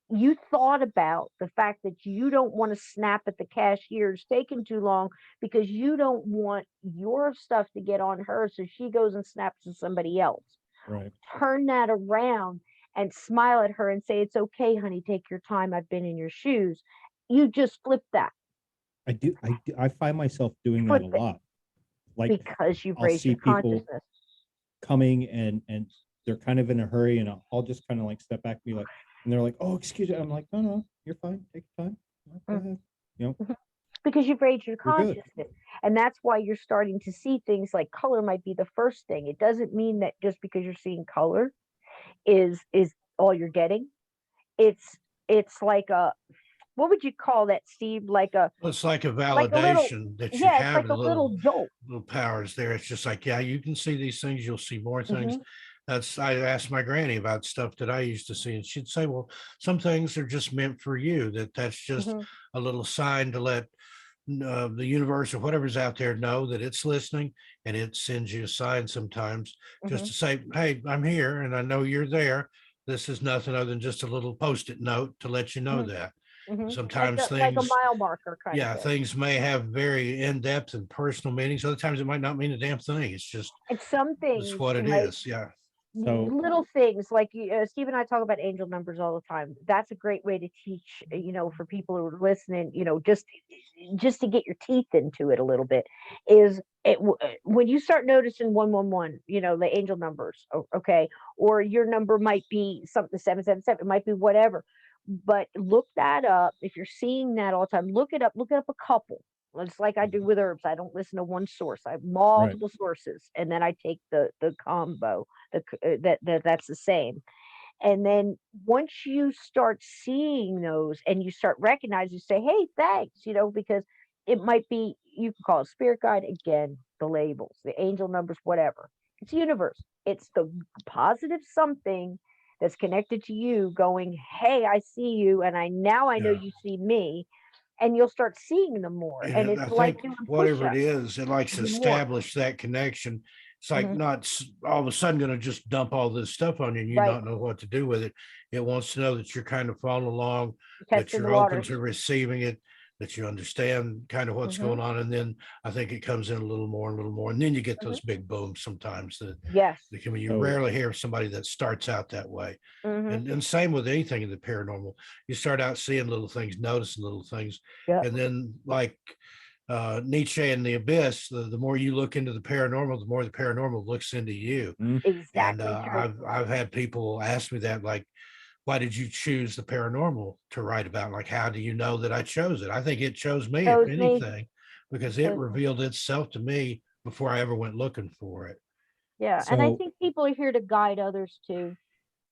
Speaker 3: You thought about the fact that you don't want to snap at the cashier. It's taking too long because you don't want your stuff to get on her. So she goes and snaps at somebody else.
Speaker 1: Right.
Speaker 3: Turn that around and smile at her and say, "It's okay, honey. Take your time. I've been in your shoes." You just flip that.
Speaker 1: I find myself doing that
Speaker 3: Flip
Speaker 1: a
Speaker 3: it
Speaker 1: lot. Like,
Speaker 3: because you've
Speaker 1: I'll
Speaker 3: raised
Speaker 1: see
Speaker 3: your
Speaker 1: people
Speaker 3: consciousness.
Speaker 1: coming and they're kind of in a hurry, and I'll just kind of like step back and be like, and they're like, "Oh, excuse me." I'm like, "No, you're fine. Take your time. Go
Speaker 3: Mm.
Speaker 1: ahead." You know,
Speaker 3: Because you've raised your
Speaker 1: you're good.
Speaker 3: consciousness. And that's why you're starting to see things like color might be the first thing. It doesn't mean that just because you're seeing color is all you're getting. It's like what would you call that, Steve?
Speaker 2: It's like a
Speaker 3: Like a little,
Speaker 2: validation that you
Speaker 3: yeah, it's like
Speaker 2: have
Speaker 3: a little jolt.
Speaker 2: little powers there. It's just like, yeah, you can see these things, you'll see more things.
Speaker 3: Hmm.
Speaker 2: That's I asked my granny about stuff that I used to see, and she'd say, well, some things are just meant for you, that's just
Speaker 3: Hmm.
Speaker 2: a little sign to let the universe or whatever's out there know that it's listening, and it sends you a sign sometimes just
Speaker 3: Hmm.
Speaker 2: to say, hey, I'm here and I know you're there. This is nothing other than just a little post-it note to let you know
Speaker 3: Hmm.
Speaker 2: that.
Speaker 3: Hmm.
Speaker 2: Sometimes
Speaker 3: Like a
Speaker 2: things,
Speaker 3: mile marker kind of
Speaker 2: yeah,
Speaker 3: thing.
Speaker 2: things may have very in-depth and personal meanings. Other times it might not mean a damn thing. It's just,
Speaker 3: And some
Speaker 2: it's
Speaker 3: things,
Speaker 2: what it
Speaker 3: like
Speaker 2: is. Yeah.
Speaker 1: So
Speaker 3: little things, like Steve and I talk about angel numbers all the time. That's a great way to teach, for people who are listening, just to get your teeth into it a little bit. Is when you start noticing 111, the angel numbers, okay, or your number might be something 777, it might be whatever. But look that up. If you're seeing that all the time, look it up. Look it up a couple. It's like I do with herbs. I don't listen to one source. I have
Speaker 1: right.
Speaker 3: multiple sources, and then I take the combo, that's the same. And then once you start seeing those and you start recognizing, you say, hey, thanks, because it might be, you can call it spirit guide, again, the labels, the angel numbers, whatever. It's universe. It's the positive something that's connected to you going, hey, I see you, and I know
Speaker 2: Yeah.
Speaker 3: you see me, and you'll start seeing them more. And
Speaker 2: And
Speaker 3: it's
Speaker 2: I
Speaker 3: like
Speaker 2: think
Speaker 3: doing
Speaker 2: whatever it
Speaker 3: push-ups.
Speaker 2: is, it likes to
Speaker 3: Do more.
Speaker 2: establish that connection. It's like
Speaker 3: Hmm.
Speaker 2: not all of a sudden going to just dump all this stuff on you and you
Speaker 3: Right.
Speaker 2: not know what to do with it. It wants to know that you're kind of following along, that
Speaker 3: Testing the
Speaker 2: you're open
Speaker 3: waters.
Speaker 2: to receiving it, that you understand kind of what's
Speaker 3: Hmm.
Speaker 2: going on. And then I think it comes in a little more and a little more. And then you get
Speaker 3: Hmm.
Speaker 2: those big booms sometimes
Speaker 3: Yes.
Speaker 2: that can, you
Speaker 1: So
Speaker 2: rarely hear somebody that starts out that way.
Speaker 3: Hmm.
Speaker 2: And same with anything in the paranormal. You start out seeing little things, noticing little things.
Speaker 3: Yep.
Speaker 2: And then like Nietzsche and the abyss, the more you look into the paranormal, the more the paranormal looks into you.
Speaker 1: mm,
Speaker 2: And
Speaker 3: Exactly true.
Speaker 2: I've had people ask me that, like, why did you choose the paranormal to write about? Like, how do you know that I chose it? I think it chose me, if
Speaker 3: Chose me.
Speaker 2: anything, because it
Speaker 3: Chose me.
Speaker 2: revealed itself to me before I ever went looking for it.
Speaker 3: Yeah, and I
Speaker 1: so
Speaker 3: think people are here to guide others too.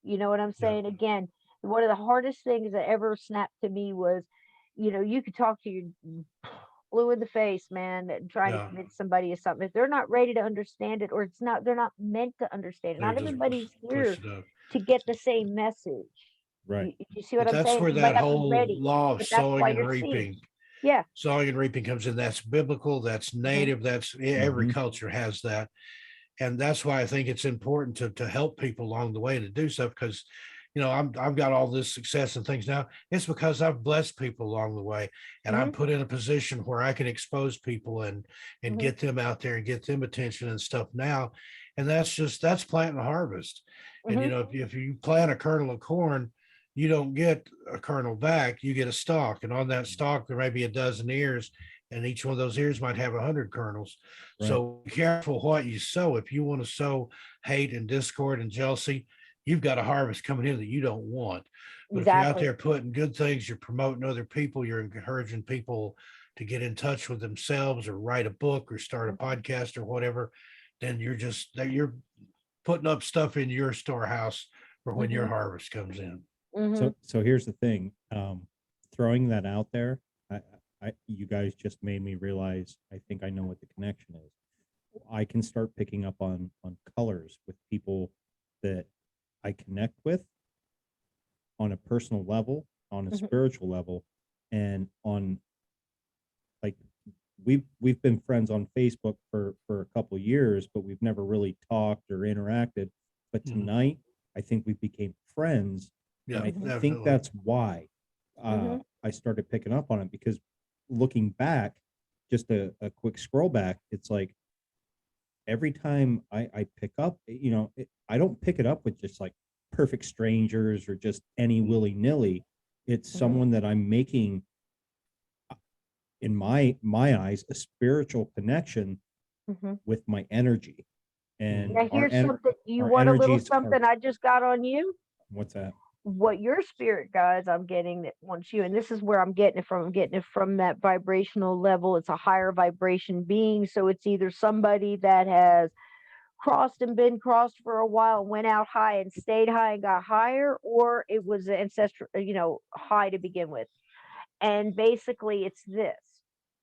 Speaker 3: You know what I'm
Speaker 2: Yeah.
Speaker 3: saying? Again, one of the hardest things that ever snapped to me was, you could talk to your blue in the face, man, and trying to
Speaker 2: Yeah.
Speaker 3: convince somebody of something. If they're not ready to understand it, or they're not meant to understand it.
Speaker 2: They're
Speaker 3: Not
Speaker 2: just
Speaker 3: everybody's
Speaker 2: push
Speaker 3: here
Speaker 2: it up.
Speaker 3: to get the same message.
Speaker 1: right.
Speaker 3: You see what
Speaker 2: But
Speaker 3: I'm
Speaker 2: that's
Speaker 3: saying?
Speaker 2: where
Speaker 3: You might
Speaker 2: that
Speaker 3: not be
Speaker 2: whole
Speaker 3: ready,
Speaker 2: law of
Speaker 3: but that's why
Speaker 2: sowing and
Speaker 3: you're seeing.
Speaker 2: reaping,
Speaker 3: Yeah.
Speaker 2: sowing and reaping comes in. That's biblical, that's
Speaker 3: Hmm.
Speaker 2: native, that's every
Speaker 1: Hmm.
Speaker 2: culture has that. And that's why I think it's important to help people along the way to do stuff, because I've got all this success and things now. It's because I've blessed people along the way, and I'm
Speaker 3: Hmm.
Speaker 2: put in a position where I can expose people and
Speaker 3: Hmm.
Speaker 2: get them out there and get them attention and stuff now. And that's planting a harvest. And
Speaker 3: Hmm.
Speaker 2: if you plant a kernel of corn, you don't get a kernel back, you get a stalk. And on that stalk, there may be a dozen ears, and each one of those ears might have 100 kernels.
Speaker 1: Right.
Speaker 2: So be careful what you sow. If you want to sow hate and discord and jealousy, you've got a harvest coming in that you don't want. But if you're out
Speaker 3: Exactly.
Speaker 2: there putting good things, you're promoting other people, you're encouraging people to get in touch with themselves or write a book or start a
Speaker 3: Hmm.
Speaker 2: podcast or whatever, then you're putting up stuff in your storehouse for when your
Speaker 3: Hmm.
Speaker 2: harvest comes in.
Speaker 3: Hmm.
Speaker 1: So here's the thing. Throwing that out there, you guys just made me realize. I think I know what the connection is. I can start picking up on colors with people that I connect with on a personal level, on a
Speaker 3: Hmm.
Speaker 1: spiritual level, and on, like, we've been friends on Facebook for a couple years, but we've never really talked or interacted. But
Speaker 2: Mhm.
Speaker 1: tonight, I think we became friends, and
Speaker 2: Yeah,
Speaker 1: I
Speaker 3: Hmm.
Speaker 1: think
Speaker 2: definitely.
Speaker 1: that's why
Speaker 3: Hmm.
Speaker 1: I started picking up on it, because looking back, just a quick scroll back, it's like every time I pick up, I don't pick it up with just like perfect strangers or just any willy nilly. It's
Speaker 3: Hmm.
Speaker 1: someone that I'm making, in my eyes, a spiritual connection
Speaker 3: Hmm.
Speaker 1: with my energy, and
Speaker 2: Mhm.
Speaker 3: Now here's something. You
Speaker 1: our
Speaker 3: want a little
Speaker 1: energies are,
Speaker 3: something I just got on you?
Speaker 1: what's that?
Speaker 3: What your spirit guides, I'm getting that wants you, and this is where I'm getting it from. I'm getting it from that vibrational level. It's a higher vibration being, so it's either somebody that has crossed and been crossed for a while, went out high and stayed high and got higher, or it was an ancestral, high to begin with. And basically, it's this: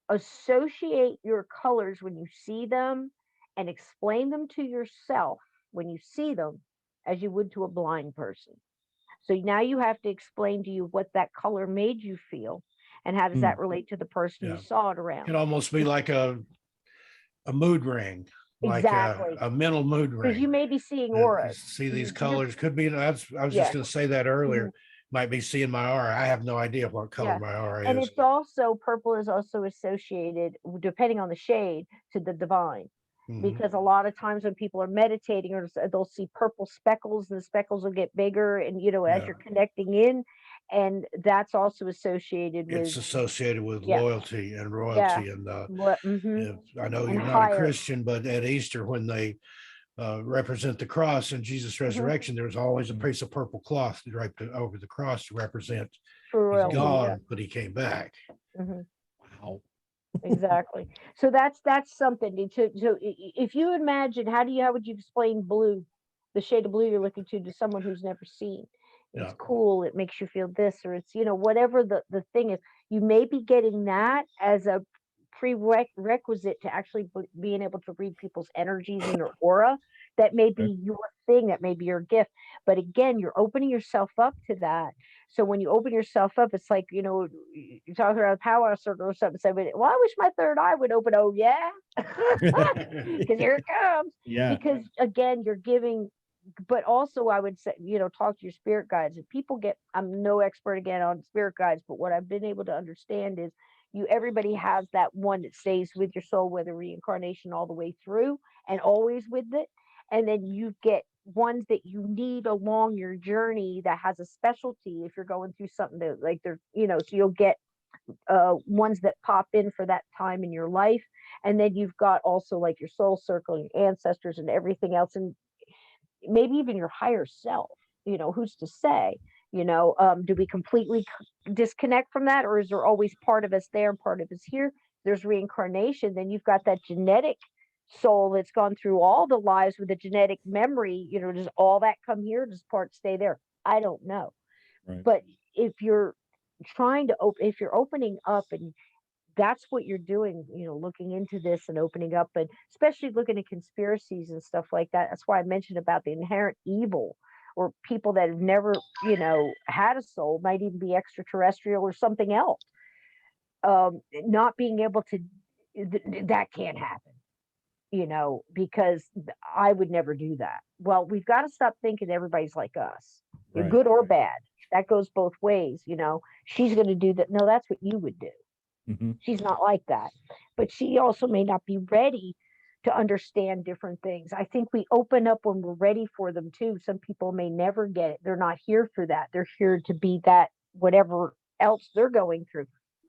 Speaker 3: associate your colors when you see them and explain them to yourself when you see them as you would to a blind person. So now you have to explain to you what that color made you feel and how does
Speaker 1: Hmm.
Speaker 3: that relate to the person you
Speaker 2: Yeah.
Speaker 3: saw it
Speaker 2: It
Speaker 3: around.
Speaker 2: could almost be like a mood ring, like
Speaker 3: Exactly.
Speaker 2: a mental mood
Speaker 3: Because you
Speaker 2: ring.
Speaker 3: may be seeing
Speaker 2: You
Speaker 3: auras.
Speaker 2: see these
Speaker 3: You're,
Speaker 2: colors. Could be. I was just
Speaker 3: yeah.
Speaker 2: going to say that earlier.
Speaker 3: Mhm.
Speaker 2: Might be seeing my aura. I have no idea what color
Speaker 3: Yeah.
Speaker 2: my aura
Speaker 3: And
Speaker 2: is.
Speaker 3: it's also, purple is also associated, depending on the shade, to the divine.
Speaker 2: Mhm.
Speaker 3: Because a lot of times when people are meditating, or they'll see purple speckles, and the speckles will get bigger, and as
Speaker 2: Yeah.
Speaker 3: you're connecting in, and that's also associated with,
Speaker 2: It's associated with
Speaker 3: yeah,
Speaker 2: loyalty and
Speaker 3: yeah,
Speaker 2: royalty. And
Speaker 3: mm-hmm,
Speaker 2: I know
Speaker 3: and
Speaker 2: you're not a
Speaker 3: higher.
Speaker 2: Christian, but at Easter, when they represent the cross and Jesus'
Speaker 3: Hmm.
Speaker 2: resurrection, there's always a
Speaker 1: Mhm.
Speaker 2: piece of purple cloth draped over the cross to represent
Speaker 3: For
Speaker 2: he's
Speaker 3: royalty, yeah.
Speaker 2: gone, but he came back.
Speaker 3: Hmm.
Speaker 1: Wow.
Speaker 3: Exactly. So that's something if you imagine, how would you explain blue, the shade of blue you're looking to someone who's never seen? It's
Speaker 2: Yeah.
Speaker 3: cool. It makes you feel this, or it's whatever the thing is. You may be getting that as a prerequisite to actually being able to read people's energies and their aura. That may
Speaker 1: Okay.
Speaker 3: be your thing. That may be your gift. But again, you're opening yourself up to that. So when you open yourself up, it's like, you're talking around a power circle or something. Say, well, I wish my third eye would open. Oh, yeah. Because here it comes.
Speaker 1: Yeah.
Speaker 3: Because again, you're giving, but also I would say, talk to your spirit guides. If people get, I'm no expert again on spirit guides, but what I've been able to understand is everybody has that one that stays with your soul, whether reincarnation all the way through and always with it. And then you get ones that you need along your journey that has a specialty if you're going through something that, like, they're, so you'll get ones that pop in for that time in your life. And then you've got also like your soul circle, your ancestors, and everything else, and maybe even your higher self. Who's to say? Do we completely disconnect from that, or is there always part of us there and part of us here? There's reincarnation. Then you've got that genetic soul that's gone through all the lives with a genetic memory. Does all that come here? Does part stay there? I don't know.
Speaker 1: Right.
Speaker 3: But if you're trying to open, if you're opening up, and that's what you're doing, looking into this and opening up, and especially looking at conspiracies and stuff like that. That's why I mentioned about the inherent evil, or people that have never, had a soul, might even be extraterrestrial or something else. Not being able to, that can't happen, because I would never do that. Well, we've got to stop thinking everybody's like us,
Speaker 1: Right.
Speaker 3: good or bad. That goes both ways. She's going to do that. No, that's what you would do.
Speaker 1: Hmm.
Speaker 3: She's not like that. But she also may not be ready to understand different things. I think we open up when we're ready for them too. Some people may never get it. They're not here for that. They're here to be that, whatever else they're going through.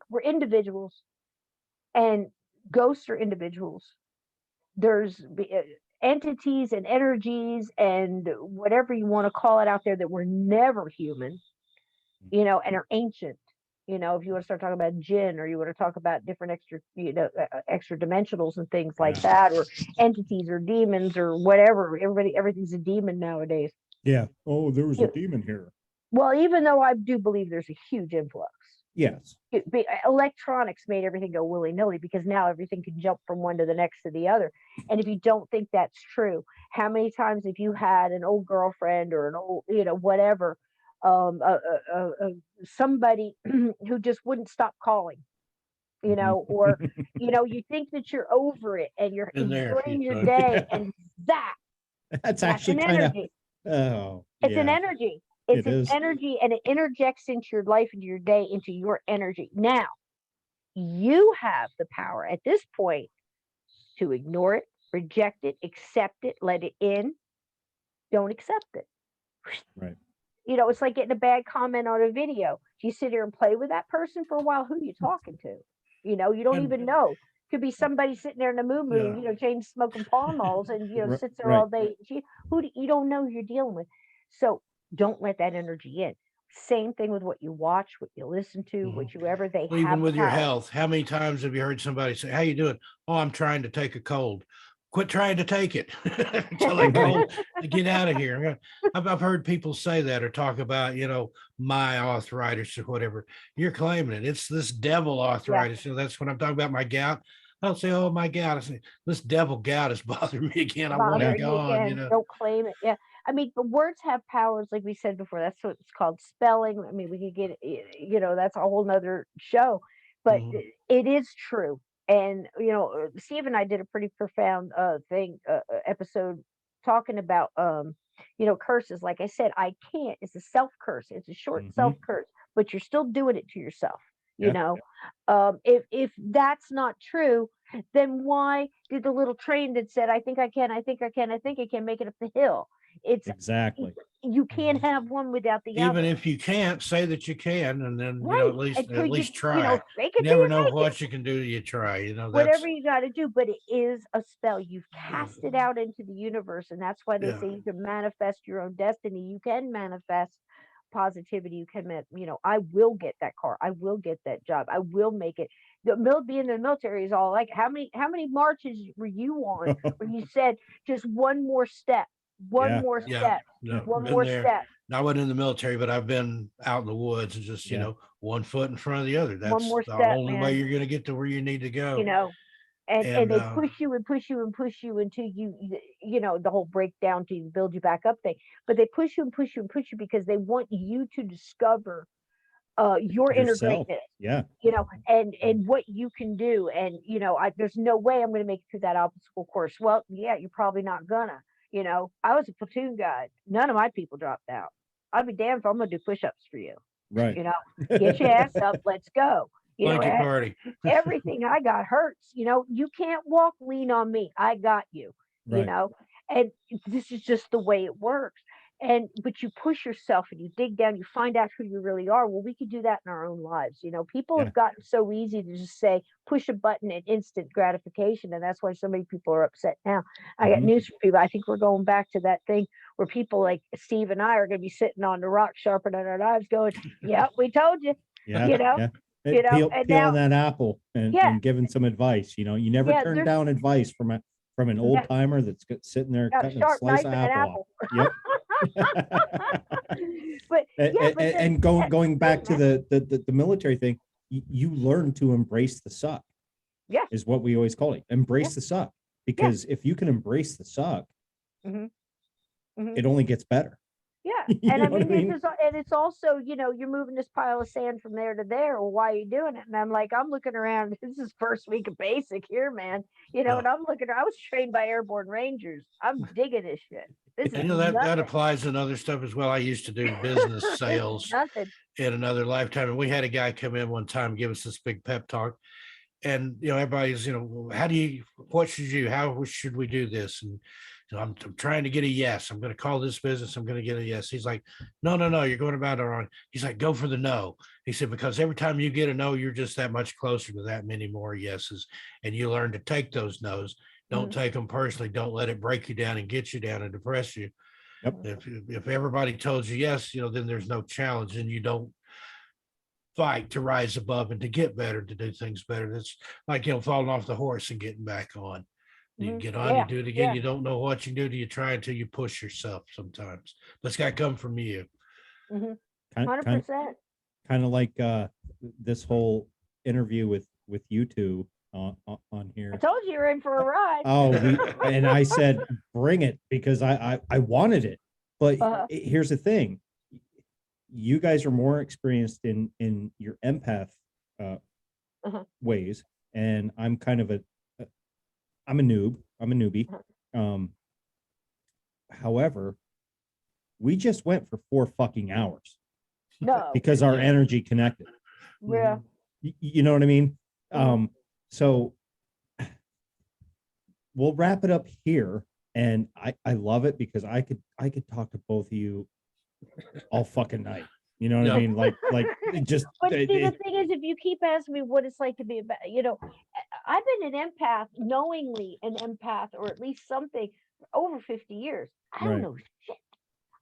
Speaker 3: We're individuals, and ghosts are individuals. There's entities and energies and whatever you want to call it out there that were never human, and are ancient. If you want to start talking about jinn, or you want to talk about different extra, extra dimensionals and things like
Speaker 1: Yeah.
Speaker 3: that, or entities or demons or whatever. Everything's a demon nowadays.
Speaker 1: Yeah. Oh, there was a
Speaker 3: You-
Speaker 1: demon here.
Speaker 3: Well, even though I do believe there's a huge influx.
Speaker 1: Yes.
Speaker 3: Electronics made everything go willy-nilly, because now everything can jump from one to the next to the other. And if you don't think that's true, how many times have you had an old girlfriend, or an old, whatever, somebody who just wouldn't stop calling,
Speaker 1: Mhm.
Speaker 3: or you think that you're over it and you're
Speaker 2: In there.
Speaker 3: enjoying your day,
Speaker 1: Yeah.
Speaker 3: and
Speaker 1: That's
Speaker 3: that's
Speaker 1: actually
Speaker 3: an
Speaker 1: kind of,
Speaker 3: energy.
Speaker 1: oh,
Speaker 3: It's an
Speaker 1: yeah,
Speaker 3: energy.
Speaker 1: it
Speaker 3: It's an
Speaker 1: is.
Speaker 3: energy, and it interjects into your life, into your day, into your energy. Now, you have the power at this point to ignore it, reject it, accept it, let it in. Don't accept it.
Speaker 1: Right.
Speaker 3: It's like getting a bad comment on a video. Do you sit here and play with that person for a while? Who are you talking to? You don't
Speaker 2: And
Speaker 3: even know. Could be somebody sitting there in the moo
Speaker 2: yeah,
Speaker 3: chain smoking Pall Malls, and sits there
Speaker 1: Right.
Speaker 3: all day. You don't know who you're dealing with. So don't let that energy in. Same thing with what you watch, what you listen to,
Speaker 2: mhm.
Speaker 3: what you ever. They
Speaker 2: Well,
Speaker 3: have
Speaker 2: even with your
Speaker 3: power.
Speaker 2: health, how many times have you heard somebody say, "How you doing?" "Oh, I'm trying to take a cold." quit trying to take it until I told to get out of here. I've heard people say that or talk about, my arthritis or whatever. You're claiming it. It's this devil arthritis. That's when I'm talking about my gout. I don't say, oh, my gout. I say, this devil gout is bothering me again. I want it
Speaker 3: bothering you
Speaker 2: gone,
Speaker 3: again. Don't claim it. Yeah. I mean, but words have powers, like we said before. That's what it's called, spelling. I mean, we could get, that's a whole nother show, but
Speaker 2: Mhm.
Speaker 3: it is true. And, Steve and I did a pretty profound episode talking about, curses. Like I said, I can't. It's a self curse. It's a short self
Speaker 1: Mhm.
Speaker 3: curse, but you're still doing it to yourself. You
Speaker 1: Yeah.
Speaker 3: know, if that's not true, then why did the little train that said, I think I can, I think I can, I think I can make it up the hill? It's
Speaker 1: Exactly.
Speaker 3: you can't have one without the
Speaker 2: Even
Speaker 3: other.
Speaker 2: if you can't, say that you can, and then
Speaker 3: Right.
Speaker 2: at
Speaker 3: Until
Speaker 2: least
Speaker 3: you
Speaker 2: try.
Speaker 3: fake
Speaker 2: You
Speaker 3: it till
Speaker 2: never
Speaker 3: you
Speaker 2: know
Speaker 3: make it.
Speaker 2: what you can do till you try.
Speaker 3: Whatever
Speaker 2: That's
Speaker 3: you got to do, but it is a spell. You've cast it out into the universe, and that's why they
Speaker 2: yeah.
Speaker 3: say you can manifest your own destiny. You can manifest positivity. You can, I will get that car. I will get that job. I will make it. Being in the military is all like how many marches were you on where you said just one more step, one
Speaker 1: Yeah.
Speaker 3: more
Speaker 2: Yeah.
Speaker 3: step,
Speaker 1: Yeah.
Speaker 3: one
Speaker 2: Been
Speaker 3: more
Speaker 2: there.
Speaker 3: step,
Speaker 2: I wasn't in the military, but I've been out in the woods and just,
Speaker 1: Yeah.
Speaker 2: one foot in front of the other.
Speaker 3: one
Speaker 2: That's
Speaker 3: more
Speaker 2: the
Speaker 3: step,
Speaker 2: only way
Speaker 3: man.
Speaker 2: you're going to get to where you need to
Speaker 3: You
Speaker 2: go.
Speaker 3: know, and
Speaker 2: And
Speaker 3: they push you and push you and push you until the whole breakdown to build you back up thing. But they push you and push you and push you because they want you to discover your inner
Speaker 1: Yourself.
Speaker 3: greatness,
Speaker 1: Yeah.
Speaker 3: and what you can do. And there's no way I'm going to make it through that obstacle course. Well, yeah, you're probably not gonna. I was a platoon guy. None of my people dropped out. I'd be damned if I'm going to do push-ups for you.
Speaker 1: Right.
Speaker 3: Get your ass up, let's go.
Speaker 2: blanket party.
Speaker 3: Everything I got hurts. You can't walk lean on me. I got you. You
Speaker 1: Right.
Speaker 3: know, and this is just the way it works. But you push yourself and you dig down, you find out who you really are. Well, we could do that in our own lives. People
Speaker 1: Yeah.
Speaker 3: have gotten so easy to just say, push a button and instant gratification. And that's why so many people are upset now. I got
Speaker 1: Mhm.
Speaker 3: news for people. I think we're going back to that thing where people like Steve and I are going to be sitting on the rock sharpening our knives going, yep, we told you,
Speaker 1: Yeah.
Speaker 3: you know,
Speaker 1: Yeah. Hey,
Speaker 3: and now,
Speaker 1: peeling that apple
Speaker 3: yeah,
Speaker 1: and giving some advice. You never
Speaker 3: yeah,
Speaker 1: turn
Speaker 3: there's
Speaker 1: down advice from an
Speaker 3: yeah,
Speaker 1: old timer that's sitting there
Speaker 3: got a
Speaker 1: cutting a
Speaker 3: sharp
Speaker 1: slice
Speaker 3: knife
Speaker 1: of
Speaker 3: and an
Speaker 1: apple off.
Speaker 3: apple.
Speaker 1: Yep.
Speaker 3: But yeah, but
Speaker 1: And going back to the military thing, you learn to embrace the suck,
Speaker 3: yeah,
Speaker 1: is what we always call it.
Speaker 3: yeah,
Speaker 1: Embrace the suck,
Speaker 3: yeah.
Speaker 1: because if you can embrace the suck,
Speaker 3: hmm hmm
Speaker 1: it only gets better.
Speaker 3: Yeah,
Speaker 1: You
Speaker 3: and
Speaker 1: know
Speaker 3: I
Speaker 1: what I
Speaker 3: mean,
Speaker 1: mean?
Speaker 3: it's also, you're moving this pile of sand from there to there. Well, why are you doing it? And I'm like, I'm looking around. This is first week of basic here, man.
Speaker 2: Oh.
Speaker 3: And I'm looking. I was trained by airborne rangers. I'm digging this shit. This is
Speaker 2: That
Speaker 3: nothing,
Speaker 2: applies to other stuff as well. I used to do business sales
Speaker 3: nothing.
Speaker 2: in another lifetime, and we had a guy come in one time and give us this big pep talk. And everybody's, what should you, how should we do this? And I'm trying to get a yes. I'm going to call this business. I'm going to get a yes. He's like, no, you're going about it wrong. He's like, go for the no. He said, because every time you get a no, you're just that much closer to that many more yeses. And you learn to take those no's. Don't
Speaker 3: Mhm.
Speaker 2: take them personally. Don't let it break you down and get you down and depress you.
Speaker 1: Yep.
Speaker 2: If everybody told you yes, then there's no challenge, and you don't fight to rise above and to get better, to do things better. That's like, falling off the horse and getting back on. You get on, you
Speaker 3: Yeah,
Speaker 2: do it again.
Speaker 3: yeah,
Speaker 2: You don't know what you do till you try until you push yourself sometimes. But it's got to come from you.
Speaker 3: hmm
Speaker 1: Kind
Speaker 3: 100%.
Speaker 1: kind of like this whole interview with you two on
Speaker 3: I
Speaker 1: here.
Speaker 3: told you you're in for a ride.
Speaker 1: Oh, and I said, bring it, because I wanted it. But
Speaker 3: Uh-huh.
Speaker 1: here's the thing. You guys are more experienced in your empath
Speaker 3: Uh-huh.
Speaker 1: ways, and I'm kind of I'm a noob. I'm a newbie. However, we just went for 4 fucking hours
Speaker 3: No,
Speaker 1: because our
Speaker 2: Yeah.
Speaker 1: energy connected.
Speaker 3: yeah,
Speaker 1: You know what I mean?
Speaker 3: Mhm.
Speaker 1: So we'll wrap it up here. And I love it because I could talk to both of you all fucking night. You know what I
Speaker 2: Yeah.
Speaker 1: mean? Like it just
Speaker 3: But see, the thing is, if you keep asking me what it's like to be I've been an empath, knowingly an empath, or at least something, for over 50 years. I don't
Speaker 1: right,
Speaker 3: know shit.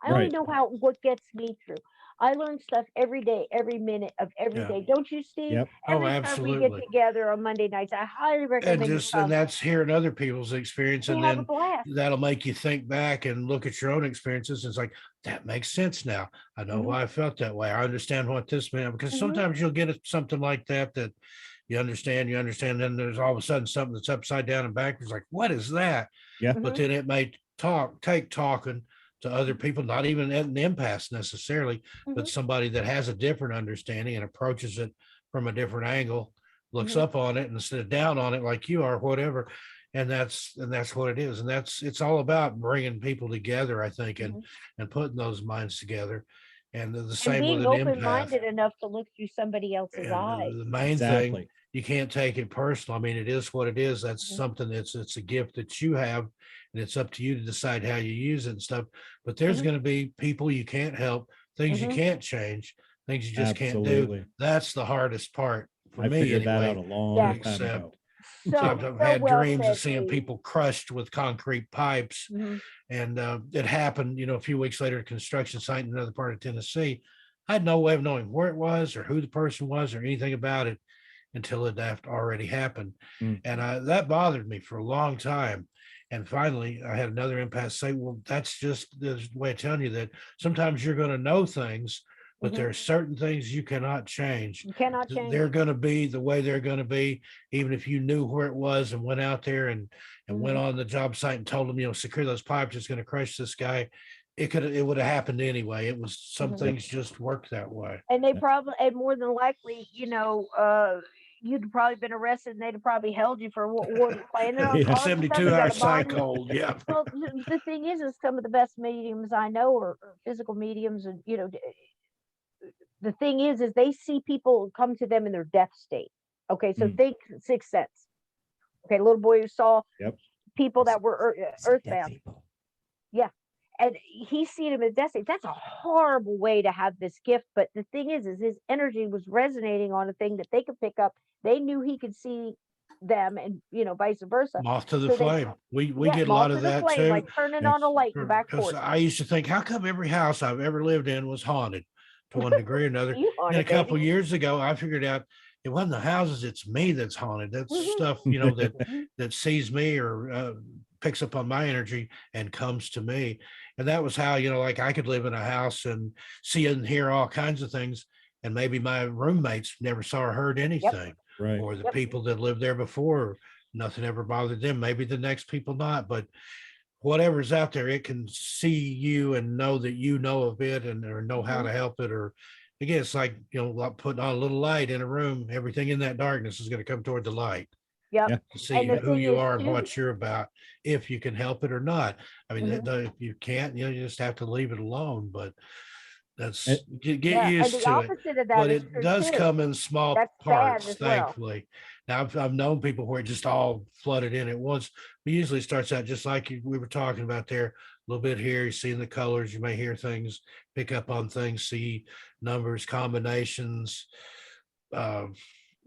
Speaker 3: I only
Speaker 1: right.
Speaker 3: know what gets me through. I learn stuff every day, every minute of every
Speaker 2: Yeah.
Speaker 3: day. Don't you, Steve?
Speaker 1: Yep.
Speaker 2: Oh,
Speaker 3: Every time we get
Speaker 2: absolutely.
Speaker 3: together on Monday nights, I highly recommend you
Speaker 2: And
Speaker 3: come.
Speaker 2: that's hearing other people's experience,
Speaker 3: We
Speaker 2: and
Speaker 3: have a
Speaker 2: then
Speaker 3: blast.
Speaker 2: that'll make you think back and look at your own experiences. It's like, that makes sense now. I know
Speaker 3: Hmm.
Speaker 2: why I felt that way. I understand what this meant, because
Speaker 3: Hmm.
Speaker 2: sometimes you'll get something like that you understand, then there's all of a sudden something that's upside down and backwards, like, what is that?
Speaker 1: Yeah.
Speaker 2: But
Speaker 3: Hmm.
Speaker 2: then it may take talking to other people, not even an empath necessarily,
Speaker 3: Hmm.
Speaker 2: but somebody that has a different understanding and approaches it from a different angle, looks
Speaker 3: Hmm.
Speaker 2: up on it instead of down on it like you are, whatever. And that's what it is. And it's all about bringing people together, I think,
Speaker 3: Hmm.
Speaker 2: and putting those minds together. And the
Speaker 3: And
Speaker 2: same with
Speaker 3: being
Speaker 2: an
Speaker 3: open
Speaker 2: empath.
Speaker 3: minded enough to look through somebody else's
Speaker 2: And
Speaker 3: eyes.
Speaker 2: the main thing,
Speaker 1: Exactly.
Speaker 2: you can't take it personal. I mean, it is what it is. That's
Speaker 3: Hmm.
Speaker 2: something it's a gift that you have, and it's up to you to decide how you use it and stuff. But there's
Speaker 3: Hmm.
Speaker 2: going to be people you can't help, things you
Speaker 3: Hmm.
Speaker 2: can't change, things you just can't do.
Speaker 1: Absolutely.
Speaker 2: That's the hardest part for
Speaker 1: I
Speaker 2: me,
Speaker 1: figured that out
Speaker 2: anyway,
Speaker 1: a
Speaker 2: to
Speaker 3: Yeah.
Speaker 1: long time
Speaker 2: accept.
Speaker 1: ago.
Speaker 2: So
Speaker 3: So
Speaker 2: I've
Speaker 3: so
Speaker 2: had
Speaker 3: well
Speaker 2: dreams of
Speaker 3: said,
Speaker 2: seeing
Speaker 3: Steve.
Speaker 2: people crushed with concrete pipes,
Speaker 3: Hmm.
Speaker 2: and it happened, a few weeks later at a construction site in another part of Tennessee. I had no way of knowing where it was or who the person was or anything about it until it had already happened.
Speaker 1: Mm.
Speaker 2: And that bothered me for a long time. And finally, I had another empath say, well, that's just the way of telling you that sometimes you're going to know things, but
Speaker 3: Hmm.
Speaker 2: there are certain things you cannot change.
Speaker 3: You cannot change.
Speaker 2: They're going to be the way they're going to be, even if you knew where it was and went out there and went
Speaker 3: Hmm.
Speaker 2: on the job site and told them, secure those pipes, it's going to crush this guy. It would have happened anyway. It was, some
Speaker 3: Hmm.
Speaker 1: Yep.
Speaker 2: things just work that way.
Speaker 3: And they probably, and more than likely, you'd probably been arrested, and they'd have probably held you for what planning on
Speaker 1: Yeah.
Speaker 3: causing
Speaker 2: 72
Speaker 3: something, got
Speaker 2: hour
Speaker 3: a bond.
Speaker 2: cycle. Yeah.
Speaker 3: Well, the thing is some of the best mediums I know are physical mediums, and the thing is they see people come to them in their death state. Okay, so
Speaker 1: Mm.
Speaker 3: think Sixth Sense. Okay, little boy who saw
Speaker 1: Yep.
Speaker 3: people that were
Speaker 1: Dead
Speaker 3: earthbound.
Speaker 1: people.
Speaker 3: Yeah, and he's seen him in death state. That's a horrible way to have this gift. But the thing is his energy was resonating on a thing that they could pick up. They knew he could see them, and vice versa.
Speaker 2: Moth to the
Speaker 3: So they,
Speaker 2: flame. We
Speaker 3: yeah,
Speaker 2: get a lot
Speaker 3: moth to
Speaker 2: of
Speaker 3: the
Speaker 2: that
Speaker 3: flame,
Speaker 2: too.
Speaker 3: like turning
Speaker 1: Yep.
Speaker 3: on a light in the back
Speaker 2: Because
Speaker 3: porch.
Speaker 2: I used to think, how come every house I've ever lived in was haunted to one degree or another?
Speaker 3: You on
Speaker 2: And a
Speaker 3: it,
Speaker 2: couple
Speaker 3: baby.
Speaker 2: years ago, I figured out it wasn't the houses; it's me that's haunted. That's
Speaker 3: Hmm.
Speaker 2: stuff that
Speaker 3: Hmm.
Speaker 2: that sees me or picks up on my energy and comes to me. And that was how like I could live in a house and see and hear all kinds of things, and maybe my roommates never saw or heard
Speaker 3: Yep.
Speaker 2: anything,
Speaker 1: Right.
Speaker 2: or the
Speaker 3: Yep.
Speaker 2: people that lived there before, nothing ever bothered them. Maybe the next people not, but whatever's out there, it can see you and know that you know of it and or know how
Speaker 3: Hmm.
Speaker 2: to help it. Or again, it's like like putting on a little light in a room. Everything in that darkness is going to come toward the light
Speaker 3: Yep.
Speaker 1: Yeah.
Speaker 2: to see
Speaker 3: And the
Speaker 2: who
Speaker 3: thing
Speaker 2: you
Speaker 3: is
Speaker 2: are and
Speaker 3: too.
Speaker 2: what you're about, if you can help it or not. I mean,
Speaker 3: Hmm.
Speaker 2: if you can't, you just have to leave it alone. But
Speaker 1: And,
Speaker 2: that's get
Speaker 3: Yeah, and
Speaker 2: used
Speaker 3: the
Speaker 2: to it.
Speaker 3: opposite of that
Speaker 2: But
Speaker 3: is
Speaker 2: it
Speaker 3: true
Speaker 2: does
Speaker 3: too.
Speaker 2: come in small
Speaker 3: That's bad
Speaker 2: parts,
Speaker 3: as well.
Speaker 2: thankfully. Now I've known people where it just all flooded in at once. But usually it starts out just like we were talking about there, a little bit here. You see the colors, you may hear things, pick up on things, see numbers, combinations. Uh,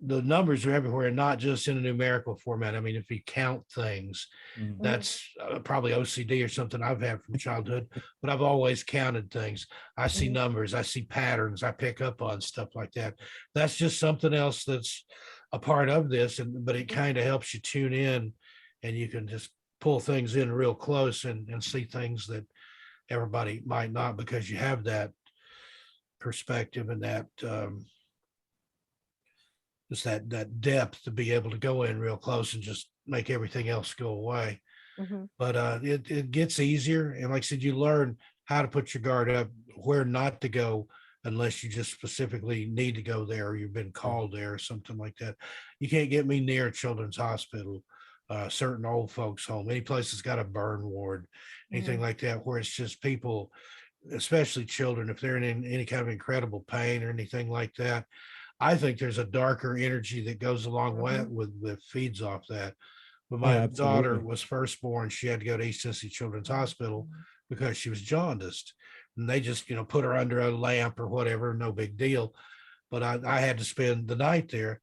Speaker 2: the numbers are everywhere, not just in a numerical format. I mean, if you count things,
Speaker 1: mm,
Speaker 3: Hmm.
Speaker 2: that's probably OCD or something I've had from childhood, but I've always counted things. I see
Speaker 3: Hmm.
Speaker 2: numbers, I see patterns, I pick up on stuff like that. That's just something else that's a part of this, but it kind of helps you tune in, and you can just pull things in real close and see things that everybody might not, because you have that perspective and that just that depth to be able to go in real close and just make everything else go away.
Speaker 3: Hmm.
Speaker 2: But it gets easier, and like I said, you learn how to put your guard up, where not to go unless you just specifically need to go there or you've been called there or something like that. You can't get me near a children's hospital, certain old folks home, any place that's got a burn ward, anything
Speaker 3: Hmm.
Speaker 2: like that, where it's just people, especially children, if they're in any kind of incredible pain or anything like that. I think there's a darker energy that goes along
Speaker 3: Hmm.
Speaker 2: with that feeds off that. When
Speaker 1: oh,
Speaker 2: my daughter
Speaker 1: absolutely.
Speaker 2: was first born, she had to go to East Tennessee Children's Hospital because she was jaundiced. And they just, put her under a lamp or whatever, no big deal. But I had to spend the night there.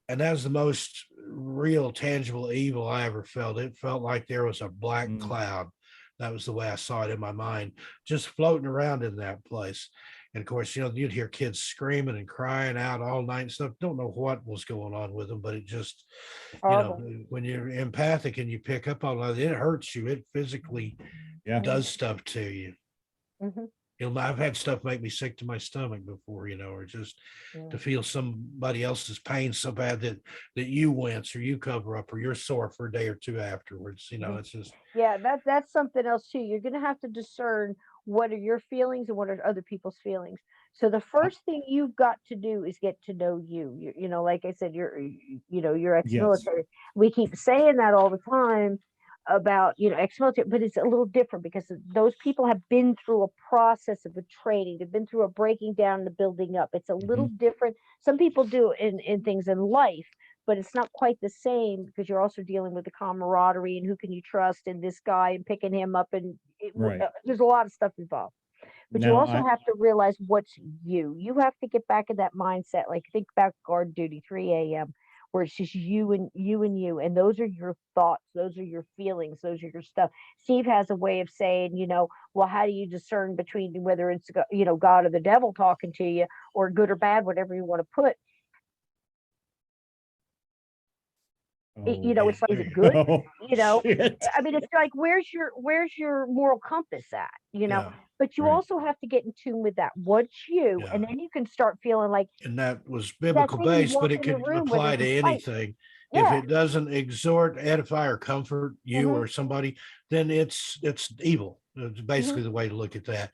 Speaker 2: And that was the most real, tangible evil I ever felt. It felt like there was a black
Speaker 1: Mm,
Speaker 2: cloud. That was the way I saw it in my mind, just floating around in that place. And of course, you'd hear kids screaming and crying out all night and stuff. Don't know what was going on with them, but it just,
Speaker 3: Horrible.
Speaker 2: when you're empathic and you pick up on it, it hurts you. It physically
Speaker 1: Yeah.
Speaker 2: does stuff to you.
Speaker 3: Mhm.
Speaker 2: I've had stuff make me sick to my stomach before, or just
Speaker 3: Yeah.
Speaker 2: to feel somebody else's pain so bad that you wince or you cover up or you're sore for a day or two afterwards. It's just,
Speaker 3: Yeah, that's something else too. You're gonna have to discern what are your feelings and what are other people's feelings. So the first thing you've got to do is get to know you. Like I said, you're
Speaker 1: Yes.
Speaker 3: ex-military. We keep saying that all the time about, ex-military, but it's a little different because those people have been through a process of a training. They've been through a breaking down and a building up. It's a little
Speaker 1: Mhm.
Speaker 3: different. Some people do in things in life, but it's not quite the same because you're also dealing with the camaraderie and who can you trust and this guy and picking him up and
Speaker 1: Right.
Speaker 3: there's a lot of stuff involved. But you
Speaker 1: Now
Speaker 3: also have to realize what's you. You have to get back in that mindset. Like think about guard duty, 3 a.m., where it's just you and you and you. And those are your thoughts. Those are your feelings. Those are your stuff. Steve has a way of saying, well, how do you discern between whether it's, God or the devil talking to you or good or bad, whatever you want to put.
Speaker 1: Oh,
Speaker 3: It's like, is
Speaker 2: there
Speaker 3: it
Speaker 2: you
Speaker 3: good?
Speaker 1: oh shit.
Speaker 3: I mean, it's like, where's your moral compass at?
Speaker 2: yeah.
Speaker 3: But you
Speaker 1: Right.
Speaker 3: also have to get in tune with that. What's you?
Speaker 2: Yeah.
Speaker 3: And then you can start feeling like
Speaker 2: And that was
Speaker 3: that
Speaker 2: biblical
Speaker 3: thing you
Speaker 2: based,
Speaker 3: walk
Speaker 2: but it
Speaker 3: in the
Speaker 2: could
Speaker 3: room where
Speaker 2: apply
Speaker 3: there's a
Speaker 2: to
Speaker 3: fight.
Speaker 2: anything. If
Speaker 3: Yeah.
Speaker 2: it doesn't exhort, edify, or comfort you
Speaker 3: Hmm.
Speaker 2: or somebody, then it's evil. It's
Speaker 3: Hmm.
Speaker 2: basically the way to look at that.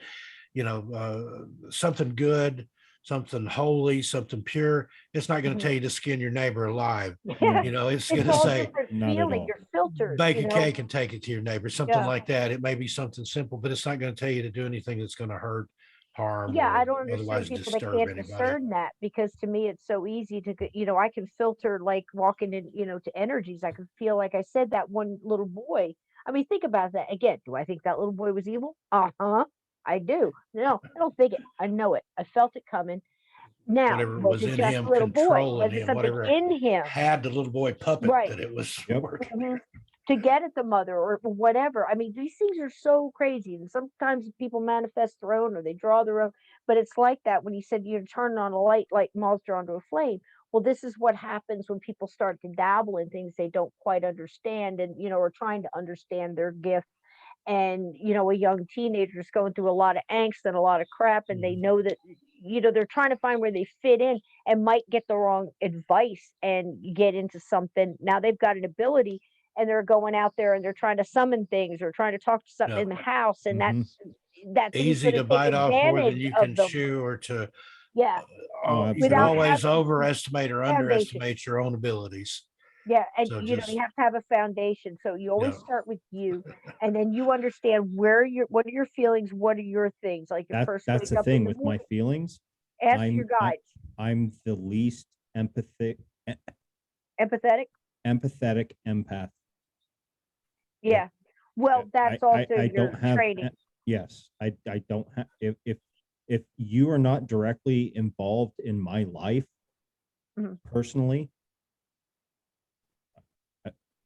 Speaker 2: Something good, something holy, something pure. It's not going to
Speaker 3: Hmm.
Speaker 2: tell you to skin your neighbor alive.
Speaker 3: Yeah.
Speaker 1: No,
Speaker 2: It's going
Speaker 3: It's
Speaker 2: to
Speaker 3: all
Speaker 2: say
Speaker 3: different
Speaker 1: not at
Speaker 3: feeling.
Speaker 1: all.
Speaker 3: Your filters,
Speaker 2: bake a cake and take it to your neighbor, something
Speaker 3: Yeah.
Speaker 2: like that. It may be something simple, but it's not going to tell you to do anything that's going to hurt, harm,
Speaker 3: Yeah, I
Speaker 2: or
Speaker 3: don't understand
Speaker 2: otherwise
Speaker 3: people that
Speaker 2: disturb
Speaker 3: can't
Speaker 2: anybody.
Speaker 3: discern that because to me it's so easy to I can filter like walking in, to energies. I can feel like I said that one little boy. I mean, think about that again. Do I think that little boy was evil? Uh-huh. I do. No, I don't think it. I know it. I felt it coming. Now,
Speaker 2: Whatever
Speaker 3: was
Speaker 2: was
Speaker 3: it
Speaker 2: in
Speaker 3: just
Speaker 2: him
Speaker 3: a little boy?
Speaker 2: controlling
Speaker 3: Was it
Speaker 2: him,
Speaker 3: something
Speaker 2: whatever
Speaker 3: in him?
Speaker 2: had the little boy puppet
Speaker 3: Right.
Speaker 2: that it was
Speaker 1: Yep.
Speaker 2: working.
Speaker 3: Mhm. To get at the mother or whatever. I mean, these things are so crazy. And sometimes people manifest their own or they draw their own. But it's like that when you said you're turning on a light, like moths drawn to a flame. Well, this is what happens when people start to dabble in things they don't quite understand and, are trying to understand their gift. And, a young teenager is going through a lot of angst and a lot of crap. And they
Speaker 2: Mhm.
Speaker 3: know that, they're trying to find where they fit in and might get the wrong advice and get into something. Now they've got an ability and they're going out there and they're trying to summon things or trying to talk to something
Speaker 2: Yeah.
Speaker 3: in the house. And
Speaker 1: Hmm.
Speaker 3: that thing's
Speaker 2: Easy
Speaker 3: going to
Speaker 2: to
Speaker 3: take
Speaker 2: bite off more than
Speaker 3: advantage
Speaker 2: you
Speaker 3: of
Speaker 2: can
Speaker 3: them.
Speaker 2: chew, or to
Speaker 3: Yeah.
Speaker 1: Oh,
Speaker 2: you can
Speaker 3: Without
Speaker 1: absolutely.
Speaker 2: always
Speaker 3: having
Speaker 2: overestimate or
Speaker 3: foundation.
Speaker 2: underestimate your own abilities.
Speaker 3: Yeah, and
Speaker 2: So
Speaker 3: you
Speaker 2: just,
Speaker 3: have to have a foundation. So you always
Speaker 2: yeah,
Speaker 3: start with you, and then you understand what are your feelings, what are your things. Like your first
Speaker 1: That's
Speaker 3: wake
Speaker 1: the
Speaker 3: up in
Speaker 1: thing
Speaker 3: the
Speaker 1: with my
Speaker 3: morning,
Speaker 1: feelings.
Speaker 3: ask your
Speaker 1: I'm I,
Speaker 3: guides.
Speaker 1: I'm the least
Speaker 3: Empathetic?
Speaker 1: empathetic empath. That
Speaker 3: Yeah. Well, that's also
Speaker 1: I
Speaker 3: your
Speaker 1: don't have.
Speaker 3: training.
Speaker 1: Yes, I don't have. If you are not directly involved in my life
Speaker 3: Mhm.
Speaker 1: personally,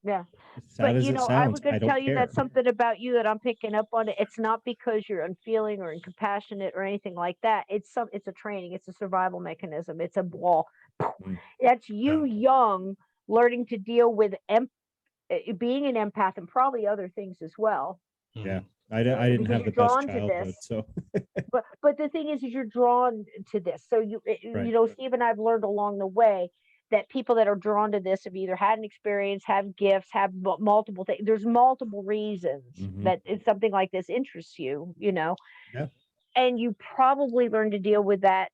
Speaker 3: Yeah.
Speaker 1: as sad
Speaker 3: But
Speaker 1: as it
Speaker 3: I
Speaker 1: sounds,
Speaker 3: was going
Speaker 1: I
Speaker 3: to tell
Speaker 1: don't
Speaker 3: you
Speaker 1: care.
Speaker 3: that something about you that I'm picking up on it. It's not because you're unfeeling or incompassionate or anything like that. It's a training. It's a survival mechanism. It's a wall.
Speaker 1: Mm,
Speaker 3: That's
Speaker 2: yeah.
Speaker 3: you young learning to deal with being an empath and probably other things as well
Speaker 1: yeah,
Speaker 2: Mhm.
Speaker 1: I didn't
Speaker 3: because
Speaker 1: have
Speaker 3: you're
Speaker 1: the best
Speaker 3: drawn to
Speaker 1: childhood,
Speaker 3: this.
Speaker 1: so
Speaker 3: But the thing is you're drawn to this. So
Speaker 1: right.
Speaker 3: Steve and I've learned along the way that people that are drawn to this have either had an experience, have gifts, have multiple things. There's multiple reasons
Speaker 1: Hmm.
Speaker 3: that it's something like this interests you,
Speaker 1: Yeah.
Speaker 3: and you probably learn to deal with that.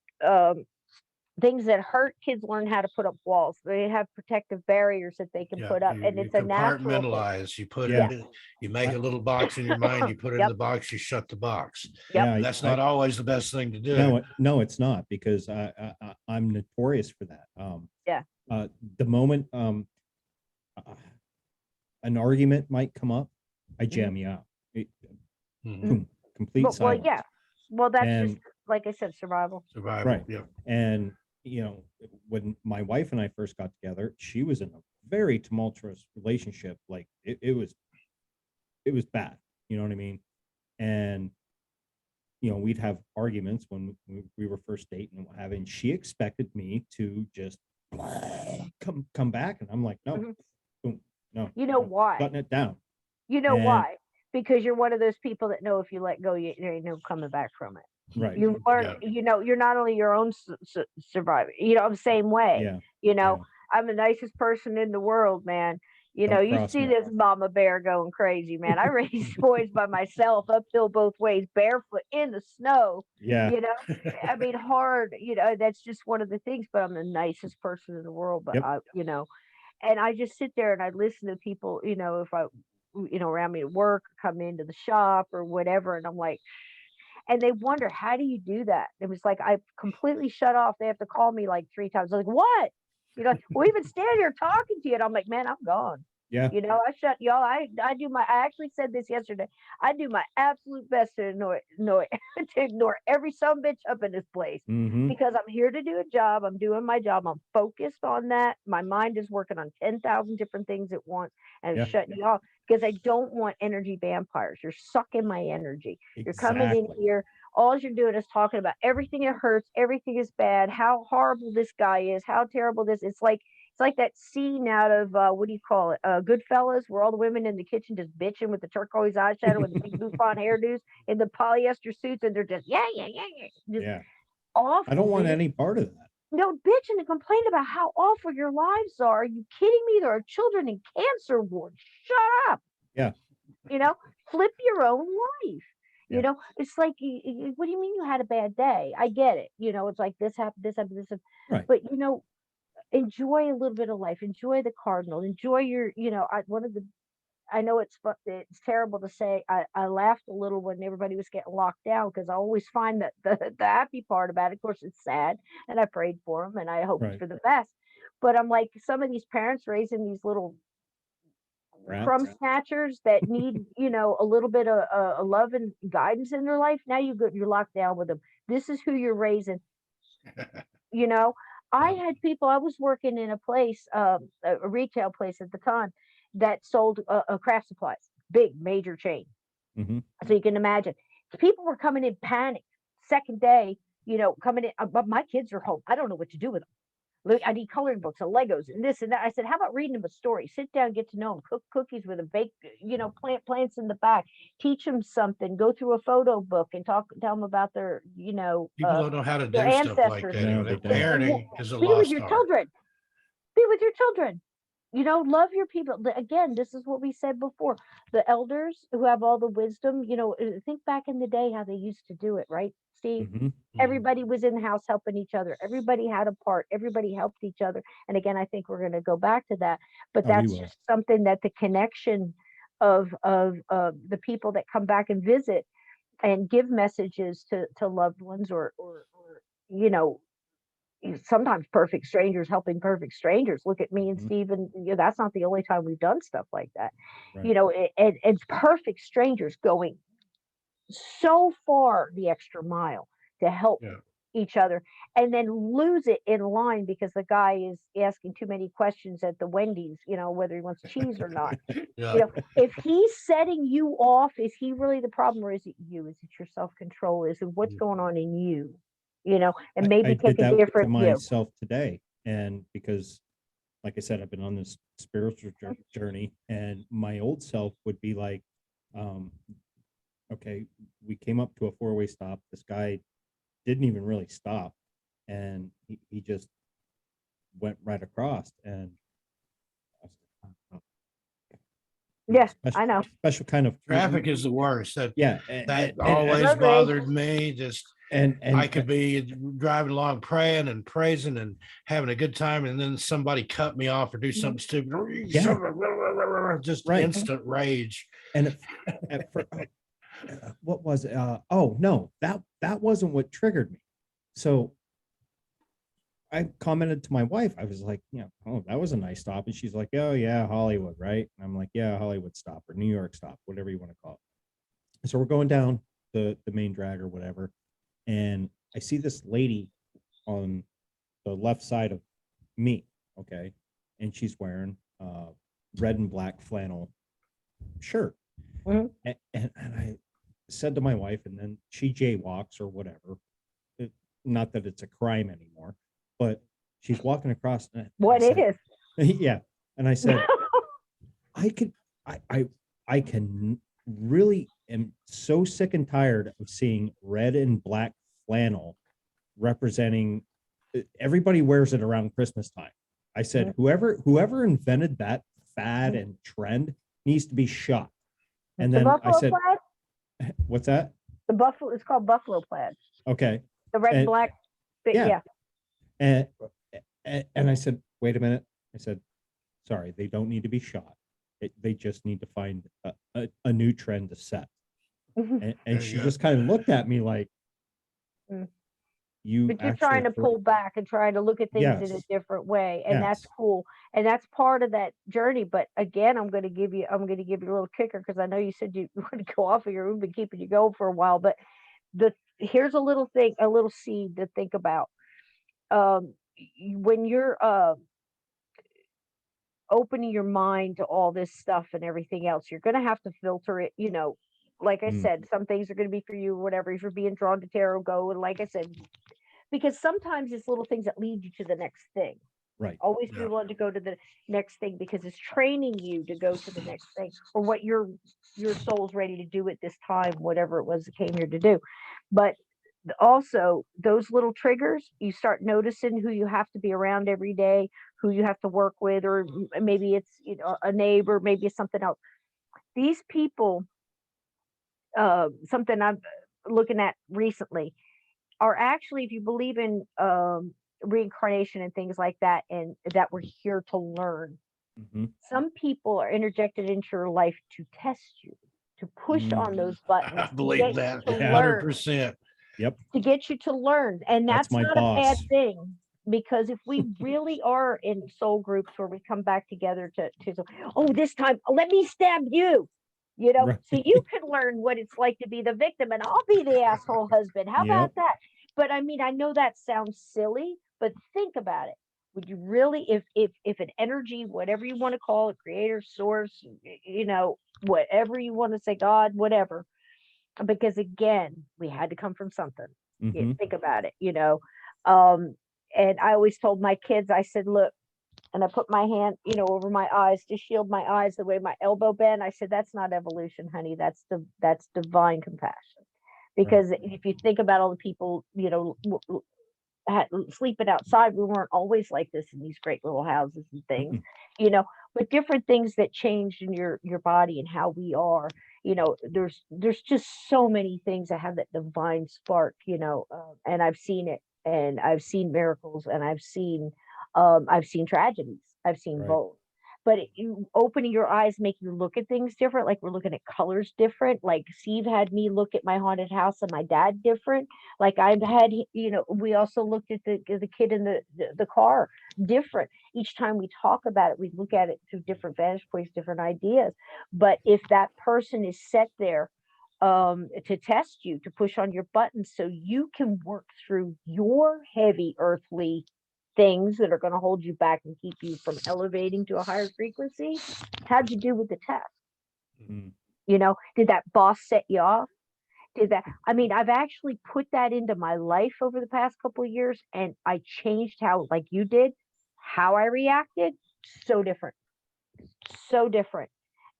Speaker 3: Things that hurt, kids learn how to put up walls. They have protective barriers that they can
Speaker 2: Yeah,
Speaker 3: put up, and
Speaker 2: you
Speaker 3: it's a natural thing.
Speaker 2: compartmentalize. You put
Speaker 1: Yeah.
Speaker 3: Yeah.
Speaker 2: it, you make
Speaker 1: I,
Speaker 2: a little box in your mind, you put it in
Speaker 3: Yep.
Speaker 2: the box, you shut the box.
Speaker 3: Yep.
Speaker 1: yeah.
Speaker 2: And that's not always the best thing to do.
Speaker 1: No, it's not because I'm notorious for that.
Speaker 3: Yeah.
Speaker 1: The moment uh, an argument might come up, I
Speaker 3: Mhm.
Speaker 1: jam you out.
Speaker 2: Mhm.
Speaker 1: Boom, complete
Speaker 3: Well, yeah.
Speaker 1: silence.
Speaker 3: Well, that's just
Speaker 1: And
Speaker 3: like I said, survival.
Speaker 2: Survival.
Speaker 1: right.
Speaker 2: Yeah.
Speaker 1: And when my wife and I first got together, she was in a very tumultuous relationship. Like it was bad. You know what I mean? And we'd have arguments when we were first dating and what have you, and she expected me to just come back, and I'm like, no,
Speaker 3: Mhm.
Speaker 1: boom, no,
Speaker 3: You know
Speaker 1: no,
Speaker 3: why?
Speaker 1: shutting it down.
Speaker 3: You know
Speaker 1: And
Speaker 3: why? Because you're one of those people that know if you let go, there ain't no coming back from it.
Speaker 1: right,
Speaker 3: You learn,
Speaker 2: Yeah.
Speaker 3: you're not only your own survivor, I'm the same way.
Speaker 1: yeah,
Speaker 3: You know,
Speaker 1: yeah,
Speaker 3: I'm the nicest person in the world, man.
Speaker 1: don't
Speaker 3: You
Speaker 1: cross
Speaker 3: see
Speaker 1: me.
Speaker 3: this mama bear going crazy, man. I raised boys by myself, uphill both ways, barefoot in the snow.
Speaker 1: Yeah,
Speaker 3: You know, I mean, hard. That's just one of the things. But I'm the nicest person in the world. But
Speaker 1: yep,
Speaker 3: and I just sit there and I listen to people. If I, around me at work, come into the shop or whatever, and I'm like, and they wonder, how do you do that? It was like I completely shut off. They have to call me like 3 times. I'm like, what? We even stand here talking to you. And I'm like, man, I'm gone.
Speaker 1: yeah,
Speaker 3: I shut y'all. I do I actually said this yesterday. I do my absolute best to ignore to ignore every some bitch up in this place
Speaker 1: mm-hmm,
Speaker 3: because I'm here to do a job. I'm doing my job. I'm focused on that. My mind is working on 10,000 different things at once and I'm
Speaker 1: yeah,
Speaker 3: shutting you off because I don't want energy vampires. You're sucking my energy. You're coming in
Speaker 1: exactly.
Speaker 3: here. All you're doing is talking about everything that hurts, everything is bad, how horrible this guy is, how terrible this. It's like that scene out of what do you call it? Goodfellas, where all the women in the kitchen just bitching with the turquoise eyeshadow and the big bouffant hairdos and the polyester suits, and they're just yeah, just
Speaker 1: Yeah, I don't
Speaker 3: awful,
Speaker 1: want
Speaker 3: dude.
Speaker 1: any part of that.
Speaker 3: No, bitching and complain about how awful your lives are. Are you kidding me? There are children in cancer wards. Shut up.
Speaker 1: Yeah,
Speaker 3: You know, flip your own life.
Speaker 1: yeah,
Speaker 3: It's like, what do you mean you had a bad day? I get it. It's like this happened, this happened.
Speaker 1: right.
Speaker 3: But enjoy a little bit of life. Enjoy the cardinal. Enjoy your, I know it's terrible to say. I laughed a little when everybody was getting locked down because I always find that the happy part about it, of course, it's sad, and I prayed for them and I hoped
Speaker 1: Right.
Speaker 3: for the best. But I'm like some of these parents raising these little crumb
Speaker 1: Rats.
Speaker 3: snatchers that need, a little bit of love and guidance in their life. Now you're locked down with them. This is who you're raising. You know, I
Speaker 2: Yeah.
Speaker 3: had people. I was working in a place, a retail place at the time that sold craft supplies, big major chain.
Speaker 1: Mm-hmm.
Speaker 3: So you can imagine, people were coming in panic. Second day, coming in. But my kids are home. I don't know what to do with them. Look, I need coloring books and Legos and this and that. I said, how about reading them a story? Sit down, get to know them, cook cookies with them, bake, plant plants in the back, teach them something, go through a photo book and tell them about
Speaker 2: People don't know how to
Speaker 3: their
Speaker 2: do stuff like
Speaker 3: ancestors
Speaker 2: that
Speaker 1: No,
Speaker 2: anymore.
Speaker 1: they
Speaker 2: Their
Speaker 1: don't.
Speaker 3: and
Speaker 2: parenting is a
Speaker 3: be with
Speaker 2: lost
Speaker 3: your
Speaker 2: art.
Speaker 3: children. Be with your children. Love your people. Again, this is what we said before. The elders who have all the wisdom, think back in the day how they used to do it, right, Steve?
Speaker 1: Mm-hmm.
Speaker 2: Mhm.
Speaker 3: Everybody was in the house helping each other. Everybody had a part. Everybody helped each other. And again, I think we're going to go back to that. But
Speaker 1: Oh, we
Speaker 3: that's
Speaker 1: will.
Speaker 3: just something that the connection of the people that come back and visit and give messages to loved ones or you know sometimes perfect strangers helping perfect strangers. Look at me and
Speaker 1: Mhm.
Speaker 3: Steve, that's not the only time we've done stuff like that.
Speaker 1: Right.
Speaker 3: And perfect strangers going so far the extra mile to help
Speaker 2: Yeah.
Speaker 3: each other and then lose it in line because the guy is asking too many questions at the Wendy's, whether he wants cheese or not.
Speaker 2: Yeah.
Speaker 3: If he's setting you off, is he really the problem or is it you? Is it your self control? Is it what's going on in you? And
Speaker 1: I
Speaker 3: maybe
Speaker 1: did
Speaker 3: take a
Speaker 1: that to
Speaker 3: different view.
Speaker 1: myself today. And because, like I said, I've been on this spiritual journey, and my old self would be like, um, okay, we came up to a four-way stop. This guy didn't even really stop, and he just went right across. And I was like, "Oh,
Speaker 3: Yeah,
Speaker 1: special,
Speaker 3: I know.
Speaker 1: special kind of,
Speaker 2: Traffic is the worst.
Speaker 1: yeah.
Speaker 2: That
Speaker 3: I
Speaker 2: always
Speaker 3: agree.
Speaker 2: bothered me. Just I
Speaker 1: And
Speaker 2: could be driving along praying and praising and having a good time, and then somebody cut me off or do
Speaker 3: Mhm.
Speaker 2: something stupid.
Speaker 1: yeah,
Speaker 2: Just
Speaker 1: right.
Speaker 2: instant rage.
Speaker 1: And what was it? Oh no, that wasn't what triggered me. So I commented to my wife. I was like, oh, that was a nice stop. And she's like, oh yeah, Hollywood, right? And I'm like, yeah, Hollywood stop or New York stop, whatever you want to call it. So we're going down the main drag or whatever, and I see this lady on the left side of me, okay, and she's wearing red and black flannel shirt,
Speaker 3: Mhm.
Speaker 1: and said to my wife, and then she jaywalks or whatever. Not that it's a crime anymore, but she's walking across. And
Speaker 3: What
Speaker 1: I said,
Speaker 3: is?
Speaker 1: yeah. And I said, I could, I can really am so sick and tired of seeing red and black flannel representing, everybody wears it around Christmas time. I said, whoever invented that fad and trend needs to be shot. And
Speaker 3: The
Speaker 1: then I
Speaker 3: buffalo
Speaker 1: said,
Speaker 3: plaid?
Speaker 1: what's that?
Speaker 3: The buffalo, it's called buffalo plaid.
Speaker 1: Okay.
Speaker 3: The red and
Speaker 1: And
Speaker 3: black.
Speaker 1: yeah.
Speaker 3: Yeah.
Speaker 1: And I said, wait a minute. I said, sorry, they don't need to be shot. They just need to find a new trend to set. And
Speaker 2: There
Speaker 1: she
Speaker 2: you go.
Speaker 1: just kind of looked at me like,
Speaker 3: Mm.
Speaker 1: you
Speaker 3: But you're
Speaker 1: actually
Speaker 3: trying to pull back and trying to look at things in a
Speaker 1: Yes.
Speaker 3: different way, and that's
Speaker 1: Yes.
Speaker 3: cool. And that's part of that journey. But again, I'm going to give you a little kicker, because I know you said you want to go off of your. We've been keeping you going for a while, but here's a little thing, a little seed to think about. When you're opening your mind to all this stuff and everything else, you're going to have to filter it. Like I
Speaker 1: Mm,
Speaker 3: said, some things are going to be for you, whatever. If you're being drawn to tarot, go. And like I said, because sometimes it's little things that lead you to the next thing.
Speaker 1: right.
Speaker 3: Always be
Speaker 2: Yeah.
Speaker 3: willing to go to the next thing, because it's training you to go to the next thing, or what your soul's ready to do at this time, whatever it was that came here to do. But also those little triggers, you start noticing who you have to be around every day, who you have to work with, or maybe it's a neighbor, maybe it's something else. These people, something I'm looking at recently, are actually, if you believe in reincarnation and things like that, and that we're here to learn,
Speaker 1: Mm-hmm.
Speaker 3: some people are interjected into your life to test you, to push on those buttons,
Speaker 2: I
Speaker 3: to
Speaker 2: believe
Speaker 3: get
Speaker 2: that
Speaker 3: you to
Speaker 1: Yeah.
Speaker 3: learn,
Speaker 2: 100%.
Speaker 1: Yep.
Speaker 3: to get you to learn. And
Speaker 1: That's
Speaker 3: that's
Speaker 1: my
Speaker 3: not a bad
Speaker 1: boss.
Speaker 3: thing, because if we really are in soul groups where we come back together oh, this time let me stab you,
Speaker 1: Right.
Speaker 3: so you can learn what it's like to be the victim, and I'll be the asshole husband. How about
Speaker 1: Yep.
Speaker 3: that? But I mean, I know that sounds silly, but think about it. Would you really, if an energy, whatever you want to call it, creator, source, whatever you want to say, God, whatever, because again, we had to come from something.
Speaker 1: Mm-hmm.
Speaker 3: Think about it, um and I always told my kids, I said, look, and I put my hand, over my eyes to shield my eyes, the way my elbow bent. I said, that's not evolution, honey, that's divine compassion. Because if you think about all the people, sleeping outside, we weren't always like this in these great little houses and things, you know but different things that changed in your body and how we are. There's just so many things that have that divine spark, and I've seen it, and I've seen miracles, and I've seen tragedies, I've seen
Speaker 1: Right.
Speaker 3: both. But you opening your eyes make you look at things different, like we're looking at colors different. Like Steve had me look at my haunted house and my dad different. Like I've had, we also looked at the kid in the car different. Each time we talk about it, we look at it through different vantage points, different ideas. But if that person is set there to test you, to push on your buttons so you can work through your heavy earthly things that are going to hold you back and keep you from elevating to a higher frequency, how'd you do with the test?
Speaker 1: Mm.
Speaker 3: Did that boss set you off? Did that? I mean, I've actually put that into my life over the past couple of years, and I changed how, like you did, how I reacted. So different, so different.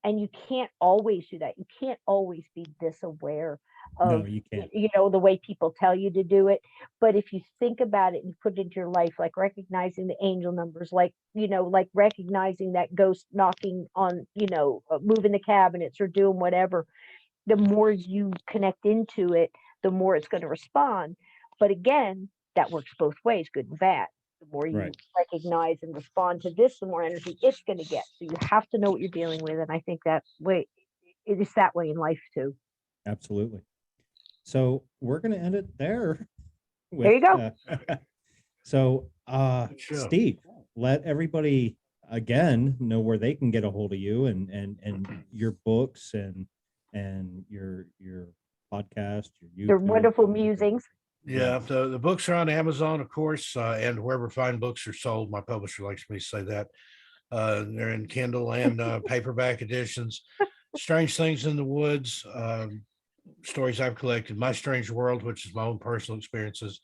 Speaker 3: And you can't always do that. You can't always be this aware
Speaker 1: No,
Speaker 3: of,
Speaker 1: you can't.
Speaker 3: the way people tell you to do it. But if you think about it and you put it into your life, like recognizing the angel numbers, like, like recognizing that ghost knocking on, moving the cabinets or doing whatever, the more you connect into it, the more it's going to respond. But again, that works both ways, good and bad. The more you
Speaker 1: Right.
Speaker 3: recognize and respond to this, the more energy it's going to get. So you have to know what you're dealing with. And I think that way, it is that way in life too.
Speaker 1: Absolutely. So we're going to end it there.
Speaker 3: There you go.
Speaker 1: So,
Speaker 2: Good show.
Speaker 1: Steve, let everybody again know where they can get a hold of you and your books and your podcast, your YouTube.
Speaker 3: They're wonderful musings.
Speaker 2: Yeah, the books are on Amazon, of course, and wherever fine books are sold. My publisher likes me to say that. They're in Kindle and paperback editions. Strange Things in the Woods. stories I've collected. My Strange World, which is my own personal experiences,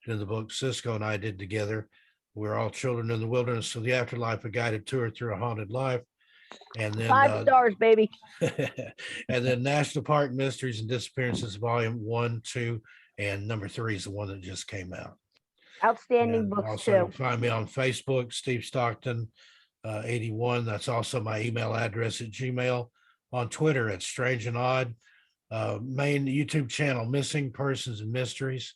Speaker 2: in the book Sysco and I did together. We're all children in the wilderness of the afterlife, a guided tour through a haunted life. And then
Speaker 3: 5 stars, baby.
Speaker 2: and then National Park Mysteries and Disappearances, Volume 1, 2, and number 3 is the one that just came out.
Speaker 3: Outstanding
Speaker 2: And
Speaker 3: books
Speaker 2: also,
Speaker 3: too.
Speaker 2: you can find me on Facebook, Steve Stockton 81. That's also my email address at Gmail. On Twitter at Strange and Odd. Main YouTube channel, Missing Persons and Mysteries.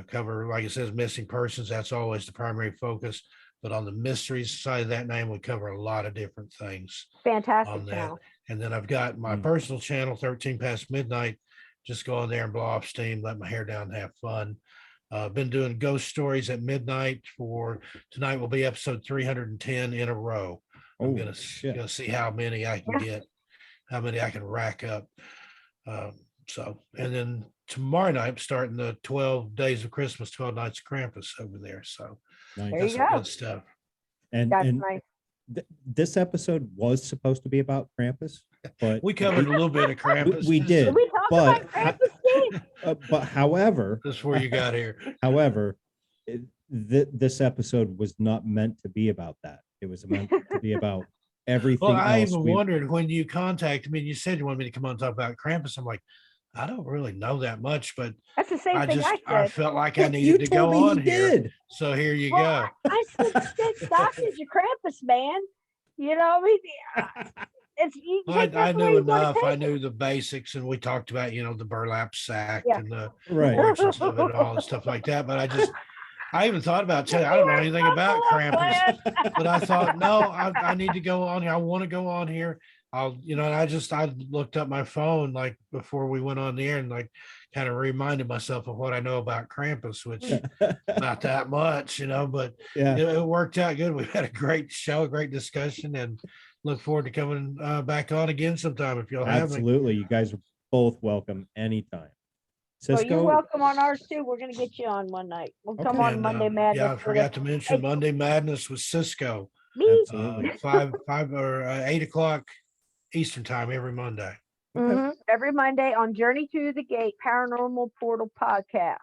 Speaker 2: Cover, like it says, missing persons. That's always the primary focus. But on the mysteries side of that name, we cover a lot of different things
Speaker 3: Fantastic
Speaker 2: on that.
Speaker 3: channel.
Speaker 2: And then I've got my personal channel, 13 Past Midnight. Just go on there and blow off steam, let my hair down, have fun. Been doing ghost stories at midnight for tonight will be episode 310 in a row. I'm gonna see how many I can get, how many I can rack up. So, and then tomorrow night, I'm starting the 12 days of Christmas, 12 nights of Krampus over there. So
Speaker 3: There
Speaker 2: that's
Speaker 3: you
Speaker 2: some
Speaker 3: go.
Speaker 2: good stuff.
Speaker 1: And
Speaker 3: That's
Speaker 1: and
Speaker 3: nice.
Speaker 1: this episode was supposed to be about Krampus, but
Speaker 2: We covered a little bit of Krampus.
Speaker 1: we
Speaker 3: Did
Speaker 1: did.
Speaker 3: we talk
Speaker 1: but
Speaker 3: about Krampus, Steve?
Speaker 1: but however,
Speaker 2: This is where you got here.
Speaker 1: however, this episode was not meant to be about that. It was meant to be about everything
Speaker 2: Well, I
Speaker 1: else.
Speaker 2: even wondered when you contacted me and you said you wanted me to come on and talk about Krampus. I'm like, I don't really know that much, but
Speaker 3: That's the same thing I
Speaker 2: I
Speaker 3: said.
Speaker 2: felt like I
Speaker 1: You
Speaker 2: needed to
Speaker 1: told
Speaker 2: go
Speaker 1: me
Speaker 2: on
Speaker 1: he
Speaker 2: here.
Speaker 1: did.
Speaker 2: So here you
Speaker 3: Well,
Speaker 2: go.
Speaker 3: I said, Stockton's your Krampus, man. You know, I mean, it's you take that
Speaker 2: I
Speaker 3: the way
Speaker 2: knew
Speaker 3: you wanna
Speaker 2: enough. I
Speaker 3: take it.
Speaker 2: knew the basics, and we talked about, the burlap sack
Speaker 3: Yeah.
Speaker 2: and the
Speaker 1: Right.
Speaker 2: origins of it and all the stuff like that. But I even thought about telling, I don't know anything about Krampus, but I thought, no, I need to go on here. I want to go on here. I'll, and I looked up my phone like before we went on the air and like kind of reminded myself of what I know about Krampus, which not that much, but
Speaker 1: Yeah.
Speaker 2: it worked out good. We had a great show, a great discussion, and look forward to coming back on again sometime if you'll have me.
Speaker 1: Absolutely. You guys are both welcome anytime.
Speaker 3: Well, you're
Speaker 1: Cisco,
Speaker 3: welcome on ours too. We're gonna get you on one night. We'll come
Speaker 1: Okay.
Speaker 3: on
Speaker 2: And,
Speaker 3: Monday Madness.
Speaker 2: Yeah, I
Speaker 3: with
Speaker 2: forgot
Speaker 3: us.
Speaker 2: to mention Monday Madness with Cisco.
Speaker 3: Me.
Speaker 1: Absolutely.
Speaker 2: 5 or 8 o'clock Eastern time every Monday.
Speaker 3: Every Monday on Journey Through the Gate Paranormal Portal podcast.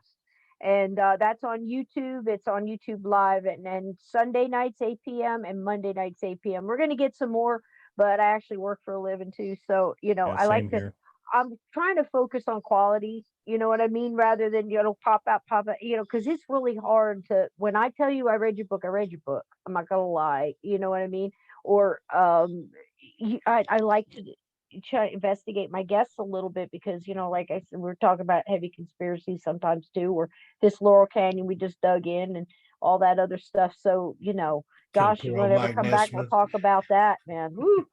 Speaker 3: And that's on YouTube. It's on YouTube Live. And then Sunday nights, 8 p.m. and Monday nights, 8 p.m. We're going to get some more, but I actually work for a living too. So,
Speaker 1: Yeah,
Speaker 3: I like
Speaker 1: same
Speaker 3: to,
Speaker 1: here.
Speaker 3: I'm trying to focus on quality, you know what I mean? Rather than, pop out, because it's really hard when I tell you I read your book, I read your book. I'm not going to lie. You know what I mean? Or I like to try to investigate my guests a little bit because, like I said, we're talking about heavy conspiracies sometimes too, or this Laurel Canyon we just dug in and all that other stuff. So, gosh,
Speaker 2: poor
Speaker 3: you
Speaker 2: old
Speaker 3: whenever
Speaker 2: Mike
Speaker 3: come back, we'll
Speaker 2: Nesmith.
Speaker 3: talk about that, man. Woo.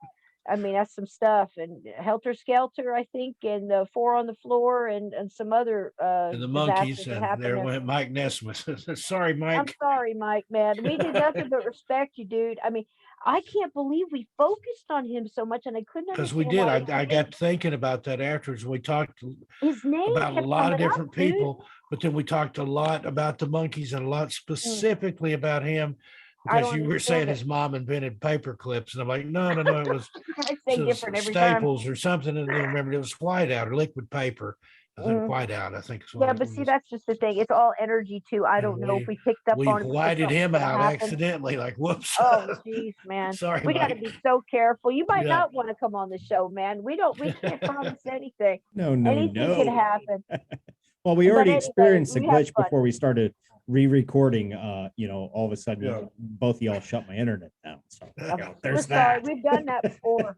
Speaker 3: I mean, that's some stuff. And Helter Skelter, I think, and the Four on the Floor and some other
Speaker 2: And the monkeys,
Speaker 3: disasters that
Speaker 2: and
Speaker 3: happened
Speaker 2: there
Speaker 3: there.
Speaker 2: went Mike Nesmith. Sorry,
Speaker 3: I'm
Speaker 2: Mike.
Speaker 3: sorry, Mike, man. We did nothing but respect you, dude. I mean, I can't believe we focused on him so much, and I couldn't
Speaker 2: Because we
Speaker 3: understand
Speaker 2: did.
Speaker 3: why
Speaker 2: I got thinking about that afterwards. We talked
Speaker 3: his name
Speaker 2: about a
Speaker 3: kept
Speaker 2: lot of
Speaker 3: coming up,
Speaker 2: different
Speaker 3: dude.
Speaker 2: people, but then we talked a lot about the monkeys and a lot specifically about him
Speaker 3: I
Speaker 2: because
Speaker 3: don't
Speaker 2: you were saying
Speaker 3: understand it.
Speaker 2: his mom invented paper clips. And I'm like, no, it was
Speaker 3: I say
Speaker 2: some
Speaker 3: different every time.
Speaker 2: Staples or something. And then remember it was whiteout or liquid paper. I think whiteout, I think is what
Speaker 3: Yeah,
Speaker 2: it
Speaker 3: but see,
Speaker 2: was.
Speaker 3: that's just the thing. It's all energy too. I
Speaker 2: And
Speaker 3: don't know if we picked up
Speaker 2: we
Speaker 3: on it. because
Speaker 2: whited him
Speaker 3: something
Speaker 2: out
Speaker 3: happened.
Speaker 2: accidentally, like whoops.
Speaker 3: Oh, jeez, man.
Speaker 2: Sorry,
Speaker 3: We got to
Speaker 2: Mike.
Speaker 3: be so careful. You might
Speaker 2: Yeah.
Speaker 3: not want to come on the show, man. We can't promise anything.
Speaker 1: No.
Speaker 3: Anything can happen.
Speaker 1: Well, we
Speaker 3: But
Speaker 1: already
Speaker 3: anyway,
Speaker 1: experienced a
Speaker 3: we had
Speaker 1: glitch
Speaker 3: fun.
Speaker 1: before we started re-recording. All of a sudden,
Speaker 2: Yeah.
Speaker 1: both of y'all shut my internet down. So
Speaker 3: We're
Speaker 1: there's
Speaker 3: sorry.
Speaker 1: that.
Speaker 3: We've done that before.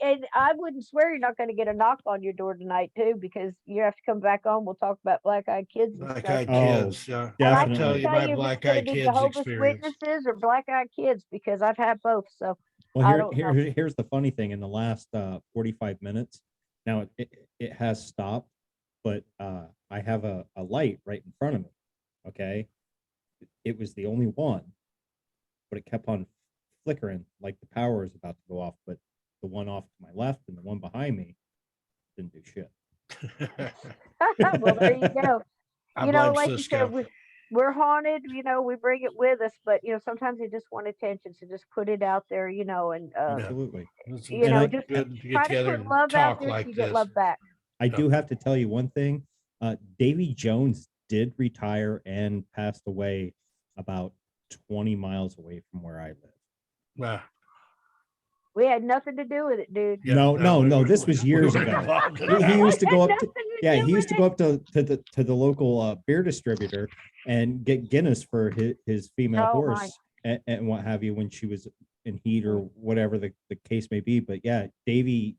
Speaker 3: And I wouldn't swear you're not going to get a knock on your door tonight too, because you have to come back on. We'll talk about black-eyed kids and
Speaker 2: Black
Speaker 3: stuff.
Speaker 2: eyed
Speaker 1: Oh,
Speaker 2: kids. Yeah.
Speaker 3: And I
Speaker 2: I'll
Speaker 1: definitely.
Speaker 2: tell
Speaker 3: can
Speaker 2: you
Speaker 3: tell
Speaker 2: my
Speaker 3: you if it's
Speaker 2: black
Speaker 3: going to
Speaker 2: eyed
Speaker 3: be
Speaker 2: kids
Speaker 3: Jehovah's
Speaker 2: experience.
Speaker 3: Witnesses or black-eyed kids, because I've had both. So
Speaker 1: Well,
Speaker 3: I don't know.
Speaker 1: here's the funny thing. In the last 45 minutes, now it has stopped, but I have a light right in front of me. Okay, it was the only one, but it kept on flickering like the power is about to go off. But the one off to my left and the one behind me didn't do shit.
Speaker 3: Well, there you go.
Speaker 2: I blame
Speaker 3: Like you
Speaker 2: Cisco.
Speaker 3: said, we're haunted. We bring it with us, but sometimes they just want attention, so just put it out there. And
Speaker 1: Absolutely.
Speaker 3: just
Speaker 2: Good to
Speaker 3: try
Speaker 2: get
Speaker 3: to
Speaker 2: together
Speaker 3: put
Speaker 2: and
Speaker 3: love out
Speaker 2: talk
Speaker 3: there so
Speaker 2: like
Speaker 3: you get
Speaker 2: this.
Speaker 3: love back.
Speaker 1: I do have to tell you one thing. Davy Jones did retire and passed away about 20 miles away from where I live.
Speaker 2: Well,
Speaker 3: We had nothing to do with it, dude.
Speaker 2: yeah,
Speaker 1: No, this was years
Speaker 2: we were
Speaker 1: ago.
Speaker 2: involved in
Speaker 1: He
Speaker 2: that.
Speaker 1: used to go up to,
Speaker 3: Nothing to
Speaker 1: yeah,
Speaker 3: do
Speaker 1: he used
Speaker 3: with
Speaker 1: to go up to the local beer distributor and get Guinness for his female
Speaker 3: Oh, my.
Speaker 1: horse and what have you when she was in heat or whatever the case may be. But yeah, Davy,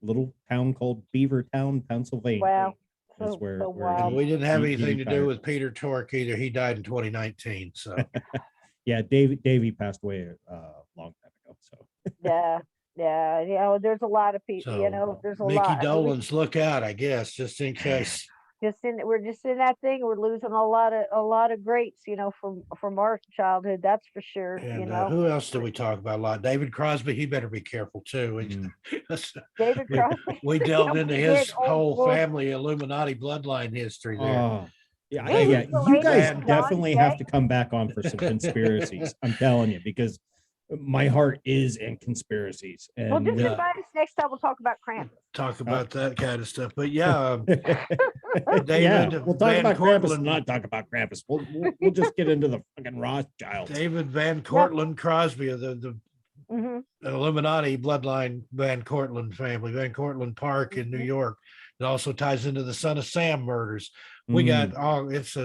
Speaker 1: little town called Beavertown, Pennsylvania.
Speaker 3: Wow.
Speaker 1: is
Speaker 3: So,
Speaker 1: where
Speaker 3: so
Speaker 1: where
Speaker 2: And
Speaker 3: wild.
Speaker 2: we didn't have
Speaker 1: he
Speaker 2: anything to do
Speaker 1: retired.
Speaker 2: with Peter Tork either. He died in 2019. So
Speaker 1: Yeah, Davy passed away a long time ago. So
Speaker 3: Yeah. Yeah. You know, there's a lot of people, you know, there's a
Speaker 2: Mickey
Speaker 3: lot. I mean,
Speaker 2: Dolan's look out, I guess, just in case.
Speaker 3: we're just in that thing. We're losing a lot of greats, you know, from our childhood. That's for sure. You
Speaker 2: And
Speaker 3: know,
Speaker 2: who else do we talk about a lot? David Crosby. He better be careful too.
Speaker 3: David
Speaker 2: we,
Speaker 3: Crosby.
Speaker 2: we delved
Speaker 3: Yeah,
Speaker 2: into
Speaker 3: we
Speaker 2: his
Speaker 3: did. Old
Speaker 2: whole
Speaker 3: school.
Speaker 2: family Illuminati bloodline history there.
Speaker 1: oh yeah,
Speaker 3: He
Speaker 1: yeah.
Speaker 3: was
Speaker 1: You
Speaker 3: related
Speaker 1: guys
Speaker 3: to John
Speaker 1: definitely
Speaker 3: Jay.
Speaker 1: have to come back on for some conspiracies. I'm telling you, because my heart is in conspiracies.
Speaker 3: Well, just
Speaker 1: And
Speaker 2: Yeah.
Speaker 3: invite us next time. We'll talk about Krampus.
Speaker 2: Talk about that kind of stuff. But yeah,
Speaker 1: yeah,
Speaker 2: David
Speaker 1: we'll talk
Speaker 2: Van
Speaker 1: about Krampus
Speaker 2: Cortlandt.
Speaker 1: and not talk about Krampus. We'll just get into the fucking Rothschilds.
Speaker 2: David Van Cortlandt Crosby of the
Speaker 3: Hmm.
Speaker 2: Illuminati bloodline Van Cortlandt family, Van Cortlandt Park in New
Speaker 3: Mhm.
Speaker 2: York. It also ties into the Son of Sam murders. We got it's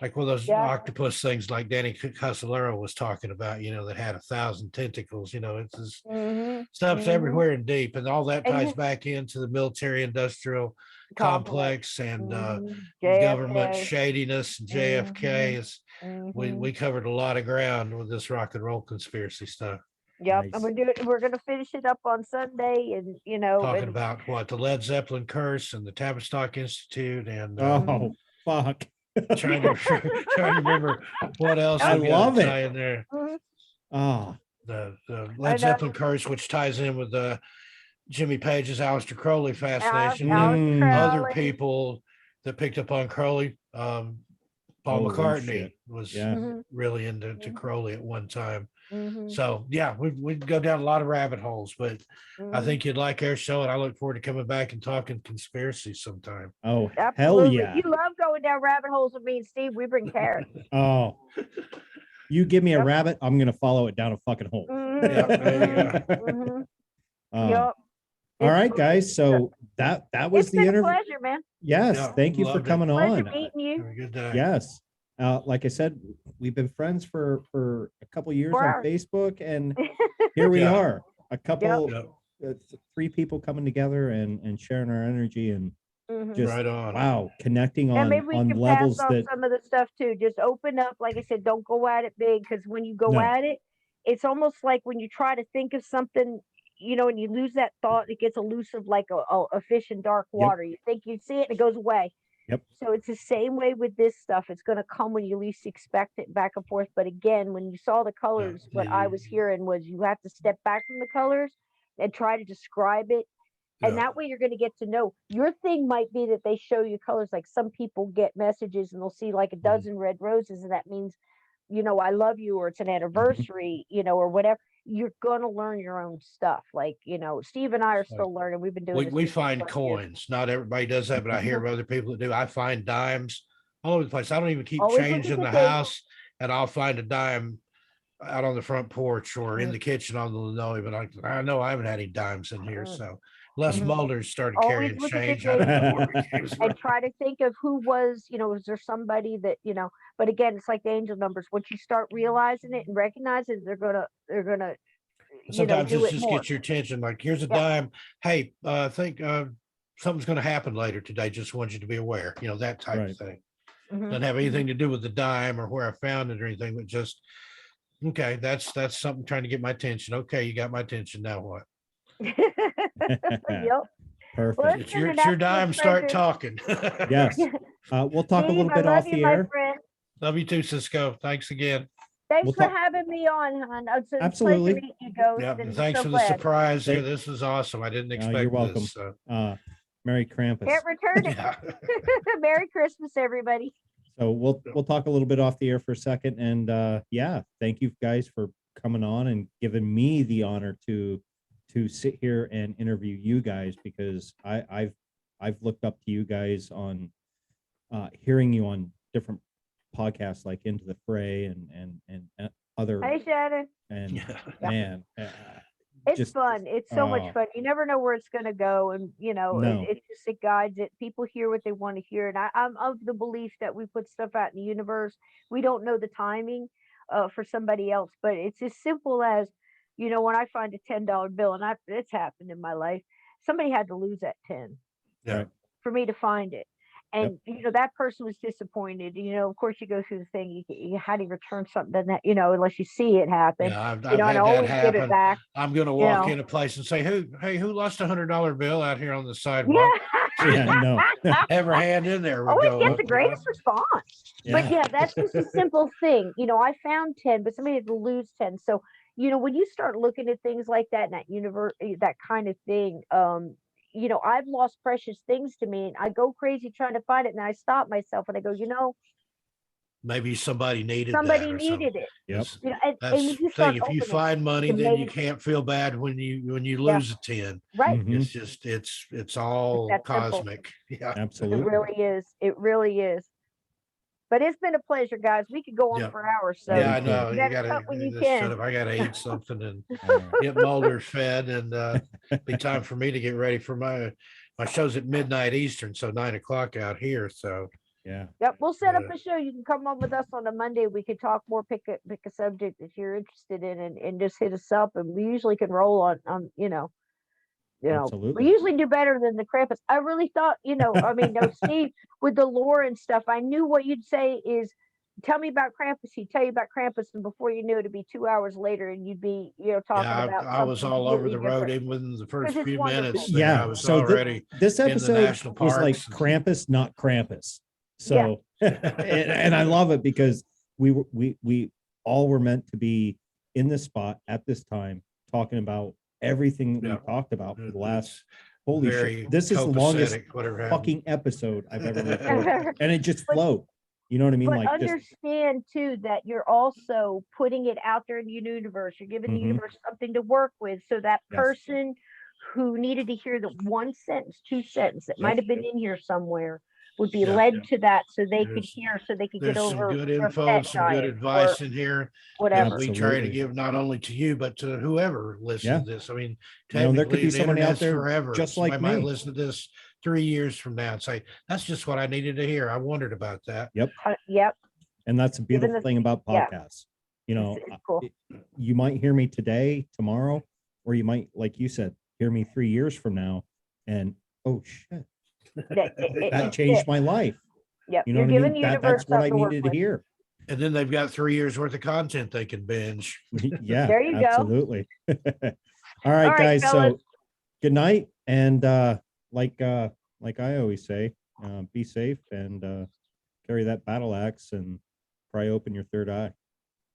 Speaker 2: like one of those
Speaker 3: Yeah.
Speaker 2: octopus things like Danny Casolaro was talking about, you know, that had 1,000 tentacles, you know, it's just
Speaker 3: Hmm.
Speaker 2: stuff's everywhere and deep. And all that
Speaker 3: And
Speaker 2: ties
Speaker 3: you-
Speaker 2: back into the military industrial complex and government
Speaker 3: JFK.
Speaker 2: shadiness and JFK is
Speaker 3: Mhm.
Speaker 2: we covered a lot of ground with this rock and roll conspiracy stuff.
Speaker 3: Yep,
Speaker 1: Nice.
Speaker 3: and we're gonna finish it up on Sunday, and you know,
Speaker 2: Talking
Speaker 3: and
Speaker 2: about what the Led Zeppelin curse and the Tavistock Institute and
Speaker 1: Oh fuck.
Speaker 2: trying to trying to remember what else
Speaker 1: I
Speaker 2: we gotta
Speaker 1: love it.
Speaker 2: tie in there.
Speaker 3: Mhm.
Speaker 1: Oh,
Speaker 2: The
Speaker 3: I
Speaker 2: Led
Speaker 3: know.
Speaker 2: Zeppelin curse, which ties in with the Jimmy Page's Aleister Crowley fascination.
Speaker 3: Aleister
Speaker 2: And other
Speaker 3: Crowley.
Speaker 2: people that picked up on Crowley, Paul
Speaker 1: Holy
Speaker 2: McCartney
Speaker 1: shit.
Speaker 2: was
Speaker 1: Yeah.
Speaker 3: Mhm.
Speaker 2: really into
Speaker 3: Mhm.
Speaker 2: Crowley at one time.
Speaker 3: Mhm.
Speaker 2: So yeah, we'd go down a lot of rabbit holes, but I
Speaker 3: Mhm.
Speaker 2: think you'd like our show, and I look forward to coming back and talking conspiracy sometime.
Speaker 1: Oh, hell
Speaker 3: Absolutely.
Speaker 1: yeah.
Speaker 3: You love going down rabbit holes with me and Steve. We bring carrots.
Speaker 1: Oh, you give me a
Speaker 3: Yep.
Speaker 1: rabbit, I'm gonna follow it down a fucking hole.
Speaker 3: Mhm.
Speaker 2: Yeah, there you go.
Speaker 3: Mhm.
Speaker 1: Oh,
Speaker 3: Yep.
Speaker 1: all
Speaker 3: It's
Speaker 1: right,
Speaker 3: fun.
Speaker 1: guys. So that was
Speaker 3: It's
Speaker 1: the
Speaker 3: been a
Speaker 1: interview.
Speaker 3: pleasure, man.
Speaker 1: Yes,
Speaker 2: Yeah,
Speaker 1: thank you for
Speaker 2: loved it.
Speaker 1: coming
Speaker 3: Pleasure
Speaker 1: on.
Speaker 3: meeting you.
Speaker 2: Have a good day.
Speaker 1: Yes. Like I said, we've been friends for a couple years
Speaker 3: For
Speaker 1: on
Speaker 3: hours.
Speaker 1: Facebook, and here we
Speaker 2: Yeah.
Speaker 1: are, a couple,
Speaker 2: Yep.
Speaker 1: three people coming together and sharing our energy and
Speaker 3: Mhm.
Speaker 1: just
Speaker 2: Right on.
Speaker 1: wow, connecting
Speaker 3: And
Speaker 1: on
Speaker 3: maybe we can pass
Speaker 1: levels
Speaker 3: off
Speaker 1: that
Speaker 3: some of the stuff too. Just open up. Like I said, don't go at it big, because when you go
Speaker 1: No.
Speaker 3: at it, it's almost like when you try to think of something, you know, and you lose that thought, it gets elusive like a fish in dark
Speaker 1: Yep.
Speaker 3: water. You think you see it and it goes away.
Speaker 1: Yep.
Speaker 3: So it's the same way with this stuff. It's going to come when you least expect it, back and forth. But again, when you saw the colors, what I was hearing was you have to step back from the colors and try to describe it. And
Speaker 2: Yeah.
Speaker 3: that way you're going to get to know. Your thing might be that they show you colors. Like some people get messages and they'll see like a dozen red roses, and that means, you know, I love you, or it's an anniversary, you know, or whatever. You're going to learn your own stuff. Like, you know, Steve and I are still learning. We've been doing this
Speaker 2: We
Speaker 3: 50
Speaker 2: find
Speaker 3: plus years.
Speaker 2: coins. Not everybody does that, but I hear of other people that do. I find dimes all over the place. I don't even keep
Speaker 3: Always
Speaker 2: change
Speaker 3: looking
Speaker 2: in the
Speaker 3: for things.
Speaker 2: house, and I'll find a dime out on the front porch or in
Speaker 3: Mm.
Speaker 2: the kitchen on the linoleum. But I know I haven't had any dimes in here.
Speaker 3: Mm.
Speaker 2: So Les
Speaker 3: Mhm.
Speaker 2: Mulders started
Speaker 3: Always
Speaker 2: carrying
Speaker 3: look at the
Speaker 2: change. I don't know where it came
Speaker 3: and
Speaker 2: from.
Speaker 3: try to think of who was, you know, is there somebody that, you know, but again, it's like the angel numbers. Once you start realizing it and recognizing it, they're gonna, you know,
Speaker 2: Sometimes
Speaker 3: do
Speaker 2: this
Speaker 3: it
Speaker 2: just
Speaker 3: more.
Speaker 2: gets your attention. Like, here's a
Speaker 3: Yeah.
Speaker 2: dime. Hey, I think something's going to happen later today. Just want you to be aware. You know, that type
Speaker 1: Right.
Speaker 2: of thing.
Speaker 3: Mhm.
Speaker 2: Doesn't have anything to do with the dime or where I found it or anything, but just okay. That's something trying to get my attention. Okay, you got my attention. Now what?
Speaker 3: Yep.
Speaker 1: perfect.
Speaker 3: Well,
Speaker 2: It's
Speaker 3: been
Speaker 2: your
Speaker 3: an
Speaker 2: it's your
Speaker 3: absolute
Speaker 2: dime. Start
Speaker 3: pleasure.
Speaker 2: talking.
Speaker 1: Yes. We'll talk a
Speaker 3: Steve,
Speaker 1: little
Speaker 3: I
Speaker 1: bit
Speaker 3: love
Speaker 1: off
Speaker 3: you,
Speaker 1: the
Speaker 3: my
Speaker 1: air.
Speaker 3: friend.
Speaker 2: Love you too, Sysco. Thanks again.
Speaker 3: Thanks
Speaker 1: We'll
Speaker 3: for
Speaker 1: talk-
Speaker 3: having me on, hon. It's a
Speaker 1: Absolutely.
Speaker 3: pleasure meeting you, Ghost.
Speaker 2: Yeah,
Speaker 3: And
Speaker 2: thanks
Speaker 3: so
Speaker 2: for the
Speaker 3: glad.
Speaker 2: surprise here.
Speaker 1: Thank-
Speaker 2: This was awesome. I didn't expect
Speaker 1: you're welcome.
Speaker 2: this. So.
Speaker 1: Merry Krampus.
Speaker 3: Can't return it.
Speaker 2: Yeah.
Speaker 3: Merry Christmas, everybody.
Speaker 1: So we'll talk a little bit off the air for a second, and yeah, thank you guys for coming on and giving me the honor to to sit here and interview you guys, because I've looked up to you guys on hearing you on different podcasts like Into the Fray and other,
Speaker 3: Hey, Shannon.
Speaker 1: and
Speaker 2: Yeah.
Speaker 1: man,
Speaker 3: It's
Speaker 1: just
Speaker 3: fun. It's so much fun. You never know where it's going to go. And,
Speaker 1: No.
Speaker 3: it guides it. People hear what they want to hear. And I'm of the belief that we put stuff out in the universe. We don't know the timing for somebody else, but it's as simple as, when I find a $10 bill, and it's happened in my life, somebody had to lose that 10
Speaker 2: Yeah.
Speaker 3: for me to find it.
Speaker 1: Yep.
Speaker 3: And that person was disappointed. Of course, you go through the thing. How do you return something that unless you see it happen?
Speaker 2: Yeah, I've
Speaker 3: And
Speaker 2: had
Speaker 3: I
Speaker 2: that
Speaker 3: always get it
Speaker 2: happen.
Speaker 3: back.
Speaker 2: I'm going to
Speaker 3: you
Speaker 2: walk
Speaker 3: know.
Speaker 2: in a place and say, who lost $100 bill out here on the sidewalk?
Speaker 3: Yeah.
Speaker 1: Yeah, no.
Speaker 2: Have her hand in there. We
Speaker 3: Always
Speaker 2: go,
Speaker 3: get the greatest response. But yeah, that's just a simple thing. I found 10, but somebody had to lose 10. So, when you start looking at things like that, and that universe, that kind of thing, I've lost precious things to me, and I go crazy trying to find it, and I stop myself and I go,
Speaker 2: maybe somebody needed
Speaker 3: somebody
Speaker 2: that or something.
Speaker 3: needed it.
Speaker 1: Yep.
Speaker 3: And
Speaker 2: That's
Speaker 3: when you
Speaker 2: the
Speaker 3: start
Speaker 2: thing. If you
Speaker 3: opening,
Speaker 2: find money,
Speaker 3: it's
Speaker 2: then you
Speaker 3: amazing.
Speaker 2: can't feel bad when you
Speaker 3: Yeah.
Speaker 2: lose a 10.
Speaker 3: Right.
Speaker 1: Mhm.
Speaker 2: It's just it's all
Speaker 3: that simple.
Speaker 2: cosmic. Yeah.
Speaker 3: It
Speaker 1: Absolutely.
Speaker 3: really is. It really is. But it's been a pleasure, guys. We could go on
Speaker 2: Yeah.
Speaker 3: for hours. So
Speaker 2: Yeah, I
Speaker 1: we
Speaker 2: know.
Speaker 3: you
Speaker 2: You
Speaker 3: better
Speaker 2: gotta
Speaker 3: cut when you
Speaker 2: just
Speaker 3: can.
Speaker 2: shut up. I gotta eat something and
Speaker 1: Uh,
Speaker 2: get Mulder fed, and be time for me to get ready for my show's at midnight Eastern, so 9 o'clock out here. So
Speaker 1: yeah.
Speaker 3: Yep, we'll set up
Speaker 2: Yeah.
Speaker 3: a show. You can come on with us on a Monday. We could talk more, pick a subject that you're interested in, and just hit us up. And we usually can roll on we
Speaker 1: Absolutely.
Speaker 3: usually do better than the Krampus. I really thought, no, Steve, with the lore and stuff, I knew what you'd say is, tell me about Krampus. He'd tell you about Krampus, and before you knew it, it'd be 2 hours later, and you'd be, talking
Speaker 2: yeah,
Speaker 3: about
Speaker 2: I was
Speaker 3: something
Speaker 2: all over the
Speaker 3: completely
Speaker 2: road.
Speaker 3: different.
Speaker 2: Even within the
Speaker 3: 'Cause
Speaker 2: first
Speaker 3: it's
Speaker 2: few
Speaker 3: wonderful.
Speaker 2: minutes there, I
Speaker 1: Yeah.
Speaker 2: was
Speaker 1: So
Speaker 2: already
Speaker 1: this
Speaker 2: in the
Speaker 1: episode
Speaker 2: national
Speaker 1: was like
Speaker 2: parks.
Speaker 1: Krampus, not Krampus. So, and I love it because we all were meant to be in this spot at this time, talking about everything that
Speaker 2: Yeah.
Speaker 1: we talked about for the last,
Speaker 2: It's
Speaker 1: holy
Speaker 2: very
Speaker 1: shit. This is the longest
Speaker 2: copacetic, whatever happened.
Speaker 1: fucking episode I've ever recorded. And it just flowed. You know what I mean?
Speaker 3: But
Speaker 1: Like just
Speaker 3: understand too that you're also putting it out there in the universe. You're giving the
Speaker 1: Mhm.
Speaker 3: universe something to work with, so that
Speaker 1: Yes.
Speaker 3: person who needed to hear the one sentence, two sentence that
Speaker 1: Yep.
Speaker 3: might have been in here somewhere would be
Speaker 2: Yeah.
Speaker 3: led to that, so they could
Speaker 2: There's-
Speaker 3: hear, so they could
Speaker 2: There's
Speaker 3: get
Speaker 2: some
Speaker 3: over
Speaker 2: good
Speaker 3: their
Speaker 2: info
Speaker 3: pet
Speaker 2: and some good
Speaker 3: dying
Speaker 2: advice
Speaker 3: or
Speaker 2: in here that
Speaker 3: whatever.
Speaker 2: we try to
Speaker 1: Absolutely.
Speaker 2: give not only to you, but to whoever listens
Speaker 1: Yeah.
Speaker 2: to this. I mean,
Speaker 1: there could
Speaker 2: technically,
Speaker 1: be
Speaker 2: the
Speaker 1: somebody out
Speaker 2: internet's
Speaker 1: there
Speaker 2: forever.
Speaker 1: just like
Speaker 2: Somebody might
Speaker 1: me.
Speaker 2: listen to this 3 years from now and say, that's just what I needed to hear. I wondered about that.
Speaker 3: Yep.
Speaker 1: And that's a beautiful
Speaker 3: the-
Speaker 1: thing about
Speaker 3: yeah.
Speaker 1: podcasts.
Speaker 3: It's cool.
Speaker 1: You might hear me today, tomorrow, or you might, like you said, hear me 3 years from now, and oh shit, that changed my life.
Speaker 3: Yep.
Speaker 1: You know
Speaker 3: You're
Speaker 1: what I
Speaker 3: giving
Speaker 1: mean?
Speaker 3: the universe
Speaker 1: That's what I
Speaker 3: something to work
Speaker 1: needed to
Speaker 3: with.
Speaker 1: hear.
Speaker 2: And then they've got 3 years worth of content they can binge.
Speaker 1: Yeah,
Speaker 3: There you go.
Speaker 1: absolutely. All right,
Speaker 3: All right,
Speaker 1: guys.
Speaker 3: fellas.
Speaker 1: So good night. And like I always say, be safe and carry that battle axe and pry open your third eye.